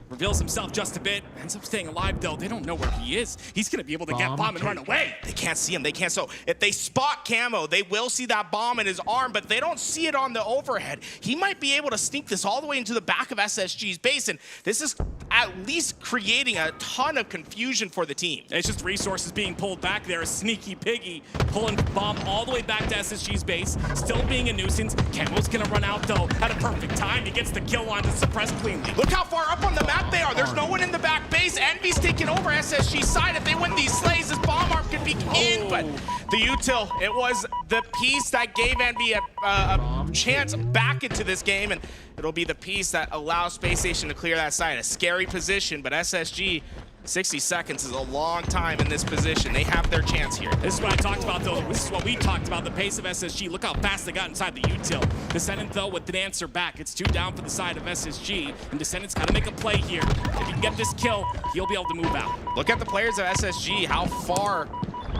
S8: Reveals himself just a bit, ends up staying alive though. They don't know where he is. He's gonna be able to get bomb and run away.
S16: They can't see him, they can't. So if they spot Camo, they will see that bomb in his arm, but they don't see it on the overhead. He might be able to sneak this all the way into the back of SSG's base, and this is at least creating a ton of confusion for the team.
S8: It's just resources being pulled back there. A sneaky Piggy pulling bomb all the way back to SSG's base, still being a nuisance. Camo's gonna run out though at a perfect time. He gets the kill on to Suppress cleanly.
S16: Look how far up on the map they are. There's no one in the back base. Envy's taking over SSG's side. If they win these slays, this bomb arm could be in, but the util, it was the piece that gave Envy a chance back into this game, and it'll be the piece that allows Space Station to clear that side. A scary position, but SSG, 60 seconds is a long time in this position. They have their chance here.
S8: This is what I talked about, though. This is what we talked about, the pace of SSG. Look how fast they got inside the util. Descendant, though, with an answer back. It's 2 down for the side of SSG, and Descendant's got to make a play here. If he can get this kill, he'll be able to move out.
S16: Look at the players of SSG, how far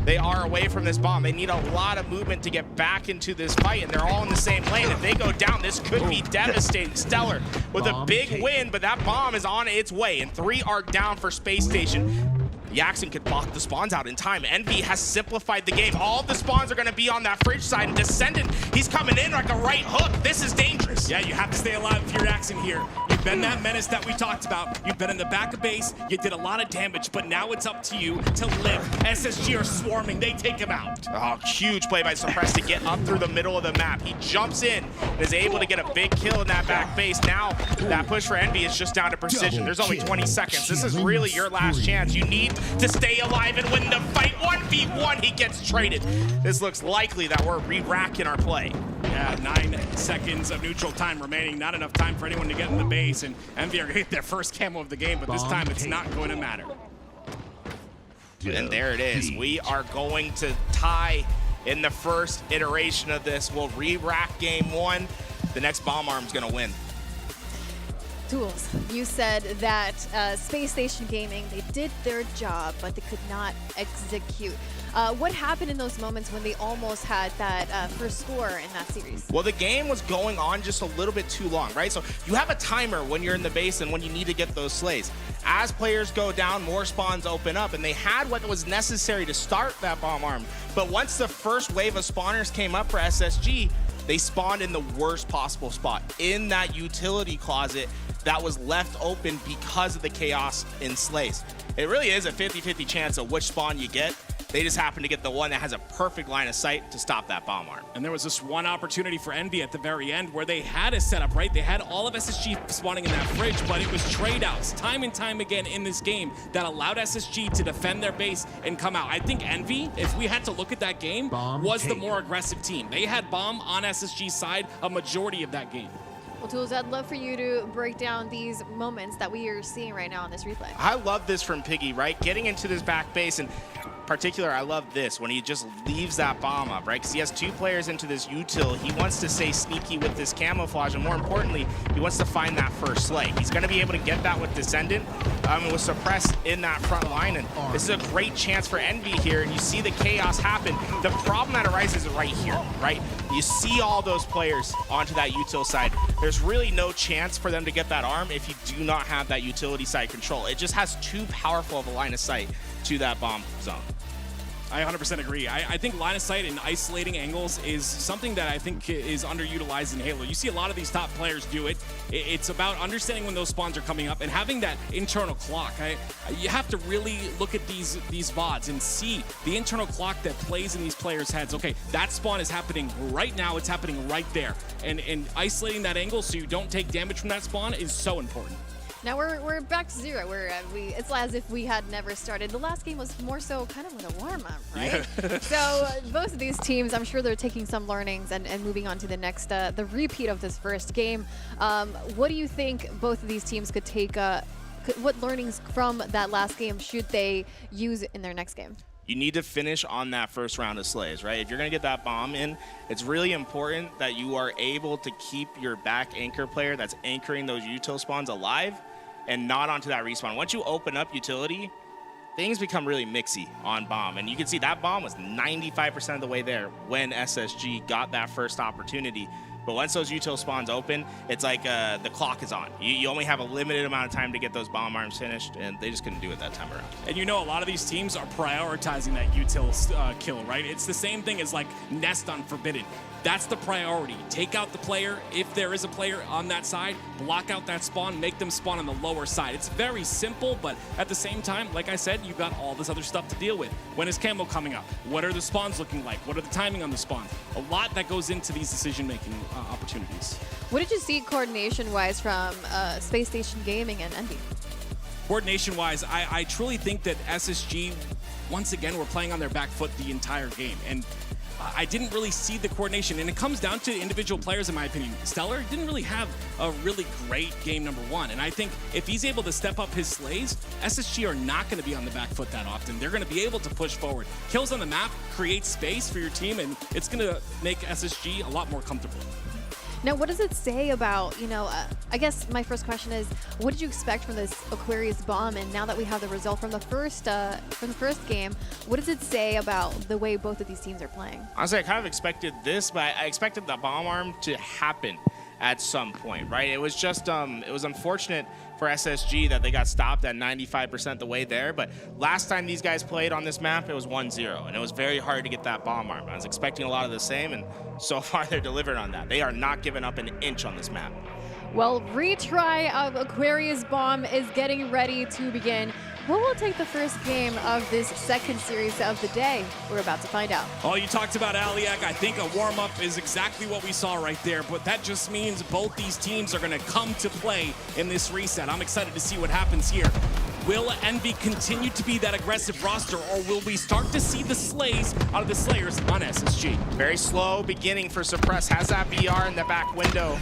S16: they are away from this bomb. They need a lot of movement to get back into this fight, and they're all in the same lane. If they go down, this could be devastating. Stellar with a big win, but that bomb is on its way, and 3 are down for Space Station. Jackson could block the spawns out in time. Envy has simplified the game. All the spawns are going to be on that fridge side, and Descendant, he's coming in like a right hook. This is dangerous.
S8: Yeah, you have to stay alive if you're Jackson here. You've been that menace that we talked about. You've been in the back of base. You did a lot of damage, but now it's up to you to live. SSG are swarming. They take him out.
S16: Oh, huge play by Suppress to get up through the middle of the map. He jumps in and is able to get a big kill in that back base. Now, that push for Envy is just down to precision. There's only 20 seconds. This is really your last chance. You need to stay alive and win the fight. 1v1, he gets traded. This looks likely that we're re-racking our play.
S8: Yeah, 9 seconds of neutral time remaining. Not enough time for anyone to get in the base, and Envy are going to get their first camo of the game, but this time it's not going to matter.
S16: And there it is. We are going to tie in the first iteration of this. We'll re-rack game 1. The next bomb arm's going to win.
S6: Tools, you said that Space Station Gaming, they did their job, but they could not execute. What happened in those moments when they almost had that first score in that series?
S16: Well, the game was going on just a little bit too long, right? So you have a timer when you're in the base and when you need to get those slays. As players go down, more spawns open up, and they had what was necessary to start that bomb arm. But once the first wave of spawners came up for SSG, they spawned in the worst possible spot, in that utility closet that was left open because of the chaos in slays. It really is a 50-50 chance of which spawn you get. They just happen to get the one that has a perfect line of sight to stop that bomb arm.
S8: And there was this one opportunity for Envy at the very end where they had a setup, right? They had all of SSG spawning in that fridge, but it was trade-outs time and time again in this game that allowed SSG to defend their base and come out. I think Envy, if we had to look at that game, was the more aggressive team. They had bomb on SSG's side a majority of that game.
S6: Well, Tools, I'd love for you to break down these moments that we are seeing right now on this replay.
S16: I love this from Piggy, right? Getting into this back base, and particular, I love this when he just leaves that bomb up, right? Because he has 2 players into this util. He wants to stay sneaky with this camouflage, and more importantly, he wants to find that first slay. He's going to be able to get that with Descendant, with Suppress in that front line, and this is a great chance for Envy here, and you see the chaos happen. The problem that arises is right here, right? You see all those players onto that util side. There's really no chance for them to get that arm if you do not have that utility side control. It just has too powerful of a line of sight to that bomb zone.
S8: I 100% agree. I think line of sight and isolating angles is something that I think is underutilized in Halo. You see a lot of these top players do it. It's about understanding when those spawns are coming up and having that internal clock. You have to really look at these VODs and see the internal clock that plays in these players' heads. Okay, that spawn is happening right now. It's happening right there. And isolating that angle so you don't take damage from that spawn is so important.
S6: Now we're back to zero. It's as if we had never started. The last game was more so kind of like a warm-up, right?
S8: Yeah.
S6: So both of these teams, I'm sure they're taking some learnings and moving on to the next, the repeat of this first game. What do you think both of these teams could take? What learnings from that last game should they use in their next game?
S16: You need to finish on that first round of slays, right? If you're going to get that bomb in, it's really important that you are able to keep your back anchor player that's anchoring those util spawns alive and not onto that respawn. Once you open up utility, things become really mixy on bomb. And you can see that bomb was 95% of the way there when SSG got that first opportunity. But once those util spawns open, it's like the clock is on. You only have a limited amount of time to get those bomb arms finished, and they just couldn't do it that time around.
S8: And you know, a lot of these teams are prioritizing that util kill, right? It's the same thing as like Nest on Forbidden. That's the priority. Take out the player, if there is a player on that side, block out that spawn, make them spawn on the lower side. It's very simple, but at the same time, like I said, you've got all this other stuff to deal with. When is camo coming up? What are the spawns looking like? What are the timing on the spawns? A lot that goes into these decision-making opportunities.
S6: What did you see coordination-wise from Space Station Gaming and Envy?
S8: Coordination-wise, I truly think that SSG, once again, were playing on their back foot the entire game. And I didn't really see the coordination, and it comes down to individual players, in my opinion. Stellar didn't really have a really great game number 1, and I think if he's able to step up his slays, SSG are not going to be on the back foot that often. They're going to be able to push forward. Kills on the map create space for your team, and it's going to make SSG a lot more comfortable.
S6: Now, what does it say about, you know, I guess my first question is, what did you expect from this Aquarius bomb? And now that we have the result from the first game, what does it say about the way both of these teams are playing?
S16: Honestly, I kind of expected this, but I expected the bomb arm to happen at some point, right? It was just, it was unfortunate for SSG that they got stopped at 95% the way there, but last time these guys played on this map, it was 1-0, and it was very hard to get that bomb arm. I was expecting a lot of the same, and so far they're delivered on that. They are not giving up an inch on this map.
S6: Well, retry of Aquarius bomb is getting ready to begin. Who will take the first game of this second series of the day? We're about to find out.
S8: Oh, you talked about Aliak. I think a warm-up is exactly what we saw right there, but that just means both these teams are going to come to play in this reset. I'm excited to see what happens here. Will Envy continue to be that aggressive roster, or will we start to see the slays out of the Slayers on SSG?
S16: Very slow beginning for Suppress. Has that BR in the back window,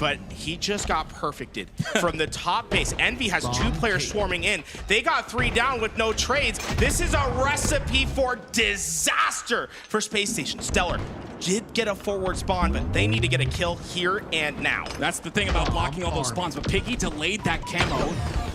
S16: but he just got perfected from the top base. Envy has 2 players swarming in. They got 3 down with no trades. This is a recipe for disaster for Space Station. Stellar did get a forward spawn, but they need to get a kill here and now.
S8: That's the thing about blocking all those spawns, but Piggy delayed that camo.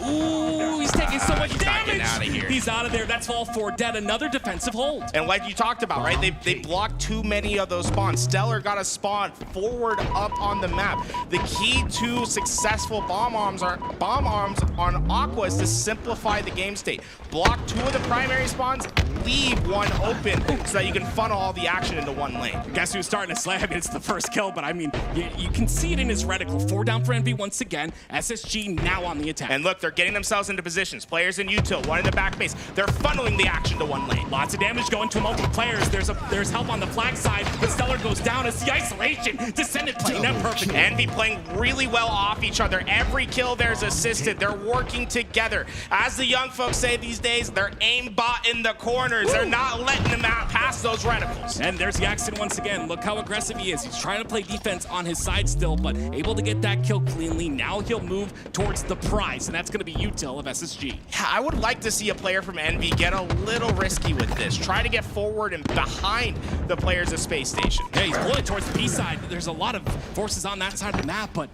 S8: Ooh, he's taking so much damage.
S16: Out of here.
S8: He's out of there. That's all 4 dead. Another defensive hold.
S16: And like you talked about, right? They blocked too many of those spawns. Stellar got a spawn forward up on the map. The key to successful bomb arms on Aqua is to simplify the game state. Block 2 of the primary spawns, leave one open so that you can funnel all the action into one lane.
S8: Guess who's starting to slay? I mean, it's the first kill, but I mean, you can see it in his reticle. 4 down for NV once again. SSG now on the attack.
S16: And look, they're getting themselves into positions. Players in util, one in the back base. They're funneling the action to one lane.
S8: Lots of damage going to multiple players. There's help on the flag side, but Stellar goes down. It's the isolation. Descendant playing that perfect.
S16: Envy playing really well off each other. Every kill there's assisted. They're working together. As the young folks say these days, they're aimbot in the corners. They're not letting them out past those reticles.
S8: And there's the accident once again. Look how aggressive he is. He's trying to play defense on his side still, but able to get that kill cleanly. Now he'll move towards the prize, and that's going to be util of SSG.
S16: Yeah, I would like to see a player from Envy get a little risky with this. Try to get forward and behind the players of Space Station.
S8: Yeah, he's pulling towards the B side. There's a lot of forces on that side of the map, but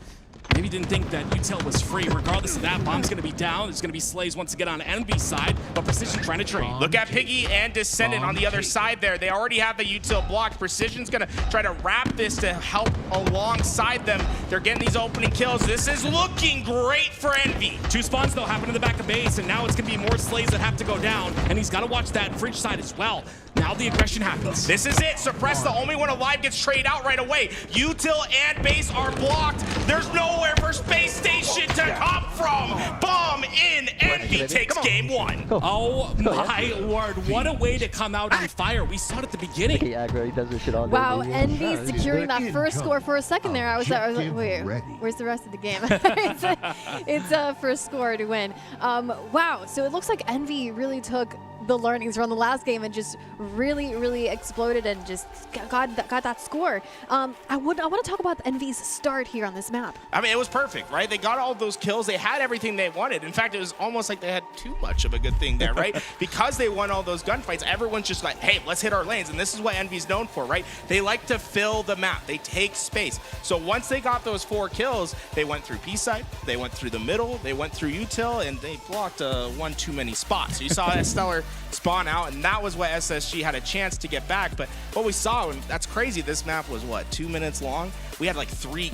S8: maybe didn't think that util was free. Regardless of that, Bomb's going to be down. There's going to be slays once again on Envy side, but Precision trying to trade.
S16: Look at Piggy and Descendant on the other side there. They already have the util blocked. Precision's going to try to wrap this to help alongside them. They're getting these opening kills. This is looking great for Envy.
S8: 2 spawns, though, happen in the back of base, and now it's going to be more slays that have to go down, and he's got to watch that fridge side as well. Now the aggression happens.
S16: This is it. Suppress, the only one alive, gets traded out right away. Util and base are blocked. There's nowhere for Space Station to come from. Bomb in. Envy takes game 1.
S8: Oh my word. What a way to come out and fire. We saw it at the beginning.
S6: Wow, Envy securing that first score. For a second there, I was like, wait, where's the rest of the game? it's a first score to win. Wow, so it looks like Envy really took the learnings from the last game and just really exploded and just got that score. I want to talk about Envy's start here on this map.
S16: I mean, it was perfect, right? They got all those kills. They had everything they wanted. In fact, it was almost like they had too much of a good thing there, right? Because they won all those gunfights, everyone's just like, hey, let's hit our lanes. And this is what Envy's known for, right? They like to fill the map. They take space. So once they got those 4 kills, they went through P side, they went through the middle, they went through util, and they blocked one too many spots. So you saw that Stellar spawn out, and that was what SSG had a chance to get back. But what we saw, and that's crazy, this map was what, 2 minutes long? We had like 3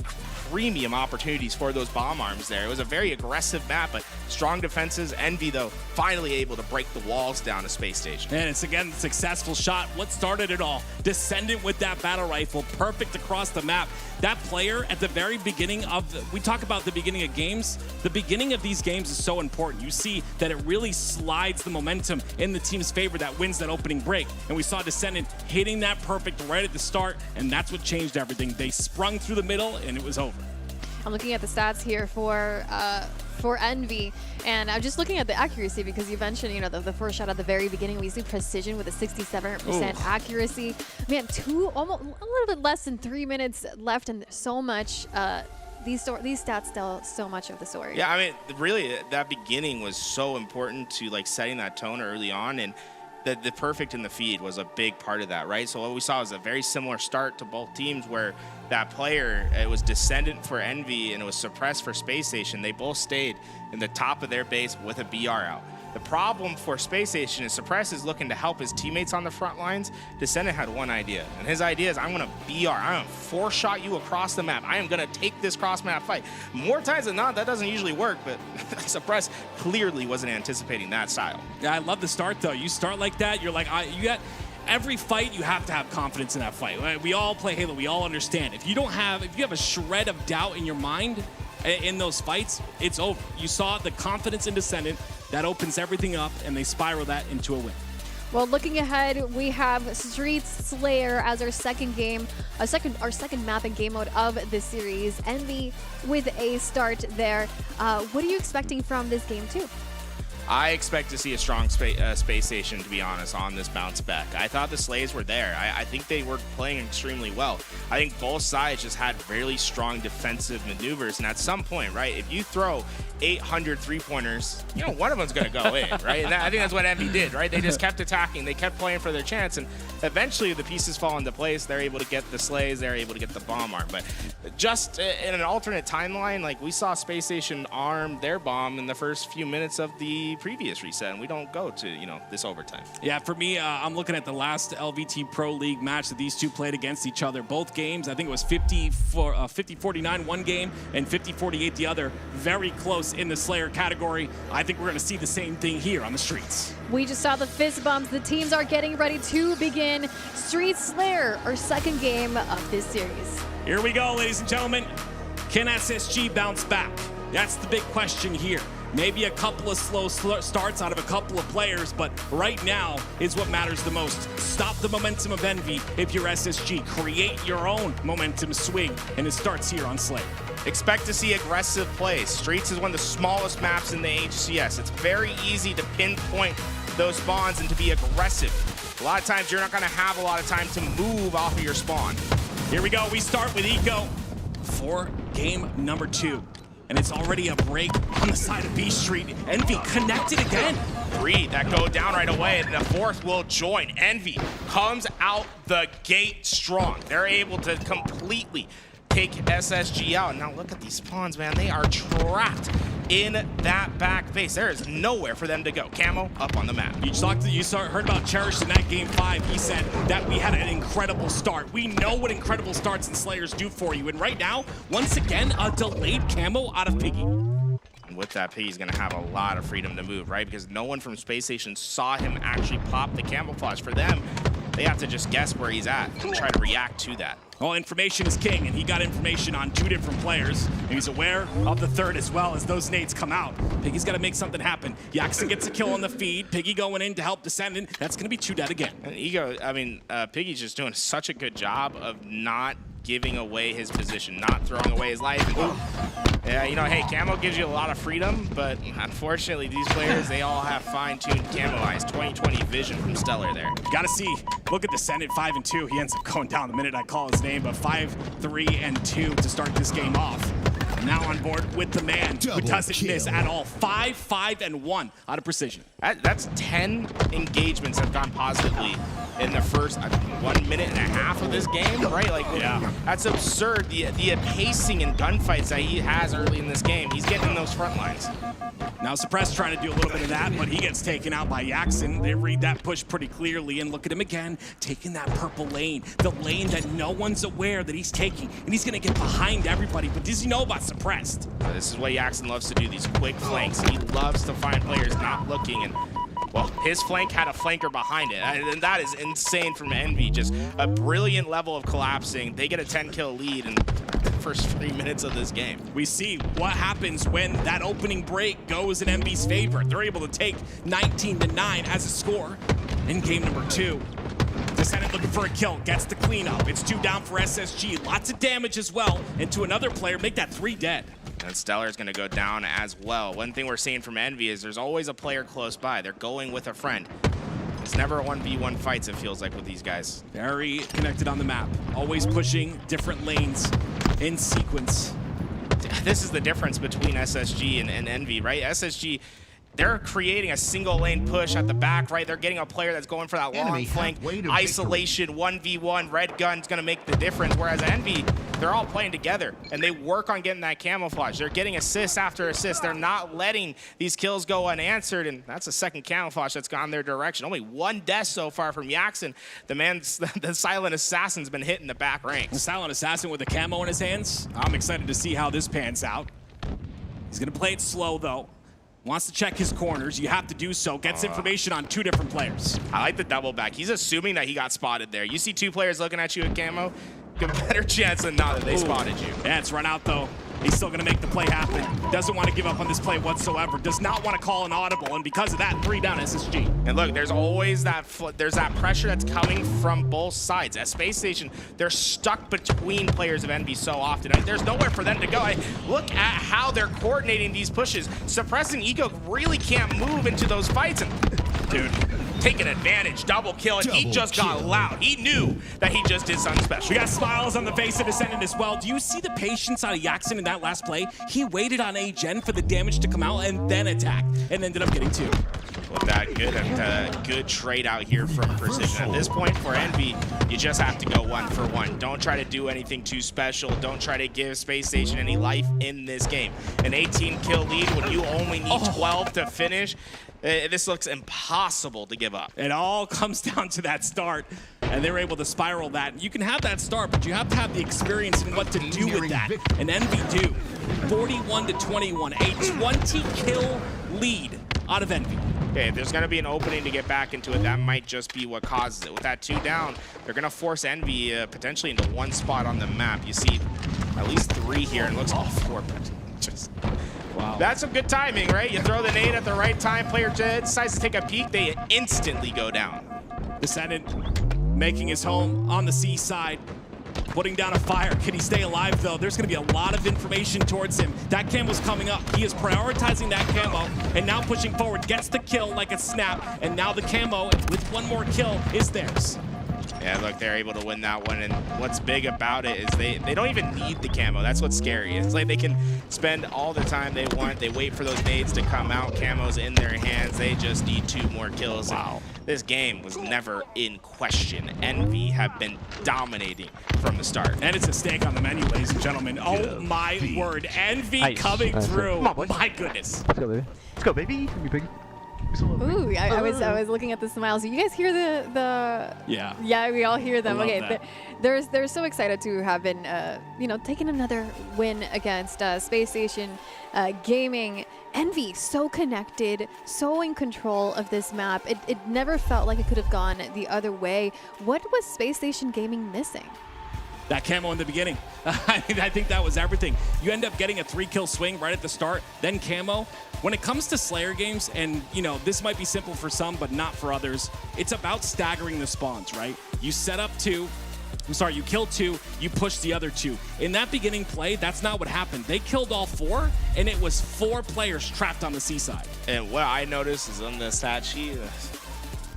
S16: premium opportunities for those bomb arms there. It was a very aggressive map, but strong defenses. Envy, though, finally able to break the walls down to Space Station.
S8: And it's again a successful shot. What started it all? Descendant with that battle rifle, perfect across the map. That player at the very beginning of we talk about the beginning of games. The beginning of these games is so important. You see that it really slides the momentum in the team's favor that wins that opening break. And we saw Descendant hitting that perfect right at the start, and that's what changed everything. They sprung through the middle, and it was over.
S6: I'm looking at the stats here for Envy, and I'm just looking at the accuracy because you mentioned, you know, the first shot at the very beginning. We see Precision with a 67% accuracy. Man, almost a little bit less than 3 minutes left, and so much. These stats tell so much of the story.
S16: Yeah, I mean, really, that beginning was so important to like setting that tone early on, and the perfect in the feed was a big part of that, right? So what we saw was a very similar start to both teams where that player, it was Descendant for Envy and it was Suppressed for Space Station. They both stayed in the top of their base with a BR out. The problem for Space Station is Suppress is looking to help his teammates on the front lines. Descendant had one idea, and his idea is I'm going to BR. I'm going to 4-shot you across the map. I am going to take this cross-map fight. More times than not, that doesn't usually work, but Suppress clearly wasn't anticipating that style.
S8: Yeah, I love the start, though. You start like that, you're like, you got every fight, you have to have confidence in that fight. Right? We all play Halo. We all understand. If you have a shred of doubt in your mind in those fights, it's over. You saw the confidence in Descendant. That opens everything up, and they spiral that into a win.
S6: Well, looking ahead, we have Street Slayer as our second game, our second map and game mode of this series. Envy with a start there. What are you expecting from this game too?
S16: I expect to see a strong Space Station, to be honest, on this bounce back. I thought the Slays were there. I think they were playing extremely well. I think both sides just had really strong defensive maneuvers, and at some point, right, if you throw 800 3-pointers, you know, one of them's going to go in, right? And I think that's what Envy did, right? They just kept attacking. They kept playing for their chance, and eventually the pieces fall into place. They're able to get the Slays. They're able to get the bomb arm. But just in an alternate timeline, like we saw Space Station arm their bomb in the first few minutes of the previous reset, and we don't go to, you know, this overtime.
S8: Yeah, for me, I'm looking at the last LVT Pro League match that these two played against each other. Both games, I think it was 50-49 one game and 50-48 the other. Very close in the Slayer category. I think we're going to see the same thing here on the streets.
S6: We just saw the fist bumps. The teams are getting ready to begin Street Slayer, our second game of this series.
S8: Here we go, ladies and gentlemen. Can SSG bounce back? That's the big question here. Maybe a couple of slow starts out of a couple of players, but right now is what matters the most. Stop the momentum of Envy if you're SSG. Create your own momentum swing, and it starts here on Slayer.
S16: Expect to see aggressive plays. Streets is one of the smallest maps in the HCS. It's very easy to pinpoint those spawns and to be aggressive. A lot of times you're not going to have a lot of time to move off of your spawn.
S8: Here we go. We start with Eco for game number 2. And it's already a break on the side of B Street. Envy connected again.
S16: 3 that go down right away, and the 4th will join. Envy comes out the gate strong. They're able to completely take SSG out. And now look at these spawns, man. They are trapped in that back base. There is nowhere for them to go. Camo up on the map.
S8: Heard about Cherish in that game 5. He said that we had an incredible start. We know what incredible starts and Slayers do for you. And right now, once again, a delayed camo out of Piggy.
S16: And with that, Piggy's gonna have a lot of freedom to move, right? Because no one from Space Station saw him actually pop the camouflage. For them, they have to just guess where he's at and try to react to that.
S8: Well, information is king, and he got information on 2 different players. And he's aware of the 3rd as well as those nades come out. Piggy's got to make something happen. Jackson gets a kill on the feed. Piggy going in to help Descendant. That's going to be 2 dead again.
S16: And Piggy's just doing such a good job of not giving away his position, not throwing away his life. Yeah, you know, hey, camo gives you a lot of freedom, but unfortunately, these players, they all have fine-tuned camo eyes. 20/20 vision from Stellar there.
S8: Gotta see. Look at Descendant 5-2. He ends up going down the minute I call his name, but 5-3-2 to start this game off. And now on board with the man who doesn't miss at all. 5-5-1 out of precision.
S16: That's 10 engagements have gone positively in the first 1.5 minutes of this game, right? Like, yeah, that's absurd. The pacing and gunfights that he has early in this game, he's getting in those front lines.
S8: Now Suppress trying to do a little bit of that, but he gets taken out by Jackson. They read that push pretty clearly, and look at him again, taking that purple lane, the lane that no one's aware that he's taking, and he's gonna get behind everybody, but does he know about Suppressed?
S16: This is what Jackson loves to do, these quick flanks. He loves to find players not looking, and well, his flank had a flanker behind it, and that is insane from Envy. Just a brilliant level of collapsing. They get a 10-kill lead in the first 3 minutes of this game.
S8: We see what happens when that opening break goes in Envy's favor. They're able to take 19-9 as a score in game number 2. Descendant looking for a kill, gets the cleanup. It's 2 down for SSG. Lots of damage as well, and to another player, make that 3 dead.
S16: And Stellar's going to go down as well. One thing we're seeing from Envy is there's always a player close by. They're going with a friend. It's never 1v1 fights, it feels like, with these guys.
S8: Very connected on the map. Always pushing different lanes in sequence.
S16: This is the difference between SSG and Envy, right? SSG, they're creating a single lane push at the back, right? They're getting a player that's going for that long flank. Isolation, 1v1, red gun's going to make the difference. Whereas Envy, they're all playing together, and they work on getting that camouflage. They're getting assist after assist. They're not letting these kills go unanswered, and that's a second camouflage that's gone their direction. Only 1 death so far from Jackson. The Silent Assassin's been hitting the back ranks.
S8: The Silent Assassin with a camo in his hands. I'm excited to see how this pans out. He's going to play it slow, though. Wants to check his corners. You have to do so. Gets information on 2 different players.
S16: I like the double back. He's assuming that he got spotted there. You see 2 players looking at you at camo, good better chance than not that they spotted you.
S8: Yeah, it's run out though. He's still gonna make the play happen. Doesn't want to give up on this play whatsoever. Does not want to call an audible, and because of that, 3 down SSG.
S16: And look, there's always that pressure that's coming from both sides. At Space Station, they're stuck between players of Envy so often. There's nowhere for them to go. Look at how they're coordinating these pushes. Suppressing Ego really can't move into those fights. And dude, taking advantage, double kill, and he just got loud. He knew that he just did something special.
S8: We got smiles on the face of Descendant as well. Do you see the patience out of Jackson in that last play? He waited on A-Gen for the damage to come out and then attacked, and ended up getting 2.
S16: with that good trade out here from Precision. At this point for Envy, you just have to go 1 for 1. Don't try to do anything too special. Don't try to give Space Station any life in this game. An 18 kill lead when you only need 12 to finish. This looks impossible to give up.
S8: It all comes down to that start, and they're able to spiral that. You can have that start, but you have to have the experience in what to do with that. And Envy do. 41-21, a 20 kill lead out of Envy.
S16: Okay, if there's going to be an opening to get back into it, that might just be what causes it. With that 2 down, they're going to force Envy potentially into 1 spot on the map. You see at least 3 here, and it looks all 4, but just... Wow. That's some good timing, right? You throw the nade at the right time, player decides to take a peek, they instantly go down.
S8: Descendant making his home on the seaside, putting down a fire. Can he stay alive, though? There's going to be a lot of information towards him. That camo's coming up. He is prioritizing that camo, and now pushing forward. Gets the kill like a snap, and now the camo, with 1 more kill, is theirs.
S16: Yeah, look, they're able to win that one, and what's big about it is they don't even need the camo. That's what's scary. It's like they can spend all the time they want. They wait for those nades to come out. Camo's in their hands. They just need 2 more kills. Wow. This game was never in question. Envy have been dominating from the start.
S8: And it's a steak on the menu, ladies and gentlemen. Oh my word, Envy coming through. Come on, boys. My goodness.
S11: Let's go, baby. Let's go, baby. Come here, piggy.
S6: Ooh, I was looking at the smiles. You guys hear the
S8: Yeah,
S6: we all hear them. Okay,
S8: that.
S6: they're so excited to have been taking another win against Space Station Gaming. Envy so connected, so in control of this map. It never felt like it could have gone the other way. What was Space Station Gaming missing?
S8: That camo in the beginning. I think that was everything. You end up getting a 3-kill swing right at the start, then camo. When it comes to Slayer games, and this might be simple for some, but not for others, it's about staggering the spawns, right? You set up 2, you kill 2, you push the other 2. In that beginning play, that's not what happened. They killed all 4, and it was 4 players trapped on the seaside.
S16: And what I noticed is on the stat sheet,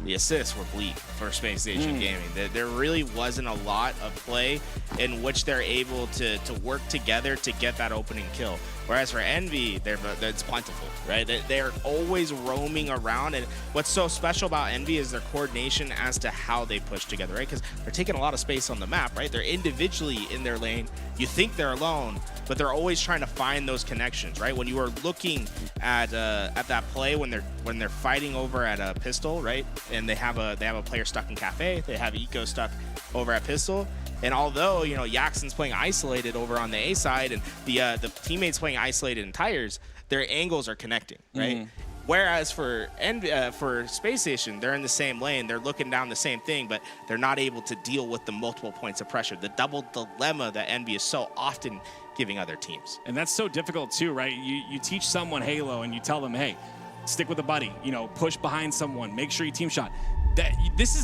S16: the assists were bleak for Space Station Gaming. There really wasn't a lot of play in which they're able to work together to get that opening kill. Whereas for Envy, it's plentiful, right? They're always roaming around, and what's so special about Envy is their coordination as to how they push together, right? Because they're taking a lot of space on the map, right? They're individually in their lane. You think they're alone, but they're always trying to find those connections, right? When you are looking at that play when they're fighting over at a pistol, right? And they have a player stuck in cafe, they have Eco stuck over at pistol. And although, Yaxon's playing isolated over on the A side and the teammates playing isolated in tires, their angles are connecting, right? Whereas for Space Station, they're in the same lane, they're looking down the same thing, but they're not able to deal with the multiple points of pressure, the double dilemma that Envy is so often giving other teams.
S8: And that's so difficult too, right? You teach someone Halo and you tell them, hey, stick with a buddy, push behind someone, make sure you team shot. This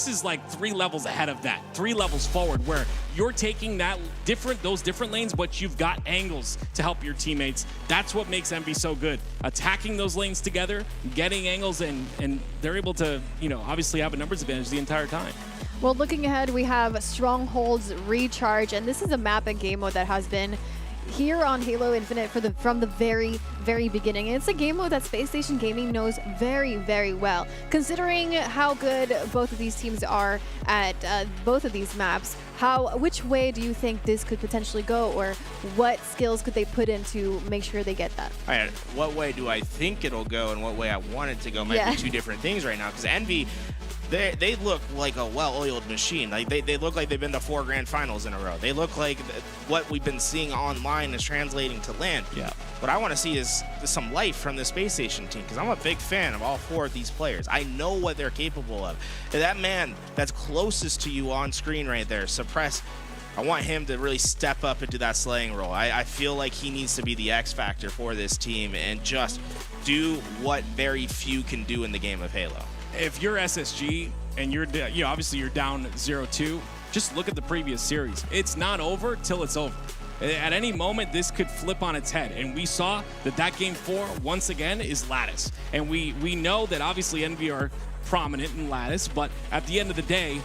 S8: is like 3 levels ahead of that, 3 levels forward, where you're taking those different lanes, but you've got angles to help your teammates. That's what makes Envy so good. Attacking those lanes together, getting angles, and they're able to, obviously have a numbers advantage the entire time.
S6: Well, looking ahead, we have Strongholds Recharge, and this is a map and game mode that has been here on Halo Infinite from the very, very beginning. And it's a game mode that Space Station Gaming knows very, very well. Considering how good both of these teams are at both of these maps, which way do you think this could potentially go, or what skills could they put in to make sure they get that?
S16: All right, what way do I think it'll go and what way I want it to go might be 2 different things right now, because Envy, they look like a well-oiled machine. Like they look like they've been to 4 grand finals in a row. They look like what we've been seeing online is translating to LAN.
S8: Yeah.
S16: What I want to see is some life from the Space Station team, because I'm a big fan of all 4 of these players. I know what they're capable of. And that man that's closest to you on screen right there, Suppress, I want him to really step up into that slaying role. I feel like he needs to be the X factor for this team and just do what very few can do in the game of Halo.
S8: If you're SSG and you're obviously you're down 0-2, just look at the previous series. It's not over till it's over. At any moment, this could flip on its head. And we saw that game 4, once again, is Lattice. And we know that obviously Envy are prominent in Lattice, but at the end of the day,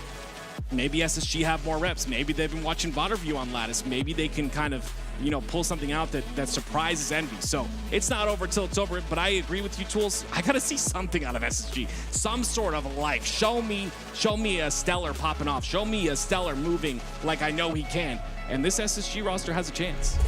S8: maybe SSG have more reps. Maybe they've been watching VOD on Lattice. Maybe they can kind of, you know, pull something out that surprises Envy. So it's not over till it's over, but I agree with you, Tools. I gotta see something out of SSG. Some sort of life. Show me a Stellar popping off. Show me a Stellar moving like I know he can. And this SSG roster has a chance.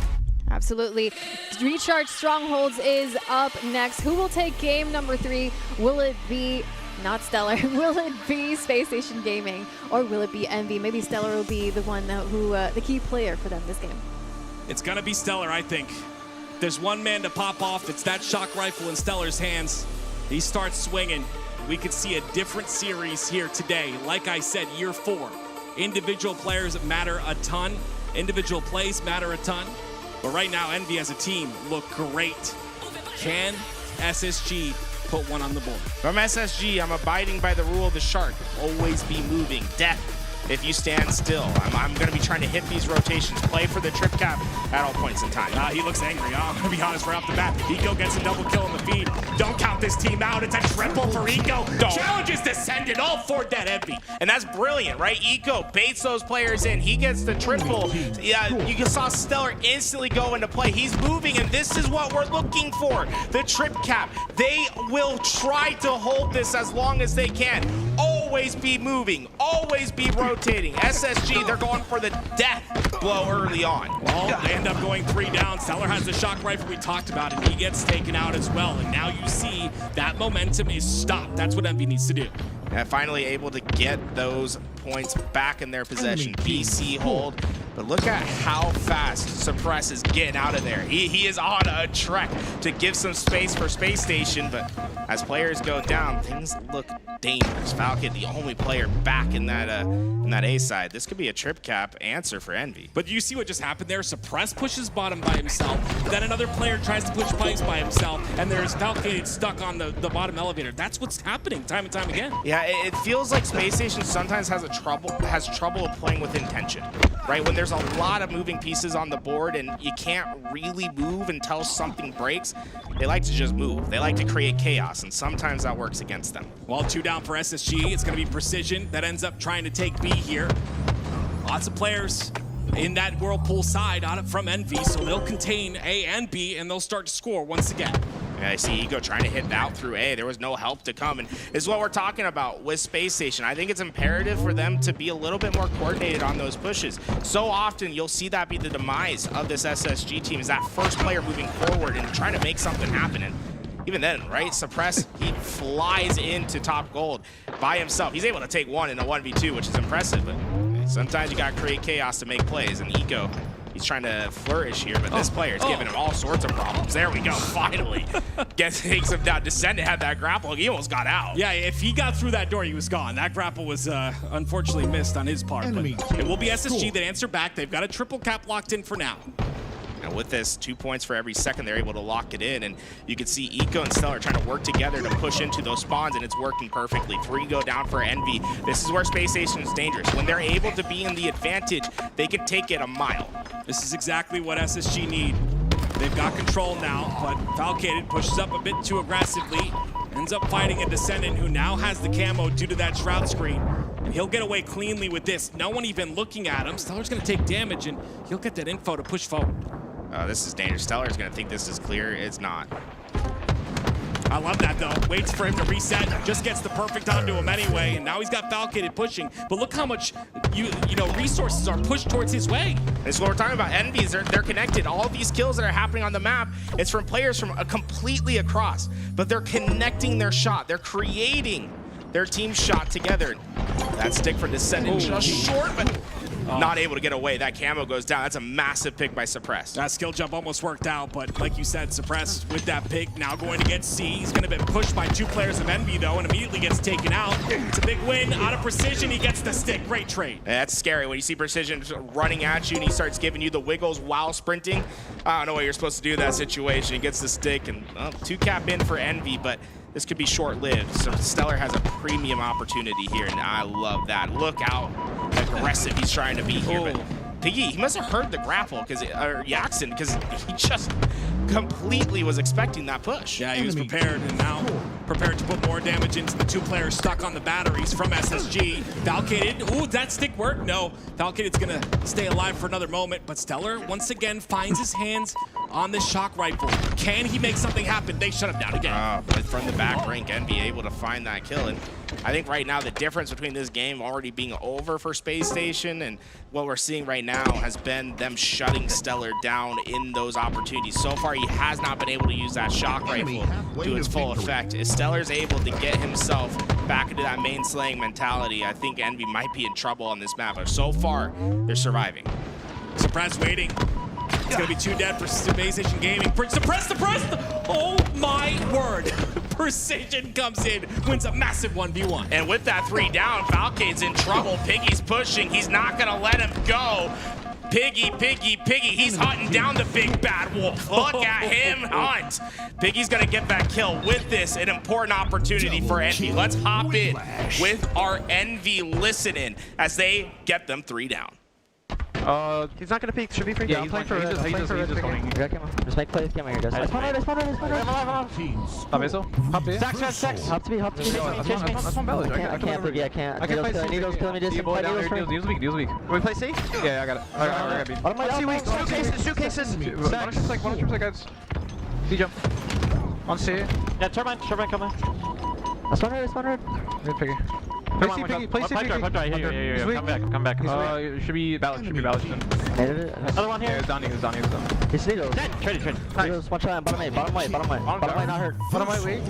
S6: Absolutely. Recharge Strongholds is up next. Who will take game number 3? Will it be not Stellar? Will it be Space Station Gaming? Or will it be Envy? Maybe Stellar will be the one who the key player for them this game.
S8: It's gonna be Stellar, I think. There's one man to pop off. It's that shock rifle in Stellar's hands. He starts swinging. We could see a different series here today. Like I said, year 4. Individual players matter a ton. Individual plays matter a ton. But right now, Envy as a team look great. Can SSG put one on the board?
S16: From SSG, I'm abiding by the rule of the shark. Always be moving. Death if you stand still. I'm going to be trying to hit these rotations. Play for the trip cap at all points in time.
S8: He looks angry. I'm going to be honest right off the bat. Eco gets a double kill on the feed. Don't count this team out. It's a triple for Eco. Challenge is descended. All for dead Envy.
S16: And that's brilliant, right? Eco baits those players in. He gets the triple. Yeah, you saw Stellar instantly go into play. He's moving, and this is what we're looking for. The trip cap. They will try to hold this as long as they can. Always be moving. Always be rotating. SSG, they're going for the death blow early on.
S8: Well, they end up going 3 down. Stellar has the shock rifle we talked about, and he gets taken out as well. And now you see that momentum is stopped. That's what Envy needs to do.
S16: And finally able to get those points back in their possession. BC hold. But look at how fast Suppress is getting out of there. He is on a trek to give some space for Space Station, but as players go down, things look dangerous. Falcon, the only player back in that A side. This could be a trip cap answer for Envy.
S8: But you see what just happened there? Suppress pushes bottom by himself. Then another player tries to push pipes by himself, and there's Falcon stuck on the bottom elevator. That's what's happening time and time again.
S16: Yeah, it feels like Space Station sometimes has trouble playing with intention, right? When there's a lot of moving pieces on the board and you can't really move until something breaks, they like to just move. They like to create chaos, and sometimes that works against them.
S8: Well, 2 down for SSG. It's going to be Precision that ends up trying to take B here. Lots of players in that Whirlpool side on it from Envy, so they'll contain A and B, and they'll start to score once again.
S16: Yeah, I see Eco trying to hit out through A. There was no help to come, and this is what we're talking about with Space Station. I think it's imperative for them to be a little bit more coordinated on those pushes. So often you'll see that be the demise of this SSG team, is that first player moving forward and trying to make something happen. And even then, right, Suppress, he flies into top gold by himself. He's able to take one in a 1v2, which is impressive, but sometimes you gotta create chaos to make plays, and Eco, he's trying to flourish here, but this player is giving him all sorts of problems. There we go, finally. Takes him down. Descendant had that grapple. He almost got out.
S8: Yeah, if he got through that door, he was gone. That grapple was unfortunately missed on his part. But it will be SSG that answer back. They've got a triple cap locked in for now.
S16: And with this, 2 points for every second, they're able to lock it in. And you can see Eco and Stellar trying to work together to push into those spawns, and it's working perfectly. 3 go down for Envy. This is where Space Station is dangerous. When they're able to be in the advantage, they can take it a mile.
S8: This is exactly what SSG need. They've got control now, but Falcated pushes up a bit too aggressively. Ends up fighting a Descendant who now has the camo due to that Shroud screen. And he'll get away cleanly with this. No one even looking at him. Stellar's going to take damage, and he'll get that info to push forward.
S16: This is dangerous. Stellar is going to think this is clear. It's not.
S8: I love that, though. Waits for him to reset. Just gets the perfect onto him anyway. And now he's got Falcated pushing. But look how much resources are pushed towards his way.
S16: This is what we're talking about. Envies, they're connected. All of these kills that are happening on the map, it's from players from completely across. But they're connecting their shot. They're creating their team shot together. That stick for Descendant just short, but not able to get away. That camo goes down. That's a massive pick by Suppress.
S8: That skill jump almost worked out, but like you said, Suppress with that pick now going to get C. He's going to be pushed by 2 players of Envy, though, and immediately gets taken out. It's a big win. Out of Precision, he gets the stick. Great trade.
S16: Yeah, that's scary when you see Precision running at you and he starts giving you the wiggles while sprinting. I don't know what you're supposed to do in that situation. He gets the stick, and 2 cap in for Envy, but this could be short-lived. So Stellar has a premium opportunity here, and I love that. Look how aggressive he's trying to be here. But Piggy, he must have heard the grapple, or Yaxon, because he just completely was expecting that push.
S8: Yeah, he was prepared, and now prepared to put more damage into the 2 players stuck on the batteries from SSG. Falcated, ooh, that stick work? No, Falcated's gonna stay alive for another moment, but Stellar once again finds his hands on this shock rifle. Can he make something happen? They shut him down again.
S16: But from the back brink, Envy able to find that kill. And I think right now the difference between this game already being over for Space Station and what we're seeing right now has been them shutting Stellar down in those opportunities. So far, he has not been able to use that shock rifle to its full effect. If Stellar's able to get himself back into that main slaying mentality, I think Envy might be in trouble on this map. But so far, they're surviving.
S8: Suppress waiting. It's gonna be 2 dead for Space Station Gaming. Suppress! Oh my word! Precision comes in, wins a massive 1v1.
S16: And with that 3 down, Falcade's in trouble. Piggy's pushing. He's not gonna let him go. Piggy, he's hunting down the big bad wolf. Look at him hunt. Piggy's gonna get that kill with this, an important opportunity for Envy. Let's hop in with our Envy listening as they get them 3 down.
S10: He's not gonna peek. Should be free.
S11: Yeah, I'm playing for red. He's just holding.
S10: Just make plays. Camera here, guys. I spawned right.
S11: Top Azel. Hop B.
S10: Stacks. Hop to me.
S11: That's one Bellage.
S10: I can't, Piggy. I can't.
S11: I can play
S10: Needles killing me.
S11: Deal's weak.
S10: Can we play C?
S11: Yeah, I got it. I got B.
S10: What am I? Suitcases.
S11: One of the guys. D jump. On C.
S10: Yeah, turbine coming. I spawned right.
S11: Good Piggy. Play C, Piggy. Come back. It should be Ballage.
S10: Another one here.
S11: Yeah, it's Donnie.
S10: It's Needles. Trade. Nice. One shot. Bottom right, not hurt.
S11: Bottom right, weak.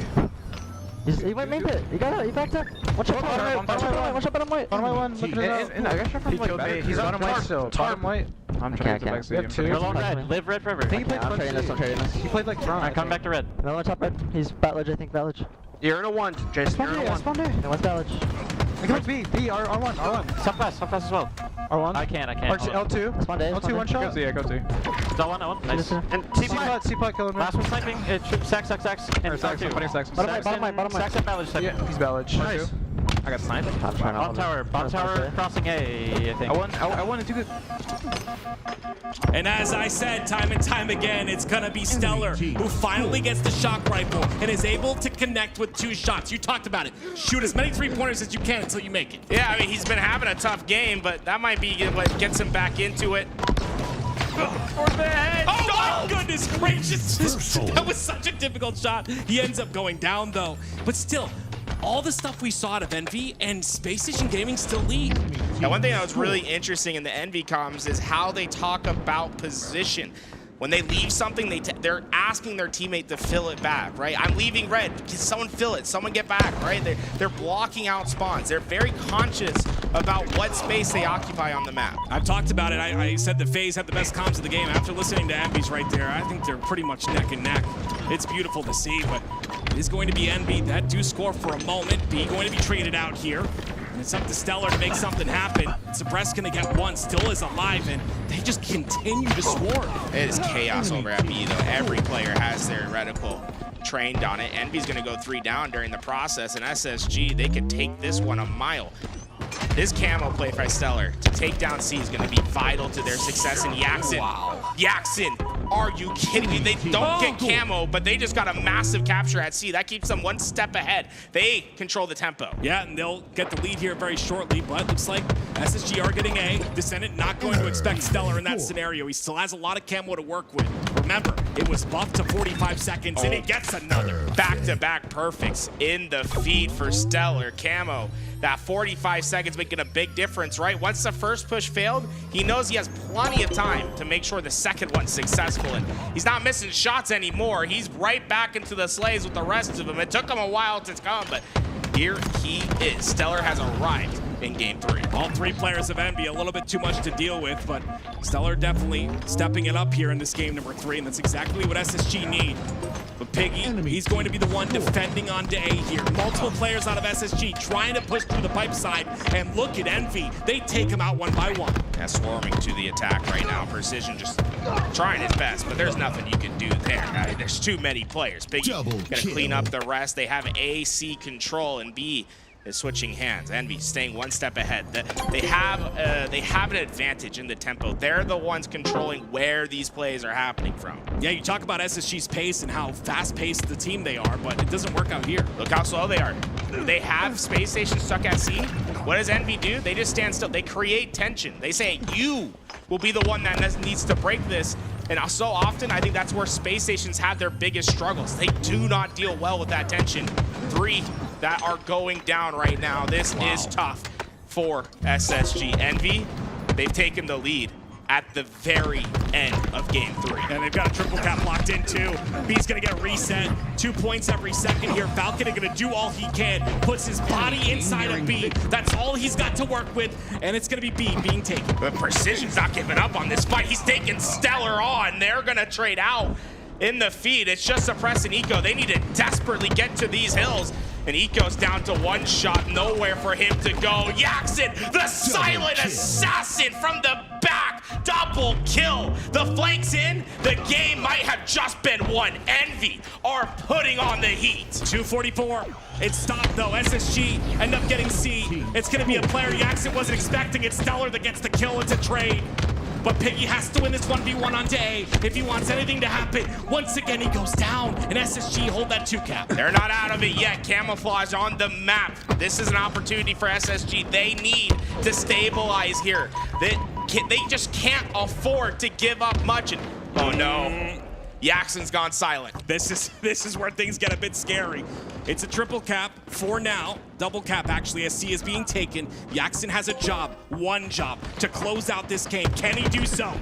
S10: He went main pit. He got it. He backed up. One shot bottom right.
S11: Bottom right one. I got shot from like he's bottom white still. Bottom white. I'm trying to get back to you.
S10: You're long red. Live red forever.
S11: He played this. He played like front.
S10: Alright, come back to red. Another one top red. He's Ballage, I think. Ballage.
S11: You're in a 1, Jason. You're in a 1.
S10: And what's Ballage?
S11: I can B, R1.
S10: Stop fast as well.
S11: R1?
S10: I can't.
S11: L2. L2 one shot? Go C.
S10: That one. Nice. And
S11: C-Pot killing me.
S10: Last one sniping. Stacks. And
S11: Stacks.
S10: Bottom right.
S11: Stacks
S10: and Ballage.
S11: Yeah, he's Ballage.
S10: Nice.
S11: I got sniped.
S10: Bottom tower crossing A, I think.
S11: I wanted to do good.
S8: And as I said time and time again, it's gonna be Stellar who finally gets the shock rifle and is able to connect with 2 shots. You talked about it. Shoot as many 3-pointers as you can until you make it.
S16: Yeah, I mean, he's been having a tough game, but that might be what gets him back into it.
S8: For the head. Oh my goodness gracious. That was such a difficult shot. He ends up going down though. But still, all the stuff we saw out of Envy and Space Station Gaming still lead.
S16: Now, one thing that was really interesting in the Envy comms is how they talk about position. When they leave something, they're asking their teammate to fill it back, right? I'm leaving red. Can someone fill it? Someone get back, right? They're blocking out spawns. They're very conscious about what space they occupy on the map.
S8: I've talked about it. I said the FaZe have the best comms of the game. After listening to Envy's right there, I think they're pretty much neck and neck. It's beautiful to see, but it is going to be Envy that do score for a moment. B going to be traded out here. And it's up to Stellar to make something happen. Suppress gonna get one, still is alive, and they just continue to swarm.
S16: It is chaos over at B, though. Every player has their reticle trained on it. Envy's gonna go 3 down during the process, and SSG, they could take this one a mile. This camo play by Stellar to take down C is gonna be vital to their success in Yaxin.
S8: Wow.
S16: Yaxin, are you kidding me? They don't get camo, but they just got a massive capture at C. That keeps them 1 step ahead. They control the tempo.
S8: Yeah, and they'll get the lead here very shortly, but looks like SSG are getting A. Descendant not going to expect Stellar in that scenario. He still has a lot of camo to work with. Remember, it was buffed to 45 seconds, and he gets another.
S16: Back-to-back perfects in the feed for Stellar. Camo, that 45 seconds making a big difference, right? Once the first push failed, he knows he has plenty of time to make sure the second one's successful, and he's not missing shots anymore. He's right back into the slays with the rest of them. It took him a while to come, but here he is. Stellar has arrived in game 3.
S8: All 3 players of Envy, a little bit too much to deal with, but Stellar definitely stepping it up here in this game number 3, and that's exactly what SSG need. But Piggy, he's going to be the one defending onto A here. Multiple players out of SSG trying to push through the pipe side, and look at Envy. They take him out 1 by 1.
S16: Yeah, swarming to the attack right now. Precision just trying his best, but there's nothing you can do there. There's too many players. Piggy gonna clean up the rest. They have A, C control, and B is switching hands. Envy staying one step ahead. They have an advantage in the tempo. They're the ones controlling where these plays are happening from.
S8: Yeah, you talk about SSG's pace and how fast-paced the team they are, but it doesn't work out here.
S16: Look how slow they are. They have Space Station stuck at C. What does Envy do? They just stand still. They create tension. They say, you will be the one that needs to break this. And so often, I think that's where Space Stations have their biggest struggles. They do not deal well with that tension. 3 that are going down right now. This is tough for SSG. Envy, they've taken the lead at the very end of game 3.
S8: And they've got a triple cap locked in too. B's gonna get reset. 2 points every second here. Falcon is gonna do all he can. Puts his body inside of B. That's all he's got to work with. And it's gonna be B being taken.
S16: But Precision's not giving up on this fight. He's taking Stellar on. They're gonna trade out in the feed. It's just Suppress and Eco. They need to desperately get to these hills. And Eco's down to 1 shot, nowhere for him to go. Yaxon, the silent assassin from the back, double kill. The flanks in, the game might have just been won. Envy are putting on the heat.
S8: 244, it's stopped though. SSG end up getting C. It's gonna be a player Yaxon wasn't expecting. It's Stellar that gets the kill. It's a trade. But Piggy has to win this 1v1 onto A if he wants anything to happen. Once again, he goes down, and SSG hold that 2 cap.
S16: They're not out of it yet. Camouflage on the map. This is an opportunity for SSG. They need to stabilize here. They just can't afford to give up much. And, oh no, Yaxon's gone silent.
S8: This is where things get a bit scary. It's a triple cap for now. Double cap, actually, as C is being taken. Yaxon has a job, 1 job, to close out this game. Can he do so?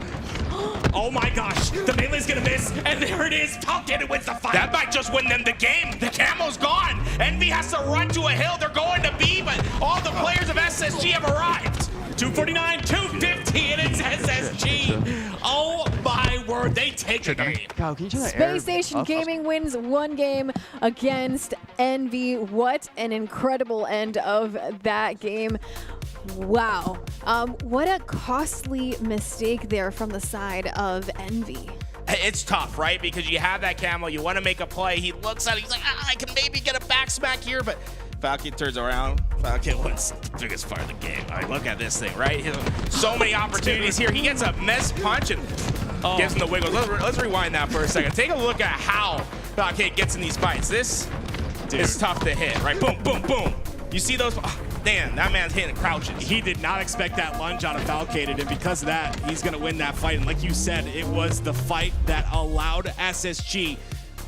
S8: Oh my gosh, the melee's gonna miss, and there it is. Falcon wins the fight.
S16: That might just win them the game. The camo's gone. Envy has to run to a hill. They're going to B, but all the players of SSG have arrived.
S8: 249, 250, and it's SSG. Oh my word, they take the game.
S6: Space Station Gaming wins 1 game against Envy. What an incredible end of that game. Wow. What a costly mistake there from the side of Envy.
S16: It's tough, right? Because you have that camo, you want to make a play. He looks at it, he's like, I can maybe get a back smack here, but Falcon turns around. Falcon wins the biggest part of the game. Like, look at this thing, right? So many opportunities here. He gets a miss punch and gives him the wiggles. Let's rewind that for a second. Take a look at how Falcon gets in these fights. This is tough to hit, right? Boom, boom, boom. You see those? Oh, damn, that man's hitting crouches.
S8: He did not expect that lunge out of Falcon, and because of that, he's going to win that fight. And like you said, it was the fight that allowed SSG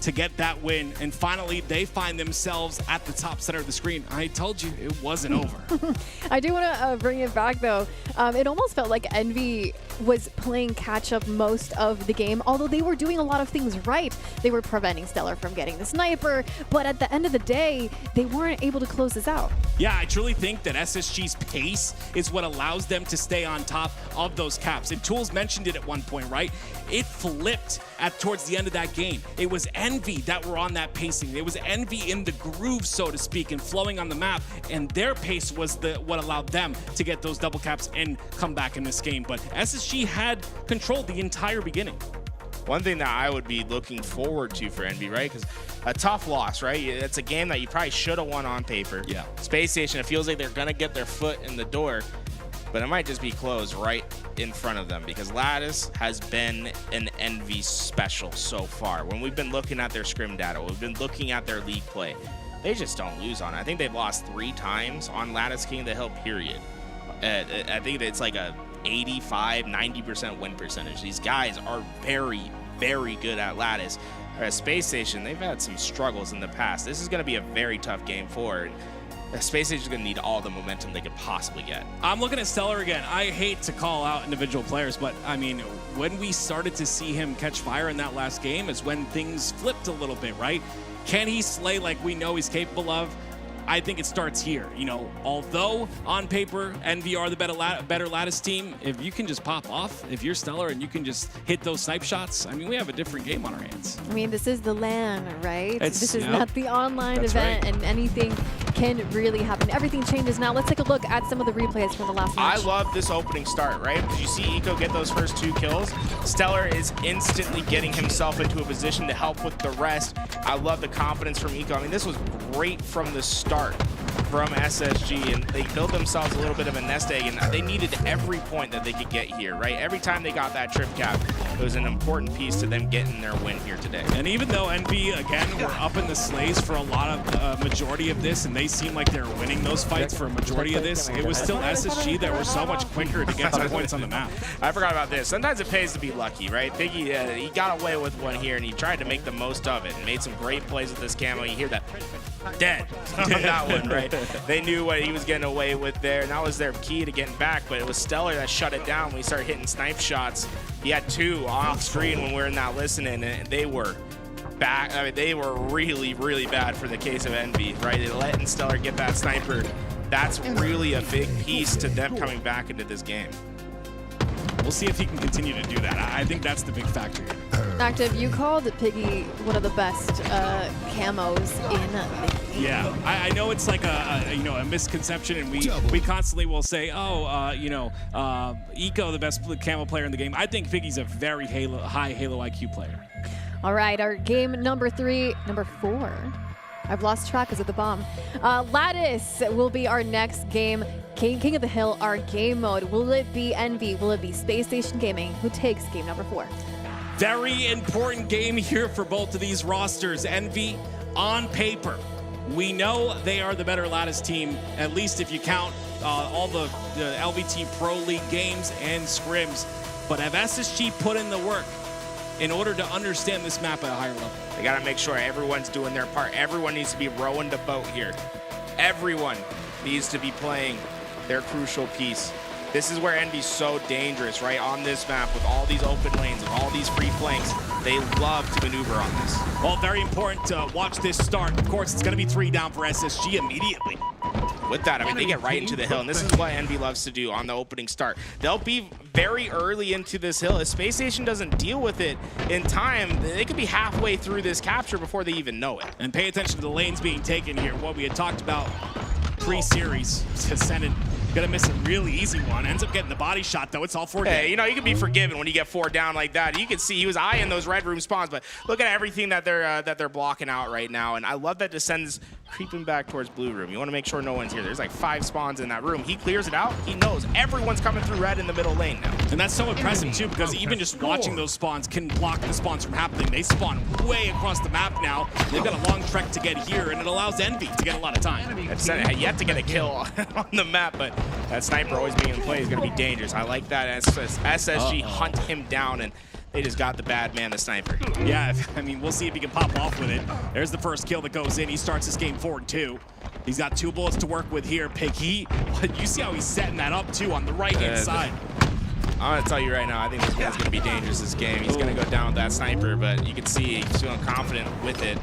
S8: to get that win, and finally they find themselves at the top center of the screen. I told you it wasn't over.
S6: I do want to bring it back though. It almost felt like Envy was playing catch up most of the game, although they were doing a lot of things right. They were preventing Stellar from getting the sniper, but at the end of the day, they weren't able to close this out.
S8: Yeah, I truly think that SSG's pace is what allows them to stay on top of those caps. And Tools mentioned it at one point, right? It flipped towards the end of that game. It was Envy that were on that pacing. It was Envy in the groove, so to speak, and flowing on the map, and their pace was what allowed them to get those double caps and come back in this game. But SSG had controlled the entire beginning.
S16: One thing that I would be looking forward to for Envy, right? Because a tough loss, right? It's a game that you probably should have won on paper.
S8: Yeah.
S16: Space Station, it feels like they're going to get their foot in the door, but it might just be closed right in front of them because Lattice has been an Envy special so far. When we've been looking at their scrim data, we've been looking at their league play, they just don't lose on it. I think they've lost 3 times on Lattice King of the Hill, period. I think it's like a 85-90% win percentage. These guys are very, very good at Lattice. At Space Station, they've had some struggles in the past. This is going to be a very tough game forward. Space Station is going to need all the momentum they could possibly get.
S8: I'm looking at Stellar again. I hate to call out individual players, but I mean, when we started to see him catch fire in that last game is when things flipped a little bit, right? Can he slay like we know he's capable of? I think it starts here. You know, although on paper, Envy are the better Lattice team, if you can just pop off, if you're Stellar and you can just hit those snipe shots, I mean, we have a different game on our hands.
S6: I mean, this is the LAN, right? This is not the online event,
S8: right.
S6: And anything can really happen. Everything changes now. Let's take a look at some of the replays from the last match.
S16: I love this opening start, right? Because you see Eco get those first 2 kills. Stellar is instantly getting himself into a position to help with the rest. I love the confidence from Eco. I mean, this was great from the start from SSG, and they built themselves a little bit of a nest egg, and they needed every point that they could get here, right? Every time they got that trip cap, it was an important piece to them getting their win here today.
S8: And even though NV, again, were up in the sleighs for a lot of majority of this, and they seem like they were winning those fights for a majority of this, it was still SSG that were so much quicker to get some points on the map.
S16: I forgot about this. Sometimes it pays to be lucky, right? Piggy, he got away with one here, and he tried to make the most of it and made some great plays with this camo. You hear that dead on that one, right? They knew what he was getting away with there, and that was their key to getting back, but it was Stellar that shut it down when he started hitting snipe shots. He had 2 off screen when we were in that listening, and they were back. I mean, they were really, really bad for the case of Envy, right? They letting Stellar get that sniper. That's really a big piece to them coming back into this game.
S8: We'll see if he can continue to do that. I think that's the big factor here.
S6: Active, you called Piggy one of the best camos in the game.
S8: Yeah, I know it's like a misconception, and we constantly will say, Eco the best camo player in the game. I think Piggy's a very high Halo IQ player.
S6: All right, our game number 4. I've lost track because of the bomb. Lattice will be our next game. King of the Hill, our game mode. Will it be Envy? Will it be Space Station Gaming? Who takes game number 4?
S8: Very important game here for both of these rosters. Envy, on paper, we know they are the better Lattice team, at least if you count all the LVT Pro League games and scrims. But have SSG put in the work in order to understand this map at a higher level?
S16: They got to make sure everyone's doing their part. Everyone needs to be rowing the boat here. Everyone needs to be playing their crucial piece. This is where Envy's so dangerous, right? On this map with all these open lanes and all these free flanks. They love to maneuver on this.
S8: Well, very important to watch this start. Of course, it's going to be 3 down for SSG immediately.
S16: With that, I mean, they get right into the hill, and this is what Envy loves to do on the opening start. They'll be very early into this hill. If Space Station doesn't deal with it in time, they could be halfway through this capture before they even know it.
S8: And pay attention to the lanes being taken here. What we had talked about pre-series. Ascendant gonna miss a really easy one. Ends up getting the body shot, though. It's all 4
S16: Hey, you can be forgiven when you get 4 down like that. You can see he was eyeing those red room spawns, but look at everything that they're blocking out right now. And I love that Descend's creeping back towards blue room. You want to make sure no one's here. There's like 5 spawns in that room. He clears it out. He knows everyone's coming through red in the middle lane now.
S8: And that's so impressive too, because even just watching those spawns can block the spawns from happening. They spawn way across the map now. They've got a long trek to get here, and it allows Envy to get a lot of time.
S16: Descendant yet to get a kill on the map, but that sniper always being in play is going to be dangerous. I like that as SSG hunt him down, and they just got the bad man, the sniper.
S8: Yeah, I mean, we'll see if he can pop off with it. There's the first kill that goes in. He starts this game 4-2. He's got 2 bullets to work with here. Piggy, you see how he's setting that up too on the right-hand side.
S16: I'm going to tell you right now, I think this man's going to be dangerous this game. He's going to go down with that sniper, but you can see he's feeling confident with it.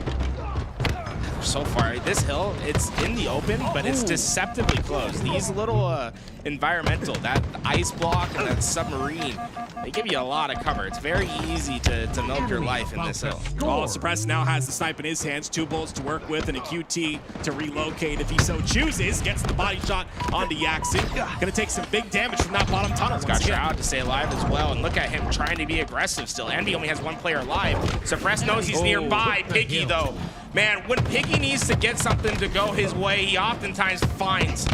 S16: So far, this hill, it's in the open, but it's deceptively close. These little environmental, that ice block and that submarine, they give you a lot of cover. It's very easy to milk your life in this hill.
S8: Oh, Suppress now has the snipe in his hands, 2 bullets to work with and a QT to relocate if he so chooses. Gets the body shot onto Yaxin. Gonna take some big damage from that bottom tunnel.
S16: He's got Shroud to stay alive as well, and look at him trying to be aggressive still. Envy only has 1 player alive. Suppress knows he's nearby. Piggy, though. Man, when Piggy needs to get something to go his way, he oftentimes finds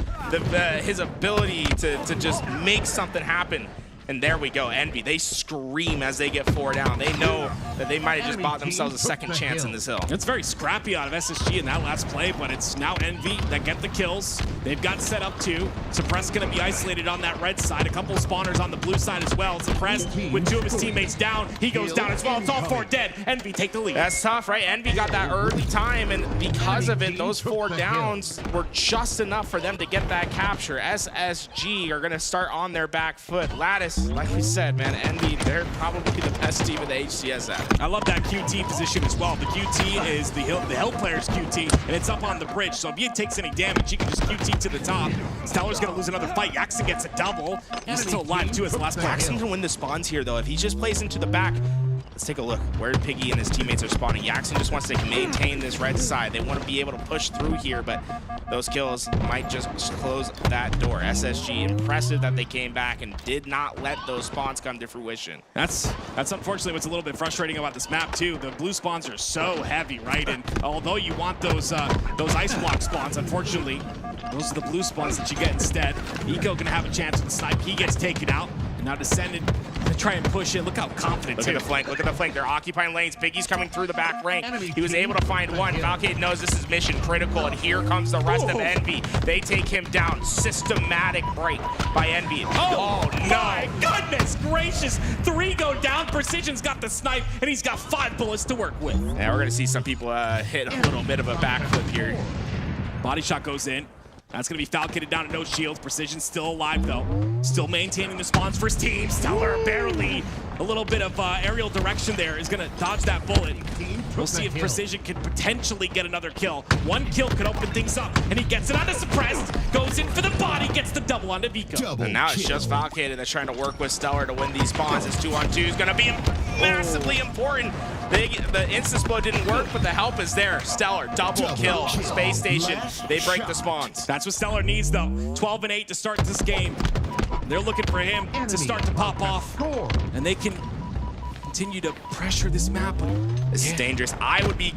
S16: his ability to just make something happen. And there we go, Envy. They scream as they get 4 down. They know that they might have just bought themselves a second chance in this hill.
S8: It's very scrappy out of SSG in that last play, but it's now Envy that get the kills. They've got set up too. Suppress gonna be isolated on that red side. A couple of spawners on the blue side as well. Suppress with 2 of his teammates down. He goes down as well. It's all 4 dead. Envy take the lead.
S16: That's tough, right? Envy got that early time, and because of it, those 4 downs were just enough for them to get that capture. SSG are gonna start on their back foot. Lattice, like we said, man, Envy, they're probably the best team in the HCS at it.
S8: I love that QT position as well. The QT is the hill player's QT, and it's up on the bridge. So if he takes any damage, he can just QT to the top. Stellar's gonna lose another fight. Yaxin gets a double. He's still alive too as the last player.
S16: Yaxin can win the spawns here, though. If he just plays into the back, Let's take a look where Piggy and his teammates are spawning. Jackson just wants to maintain this red side. They want to be able to push through here, but those kills might just close that door. SSG, impressive that they came back and did not let those spawns come to fruition.
S8: That's unfortunately what's a little bit frustrating about this map too. The blue spawns are so heavy, right? And although you want those ice block spawns, unfortunately, those are the blue spawns that you get instead. Eco gonna have a chance with the snipe. He gets taken out. And now Descendant to try and push in. Look how confident.
S16: Look at the flank. Look at the flank. They're occupying lanes. Piggy's coming through the back rank. He was able to find one. Valkyrie knows this is mission critical, and here comes the rest of Envy. They take him down. Systematic break by Envy. Oh no!
S8: My goodness gracious! 3 go down. Precision's got the snipe, and he's got 5 bullets to work with.
S16: Yeah, we're gonna see some people hit a little bit of a backflip here.
S8: Body shot goes in. That's going to be Falcated down to no shields. Precision still alive, though. Still maintaining the spawns for his team. Stellar barely. A little bit of aerial direction there is going to dodge that bullet. We'll see if Precision can potentially get another kill. 1 kill could open things up, and he gets it onto Suppressed. Goes in for the body, gets the double onto Vico.
S16: And now it's just Falcated that's trying to work with Stellar to win these spawns. This 2-on-2 is going to be massively important. The insta-split didn't work, but the help is there. Stellar, double kill. Space Station, they break the spawns.
S8: That's what Stellar needs, though. 12-8 to start this game. They're looking for him to start to pop off. And they can continue to pressure this map.
S16: This is dangerous. I'd be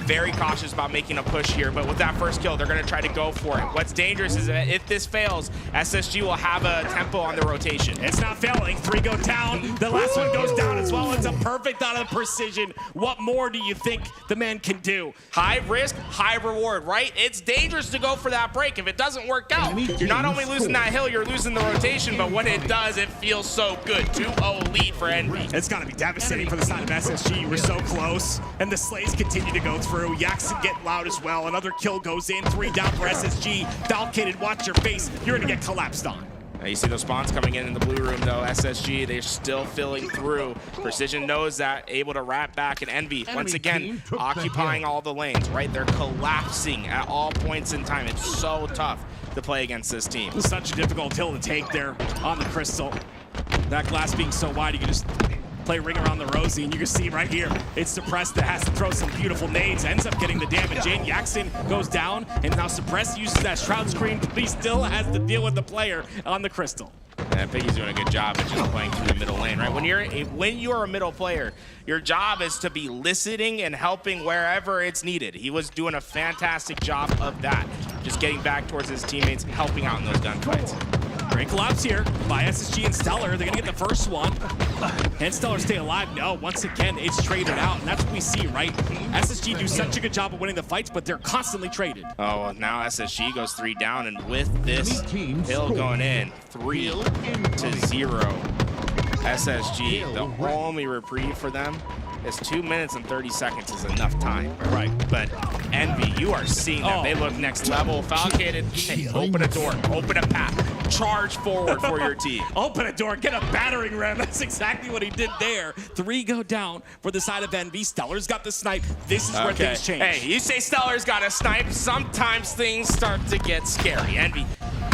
S16: very cautious about making a push here, but with that first kill, they're going to try to go for it. What's dangerous is that if this fails, SSG will have a tempo on the rotation.
S8: It's not failing. 3 go down. The last one goes down as well. It's a perfect out of Precision. What more do you think the man can do?
S16: High risk, high reward, right? It's dangerous to go for that break. If it doesn't work out, you're not only losing that hill, you're losing the rotation, but when it does, it feels so good. 2-0 lead for Envy.
S8: It's got to be devastating for the side of SSG. We're so close, and the slays continue to go through. Jackson getting loud as well. Another kill goes in. 3 down for SSG. Falcated, watch your face. You're going to get collapsed on.
S16: Now you see those spawns coming in the blue room, though. SSG, they're still filling through. Precision knows that, able to wrap back, and Envy, once again, occupying all the lanes, right? They're collapsing at all points in time. It's so tough to play against this team.
S8: It's such a difficult hill to take there on the Crystal. That glass being so wide, you can just play ring around the rosy, and you can see right here, it's Suppressed that has to throw some beautiful nades, ends up getting the damage in. Jackson goes down, and now Suppressed uses that shroud screen, but he still has to deal with the player on the Crystal.
S16: And Piggy's doing a good job of just playing through the middle lane, right? When you're a middle player, your job is to be listening and helping wherever it's needed. He was doing a fantastic job of that, just getting back towards his teammates, helping out in those gunfights.
S8: Great collapse here by SSG and Stellar. They're gonna get the first one. And Stellar stay alive. No, once again, it's traded out. And that's what we see, right? SSG do such a good job of winning the fights, but they're constantly traded.
S16: Oh, well, now SSG goes 3 down, and with this hill going in, 3-0. SSG, the only reprieve for them is 2 minutes and 30 seconds is enough time.
S8: Right.
S16: But Envy, you are seeing them. They look next level. Falcated, hey, open a door, open a path, charge forward for your team.
S8: Open a door, get a battering ram. That's exactly what he did there. 3 go down for the side of Envy. Stellar's got the snipe. This is where things change.
S16: Hey, you say Stellar's got a snipe, sometimes things start to get scary. Envy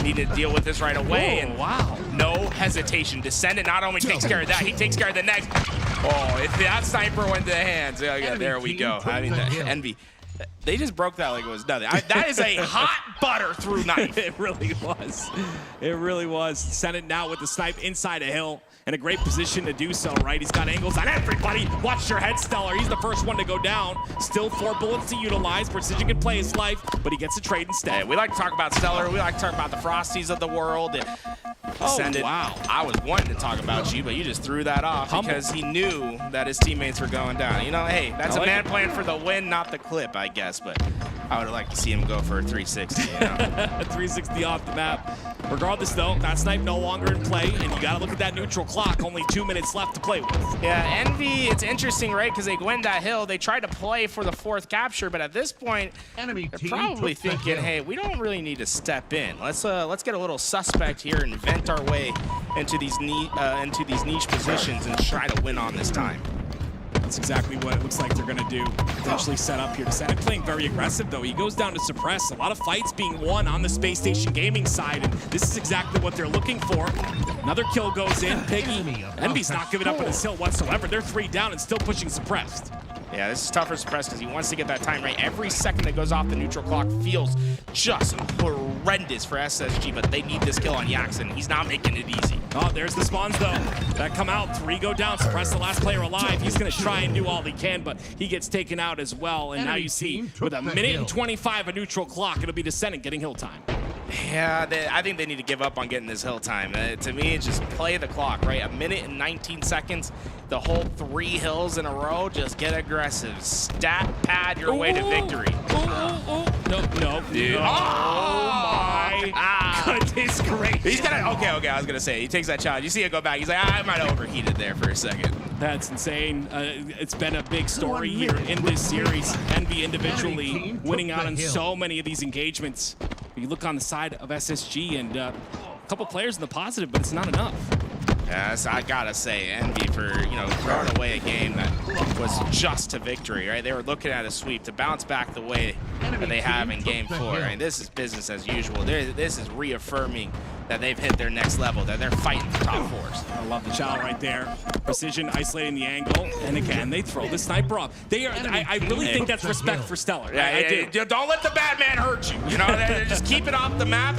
S16: need to deal with this right away.
S8: Whoa,
S16: and
S8: wow.
S16: No hesitation. Descendant not only takes care of that, he takes care of the next. Oh, if that sniper went to the hands, yeah, there we go. I mean, Envy, they just broke that like it was nothing. That is a hot butter through knife.
S8: It really was. It really was. Descendant now with the snipe inside a hill. In a great position to do so, right? He's got angles on everybody. Watch your head, Stellar. He's the first one to go down. Still 4 bullets to utilize. Precision can play his life, but he gets a trade instead.
S16: Hey, we like to talk about Stellar. We like to talk about the Frosties of the world. Descendant.
S8: Wow.
S16: I was wanting to talk about you, but you just threw that off because he knew that his teammates were going down. You know, hey, that's a man playing for the win, not the clip, I guess, but I would like to see him go for a 360. You know?
S8: 360 off the map. Regardless, though, that snipe no longer in play, and you got to look at that neutral clock. Only 2 minutes left to play with.
S16: Yeah, Envy, it's interesting, right? Because they win that hill. They tried to play for the 4th capture, but at this point, they're probably thinking, hey, we don't really need to step in. Let's get a little suspect here and vent our way into these niche positions and try to win on this time.
S8: That's exactly what it looks like they're going to do. Potentially set up here to Senate. Playing very aggressive, though. He goes down to suppress. A lot of fights being won on the Space Station Gaming side, and this is exactly what they're looking for. Another kill goes in. Piggy. Envy's not giving up on his hill whatsoever. They're 3 down and still pushing suppressed.
S16: Yeah, this is tough for Suppress because he wants to get that time right. Every second that goes off the neutral clock feels just horrendous for SSG, but they need this kill on Yaxon. He's not making it easy.
S8: Oh, there's the spawns, though. That come out. 3 go down. Suppress the last player alive. He's going to try and do all he can, but he gets taken out as well. And now you see, with 1:25 a neutral clock, it'll be Descendant getting hill time.
S16: Yeah, I think they need to give up on getting this hill time. To me, it's just play the clock, right? 1:19 seconds, the whole 3 hills in a row, just get aggressive. Stat pad your way to victory.
S8: No.
S16: Dude.
S8: Oh my goodness gracious.
S16: He's gonna, okay, I was gonna say, he takes that challenge. You see it go back, he's like, I might have overheated there for a second.
S8: That's insane. It's been a big story here in this series. Envy individually winning out on so many of these engagements. You look on the side of SSG and a couple players in the positive, but it's not enough.
S16: Yes, I gotta say, Envy for, throwing away a game that was just to victory, right? They were looking at a sweep to bounce back the way that they have in game 4. Right? This is business as usual. This is reaffirming that they've hit their next level, that they're fighting for top 4s.
S8: I love the child right there. Precision isolating the angle, and again, they throw the sniper off. I really think that's respect for Stellar. I do.
S16: Don't let the bad man hurt you. Just keep it off the map.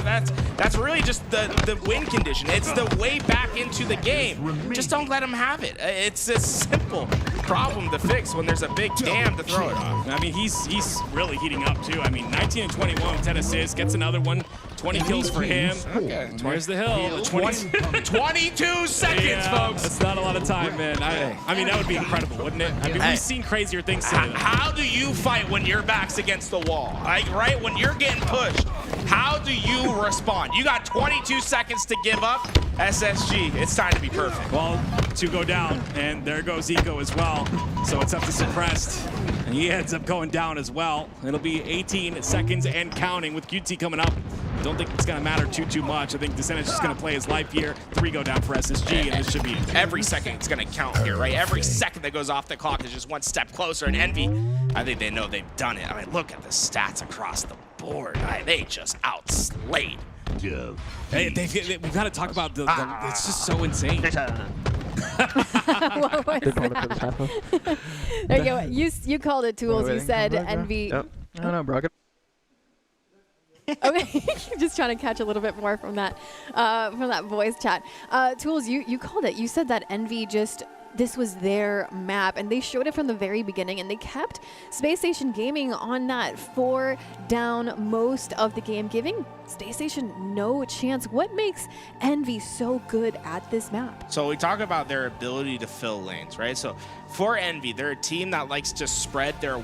S16: That's really just the win condition. It's the way back into the game. Just don't let him have it. It's a simple problem to fix when there's a big dam to throw it off.
S8: I mean, he's really heating up too. I mean, 19 and 21 with 10 assists, gets another one. 20 kills for him.
S16: Okay.
S8: Where's the hill?
S16: 22 seconds, folks.
S8: That's not a lot of time, man. I mean, that would be incredible, wouldn't it? I mean, we've seen crazier things today.
S16: How do you fight when your back's against the wall? Like, right? When you're getting pushed, how do you respond? You got 22 seconds to give up. SSG, it's time to be perfect.
S8: Well, 2 go down, and there goes Eco as well. So it's up to Suppressed, and he ends up going down as well. It'll be 18 seconds and counting with QT coming up. Don't think it's going to matter too much. I think Descendant's just going to play his life here. 3 go down for SSG, and this should be it.
S16: Every second it's going to count here, right? Every second that goes off the clock is just one step closer. And Envy, I think they know they've done it. I mean, look at the stats across the board. They just outslayed.
S8: We've got to talk about it's just so insane.
S6: What was that? There you go. You called it, Tools. You said Envy.
S11: I don't know, bro.
S6: Okay, just trying to catch a little bit more from that voice chat. Tools, you called it. You said that Envy this was their map, and they showed it from the very beginning, and they kept Space Station Gaming on that 4 down most of the game, giving Space Station no chance. What makes Envy so good at this map?
S16: So we talk about their ability to fill lanes, right? So for Envy, they're a team that likes to spread their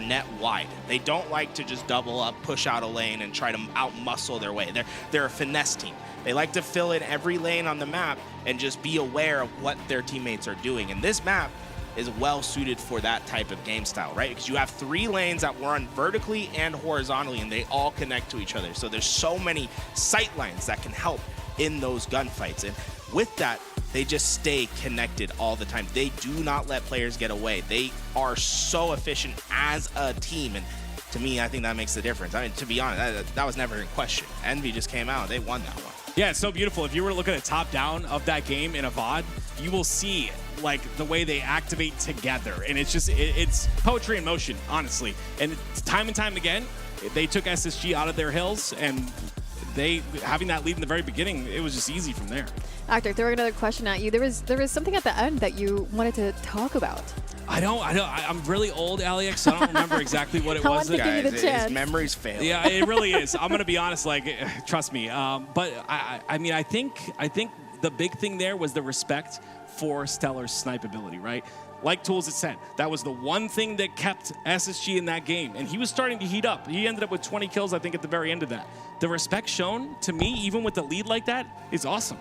S16: net wide. They don't like to just double up, push out a lane, and try to out-muscle their way. They're a finesse team. They like to fill in every lane on the map and just be aware of what their teammates are doing. And this map is well suited for that type of game style, right? Because you have 3 lanes that run vertically and horizontally, and they all connect to each other. So there's so many sight lines that can help in those gunfights. And with that, they just stay connected all the time. They do not let players get away. They are so efficient as a team. And to me, I think that makes the difference. I mean, to be honest, that was never in question. Envy just came out. They won that one.
S8: Yeah, it's so beautiful. If you were to look at a top-down of that game in a VOD, you will see like the way they activate together, and it's just it's poetry in motion, honestly. And it's time and time again, they took SSG out of their hills, and they having that lead in the very beginning, it was just easy from there.
S6: Actor, throwing another question at you. There was something at the end that you wanted to talk about.
S8: I'm really old, Alex, so I don't remember exactly what it was.
S16: His memory's failing.
S8: Yeah, it really is. I'm gonna be honest, trust me. But I think the big thing there was the respect for Stellar's snipe ability, right? Like Tools had said, that was the one thing that kept SSG in that game, and he was starting to heat up. He ended up with 20 kills, I think, at the very end of that. The respect shown, to me, even with a lead like that, is awesome.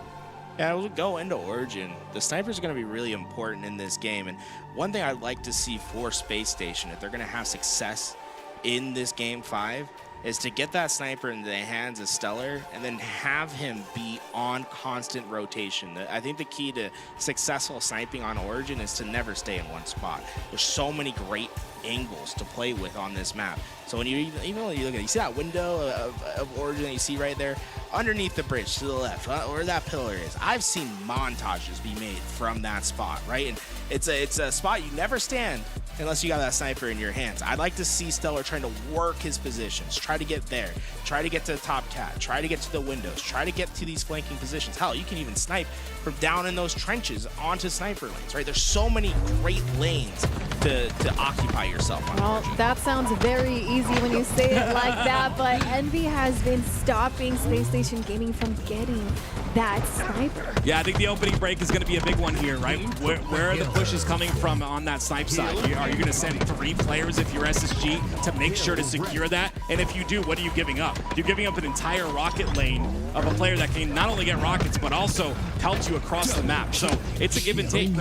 S16: Yeah, we'll go into Origin. The snipers are going to be really important in this game. And one thing I'd like to see for Space Station, if they're going to have success in this game 5, is to get that sniper into the hands of Stellar and then have him be on constant rotation. I think the key to successful sniping on Origin is to never stay in one spot. There's so many great angles to play with on this map. So when you even when you look at it, you see that window of Origin that you see right there underneath the bridge to the left, where that pillar is. I've seen montages be made from that spot, right? And it's a spot you never stand unless you got that sniper in your hands. I'd like to see Stellar trying to work his positions, try to get there, try to get to the top cat, try to get to the windows, try to get to these flanking positions. Hell, you can even snipe from down in those trenches onto sniper lanes, right? There's so many great lanes to occupy yourself on.
S6: Well, that sounds very easy when you say it like that, but Envy has been stopping Space Station Gaming from getting that sniper.
S8: Yeah, I think the opening break is going to be a big one here, right? Where are the pushes coming from on that snipe side? Are you going to send 3 players if you're SSG to make sure to secure that? And if you do, what are you giving up? You're giving up an entire rocket lane of a player that can not only get rockets, but also pelt you across the map. So it's a give and take.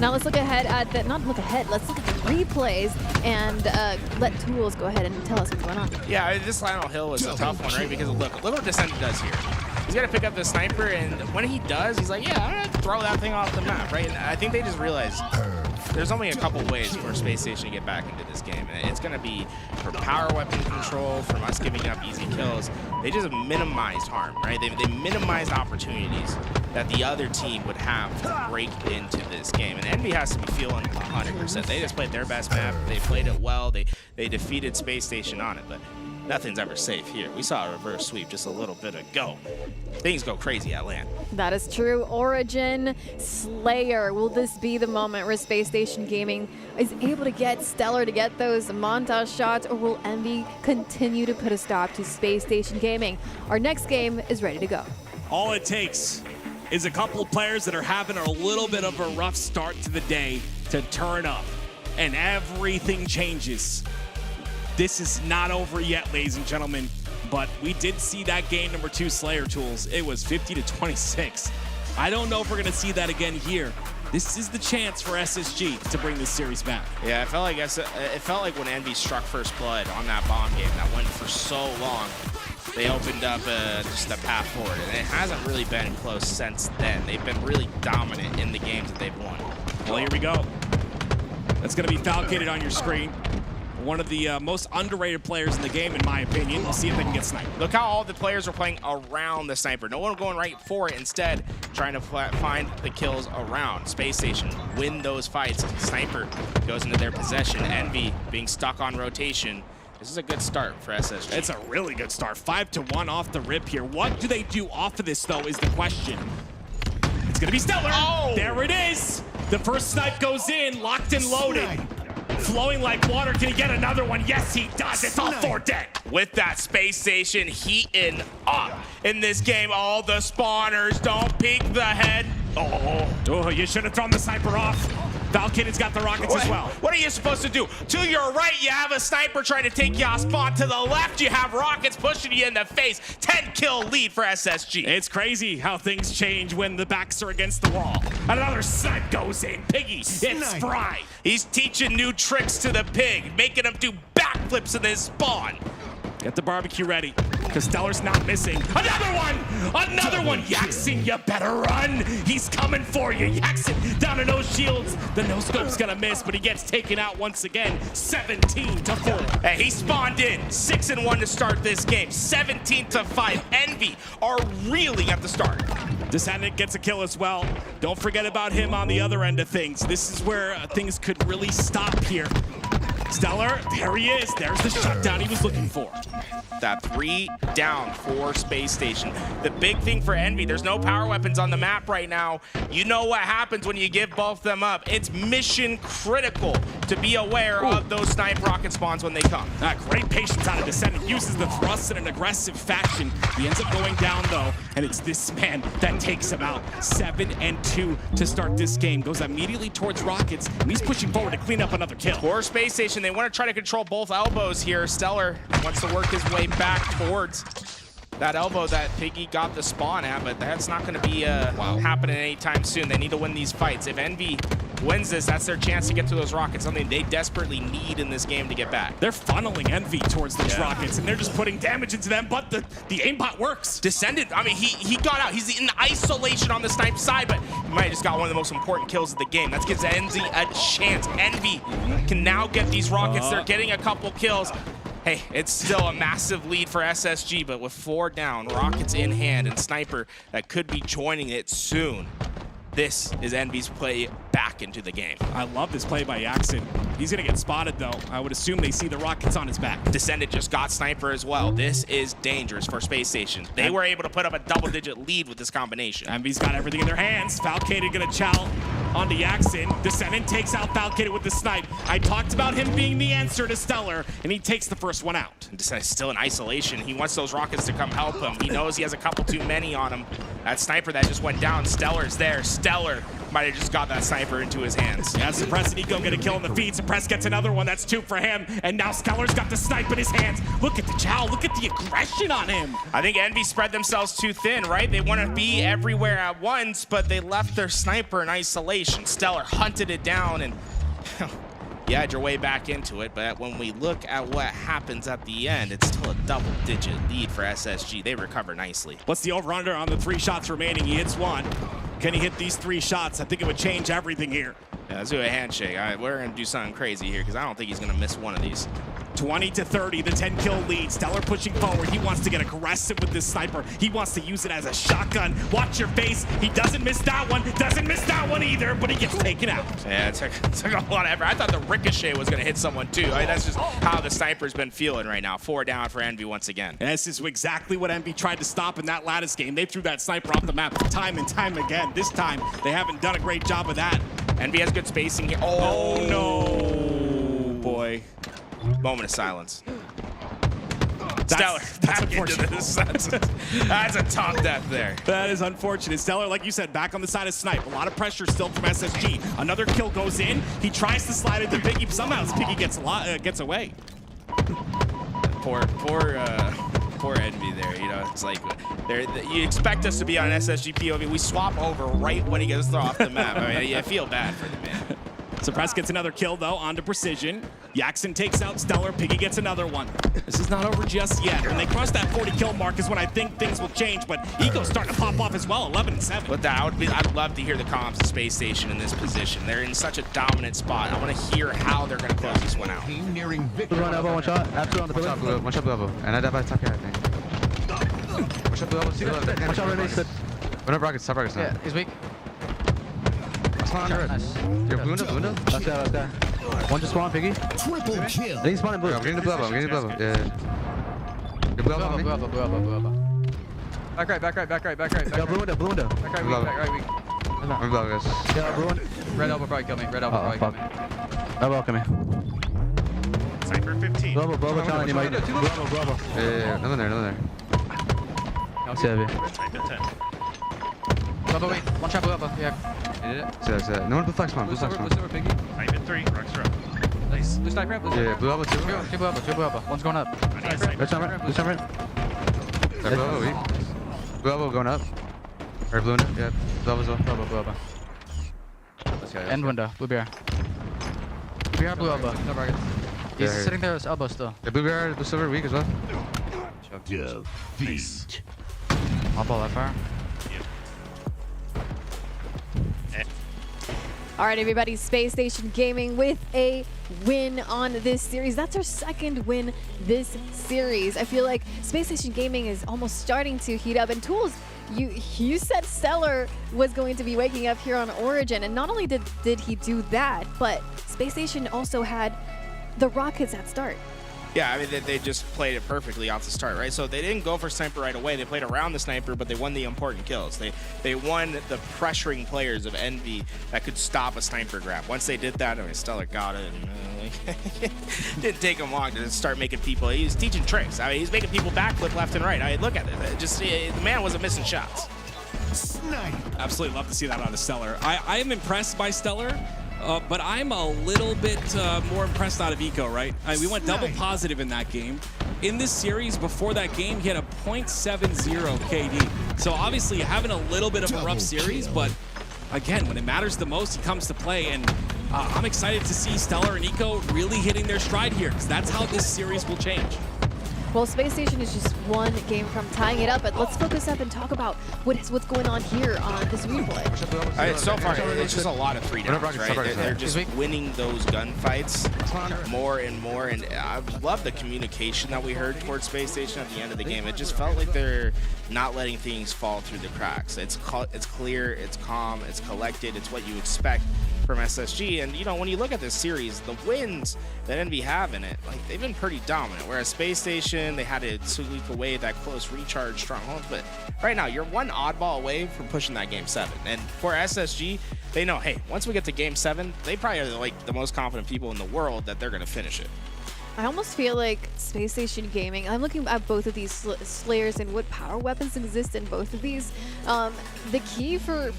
S6: Now let's look ahead at the, not look ahead, let's look at the replays and let Tools go ahead and tell us what's going on.
S16: Yeah, this Lionel Hill was a tough one, right? Because look what Descendant does here. He's got to pick up the sniper, and when he does, he's like, yeah, I'm going to throw that thing off the map, right? And I think they just realized there's only a couple ways for Space Station to get back into this game. And it's going to be for power weapon control, from us giving up easy kills. They just minimized harm, right? They minimized opportunities that the other team would have to break into this game. And Envy has to be feeling 100%. They just played their best map. They played it well. They defeated Space Station on it. But nothing's ever safe here. We saw a reverse sweep just a little bit ago. Things go crazy at LAN.
S6: That is true. Origin Slayer. Will this be the moment where Space Station Gaming is able to get Stellar to get those montage shots, or will Envy continue to put a stop to Space Station Gaming? Our next game is ready to go.
S8: All it takes is a couple of players that are having a little bit of a rough start to the day to turn up, and everything changes. This is not over yet, ladies and gentlemen, but we did see that game number 2 Slayer Tools. It was 50-26. I don't know if we're going to see that again here. This is the chance for SSG to bring this series back.
S16: Yeah, it felt like when Envy struck first blood on that bomb game that went for so long, they opened up just a path forward, and it hasn't really been close since then. They've been really dominant in the games that they've won.
S8: Well, here we go. That's going to be Falcated on your screen. One of the most underrated players in the game, in my opinion. We'll see if they can get sniped.
S16: Look how all the players are playing around the sniper. No one going right for it. Instead, trying to find the kills around. Space Station win those fights. Sniper goes into their possession. Envy being stuck on rotation. This is a good start for SSG.
S8: It's a really good start. 5-1 off the rip here. What do they do off of this, though, is the question. It's going to be Stellar.
S16: Oh!
S8: There it is. The first snipe goes in, locked and loaded. Flowing like water. Can he get another one? Yes, he does. It's all 4 dead.
S16: With that Space Station heating up in this game, all the spawners don't peek the head.
S8: Oh, you should have thrown the sniper off. Valkid's got the rockets as well.
S16: What are you supposed to do? To your right, you have a sniper trying to take you off spawn. To the left, you have rockets pushing you in the face. 10-kill lead for SSG.
S8: It's crazy how things change when the backs are against the wall. Another snipe goes in. Piggy, it's Fry.
S16: He's teaching new tricks to the pig, making him do backflips in his spawn.
S8: Get the barbecue ready, because Stellar's not missing. Another one! Another one! Yaxin, you better run! He's coming for you. Yaxin down to no shields. The no-scope's gonna miss, but he gets taken out once again. 17-4.
S16: Hey, he spawned in. 6-1 to start this game. 17-5. Envy are reeling at the start.
S8: Descendant gets a kill as well. Don't forget about him on the other end of things. This is where things could really stop here. Stellar, there he is. There's the shutdown he was looking for.
S16: That 3 down for Space Station. The big thing for Envy, there's no power weapons on the map right now. You know what happens when you give both them up. It's mission critical to be aware of those snipe rocket spawns when they come.
S8: Great patience out of Descendant. Uses the thrust in an aggressive fashion. He ends up going down, though, and it's this man that takes him out. 7-2 to start this game. Goes immediately towards rockets, and he's pushing forward to clean up another kill.
S16: For Space Station, they want to try to control both elbows here. Stellar wants to work his way back towards that elbow that Piggy got the spawn at, but that's not going to be happening anytime soon. They need to win these fights. If Envy wins this, that's their chance to get to those rockets, something they desperately need in this game to get back.
S8: They're funneling Envy towards those rockets, and they're just putting damage into them, but the aimbot works.
S16: Descended, I mean, he got out. He's in isolation on the snipe side, but he might have just got one of the most important kills of the game. That gives Envy a chance. Envy can now get these rockets. They're getting a couple kills. Hey, it's still a massive lead for SSG, but with 4 down, rockets in hand, and Sniper that could be joining it soon. This is Envy's play back into the game.
S8: I love this play by Jackson. He's gonna get spotted though. I would assume they see the rockets on his back.
S16: Descended just got Sniper as well. This is dangerous for Space Station. They were able to put up a double-digit lead with this combination.
S8: Envy's got everything in their hands. Falcated gonna chow onto Jackson. Descendant takes out Falcated with the snipe. I talked about him being the answer to Stellar, and he takes the first one out.
S16: Descendant's still in isolation. He wants those rockets to come help him. He knows he has a couple too many on him. That Sniper that just went down, Stellar's there. Stellar might have just got that Sniper into his hands.
S8: Yeah, Suppress and Eco get a kill in the feed. Suppress gets another one. That's 2 for him. And now Stellar's got the snipe in his hands. Look at the chow. Look at the aggression on him.
S16: I think Envy spread themselves too thin, right? They want to be everywhere at once, but they left their Sniper in isolation. Stellar hunted it down, and you had your way back into it, but when we look at what happens at the end, it's still a double-digit lead for SSG. They recover nicely.
S8: What's the over-under on the 3 shots remaining? He hits 1. Can he hit these 3 shots? I think it would change everything here.
S16: Yeah, let's do a handshake. All right, we're going to do something crazy here because I don't think he's going to miss one of these.
S8: 20-30, the 10-kill lead. Stellar pushing forward. He wants to get aggressive with this Sniper. He wants to use it as a shotgun. Watch your face. He doesn't miss that one. Doesn't miss that one either, but he gets taken out.
S16: Yeah, it took a lot of effort. I thought the ricochet was going to hit someone too. I mean, that's just how the Sniper's been feeling right now. 4 down for Envy once again.
S8: And this is exactly what Envy tried to stop in that Lattice game. They threw that Sniper off the map time and time again. This time, they haven't done a great job of that.
S16: Envy has good spacing here.
S8: Oh no, boy.
S16: Moment of silence.
S8: Stellar,
S16: that's unfortunate. That's a tough death there.
S8: That is unfortunate. Stellar, like you said, back on the side of Snipe. A lot of pressure still from SSG. Another kill goes in. He tries to slide into Piggy. Somehow Piggy gets away.
S16: Poor Envy there. You know, it's like you expect us to be on SSG POV. We swap over right when he gets thrown off the map. I mean, I feel bad for the man.
S8: Suppress gets another kill, though, onto Precision. Jackson takes out Stellar. Piggy gets another one. This is not over just yet. When they cross that 40-kill mark is when I think things will change, but Eco's starting to pop off as well, 11-7.
S16: But I'd love to hear the comms of Space Station in this position. They're in such a dominant spot. I want to hear how they're going to close this one out.
S11: Team nearing victory. One elbow, one shot. After on the pillar.
S9: One shot blue elbow. And I died by top here, I think. One shot blue elbow.
S11: One shot right next.
S9: One up rockets, top rockets now.
S17: Yeah, he's weak.
S11: Nice.
S9: You're blue window?
S11: Left there. One just spawn, Piggy.
S13: Triple kill.
S11: I think he's spawning blue.
S9: I'm getting the blue elbow, I'm getting the blue elbow. Yeah. You're blue elbow on me?
S17: Blue elbow.
S11: Back right. Yo, blue window.
S9: Back right, weak. I'm blue elbow, guys.
S11: Yeah, blue one.
S17: Red elbow probably kill me. Red elbow probably kill me.
S11: Elbow, come here.
S12: Sniper 15.
S11: Blue elbow, telling anybody. Blue elbow.
S9: Yeah. Nothing there.
S11: I'll see it.
S12: Sniper 10.
S17: Blue elbow, wait. One shot blue elbow. Yeah.
S9: See that. No one blue flex spawn. Blue flex spawn.
S11: Piggy.
S12: Sniper 3. Rocks are up. Nice.
S11: Blue sniper ramp.
S9: Yeah, blue elbow too.
S17: Two blue elbow. One's going up.
S11: Red sniper. Blue sniper.
S9: Blue elbow weak. Blue elbow going up. Or blue window. Yeah. Blue elbow as well.
S17: Blue elbow. End window. Blue bear. Blue elbow. No targets. He's sitting there with his elbow still.
S9: The blue bear, blue silver weak as well.
S13: Defeat.
S17: I'll ball that far.
S6: All right, everybody, Space Station Gaming with a win on this series. That's our second win this series. I feel like Space Station Gaming is almost starting to heat up. And Tools, you said Stellar was going to be waking up here on Origin, and not only did he do that, but Space Station also had the Rockets at start.
S16: Yeah, I mean, they just played it perfectly off the start, right? So they didn't go for Sniper right away. They played around the Sniper, but they won the important kills. They won the pressuring players of Envy that could stop a Sniper grab. Once they did that, I mean, Stellar got it. And, didn't take him long to start making people. He was teaching tricks. I mean, he's making people backflip left and right. I mean, look at it. The man wasn't missing shots.
S13: Snipe.
S8: Absolutely love to see that out of Stellar. I am impressed by Stellar. But I'm a little bit more impressed out of Eco, right? We went double positive in that game. In this series, before that game, he had a .70 KD. So obviously having a little bit of a rough series, but again, when it matters the most, he comes to play. And I'm excited to see Stellar and Eco really hitting their stride here, because that's how this series will change.
S6: Well, Space Station is just one game from tying it up, but let's focus up and talk about what's going on here on this replay.
S16: So far, it's just a lot of 3-downs, right? They're just winning those gunfights more and more, and I love the communication that we heard towards Space Station at the end of the game. It just felt like they're not letting things fall through the cracks. It's clear, it's calm, it's collected, it's what you expect from SSG. And, you know, when you look at this series, the wins that Envy have in it, like, they've been pretty dominant. Whereas Space Station, they had to sweep away that close recharge strongholds. But right now, you're one oddball away from pushing that Game 7. And for SSG, they know, hey, once we get to Game 7, they probably are, like, the most confident people in the world that they're going to finish it.
S6: I almost feel like Space Station Gaming, I'm looking at both of these Slayers and what power weapons exist in both of these. The key for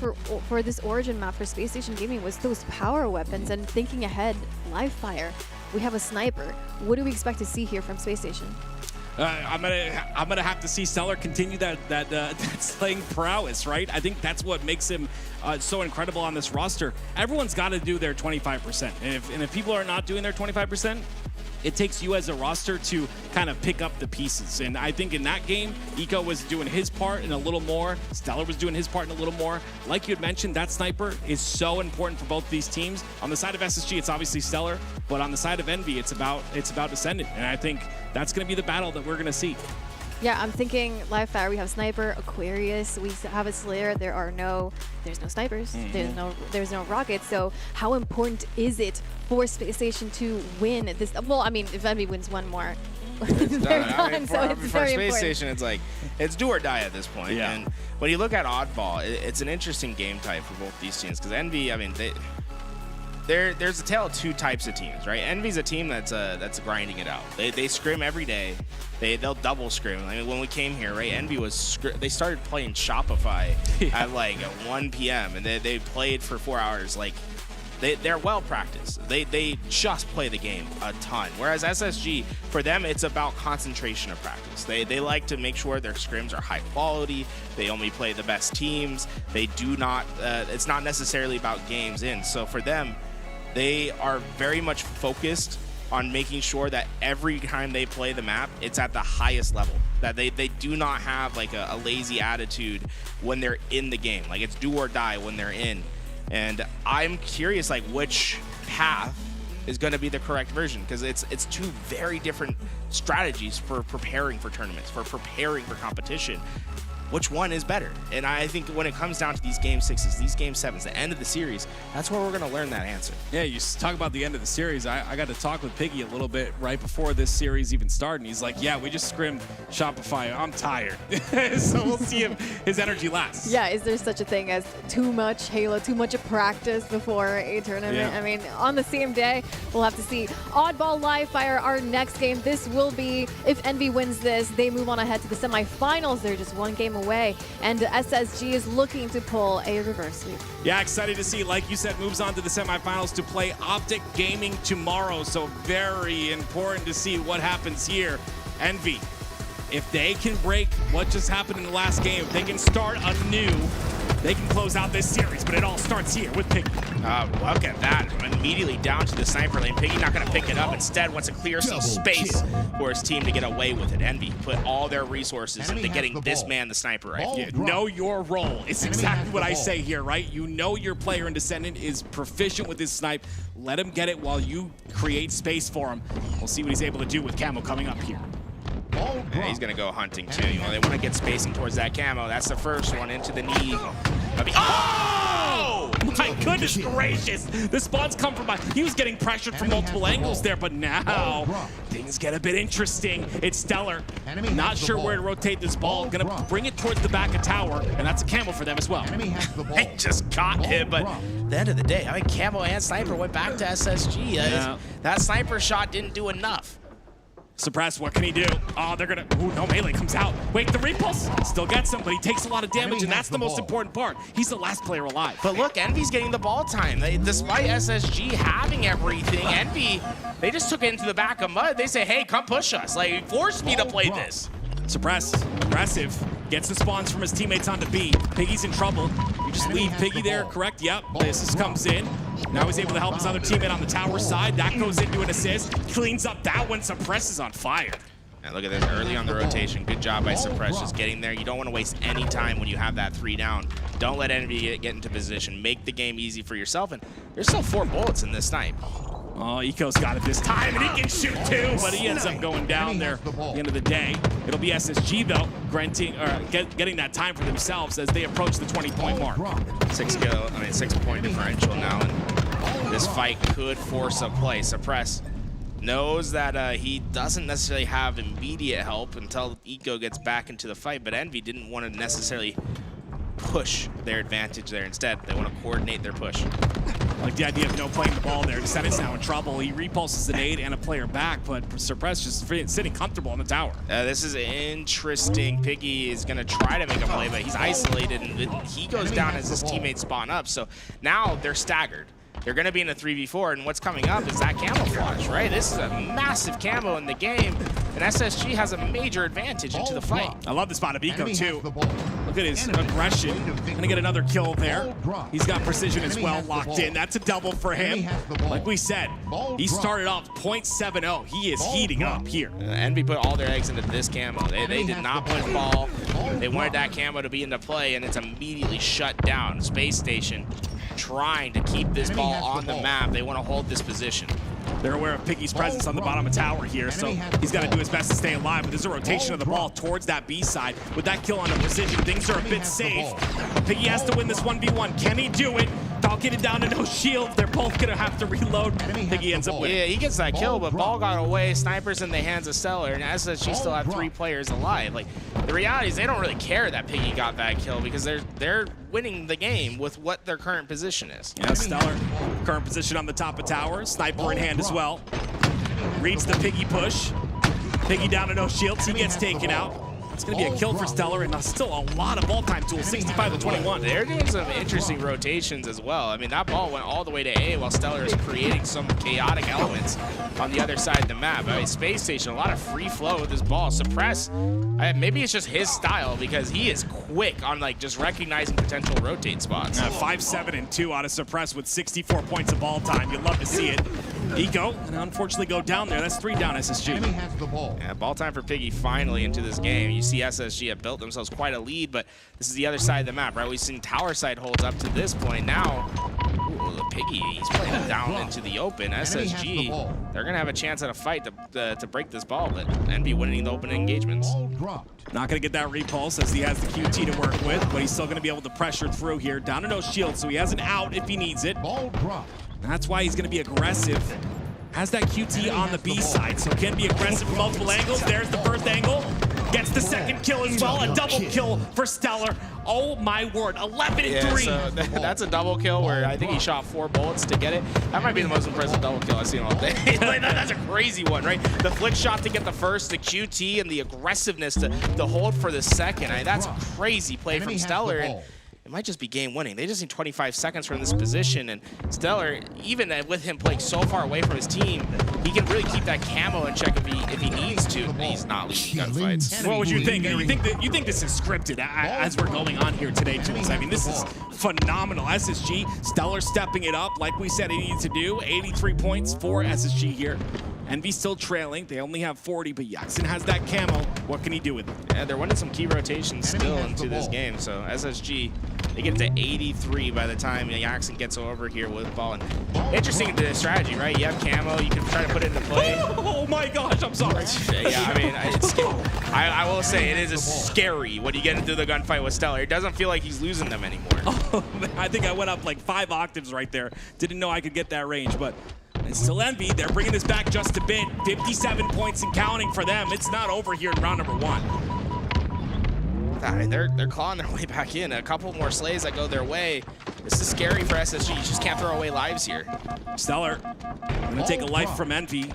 S6: this Origin map for Space Station Gaming was those power weapons and thinking ahead, live fire. We have a sniper. What do we expect to see here from Space Station?
S8: I'm gonna have to see Stellar continue that slaying prowess, right? I think that's what makes him so incredible on this roster. Everyone's got to do their 25%, and if people are not doing their 25%, it takes you as a roster to kind of pick up the pieces. And I think in that game, Eco was doing his part and a little more. Stellar was doing his part and a little more. Like you had mentioned, that sniper is so important for both these teams. On the side of SSG, it's obviously Stellar, but on the side of Envy, it's about Descendant. And I think that's going to be the battle that we're going to see.
S6: Yeah, I'm thinking live fire. We have Sniper, Aquarius. We have a Slayer. There's no snipers. There's no rockets. So how important is it for Space Station to win this? Well, I mean, if Envy wins one more, they're done.
S16: I mean,
S6: so it's
S16: for
S6: very
S16: Space
S6: important.
S16: Station, it's like, it's do or die at this point.
S8: Yeah.
S16: And when you look at Oddball, it's an interesting game type for both these teams, because Envy, I mean, there's a tale of two types of teams, right? Envy's a team that's grinding it out. They scrim every day. They'll double scrim. I mean, when we came here, right? Envy they started playing Shopify at like 1 p.m. and they played for 4 hours. Like, they're well practiced. They just play the game a ton. Whereas SSG, for them, it's about concentration of practice. They like to make sure their scrims are high quality. They only play the best teams. They do not. It's not necessarily about games in. So for them, they are very much focused on making sure that every time they play the map, it's at the highest level. That they do not have like a lazy attitude when they're in the game. Like, it's do or die when they're in. And I'm curious, like, which path is going to be the correct version, because it's two very different strategies for preparing for tournaments, for preparing for competition. Which one is better? And I think when it comes down to these Game 6s, these Game 7s, the end of the series, that's where we're going to learn that answer.
S8: Yeah, you talk about the end of the series. I got to talk with Piggy a little bit right before this series even started, and he's like, yeah, we just scrimmed Shopify. I'm tired. So we'll see if his energy lasts.
S6: Yeah, is there such a thing as too much Halo, too much practice before a tournament?
S8: Yeah.
S6: I mean, on the same day, we'll have to see. Oddball live fire, our next game. This will be, if Envy wins this, they move on ahead to the semifinals. They're just one game away, and SSG is looking to pull a reverse sweep.
S8: Yeah, excited to see, like you said, moves on to the semifinals to play OpTic Gaming tomorrow. So very important to see what happens here. Envy, if they can break what just happened in the last game, if they can start anew, they can close out this series. But it all starts here with Piggy.
S16: Look at that. Immediately down to the sniper lane. Piggy not going to pick it up. Instead, wants to clear some space for his team to get away with it. Envy put all their resources into getting this man the sniper rifle.
S8: Yeah, know your role. It's exactly what I say here, right? You know your player in Descendant is proficient with his snipe. Let him get it while you create space for him. We'll see what he's able to do with Camo coming up here.
S16: Yeah, he's going to go hunting, too. You know, they want to get spacing towards that camo. That's the first one into the knee.
S8: Oh! My goodness gracious! The spawns come from behind. He was getting pressured from multiple angles there, but now things get a bit interesting. It's Stellar. Not sure where to rotate this ball. Gonna bring it towards the back of tower, and that's a camo for them as well.
S16: They just caught him, but at the end of the day, I mean, camo and sniper went back to SSG. That sniper shot didn't do enough.
S8: Suppress, what can he do? Oh, they're gonna, ooh, no melee comes out. Wait, the repulse still gets him, but he takes a lot of damage, and that's the most important part. He's the last player alive.
S16: But look, Envy's getting the ball time. Despite SSG having everything, Envy, they just took it into the back of mud. They say, hey, come push us. Like, force me to play this.
S8: Suppress, aggressive. Gets the spawns from his teammates onto B. Piggy's in trouble. You just leave Piggy there, correct? Yep. The assist comes in. Now he's able to help his other teammate on the tower side. That goes into an assist. Cleans up that one. Suppress is on fire.
S16: And look at this, early on the rotation. Good job by Suppress just getting there. You don't want to waste any time when you have that 3 down. Don't let Envy get into position. Make the game easy for yourself. And there's still 4 bullets in this snipe.
S8: Oh, Eco's got it this time, and he can shoot too, but he ends up going down there at the end of the day. It'll be SSG, though, getting that time for themselves as they approach the 20-point mark.
S16: 6-point differential now, and this fight could force a play. Suppress knows that he doesn't necessarily have immediate help until Eco gets back into the fight, but Envy didn't want to necessarily push their advantage there. Instead, they want to coordinate their push.
S8: I like the idea of no playing the ball there. Senat's now in trouble. He repulses the nade and a player back, but Suppress just sitting comfortable on the tower.
S16: This is interesting. Piggy is going to try to make a play, but he's isolated, and he goes down as his teammates spawn up. So now they're staggered. They're going to be in a 3v4, and what's coming up is that camouflage, right? This is a massive camo in the game, and SSG has a major advantage into the fight.
S8: I love the spot of Eco, too. Look at his aggression. Gonna get another kill there. He's got precision as well locked in. That's a double for him. Like we said, he started off 0.70. He is heating up here.
S16: Envy put all their eggs into this camo. They did not push ball. They wanted that camo to be into play, and it's immediately shut down. Space Station trying to keep this ball on the map. They want to hold this position.
S8: They're aware of Piggy's presence on the bottom of tower here, so he's got to do his best to stay alive. But there's a rotation of the ball towards that B side. With that kill on the precision, things are a bit safe. But Piggy has to win this 1v1. Can he do it? Falcon it down to no shield. They're both going to have to reload. Piggy ends up winning.
S16: Yeah, he gets that kill, but ball got away. Sniper's in the hands of Stellar, and as such, she still had 3 players alive. Like, the reality is they don't really care that Piggy got that kill because they're winning the game with what their current position is.
S8: Yeah, Stellar, current position on the top of tower. Sniper in hand as well. Reads the Piggy push. Piggy down to no shields. He gets taken out. It's going to be a kill for Stellar, and still a lot of ball time tools, 65-21.
S16: They're doing some interesting rotations as well. I mean, that ball went all the way to A while Stellar is creating some chaotic elements on the other side of the map. I mean, Space Station, a lot of free flow with this ball. Suppress, maybe it's just his style because he is quick on like just recognizing potential rotate spots.
S8: 5-7-2 out of Suppress with 64 points of ball time. You'd love to see it. Eco, and unfortunately go down there. That's 3 down SSG.
S16: Yeah, ball time for Piggy finally into this game. You see SSG have built themselves quite a lead, but this is the other side of the map, right? We've seen tower side holds up to this point. Now, the Piggy, he's playing it down into the open. SSG, they're going to have a chance at a fight to break this ball, but Envy winning the open engagements.
S8: Not going to get that repulse as he has the QT to work with, but he's still going to be able to pressure through here. Down to no shield, so he has an out if he needs it. That's why he's going to be aggressive. Has that QT on the B side, so can be aggressive from multiple angles. There's the first angle. Gets the second kill as well. A double kill for Stellar. Oh my word, 11-3.
S16: Yeah, so that's a double kill where I think he shot 4 bullets to get it. That might be the most impressive double kill I've seen all day. Like, that's a crazy one, right? The flick shot to get the first, the QT, and the aggressiveness to hold for the second. I mean, that's a crazy play from Stellar. And it might just be game winning. They just need 25 seconds from this position, and Stellar, even with him playing so far away from his team, he can really keep that camo in check if he needs to. He's not losing gunfights.
S8: What would you think? You think this is scripted as we're going on here today, Jules? I mean, this is phenomenal. SSG, Stellar stepping it up like we said he needs to do. 83 points for SSG here. Envy still trailing. They only have 40, but Yaxen has that camo. What can he do with it?
S16: Yeah, they're winning some key rotations still into this game. So SSG, they get to 83 by the time Yaxen gets over here with ball. And interesting strategy, right? You have camo, you can try to put it into play.
S8: Oh my gosh, I'm sorry.
S16: Yeah, I mean, it's scary. I will say it is scary when you get into the gunfight with Stellar. It doesn't feel like he's losing them anymore.
S8: Oh, man, I think I went up like 5 octaves right there. Didn't know I could get that range, but it's still Envy. They're bringing this back just a bit. 57 points and counting for them. It's not over here in round number 1.
S16: I mean, they're clawing their way back in. A couple more slays that go their way. This is scary for SSG. You just can't throw away lives here.
S8: Stellar gonna take a life from Envy.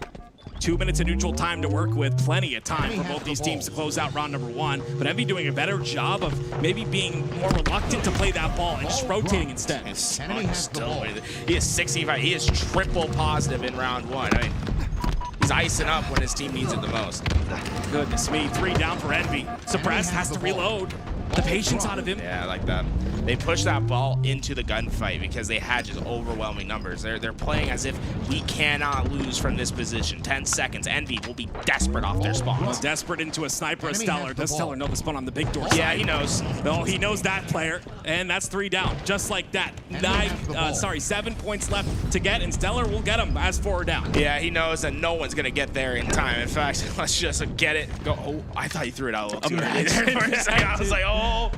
S8: 2 minutes of neutral time to work with. Plenty of time for both these teams to close out round number 1. But Envy doing a better job of maybe being more reluctant to play that ball and just rotating instead.
S16: He is 65. He is triple positive in round 1. I mean, He's icing up when his team needs it the most.
S8: Goodness me, 3 down for Envy. Suppressed, has to reload. The patience out of him.
S16: Yeah, I like that. They pushed that ball into the gunfight because they had just overwhelming numbers. They're playing as if we cannot lose from this position. 10 seconds. Envy will be desperate off their spawns.
S8: Desperate into a sniper of Stellar. Does Stellar know the spawn on the big door?
S16: Yeah, he knows.
S8: No, he knows that player. And that's 3 down, just like that. 7 points left to get, and Stellar will get him as 4 down.
S16: Yeah, he knows that no one's going to get there in time. In fact, let's just get it. Go. Oh, I thought he threw it out a little too early there for a second. I was like, oh.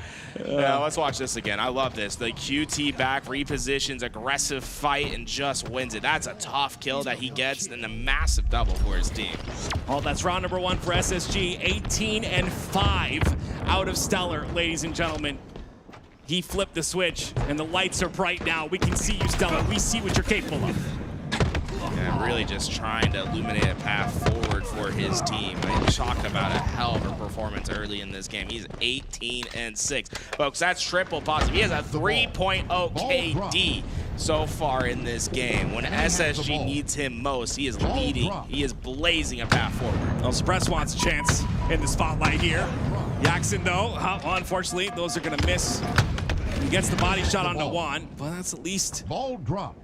S16: Yeah, let's watch this again. I love this. The QT back repositions, aggressive fight, and just wins it. That's a tough kill that he gets, and a massive double for his team.
S8: Oh, that's round number 1 for SSG. 18-5 out of Stellar, ladies and gentlemen. He flipped the switch, and the lights are bright now. We can see you, Stellar. We see what you're capable of.
S16: Yeah, really just trying to illuminate a path forward for his team. Talk about a hell of a performance early in this game. He's 18-6. Folks, that's triple positive. He has a 3.0 KD so far in this game. When SSG needs him most, he is leading. He is blazing a path forward.
S8: Well, Suppress wants a chance in the spotlight here. Jackson, though, unfortunately, those are going to miss. He gets the body shot onto Juan, but that's at least...
S13: Ball drop.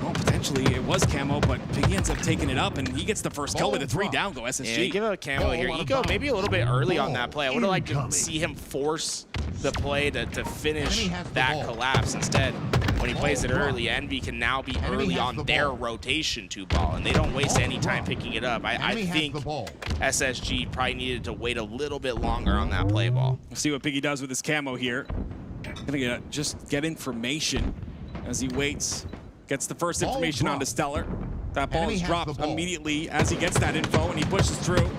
S8: Well, potentially it was Camo, but Piggy ends up taking it up, and he gets the first kill with a 3 down go SSG.
S16: Yeah, give a Camo here. Eco maybe a little bit early on that play. I would have liked to see him force the play to finish that collapse. Instead, when he plays it early, Envy can now be early on their rotation 2-ball, and they don't waste any time picking it up. I think SSG probably needed to wait a little bit longer on that play ball.
S8: We'll see what Piggy does with his Camo here. Gonna just get information as he waits. Gets the first information onto Stellar. That ball is dropped immediately as he gets that info, and he pushes through.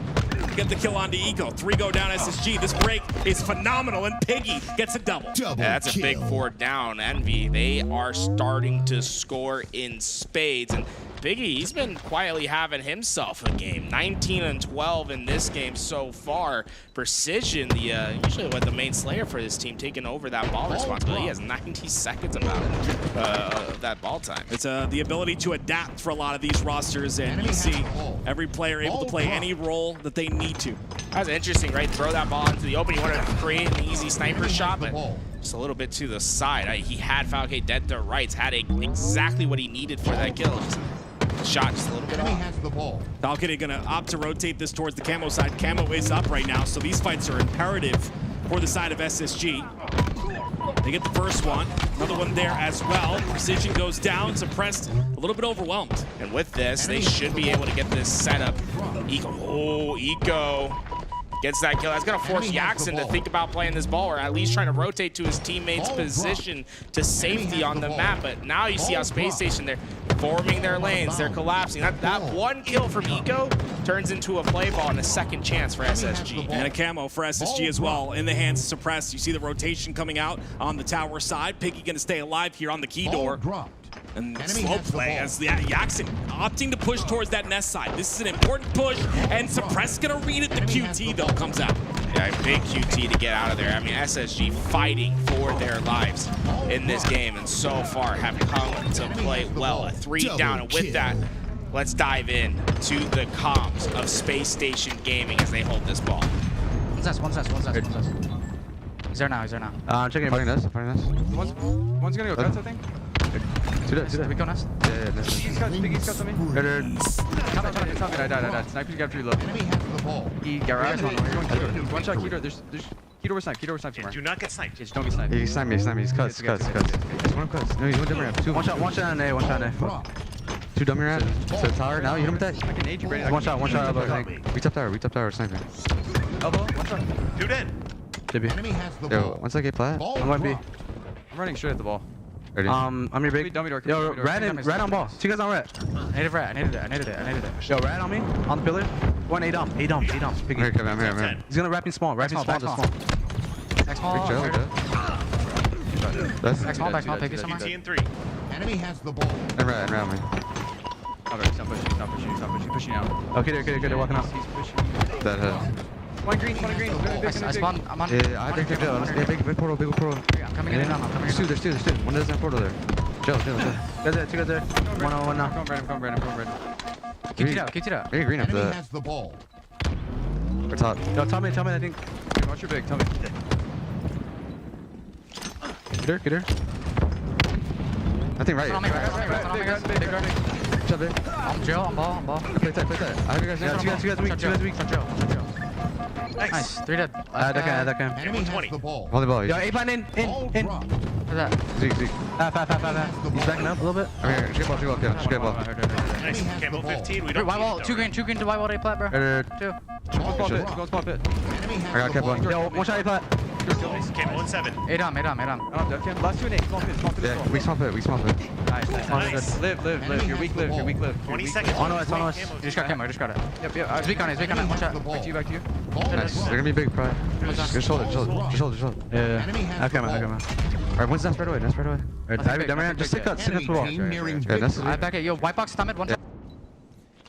S8: Get the kill onto Eco. 3 go down SSG. This break is phenomenal, and Piggy gets a double.
S16: Yeah, that's a big 4 down. Envy, they are starting to score in spades. And Piggy, he's been quietly having himself a game. 19-12 in this game so far. Precision, usually the main slayer for this team, taking over that ball responsibility. He has 90 seconds about that ball time.
S8: It's the ability to adapt for a lot of these rosters, and you see every player able to play any role that they need to.
S16: That's interesting, right? Throw that ball into the open. You want to create an easy sniper shot, but just a little bit to the side. He had Falcon dead to rights, had exactly what he needed for that kill. Shot just a little bit off.
S8: Falcon gonna opt to rotate this towards the Camo side. Camo is up right now, so these fights are imperative for the side of SSG. They get the first one, another one there as well. Precision goes down, Suppressed, a little bit overwhelmed.
S16: And with this, they should be able to get this setup. Eco gets that kill. That's going to force Jackson to think about playing this ball, or at least trying to rotate to his teammate's position to safety on the map. But now you see how Space Station, they're forming their lanes, they're collapsing. That one kill from Eco turns into a play ball and a second chance for SSG.
S8: And a Camo for SSG as well, in the hands of Suppressed. You see the rotation coming out on the tower side. Piggy going to stay alive here on the key door. And slow play as Jackson opting to push towards that nest side. This is an important push, and Suppressed gonna read it. The QT though comes out.
S16: Yeah, big QT to get out of there. I mean, SSG fighting for their lives in this game, and so far have come to play well. A 3 down, and with that, let's dive in to the comms of Space Station Gaming as they hold this ball.
S17: One's us. He's there now.
S9: I'm checking fighting this.
S11: One's gonna go guts, I think.
S17: We go nest.
S11: Yeah, He's got something. I died. Sniper's got 3 low.
S17: He garage.
S11: One shot, Keto. There's Keto with snipe somewhere.
S12: Do not get sniped.
S11: Just don't get sniped.
S9: He sniped me. He's cuts. He's one cuts. No, he's one dummy ramp.
S17: One shot on A, one shot on A.
S9: 2 dummy ramp. So tower, now you hit him with that.
S11: I can aid you, Brady.
S9: One shot elbow. We top tower, sniper.
S11: Elbow, 1 shot.
S12: 2 dead.
S9: Yo, once I get plat.
S11: I'm going B. I'm running straight at the ball.
S9: Ready?
S17: I'm your big.
S11: Dummy door.
S17: Yo, rat on ball. 2 guys on rat. I needed it. Yo, rat on me. On the pillar. 1 A dump. Piggy.
S9: I'm here.
S17: He's gonna wrap in small. Back small. Back small. Back small. Piggy somewhere.
S12: TT and 3.
S13: Enemy has the ball.
S9: And rat me.
S11: Okay, stop pushing. Pushing out.
S17: Okay, they're walking out.
S11: He's pushing.
S9: That hit.
S11: One green.
S17: I spawned. I'm on.
S9: Yeah, I think they're Joe. Big portal.
S17: I'm coming in now.
S9: There's two. One doesn't have portal there. Joe.
S17: Two guys there. 101 now.
S11: Come Brandon.
S17: Keep it out, keep it out.
S9: Maybe green up
S13: Enemy
S9: the.
S13: has the ball.
S9: Or top.
S11: No, tell me, I think. Watch your big, tell me. Get her.
S9: I think right.
S17: On me, right. Big guard.
S9: Shot big.
S17: I'm Joe, I'm ball.
S9: Play tight. I have you guys.
S11: Two guys weak.
S17: Shot Joe. Nice. 3 dead.
S11: That guy.
S13: Enemy has the ball.
S9: Volleyball.
S11: Yo, A-plan in.
S13: Drop.
S17: What's that?
S9: Zeke.
S11: Half. He's backing up a little bit.
S9: Okay, just get ball. Just get ball.
S12: Nice. Camo 15. We don't
S17: White wall,
S12: need
S17: 2 green to white wall, A plat, bro. 2.
S11: Go spot pit.
S9: I got kept one.
S11: Yo, one shot A plat.
S12: Nice. Camo 17.
S17: 8 on.
S11: Last 2 and 8. Small pit.
S9: Yeah, we swamp it.
S11: Nice. Live. You're weak, live.
S12: 20 seconds.
S11: On us.
S17: You just got camo, Yep. He's weak on it. One shot.
S11: Back to you.
S9: Nice. They're gonna be big, probably. Good shoulder.
S11: Yeah. I've come.
S9: Alright, one's not spread away. Alright, just stick up the wall. Yeah, that's
S17: I back it. Yo, white box, stomach, one shot.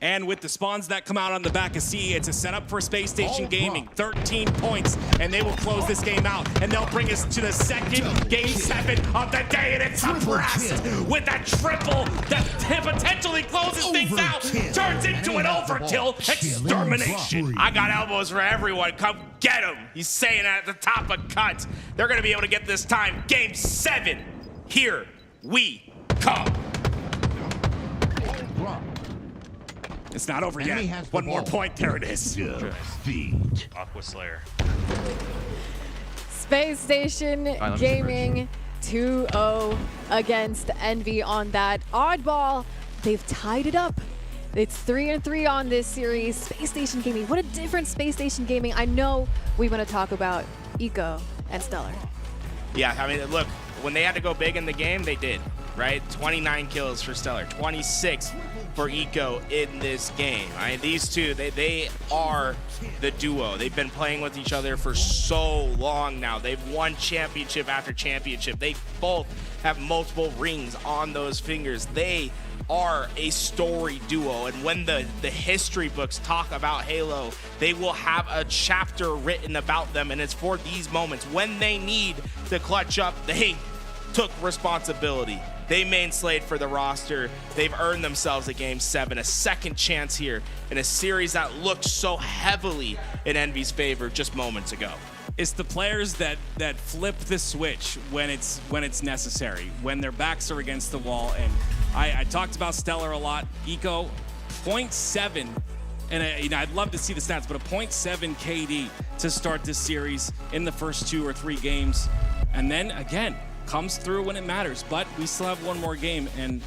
S8: And with the spawns that come out on the back of C, it's a setup for Space Station Gaming. 13 points, and they will close this game out. And they'll bring us to the second game 7 of the day, and it's suppressed with that triple that potentially closes things out. Turns into an overkill extermination.
S16: I got elbows for everyone. Come get him. He's saying it at the top of cut. They're going to be able to get this time. Game 7. Here we come.
S8: It's not over yet. One more point. There it is.
S12: Aqua Slayer.
S6: Space Station Gaming 2-0 against Envy on that oddball. They've tied it up. It's 3-3 on this series. Space Station Gaming, what a different Space Station Gaming. I know we want to talk about Eco and Stellar.
S16: Yeah, I mean, look, when they had to go big in the game, they did, right? 29 kills for Stellar, 26 for Eco in this game. I mean, these two, they are the duo. They've been playing with each other for so long now. They've won championship after championship. They both have multiple rings on those fingers. They are a story duo, and when the history books talk about Halo, they will have a chapter written about them, and it's for these moments when they need to clutch up. They took responsibility. They main slayed for the roster. They've earned themselves a game 7, a second chance here in a series that looked so heavily in Envy's favor just moments ago.
S8: It's the players that flip the switch when it's necessary, when their backs are against the wall. And I talked about Stellar a lot. Eco, 0.7, and I'd love to see the stats, but a 0.7 KD to start this series in the first 2 or 3 games. And then, again, comes through when it matters. But we still have one more game, and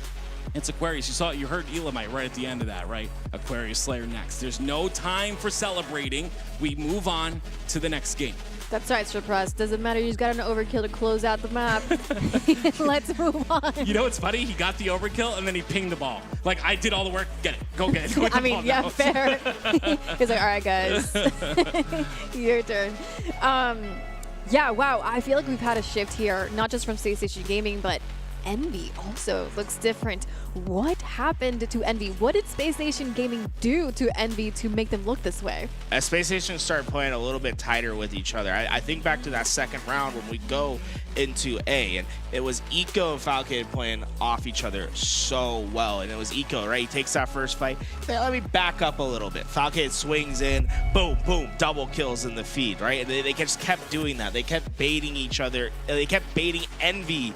S8: it's Aquarius. You heard Elamite right at the end of that, right? Aquarius Slayer next. There's no time for celebrating. We move on to the next game.
S6: That's right, Surprise. Doesn't matter. You just got an overkill to close out the map. Let's move on.
S8: You know what's funny? He got the overkill and then he pinged the ball. Like, I did all the work. Get it. Go get it.
S6: I mean, yeah, fair. He's like, all right, guys. Your turn. Yeah, wow. I feel like we've had a shift here, not just from Space Station Gaming, but Envy also looks different. What happened to Envy? What did Space Station Gaming do to Envy to make them look this way?
S16: As Space Station started playing a little bit tighter with each other, I think back to that second round when we go into A, and it was Eco and Falcade playing off each other so well, and it was Eco, right? He takes that first fight. Let me back up a little bit. Falcade swings in, boom, boom, double kills in the feed, right? And they just kept doing that. They kept baiting each other. They kept baiting Envy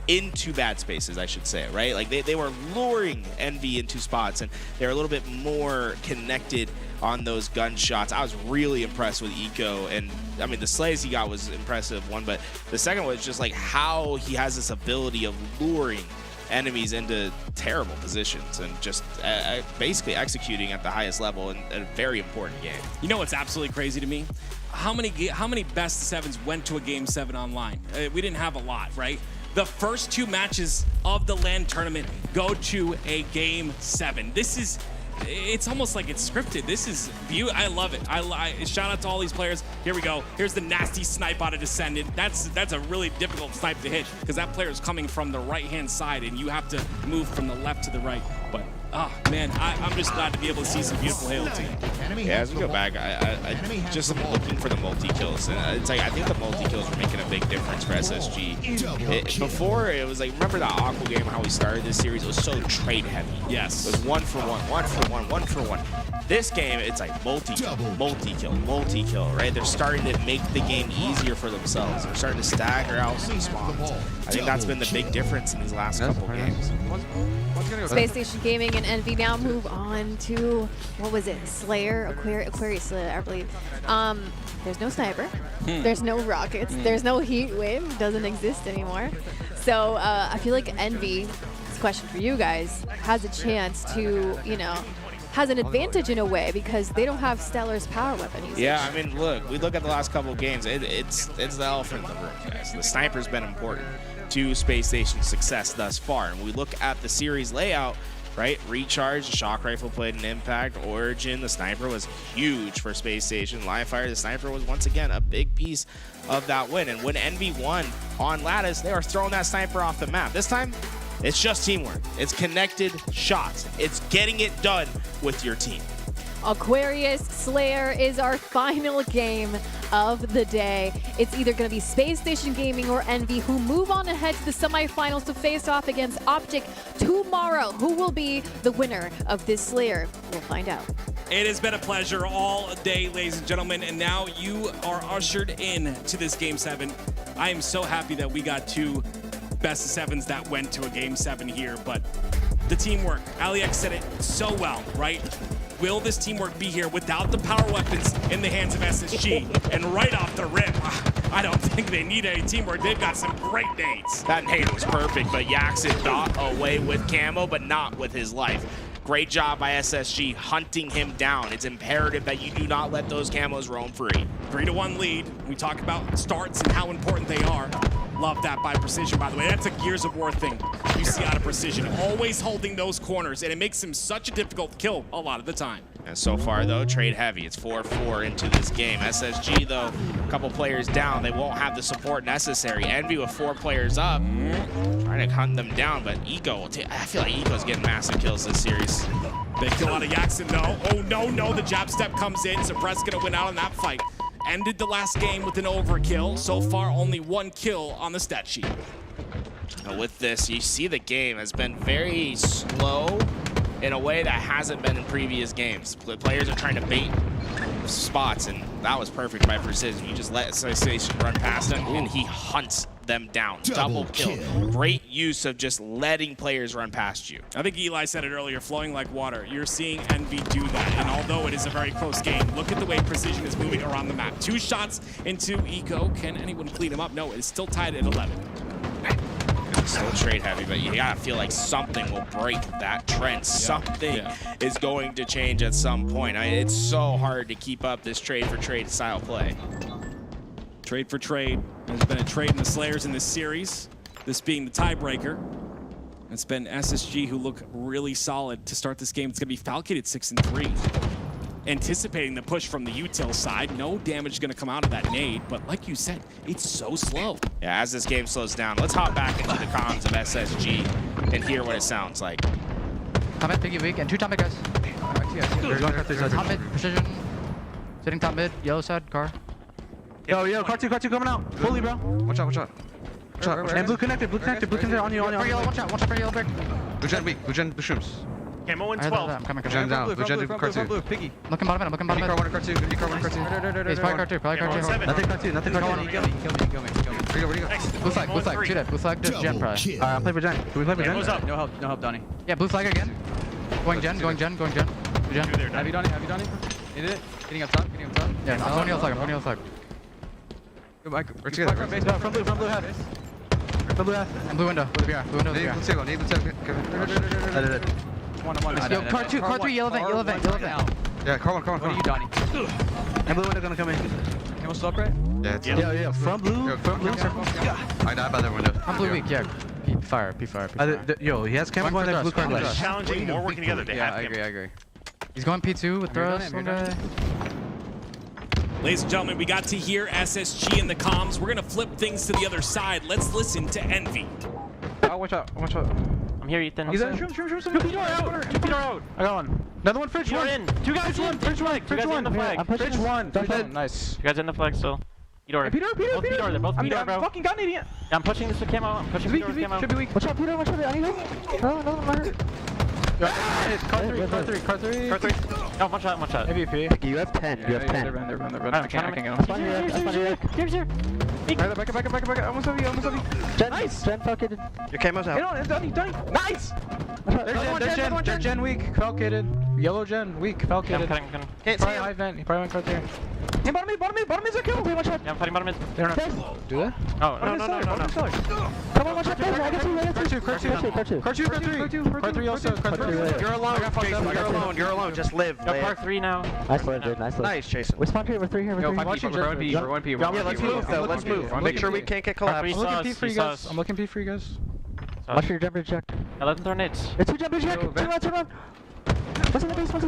S16: into bad spaces, I should say, right? Like they were luring Envy into spots, and they're a little bit more connected on those gunshots. I was really impressed with Eco, and I mean the slays he got was impressive one, but the second was just like how he has this ability of luring enemies into terrible positions and just basically executing at the highest level in a very important game.
S8: You know what's absolutely crazy to me? How many best sevens went to a game 7 online? We didn't have a lot, right? The first 2 matches of the LAN tournament go to a game 7. It's almost like it's scripted. This is beautiful. I love it. I shout out to all these players. Here we go. Here's the nasty snipe out of Descendant. That's a really difficult snipe to hit because that player is coming from the right-hand side and you have to move from the left to the right. But, man, I'm just glad to be able to see some beautiful Halo team.
S16: Yeah, as we go back, I just am looking for the multi-kills. And it's like, I think the multi-kills were making a big difference for SSG. Before, it was like, remember that Aqua game, how we started this series? It was so trade heavy.
S8: Yes.
S16: It was 1 for 1, 1 for 1, 1 for 1. This game, it's like multi-kill, multi-kill, multi-kill, right? They're starting to make the game easier for themselves. They're starting to stagger out some spawns. I think that's been the big difference in these last couple games.
S6: Space Station Gaming and Envy now move on to, what was it, Slayer, Aquarius Slayer, I believe. There's no sniper, there's no rockets, there's no heat wave, doesn't exist anymore. So I feel like Envy, this question for you guys, has a chance to, you know, has an advantage in a way because they don't have Stellar's power weapon usage.
S16: Yeah, I mean, look, we look at the last couple of games, it's the elephant in the room, guys. The sniper's been important to Space Station's success thus far. And we look at the series layout, right? Recharge, the shock rifle played an impact. Origin, the sniper was huge for Space Station. Live Fire, the sniper was once again a big piece of that win. And when Envy won on Lattice, they were throwing that sniper off the map. This time, it's just teamwork. It's connected shots. It's getting it done with your team.
S6: Aquarius Slayer is our final game of the day. It's either going to be Space Station Gaming or Envy, who move on ahead to the semifinals to face off against OpTic tomorrow. Who will be the winner of this Slayer? We'll find out.
S8: It has been a pleasure all day, ladies and gentlemen, and now you are ushered in to this Game 7. I am so happy that we got 2 best of 7s that went to a Game 7 here, but the teamwork, Alex said it so well, right? Will this teamwork be here without the power weapons in the hands of SSG? And right off the rip, I don't think they need any teamwork. They've got some great nades.
S16: That nade was perfect, but Yaxit got away with camo, but not with his life. Great job by SSG hunting him down. It's imperative that you do not let those camos roam free.
S8: 3-1 lead. We talk about starts and how important they are. Love that by Precision, by the way. That's a Gears of War thing you see out of Precision. Always holding those corners, and it makes him such a difficult kill a lot of the time.
S16: And so far, though, trade heavy. It's 4-4 into this game. SSG, though, a couple players down. They won't have the support necessary. Envy with 4 players up, trying to hunt them down, but Eco, I feel like Eco's getting massive kills this series.
S8: Big kill out of Yaxin, though. Oh, no, the jab step comes in. Suppress gonna win out in that fight. Ended the last game with an overkill. So far, only 1 kill on the stat sheet.
S16: Now with this, you see the game has been very slow in a way that hasn't been in previous games. Players are trying to bait spots, and that was perfect by Precision. You just let Station run past him, and he hunts them down. Double kill. Great use of just letting players run past you.
S8: I think Eli said it earlier, flowing like water. You're seeing Envy do that, and although it is a very close game, look at the way Precision is moving around the map. 2 shots into Eco. Can anyone clean him up? No, it's still tied at 11.
S16: Still trade heavy, but you gotta feel like something will break that trend. Something is going to change at some point. It's so hard to keep up this trade for trade style play.
S8: Trade for trade. There's been a trade in the Slayers in this series, this being the tiebreaker. It's been SSG who look really solid to start this game. It's gonna be Falcon at 6-3. Anticipating the push from the util side. No damage gonna come out of that nade, but like you said, it's so slow.
S16: Yeah, as this game slows down, let's hop back into the comms of SSG and hear what it sounds like.
S17: Top mid, Piggy weak, and 2 top mid guys. Top mid, Precision. Sitting top mid, yellow side, car.
S11: Yo, car 2 coming out. Fully, bro.
S9: Watch out.
S11: And blue connected, on you.
S17: Watch out for yellow brick.
S9: Blue gen weak, blue gen shooms.
S12: Camo in 12.
S17: I'm coming.
S9: Blue gen down, blue gen car 2.
S11: Piggy.
S17: Looking bottom mid,
S9: Car 1 and car 2, car 1 and car 2.
S17: He's probably car 2,
S11: Nothing car 2.
S17: Kill me.
S9: Where you go?
S17: Blue flag, shoot it. Blue flag to gen probably.
S11: I'm playing for gen. Can we play for gen?
S12: Up.
S10: No help, Donnie.
S17: Yeah, blue flag again. Going gen. Blue gen.
S10: Have you Donnie? Hit it. Getting up top.
S17: Yeah, I'm going yellow flag.
S9: Go back. We're together.
S11: From blue half. From blue half.
S17: And blue window. Blue BR.
S9: Need blue table.
S11: I did it.
S17: Yo, car 3, yellow vent.
S9: Yeah, car 1.
S10: What are you, Donnie?
S11: And blue window gonna come in.
S10: Can we stop right?
S9: Yeah, it's
S11: Yeah. From blue. Circle.
S9: I died by that window.
S17: I'm blue weak, yeah. P fire.
S11: Yo, he has camera
S17: One
S11: going
S17: for
S11: blue
S17: us,
S11: card.
S17: one
S12: Challenging, more working together. They have
S10: I agree.
S17: He's going P2 with throws.
S8: Ladies and gentlemen, we got to hear SSG in the comms. We're gonna flip things to the other side. Let's listen to Envy.
S11: Watch out. I'm
S10: here, Ethan.
S11: He's in. Shoot. Two out. I got one. Another one, Fridge one.
S10: In. Two guys in.
S11: Fridge one.
S10: Two guys in the flag.
S11: Fridge one. Nice.
S10: Two guys in the flag still. Peter.
S11: Peter.
S10: They're both Peter, bro.
S11: I'm fucking gun idiot.
S10: Yeah, I'm pushing this with camo. I'm pushing Peter with camo.
S11: Should be weak. Watch out, Peter. I need help. No, I'm hurt. Car three.
S10: No, one shot.
S11: MVP. You have 10. They're running. I can't go. Here. Back up. Almost have you. Jen, nice. Jen fucking. Your camo's out. It's done. Nice. They're Jen weak. Falcated. Yellow Jen weak. Falcated.
S10: I'm cutting.
S11: Can't see him. High vent. He probably went car three. Hey, bottom is a kill. Watch out.
S10: Yeah, I'm fighting bottom mid.
S11: They're not. Do they?
S10: Oh, no.
S11: Come on, watch out. I get two. Car two also.
S10: You're alone. Just live. Car 3 now.
S11: Nice live, dude. Nice, Jason. We're spawn here. We're 3 here. We're 1 P. Yeah, let's move, though. Let's move. Make sure we can't get collapsed.
S10: I'm
S11: looking P for you guys. Watch your jumper check.
S10: I let them throw nades.
S11: It's 2 jumper check. 2 round. One's in the base. Car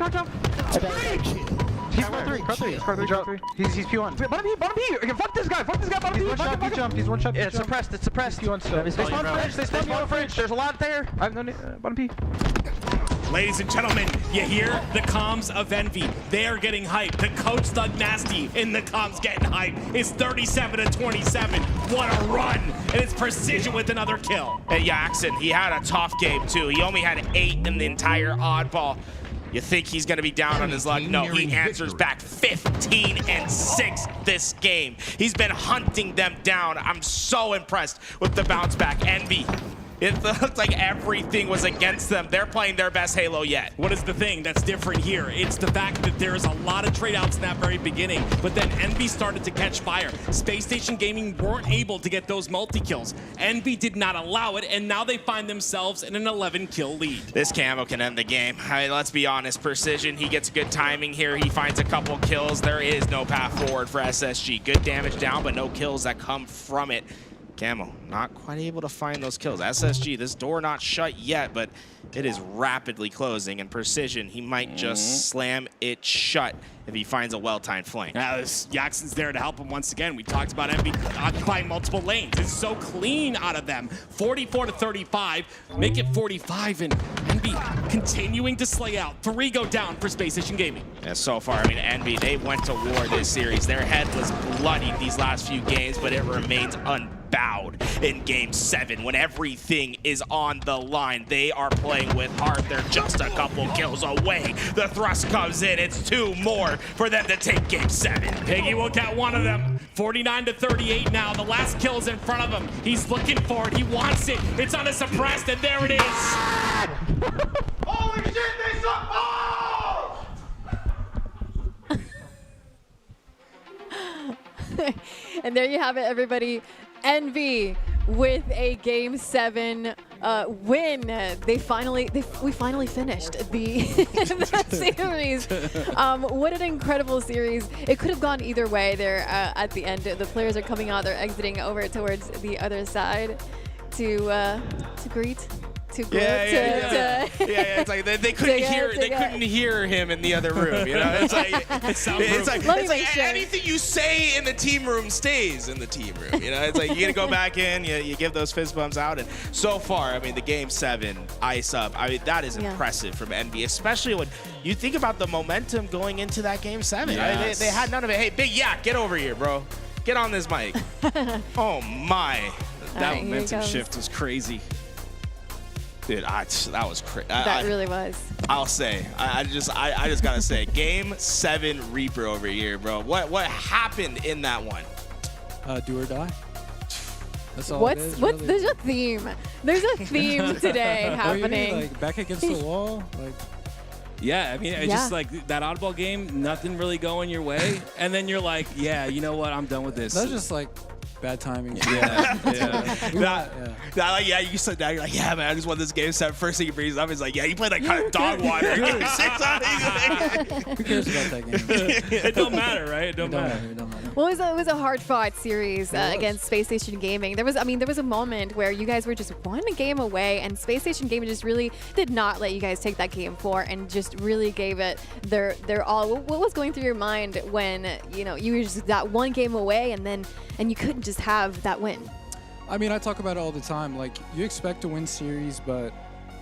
S11: jump. He's car 3. He's P1. Bottom P. Fuck this guy. Bottom P. He's one shot.
S10: It's suppressed.
S11: They spawn fridge. There's a lot there. I have no bottom P.
S8: Ladies and gentlemen, you hear the comms of Envy. They are getting hyped. The coach Thug Nasty in the comms getting hyped. It's 37-27. What a run. And it's Precision with another kill.
S16: Hey, Jackson, he had a tough game, too. He only had 8 in the entire oddball. You think he's going to be down on his luck? No, he answers back 15-6 this game. He's been hunting them down. I'm so impressed with the bounce back. Envy. It looks like everything was against them. They're playing their best Halo yet.
S8: What is the thing that's different here? It's the fact that there is a lot of trade outs in that very beginning, but then Envy started to catch fire. Space Station Gaming weren't able to get those multi-kills. Envy did not allow it, and now they find themselves in an 11-kill lead.
S16: This camo can end the game. I mean, let's be honest, Precision, he gets good timing here. He finds a couple kills. There is no path forward for SSG. Good damage down, but no kills that come from it. Camo, not quite able to find those kills. SSG, this door not shut yet, but it is rapidly closing. And Precision, he might just slam it shut if he finds a well-timed flank.
S8: Jackson's there to help him once again. We talked about Envy occupying multiple lanes. It's so clean out of them. 44-35, make it 45, and Envy continuing to slay out. 3 go down for Space Station Gaming.
S16: And so far, I mean, Envy, they went to war this series. Their head was bloodied these last few games, but it remains unbowed in Game 7 when everything is on the line. They are playing with heart. They're just a couple kills away. The thrust comes in. It's 2 more for them to take Game 7.
S8: Piggy will get one of them. 49-38 now. The last kill's in front of him. He's looking for it. He wants it. It's on a suppressed, and there it is.
S4: Holy shit, they suck balls!
S6: And there you have it, everybody. Envy with a Game 7 win. We finally finished the series. What an incredible series. It could have gone either way there at the end. The players are coming out. They're exiting over towards the other side to greet.
S16: It's like they couldn't hear him in the other room. You know, it's like anything you say in the team room stays in the team room. You know, it's like you gotta go back in, you give those fist bumps out, and so far, I mean, the Game 7 ice up. I mean, that is impressive from Envy, especially when you think about the momentum going into that Game 7. Yes. I mean, they had none of it. Hey, Big Yak, get over here, bro. Get on this mic. Oh my,
S8: that momentum shift was crazy.
S16: Dude, that was crazy.
S6: That really was.
S16: I'll say, I just gotta say, Game 7 Reaper over here, bro. What happened in that one?
S18: Do or die. That's all.
S6: There's a theme. There's a theme today happening.
S18: Like back against the wall, like.
S8: Yeah, I mean, it's just like that oddball game, nothing really going your way, and then you're like, yeah, you know what, I'm done with this.
S18: That's just like. Bad timing.
S16: You said that. You're like, yeah, man, I just won this Game 7. First thing he brings up is like, yeah, you played that kind of dog water.
S18: Who cares about that game?
S8: It don't matter, right? It don't matter.
S6: Well, it was a hard-fought series against Space Station Gaming. There was a moment where you guys were just one game away, and Space Station Gaming just really did not let you guys take that Game 4, and just really gave it their all. What was going through your mind when you were just that one game away, and you couldn't just have that win?
S18: I mean, I talk about it all the time. Like, you expect to win series, but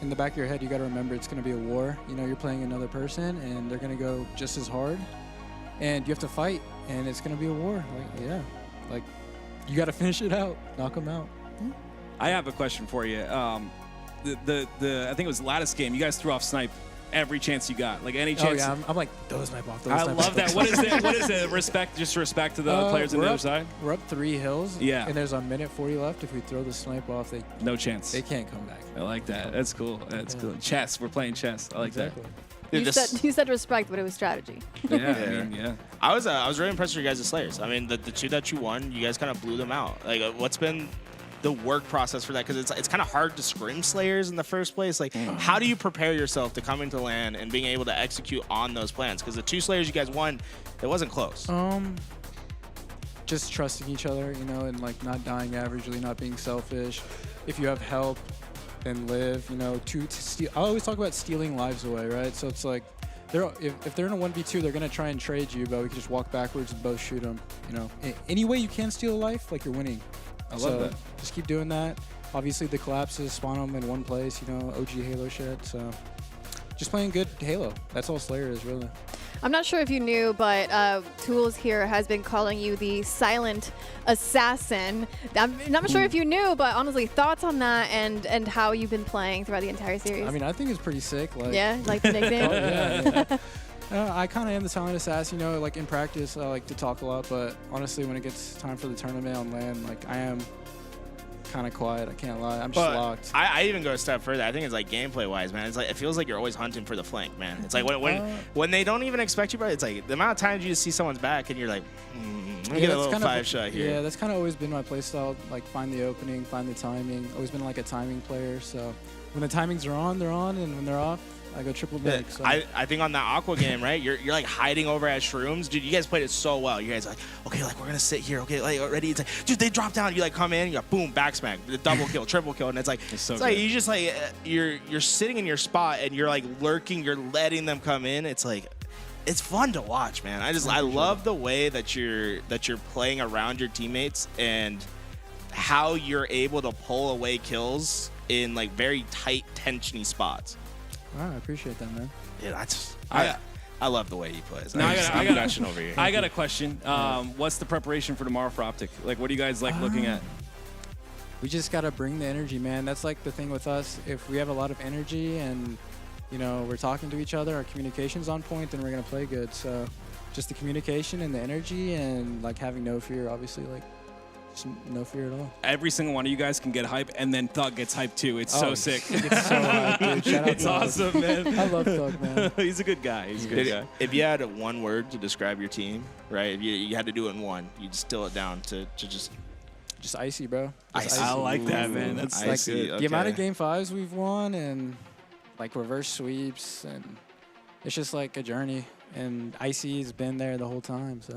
S18: in the back of your head, you got to remember it's going to be a war. You know, you're playing another person, and they're going to go just as hard, and you have to fight, and it's going to be a war. Like, yeah, like you got to finish it out, knock them out.
S8: I have a question for you. I think it was Lattice game. You guys threw off snipe every chance you got. Like any chance.
S18: Oh yeah, I'm like, those snipe off. Those
S8: I
S18: snipe
S8: love
S18: off.
S8: that. What is it? What is it? Respect, just respect to the players on the other side.
S18: We're up 3 hills.
S8: Yeah.
S18: And there's a minute 40 left. If we throw the snipe off,
S8: no chance.
S18: They can't come back.
S8: I like that. That's cool. That's cool. Chess. We're playing chess. I like that.
S6: You said respect, but it was strategy.
S8: Yeah.
S16: I was really impressed with your guys' Slayers. I mean, the 2 that you won, you guys kind of blew them out. Like, what's been the work process for that? Because it's kind of hard to scrim Slayers in the first place. Like, how do you prepare yourself to come into LAN and being able to execute on those plans? Because the 2 Slayers you guys won, it wasn't close.
S18: Just trusting each other, you know, and like not dying averagely, not being selfish. If you have help, then live, you know, to steal. I always talk about stealing lives away, right? So it's like, if they're in a 1v2, they're going to try and trade you, but we can just walk backwards and both shoot them, you know. Any way you can steal a life, like, you're winning.
S8: I love that.
S18: Just keep doing that. Obviously, the collapses spawn them in one place, you know, OG Halo shit. So just playing good Halo. That's all Slayer is, really.
S6: I'm not sure if you knew, but Tools here has been calling you the silent assassin. I'm not sure if you knew, but honestly, thoughts on that and how you've been playing throughout the entire series?
S18: I mean, I think it's pretty sick. Like,
S6: yeah, like the nickname?
S18: I kind of am the silent assassin, you know, like in practice, I like to talk a lot, but honestly, when it gets time for the tournament on LAN, like, I am kind of quiet. I can't lie. I'm just locked.
S16: I even go a step further. I think it's like gameplay wise, man. It's like, it feels like you're always hunting for the flank, man. It's like when they don't even expect you, bro, it's like the amount of times you just see someone's back and you're like, let me get a little 5 shot here.
S18: Yeah, that's kind of always been my play style. Like, find the opening, find the timing. Always been like a timing player. So when the timings are on, they're on, and when they're off, I go triple back. So.
S16: I think on that Aqua game, right? You're like hiding over at Shrooms. Dude, you guys played it so well. You guys are like, okay, like, we're going to sit here. Okay, like, ready? It's like, dude, they drop down. You like come in, you got boom, back smack, the double kill, triple kill. And it's like, it's like you just like, you're sitting in your spot and you're like lurking. You're letting them come in. It's like, it's fun to watch, man. I love the way that you're playing around your teammates and how you're able to pull away kills in like very tight, tensiony spots.
S18: Wow, I appreciate that, man.
S16: Yeah, I love the way he plays.
S8: Now I got a question. What's the preparation for tomorrow for OpTic? Like, what do you guys like looking at?
S18: We just got to bring the energy, man. That's like the thing with us. If we have a lot of energy and, you know, we're talking to each other, our communication's on point, then we're going to play good. So just the communication and the energy and, like, having no fear, obviously, like, no fear at all.
S8: Every single one of you guys can get hype, and then Thug gets hype too. It's so sick.
S18: It's so hype, dude. Shout out
S8: it's awesome, man.
S18: I love Thug, man.
S8: He's a good guy. He's a good guy.
S16: If you had one word to describe your team, right? If you had to do it in one, you'd distill it down to just
S18: icy, bro.
S16: Icy.
S8: I like that, man. That's
S16: icy.
S18: Like, the amount of game 5s we've won and like reverse sweeps, and it's just like a journey. And Icy's been there the whole time, so.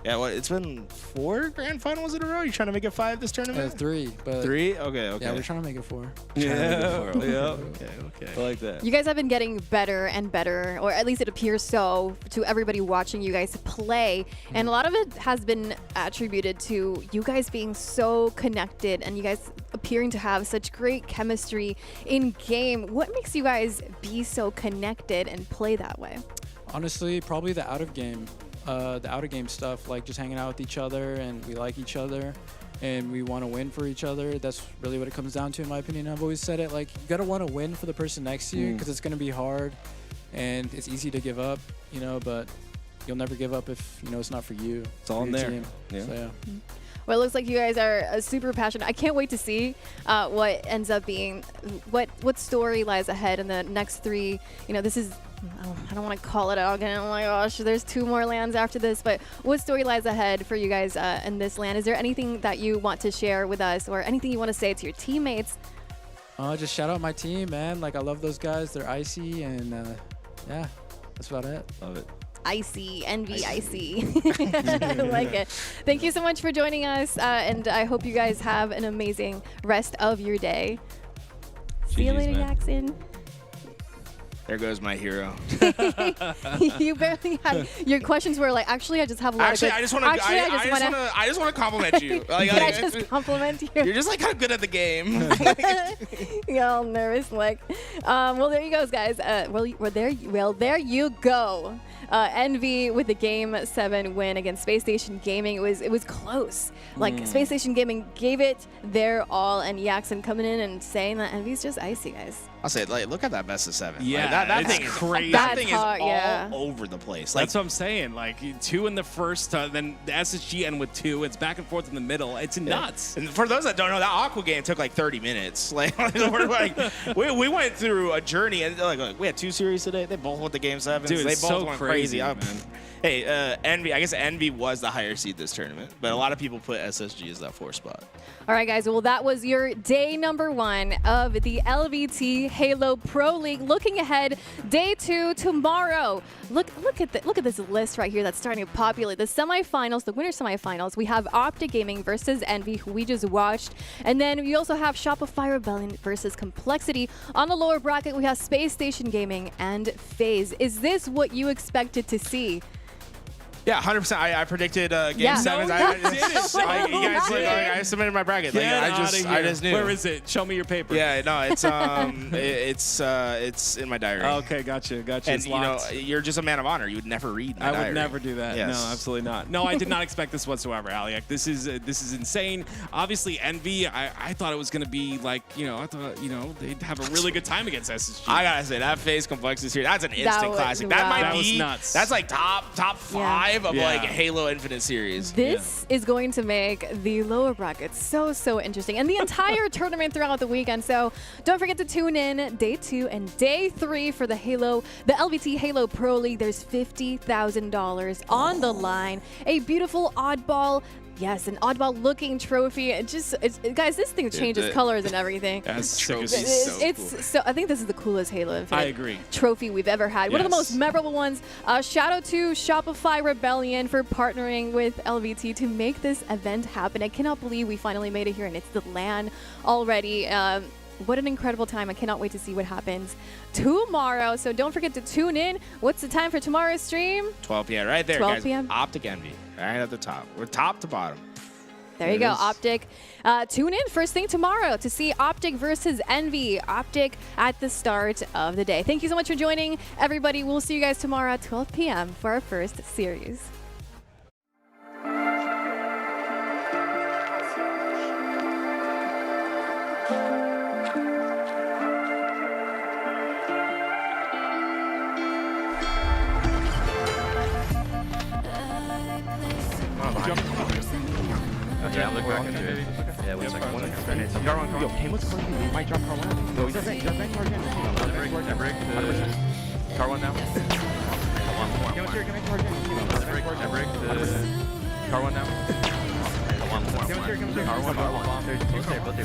S16: Yeah, well, it's been 4 grand finals in a row. You trying to make it 5 this tournament?
S18: 3, but
S16: 3? Okay.
S18: Yeah, we're trying to make it 4.
S8: Yeah.
S16: Okay.
S8: I like that.
S6: You guys have been getting better and better, or at least it appears so, to everybody watching you guys play. And a lot of it has been attributed to you guys being so connected and you guys appearing to have such great chemistry in game. What makes you guys be so connected and play that way?
S18: Honestly, probably the out of game stuff, like just hanging out with each other, and we like each other and we want to win for each other. That's really what it comes down to, in my opinion. I've always said it, like, you gotta want to win for the person next to you, because it's gonna be hard and it's easy to give up, you know, but you'll never give up if, you know, it's not for you.
S8: It's all in there.
S18: Yeah. So, yeah.
S6: Well, it looks like you guys are super passionate. I can't wait to see what ends up being, what story lies ahead in the next 3. You know, this is, I don't want to call it out again. Oh my gosh, there's 2 more LANs after this. But what story lies ahead for you guys in this LAN? Is there anything that you want to share with us, or anything you want to say to your teammates?
S18: Just shout out my team, man. Like, I love those guys. They're icy, and yeah, that's about it.
S8: Love it.
S6: Icy, envy, icy. I like it. Thank you so much for joining us, and I hope you guys have an amazing rest of your day. See you later,
S8: man.
S6: Jackson.
S16: There goes my hero.
S6: You barely had your questions were like, actually, I just have a lot
S16: Actually,
S6: of good.
S16: I just want to. I just want to compliment you. Like,
S6: Did I just compliment you?
S16: You're just like kind of good at the game.
S6: You're all nervous, like. Well, there you go, guys. There you go. Envy with the Game 7 win against Space Station Gaming. It was close. Like Space Station Gaming gave it their all, and Yaxon coming in and saying that Envy's just icy, guys.
S16: I'll say, like, look at that best of 7.
S8: Yeah,
S16: like, that
S8: it's
S16: thing is
S8: crazy.
S16: That thing is
S6: hot,
S16: all
S6: yeah.
S16: over the place. Like,
S8: That's what I'm saying. Like 2 in the first, then the SSG end with 2. It's back and forth in the middle. It's nuts.
S16: And for those that don't know, that Aqua game took like 30 minutes. Like, we're like we went through a journey, and like we had 2 series today. They both went to Game 7.
S8: Dude,
S16: they
S8: it's
S16: both
S8: so
S16: went
S8: crazy,
S16: crazy.
S8: man.
S16: Hey, Envy. I guess Envy was the higher seed this tournament, but a lot of people put SSG as that 4th spot.
S6: All right, guys. Well, that was your day number 1 of the LVT Halo Pro League. Looking ahead, day 2 tomorrow. Look at this list right here that's starting to populate the semifinals, the winner semifinals. We have OpTic Gaming versus Envy, who we just watched, and then we also have Shopify Rebellion versus Complexity. On the lower bracket, we have Space Station Gaming and FaZe. Is this what you expected to see?
S16: Yeah, 100%. I predicted Game 7.
S8: No,
S16: I submitted my bracket. Like, I just knew.
S8: Where is it? Show me your paper.
S16: Yeah, no, it's in my diary.
S8: Okay, gotcha.
S16: And
S8: It's locked.
S16: you're just a man of honor. You would never read my diary.
S8: I would never do that.
S16: Yes.
S8: No, absolutely not. No, I did not expect this whatsoever, Aliak. This is insane. Obviously, Envy. I thought it was gonna be like, I thought they'd have a really good time against SSG.
S16: I gotta say that FaZe Complexity series, that's an instant classic. That might be
S8: was nuts.
S16: That's like top 5 of
S8: Yeah.
S16: like Halo Infinite series.
S6: This is going to make the lower brackets so interesting, and the entire tournament throughout the weekend. So don't forget to tune in day 2 and day 3 for the LVT Halo Pro League. There's $50,000 on the line. A beautiful oddball. Yes, an oddball-looking trophy. Guys, this thing changes colors and everything.
S8: That's
S16: so
S6: So I think this is the coolest Halo Infinite
S8: I agree.
S6: trophy we've ever had. One of the
S8: Yes.
S6: most memorable ones. Shout out to Shopify Rebellion for partnering with LVT to make this event happen. I cannot believe we finally made it here, and it's the LAN already. What an incredible time. I cannot wait to see what happens tomorrow. So don't forget to tune in. What's the time for tomorrow's stream?
S16: 12 p.m. right there,
S6: 12
S16: guys.
S6: p.m.
S16: OpTic Envy, right at the top. We're top to bottom.
S6: There you go, OpTic. Tune in first thing tomorrow to see OpTic versus Envy. OpTic at the start of the day. Thank you so much for joining, everybody. We'll see you guys tomorrow at 12 p.m. for our first series.
S10: Yeah, look back into it. Yeah, 1 second. 1 second. Car 1. Yo, Cam, what's going on? We might drop car 1. Yo, he's at bank car again. Car 1 now. Cam, what's here? Can I car again? Car 1 now. Cam, what's here? Car 1. Both there.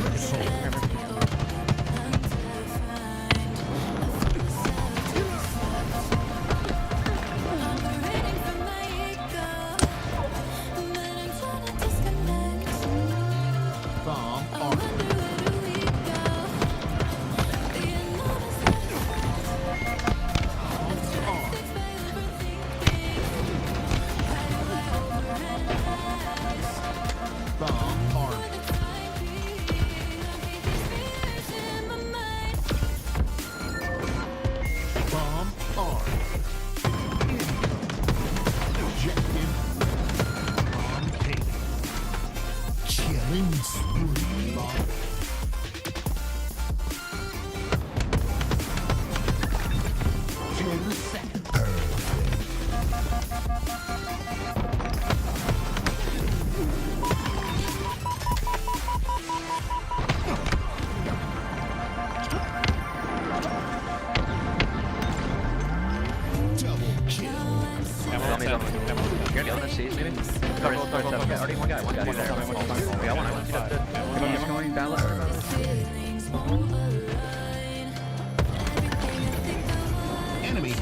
S13: Enemy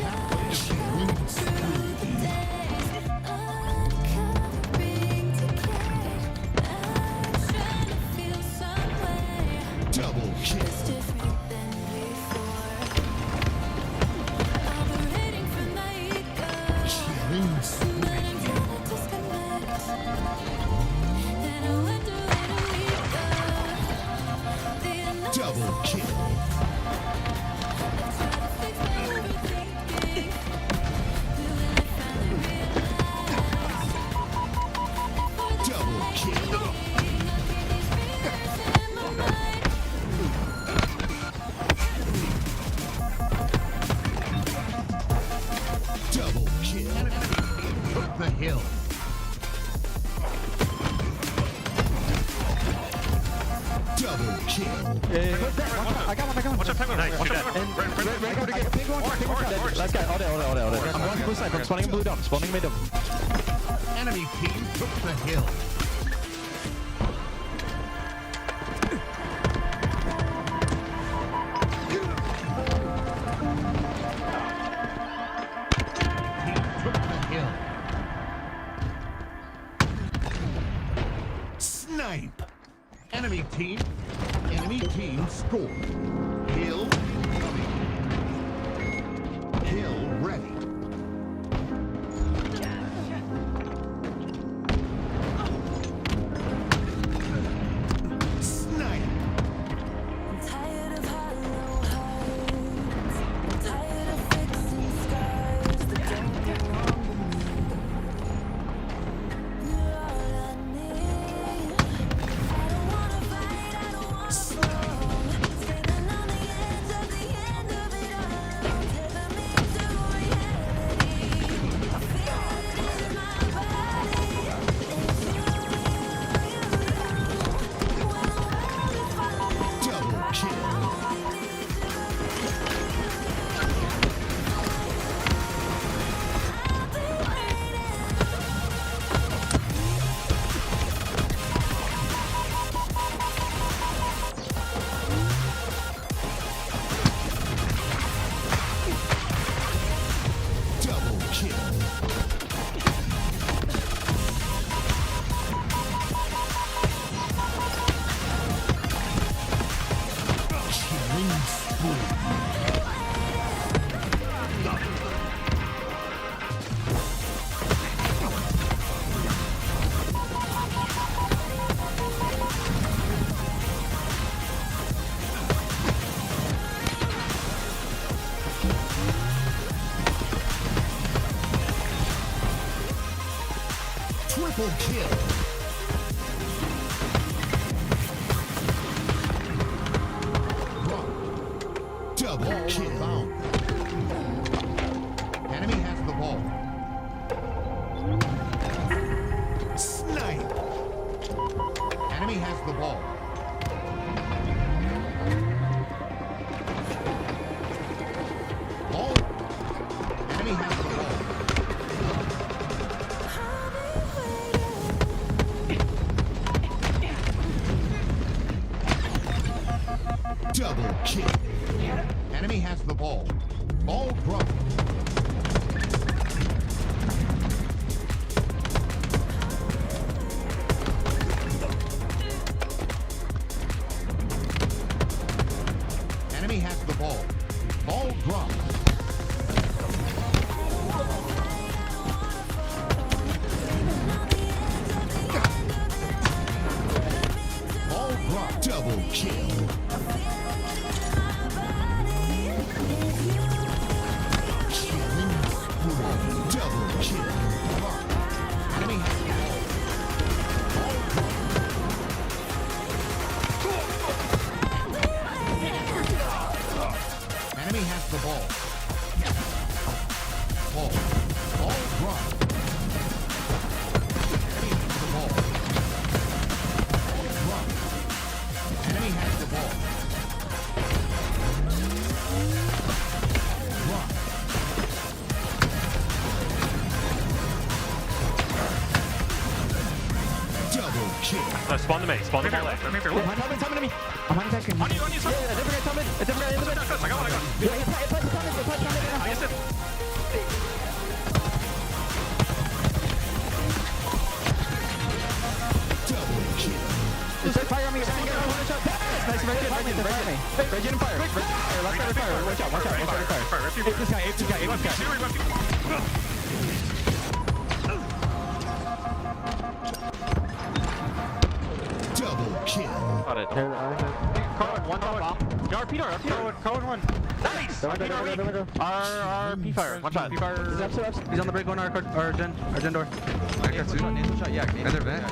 S13: double kill. Double kill. Double kill. Double kill. Took the hill. Double kill.
S11: I got one.
S12: Watch out, Penguin. Nice. Shoot that.
S11: Let's go. All day. I'm going blue side. I'm spawning blue dome. Spawning mid dome.
S13: Enemy team took the hill. Team took the hill. Snipe. Enemy team scored. Hill coming. Hill ready. Snipe.
S1: I'm tired of hollow hearts. I'm tired of fixing scars that don't belong to me. You're all I need. I don't wanna fight, I don't wanna fall. Standing on the edge of it all. Tether me to reality. I feel it in my body. It's you.
S13: Double kill. Double kill. Killing spree. Triple kill. Double kill. Enemy has the ball. Snipe. Enemy has the ball. Ball. Enemy has the ball. Double kill. Enemy has the ball. Ball broke. Enemy has the ball. Ball dropped. Ball dropped. Double kill. Killing spree. Double kill. Enemy has the ball. Ball dropped. Enemy has the ball. Ball. Ball dropped. Enemy has the ball. Ball dropped. Enemy has the ball. Dropped. Double kill.
S12: Spawn the main. Spawn the left.
S11: Coming to me. I'm attacking.
S12: On you,
S11: Yeah, a different guy coming. A different guy in the middle.
S12: I got one.
S11: Yeah, it's coming.
S12: I guess it.
S13: Double kill.
S11: Just fire on me. Nice, right in fire. Left side of fire. Watch out. Ape this guy.
S13: Double
S11: kill.
S10: Got it.
S11: One bomb.
S10: Code one.
S11: Nice!
S10: Our P-fire. One shot.
S11: He's on the break on our gen door.
S9: I got two.
S11: Yeah,
S9: And they're back.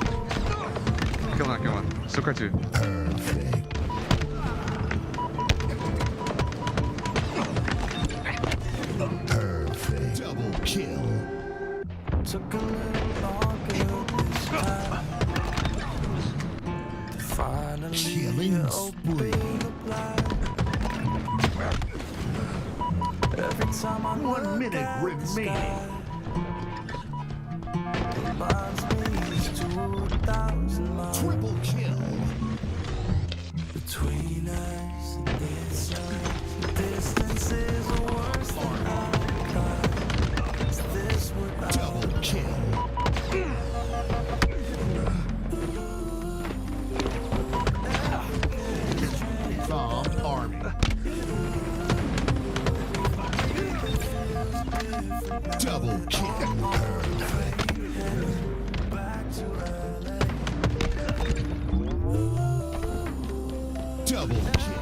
S9: Kill one. So car two.
S11: Perfect. Double kill.
S2: Took a little longer this time. Finally,
S11: Killing spree.
S2: Every time I
S13: 1 minute remaining.
S2: reminds me it's 2,000 miles
S11: Triple kill.
S2: between us. This distance is worse than I thought. Is this what I
S11: Double kill.
S13: Bomb army.
S11: Double kill. Double kill.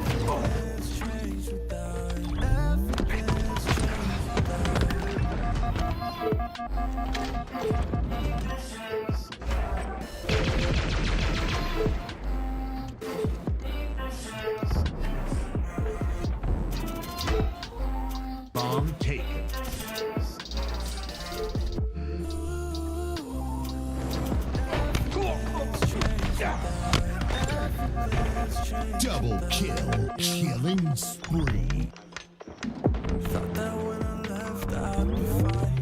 S13: Bomb taken.
S11: Double kill. Killing spree.
S2: thought that when I left I'd be fine.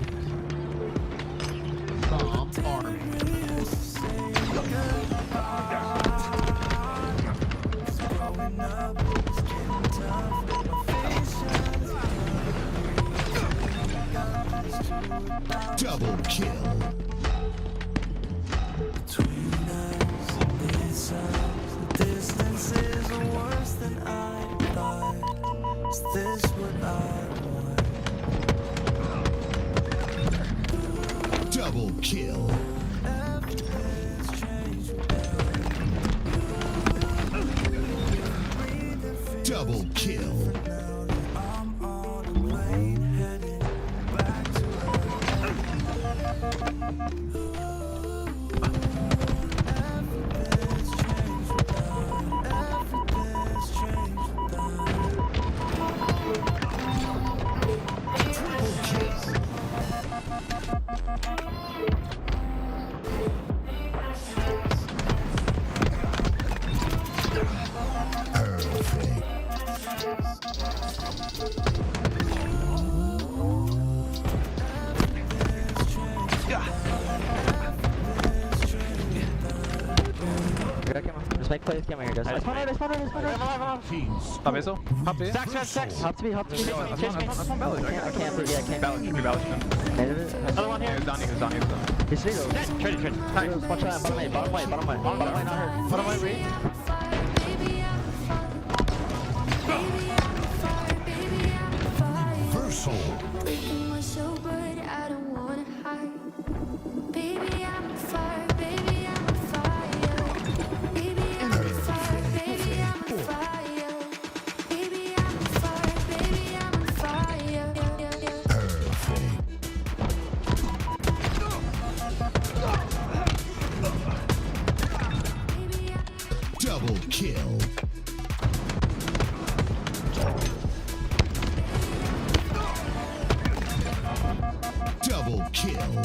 S13: Bomb army.
S2: Growing up, it's getting tough. My face
S11: Double kill.
S2: between us and this house. The distance is worse than I thought. Is this what I want?
S11: Double kill.
S2: Everything's changed
S11: Double kill.
S2: I'm on a plane heading back to Everything's changed Everything's changed
S11: Triple kill. Perfect.
S10: Just make plays, get my hair. Just
S13: Teams.
S10: Hop missile. Hop B. Hop to B. Hop to B. Chase me. I can't. Yeah, I can't. Another one here. Who's down? He's Vito. Trade. Watch that. Bottom lane, not hurt. Bottom lane, read.
S11: Versal.
S1: Breaking my soul, but I don't wanna hide. Baby, I'm on fire. Baby, I'm on fire. Baby, I'm on fire. Baby, I'm on fire. Baby, I'm on fire. Baby, I'm on fire.
S11: Perfect. Double kill. Double kill.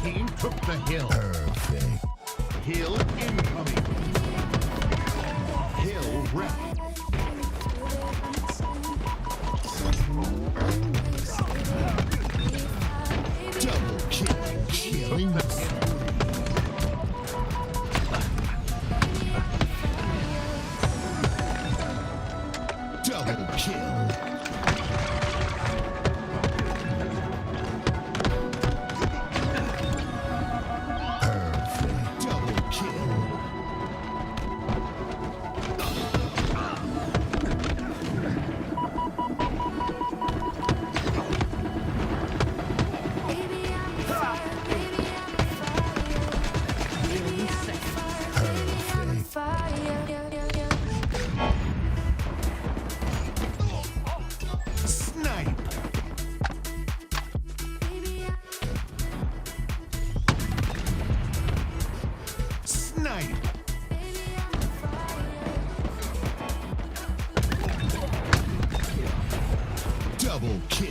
S13: Team took the hill.
S11: Perfect.
S13: Hill incoming. Hill ready.
S11: Double kill. Killing double kill.
S13: snipe. Double kill.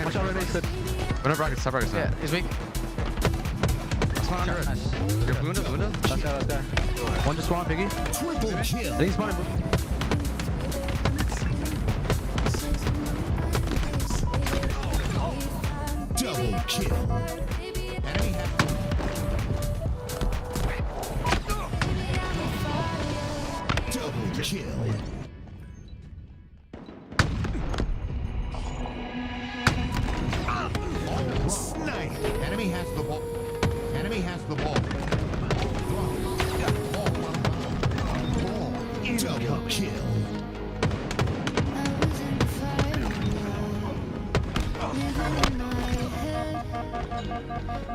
S11: Watch out, right next to it.
S9: Whatever, rockets, top rockets.
S17: Yeah, he's weak.
S9: That's one under it. You're window.
S11: Let's go. One just spawned, Piggy.
S13: Triple
S11: I
S13: kill.
S11: think he's spawning.
S13: Double kill. Enemy has double kill. Snipe. Enemy has the ball. Enemy has the ball. Double kill.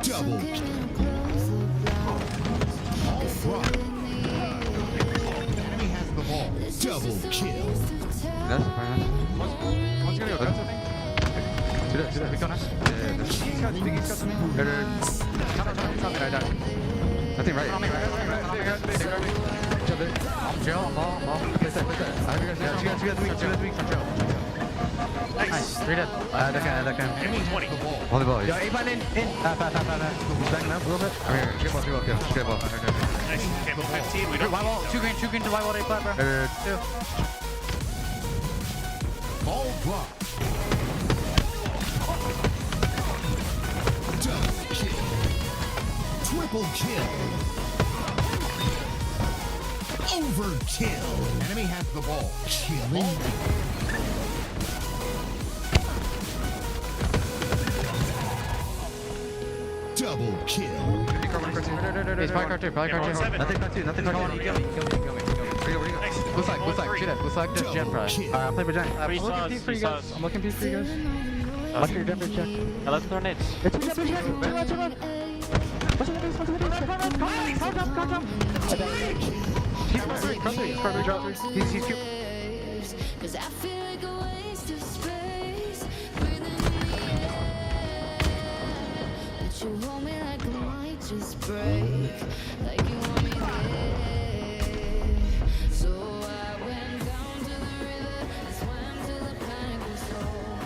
S13: Double kill. All right. Enemy has the ball. Double kill.
S9: That's fine. One's gonna go defense, I think.
S17: Do that. We go next.
S9: Yeah, this he's got to me. Nothing right.
S17: I'm Joe, I'm ball.
S9: Nice.
S17: Nice. 3 dead.
S11: That guy.
S12: Enemy 20.
S9: Hold the ball.
S11: Yo, A-Ball in. He's backing up a little bit.
S9: I'm here. Get ball. Get ball.
S12: Nice. Camo 15. We don't
S17: White wall, 2 green to white wall, A flat, bro. 2.
S13: Ball drop. Double kill. Triple kill. Overkill. Enemy has the ball. Killing. Double kill.
S17: He's probably car 2.
S11: Nothing car 2. Kill me.
S17: Blue flag, shoot it. Blue flag, just jet probably.
S11: I'll play for giant.
S17: I'm looking peek for you guys.
S11: Watch your jumper check.
S10: Let's throw nades.
S11: It's 2 jumpers, 2 run. What's the base? He's cute.
S1: Cause I feel like a waste of space breathing in the air. But you hold me like I might just break, like you want me there. So I went down to the river and swam till the panic was over.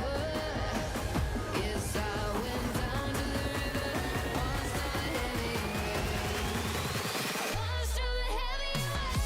S1: Yes, I went down to the river, washed all the heavy rain.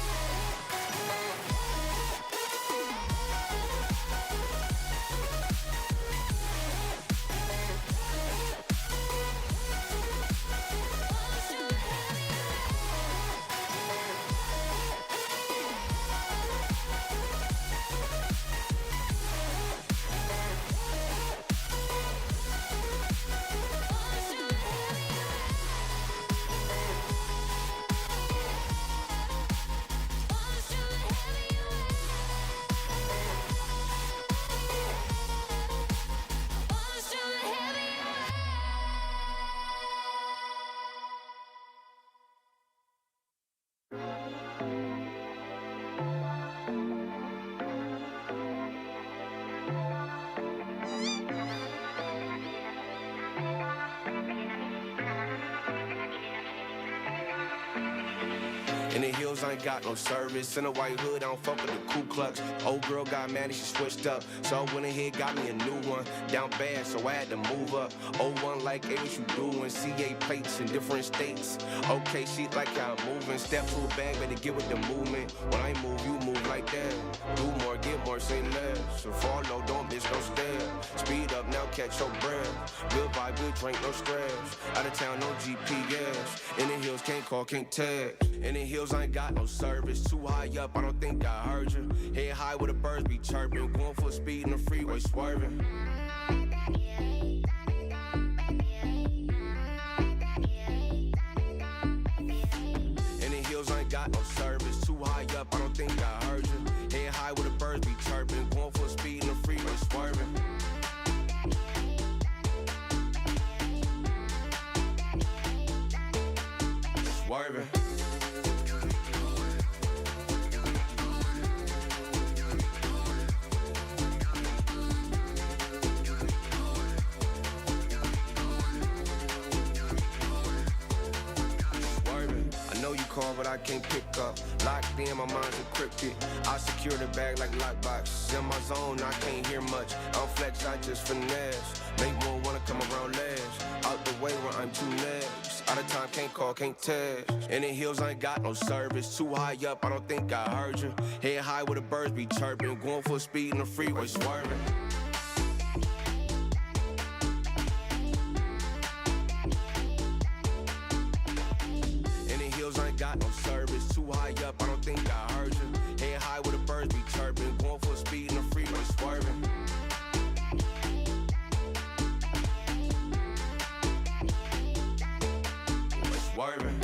S1: Washed all the heavy
S19: In the hills, I ain't got no service. In a white hood, I don't fuck with the Ku Klux. Old girl got mad and she switched up. So I went ahead, got me a new one. Down bad, so I had to move up. 01 like, hey, what you doing? CA plates in different states. Okay, she like how I'm moving. Step to a bag, better get with the movement. When I move, you move like that. Do more, get more, say less. So fall low, don't miss no step. Speed up now, catch your breath. Good vibe, good drink, no stress. Out of town, no GPS. In the hills, can't call, can't tag. In the hills, I ain't got no service. Too high up, I don't think I heard you. Head high where the birds be chirping. Going full speed in the freeway, swerving. In the hills, I ain't got no service. Too high up, I don't think I heard you. Head high where the birds be chirping. Going full speed in the freeway, swerving. Swerving. call, but I can't pick up. Locked in, my mind's encrypted. I secure the bag like lockbox. In my zone, I can't hear much. I'm flex, I just finesse. Make more wanna come around last. Out the way where I'm too next. Out of time, can't call, can't text. In the hills, I ain't got no service. Too high up, I don't think I heard you. Head high where the birds be chirping. Going full speed in the freeway, swerving. I ain't got no service. Too high up, I don't think I heard you. Head high where the birds be chirping. Going full speed in the freeway, swerving. Swerving.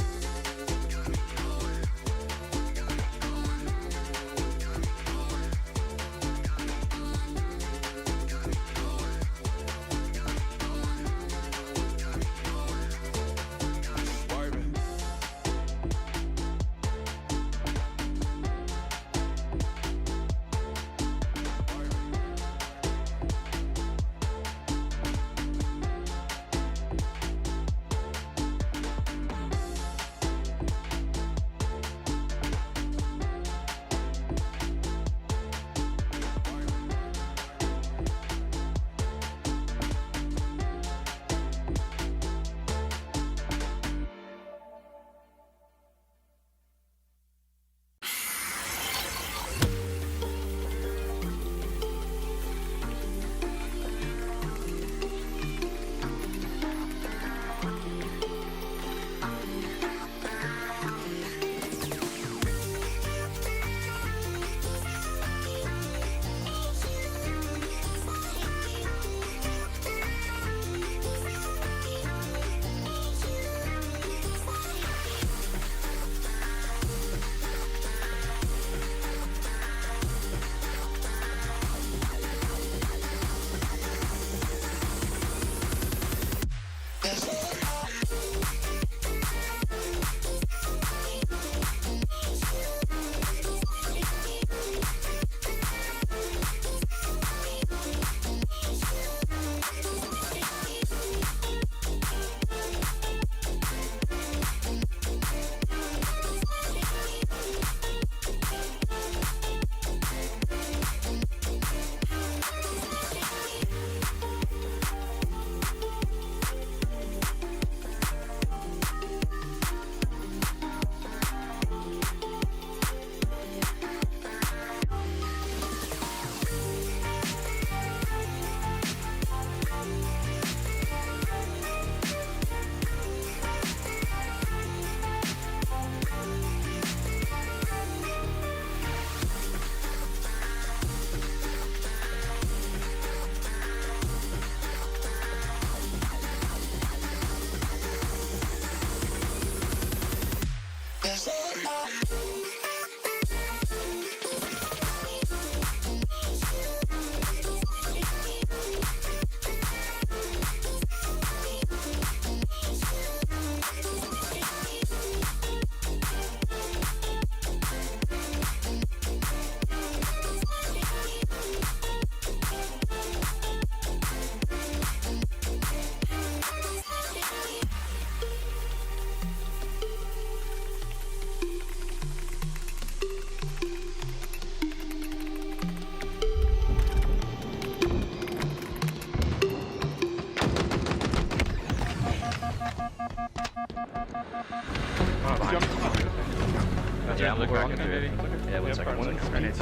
S10: Yeah, I'm looking back into it. Yeah, 1 second.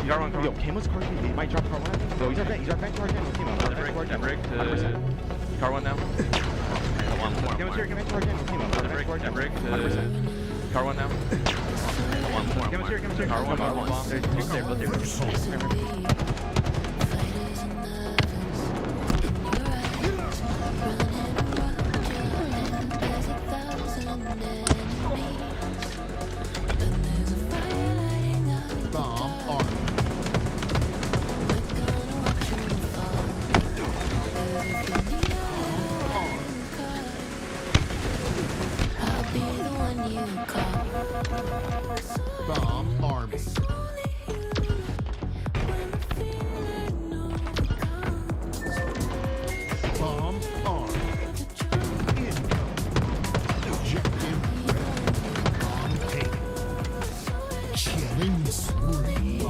S10: You got one. Yo, Camo's car He might drop car 1. Yo, he's our bench car Camo. That brick to car 1 now. One more. Camo's here, Camo's car Camo. That brick to car 1 now. One more. Camo's here, car 1.
S13: Bomb Army. Killing spree.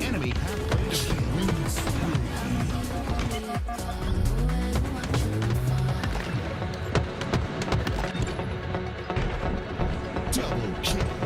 S13: Enemy halfway to killing spree. Double kill.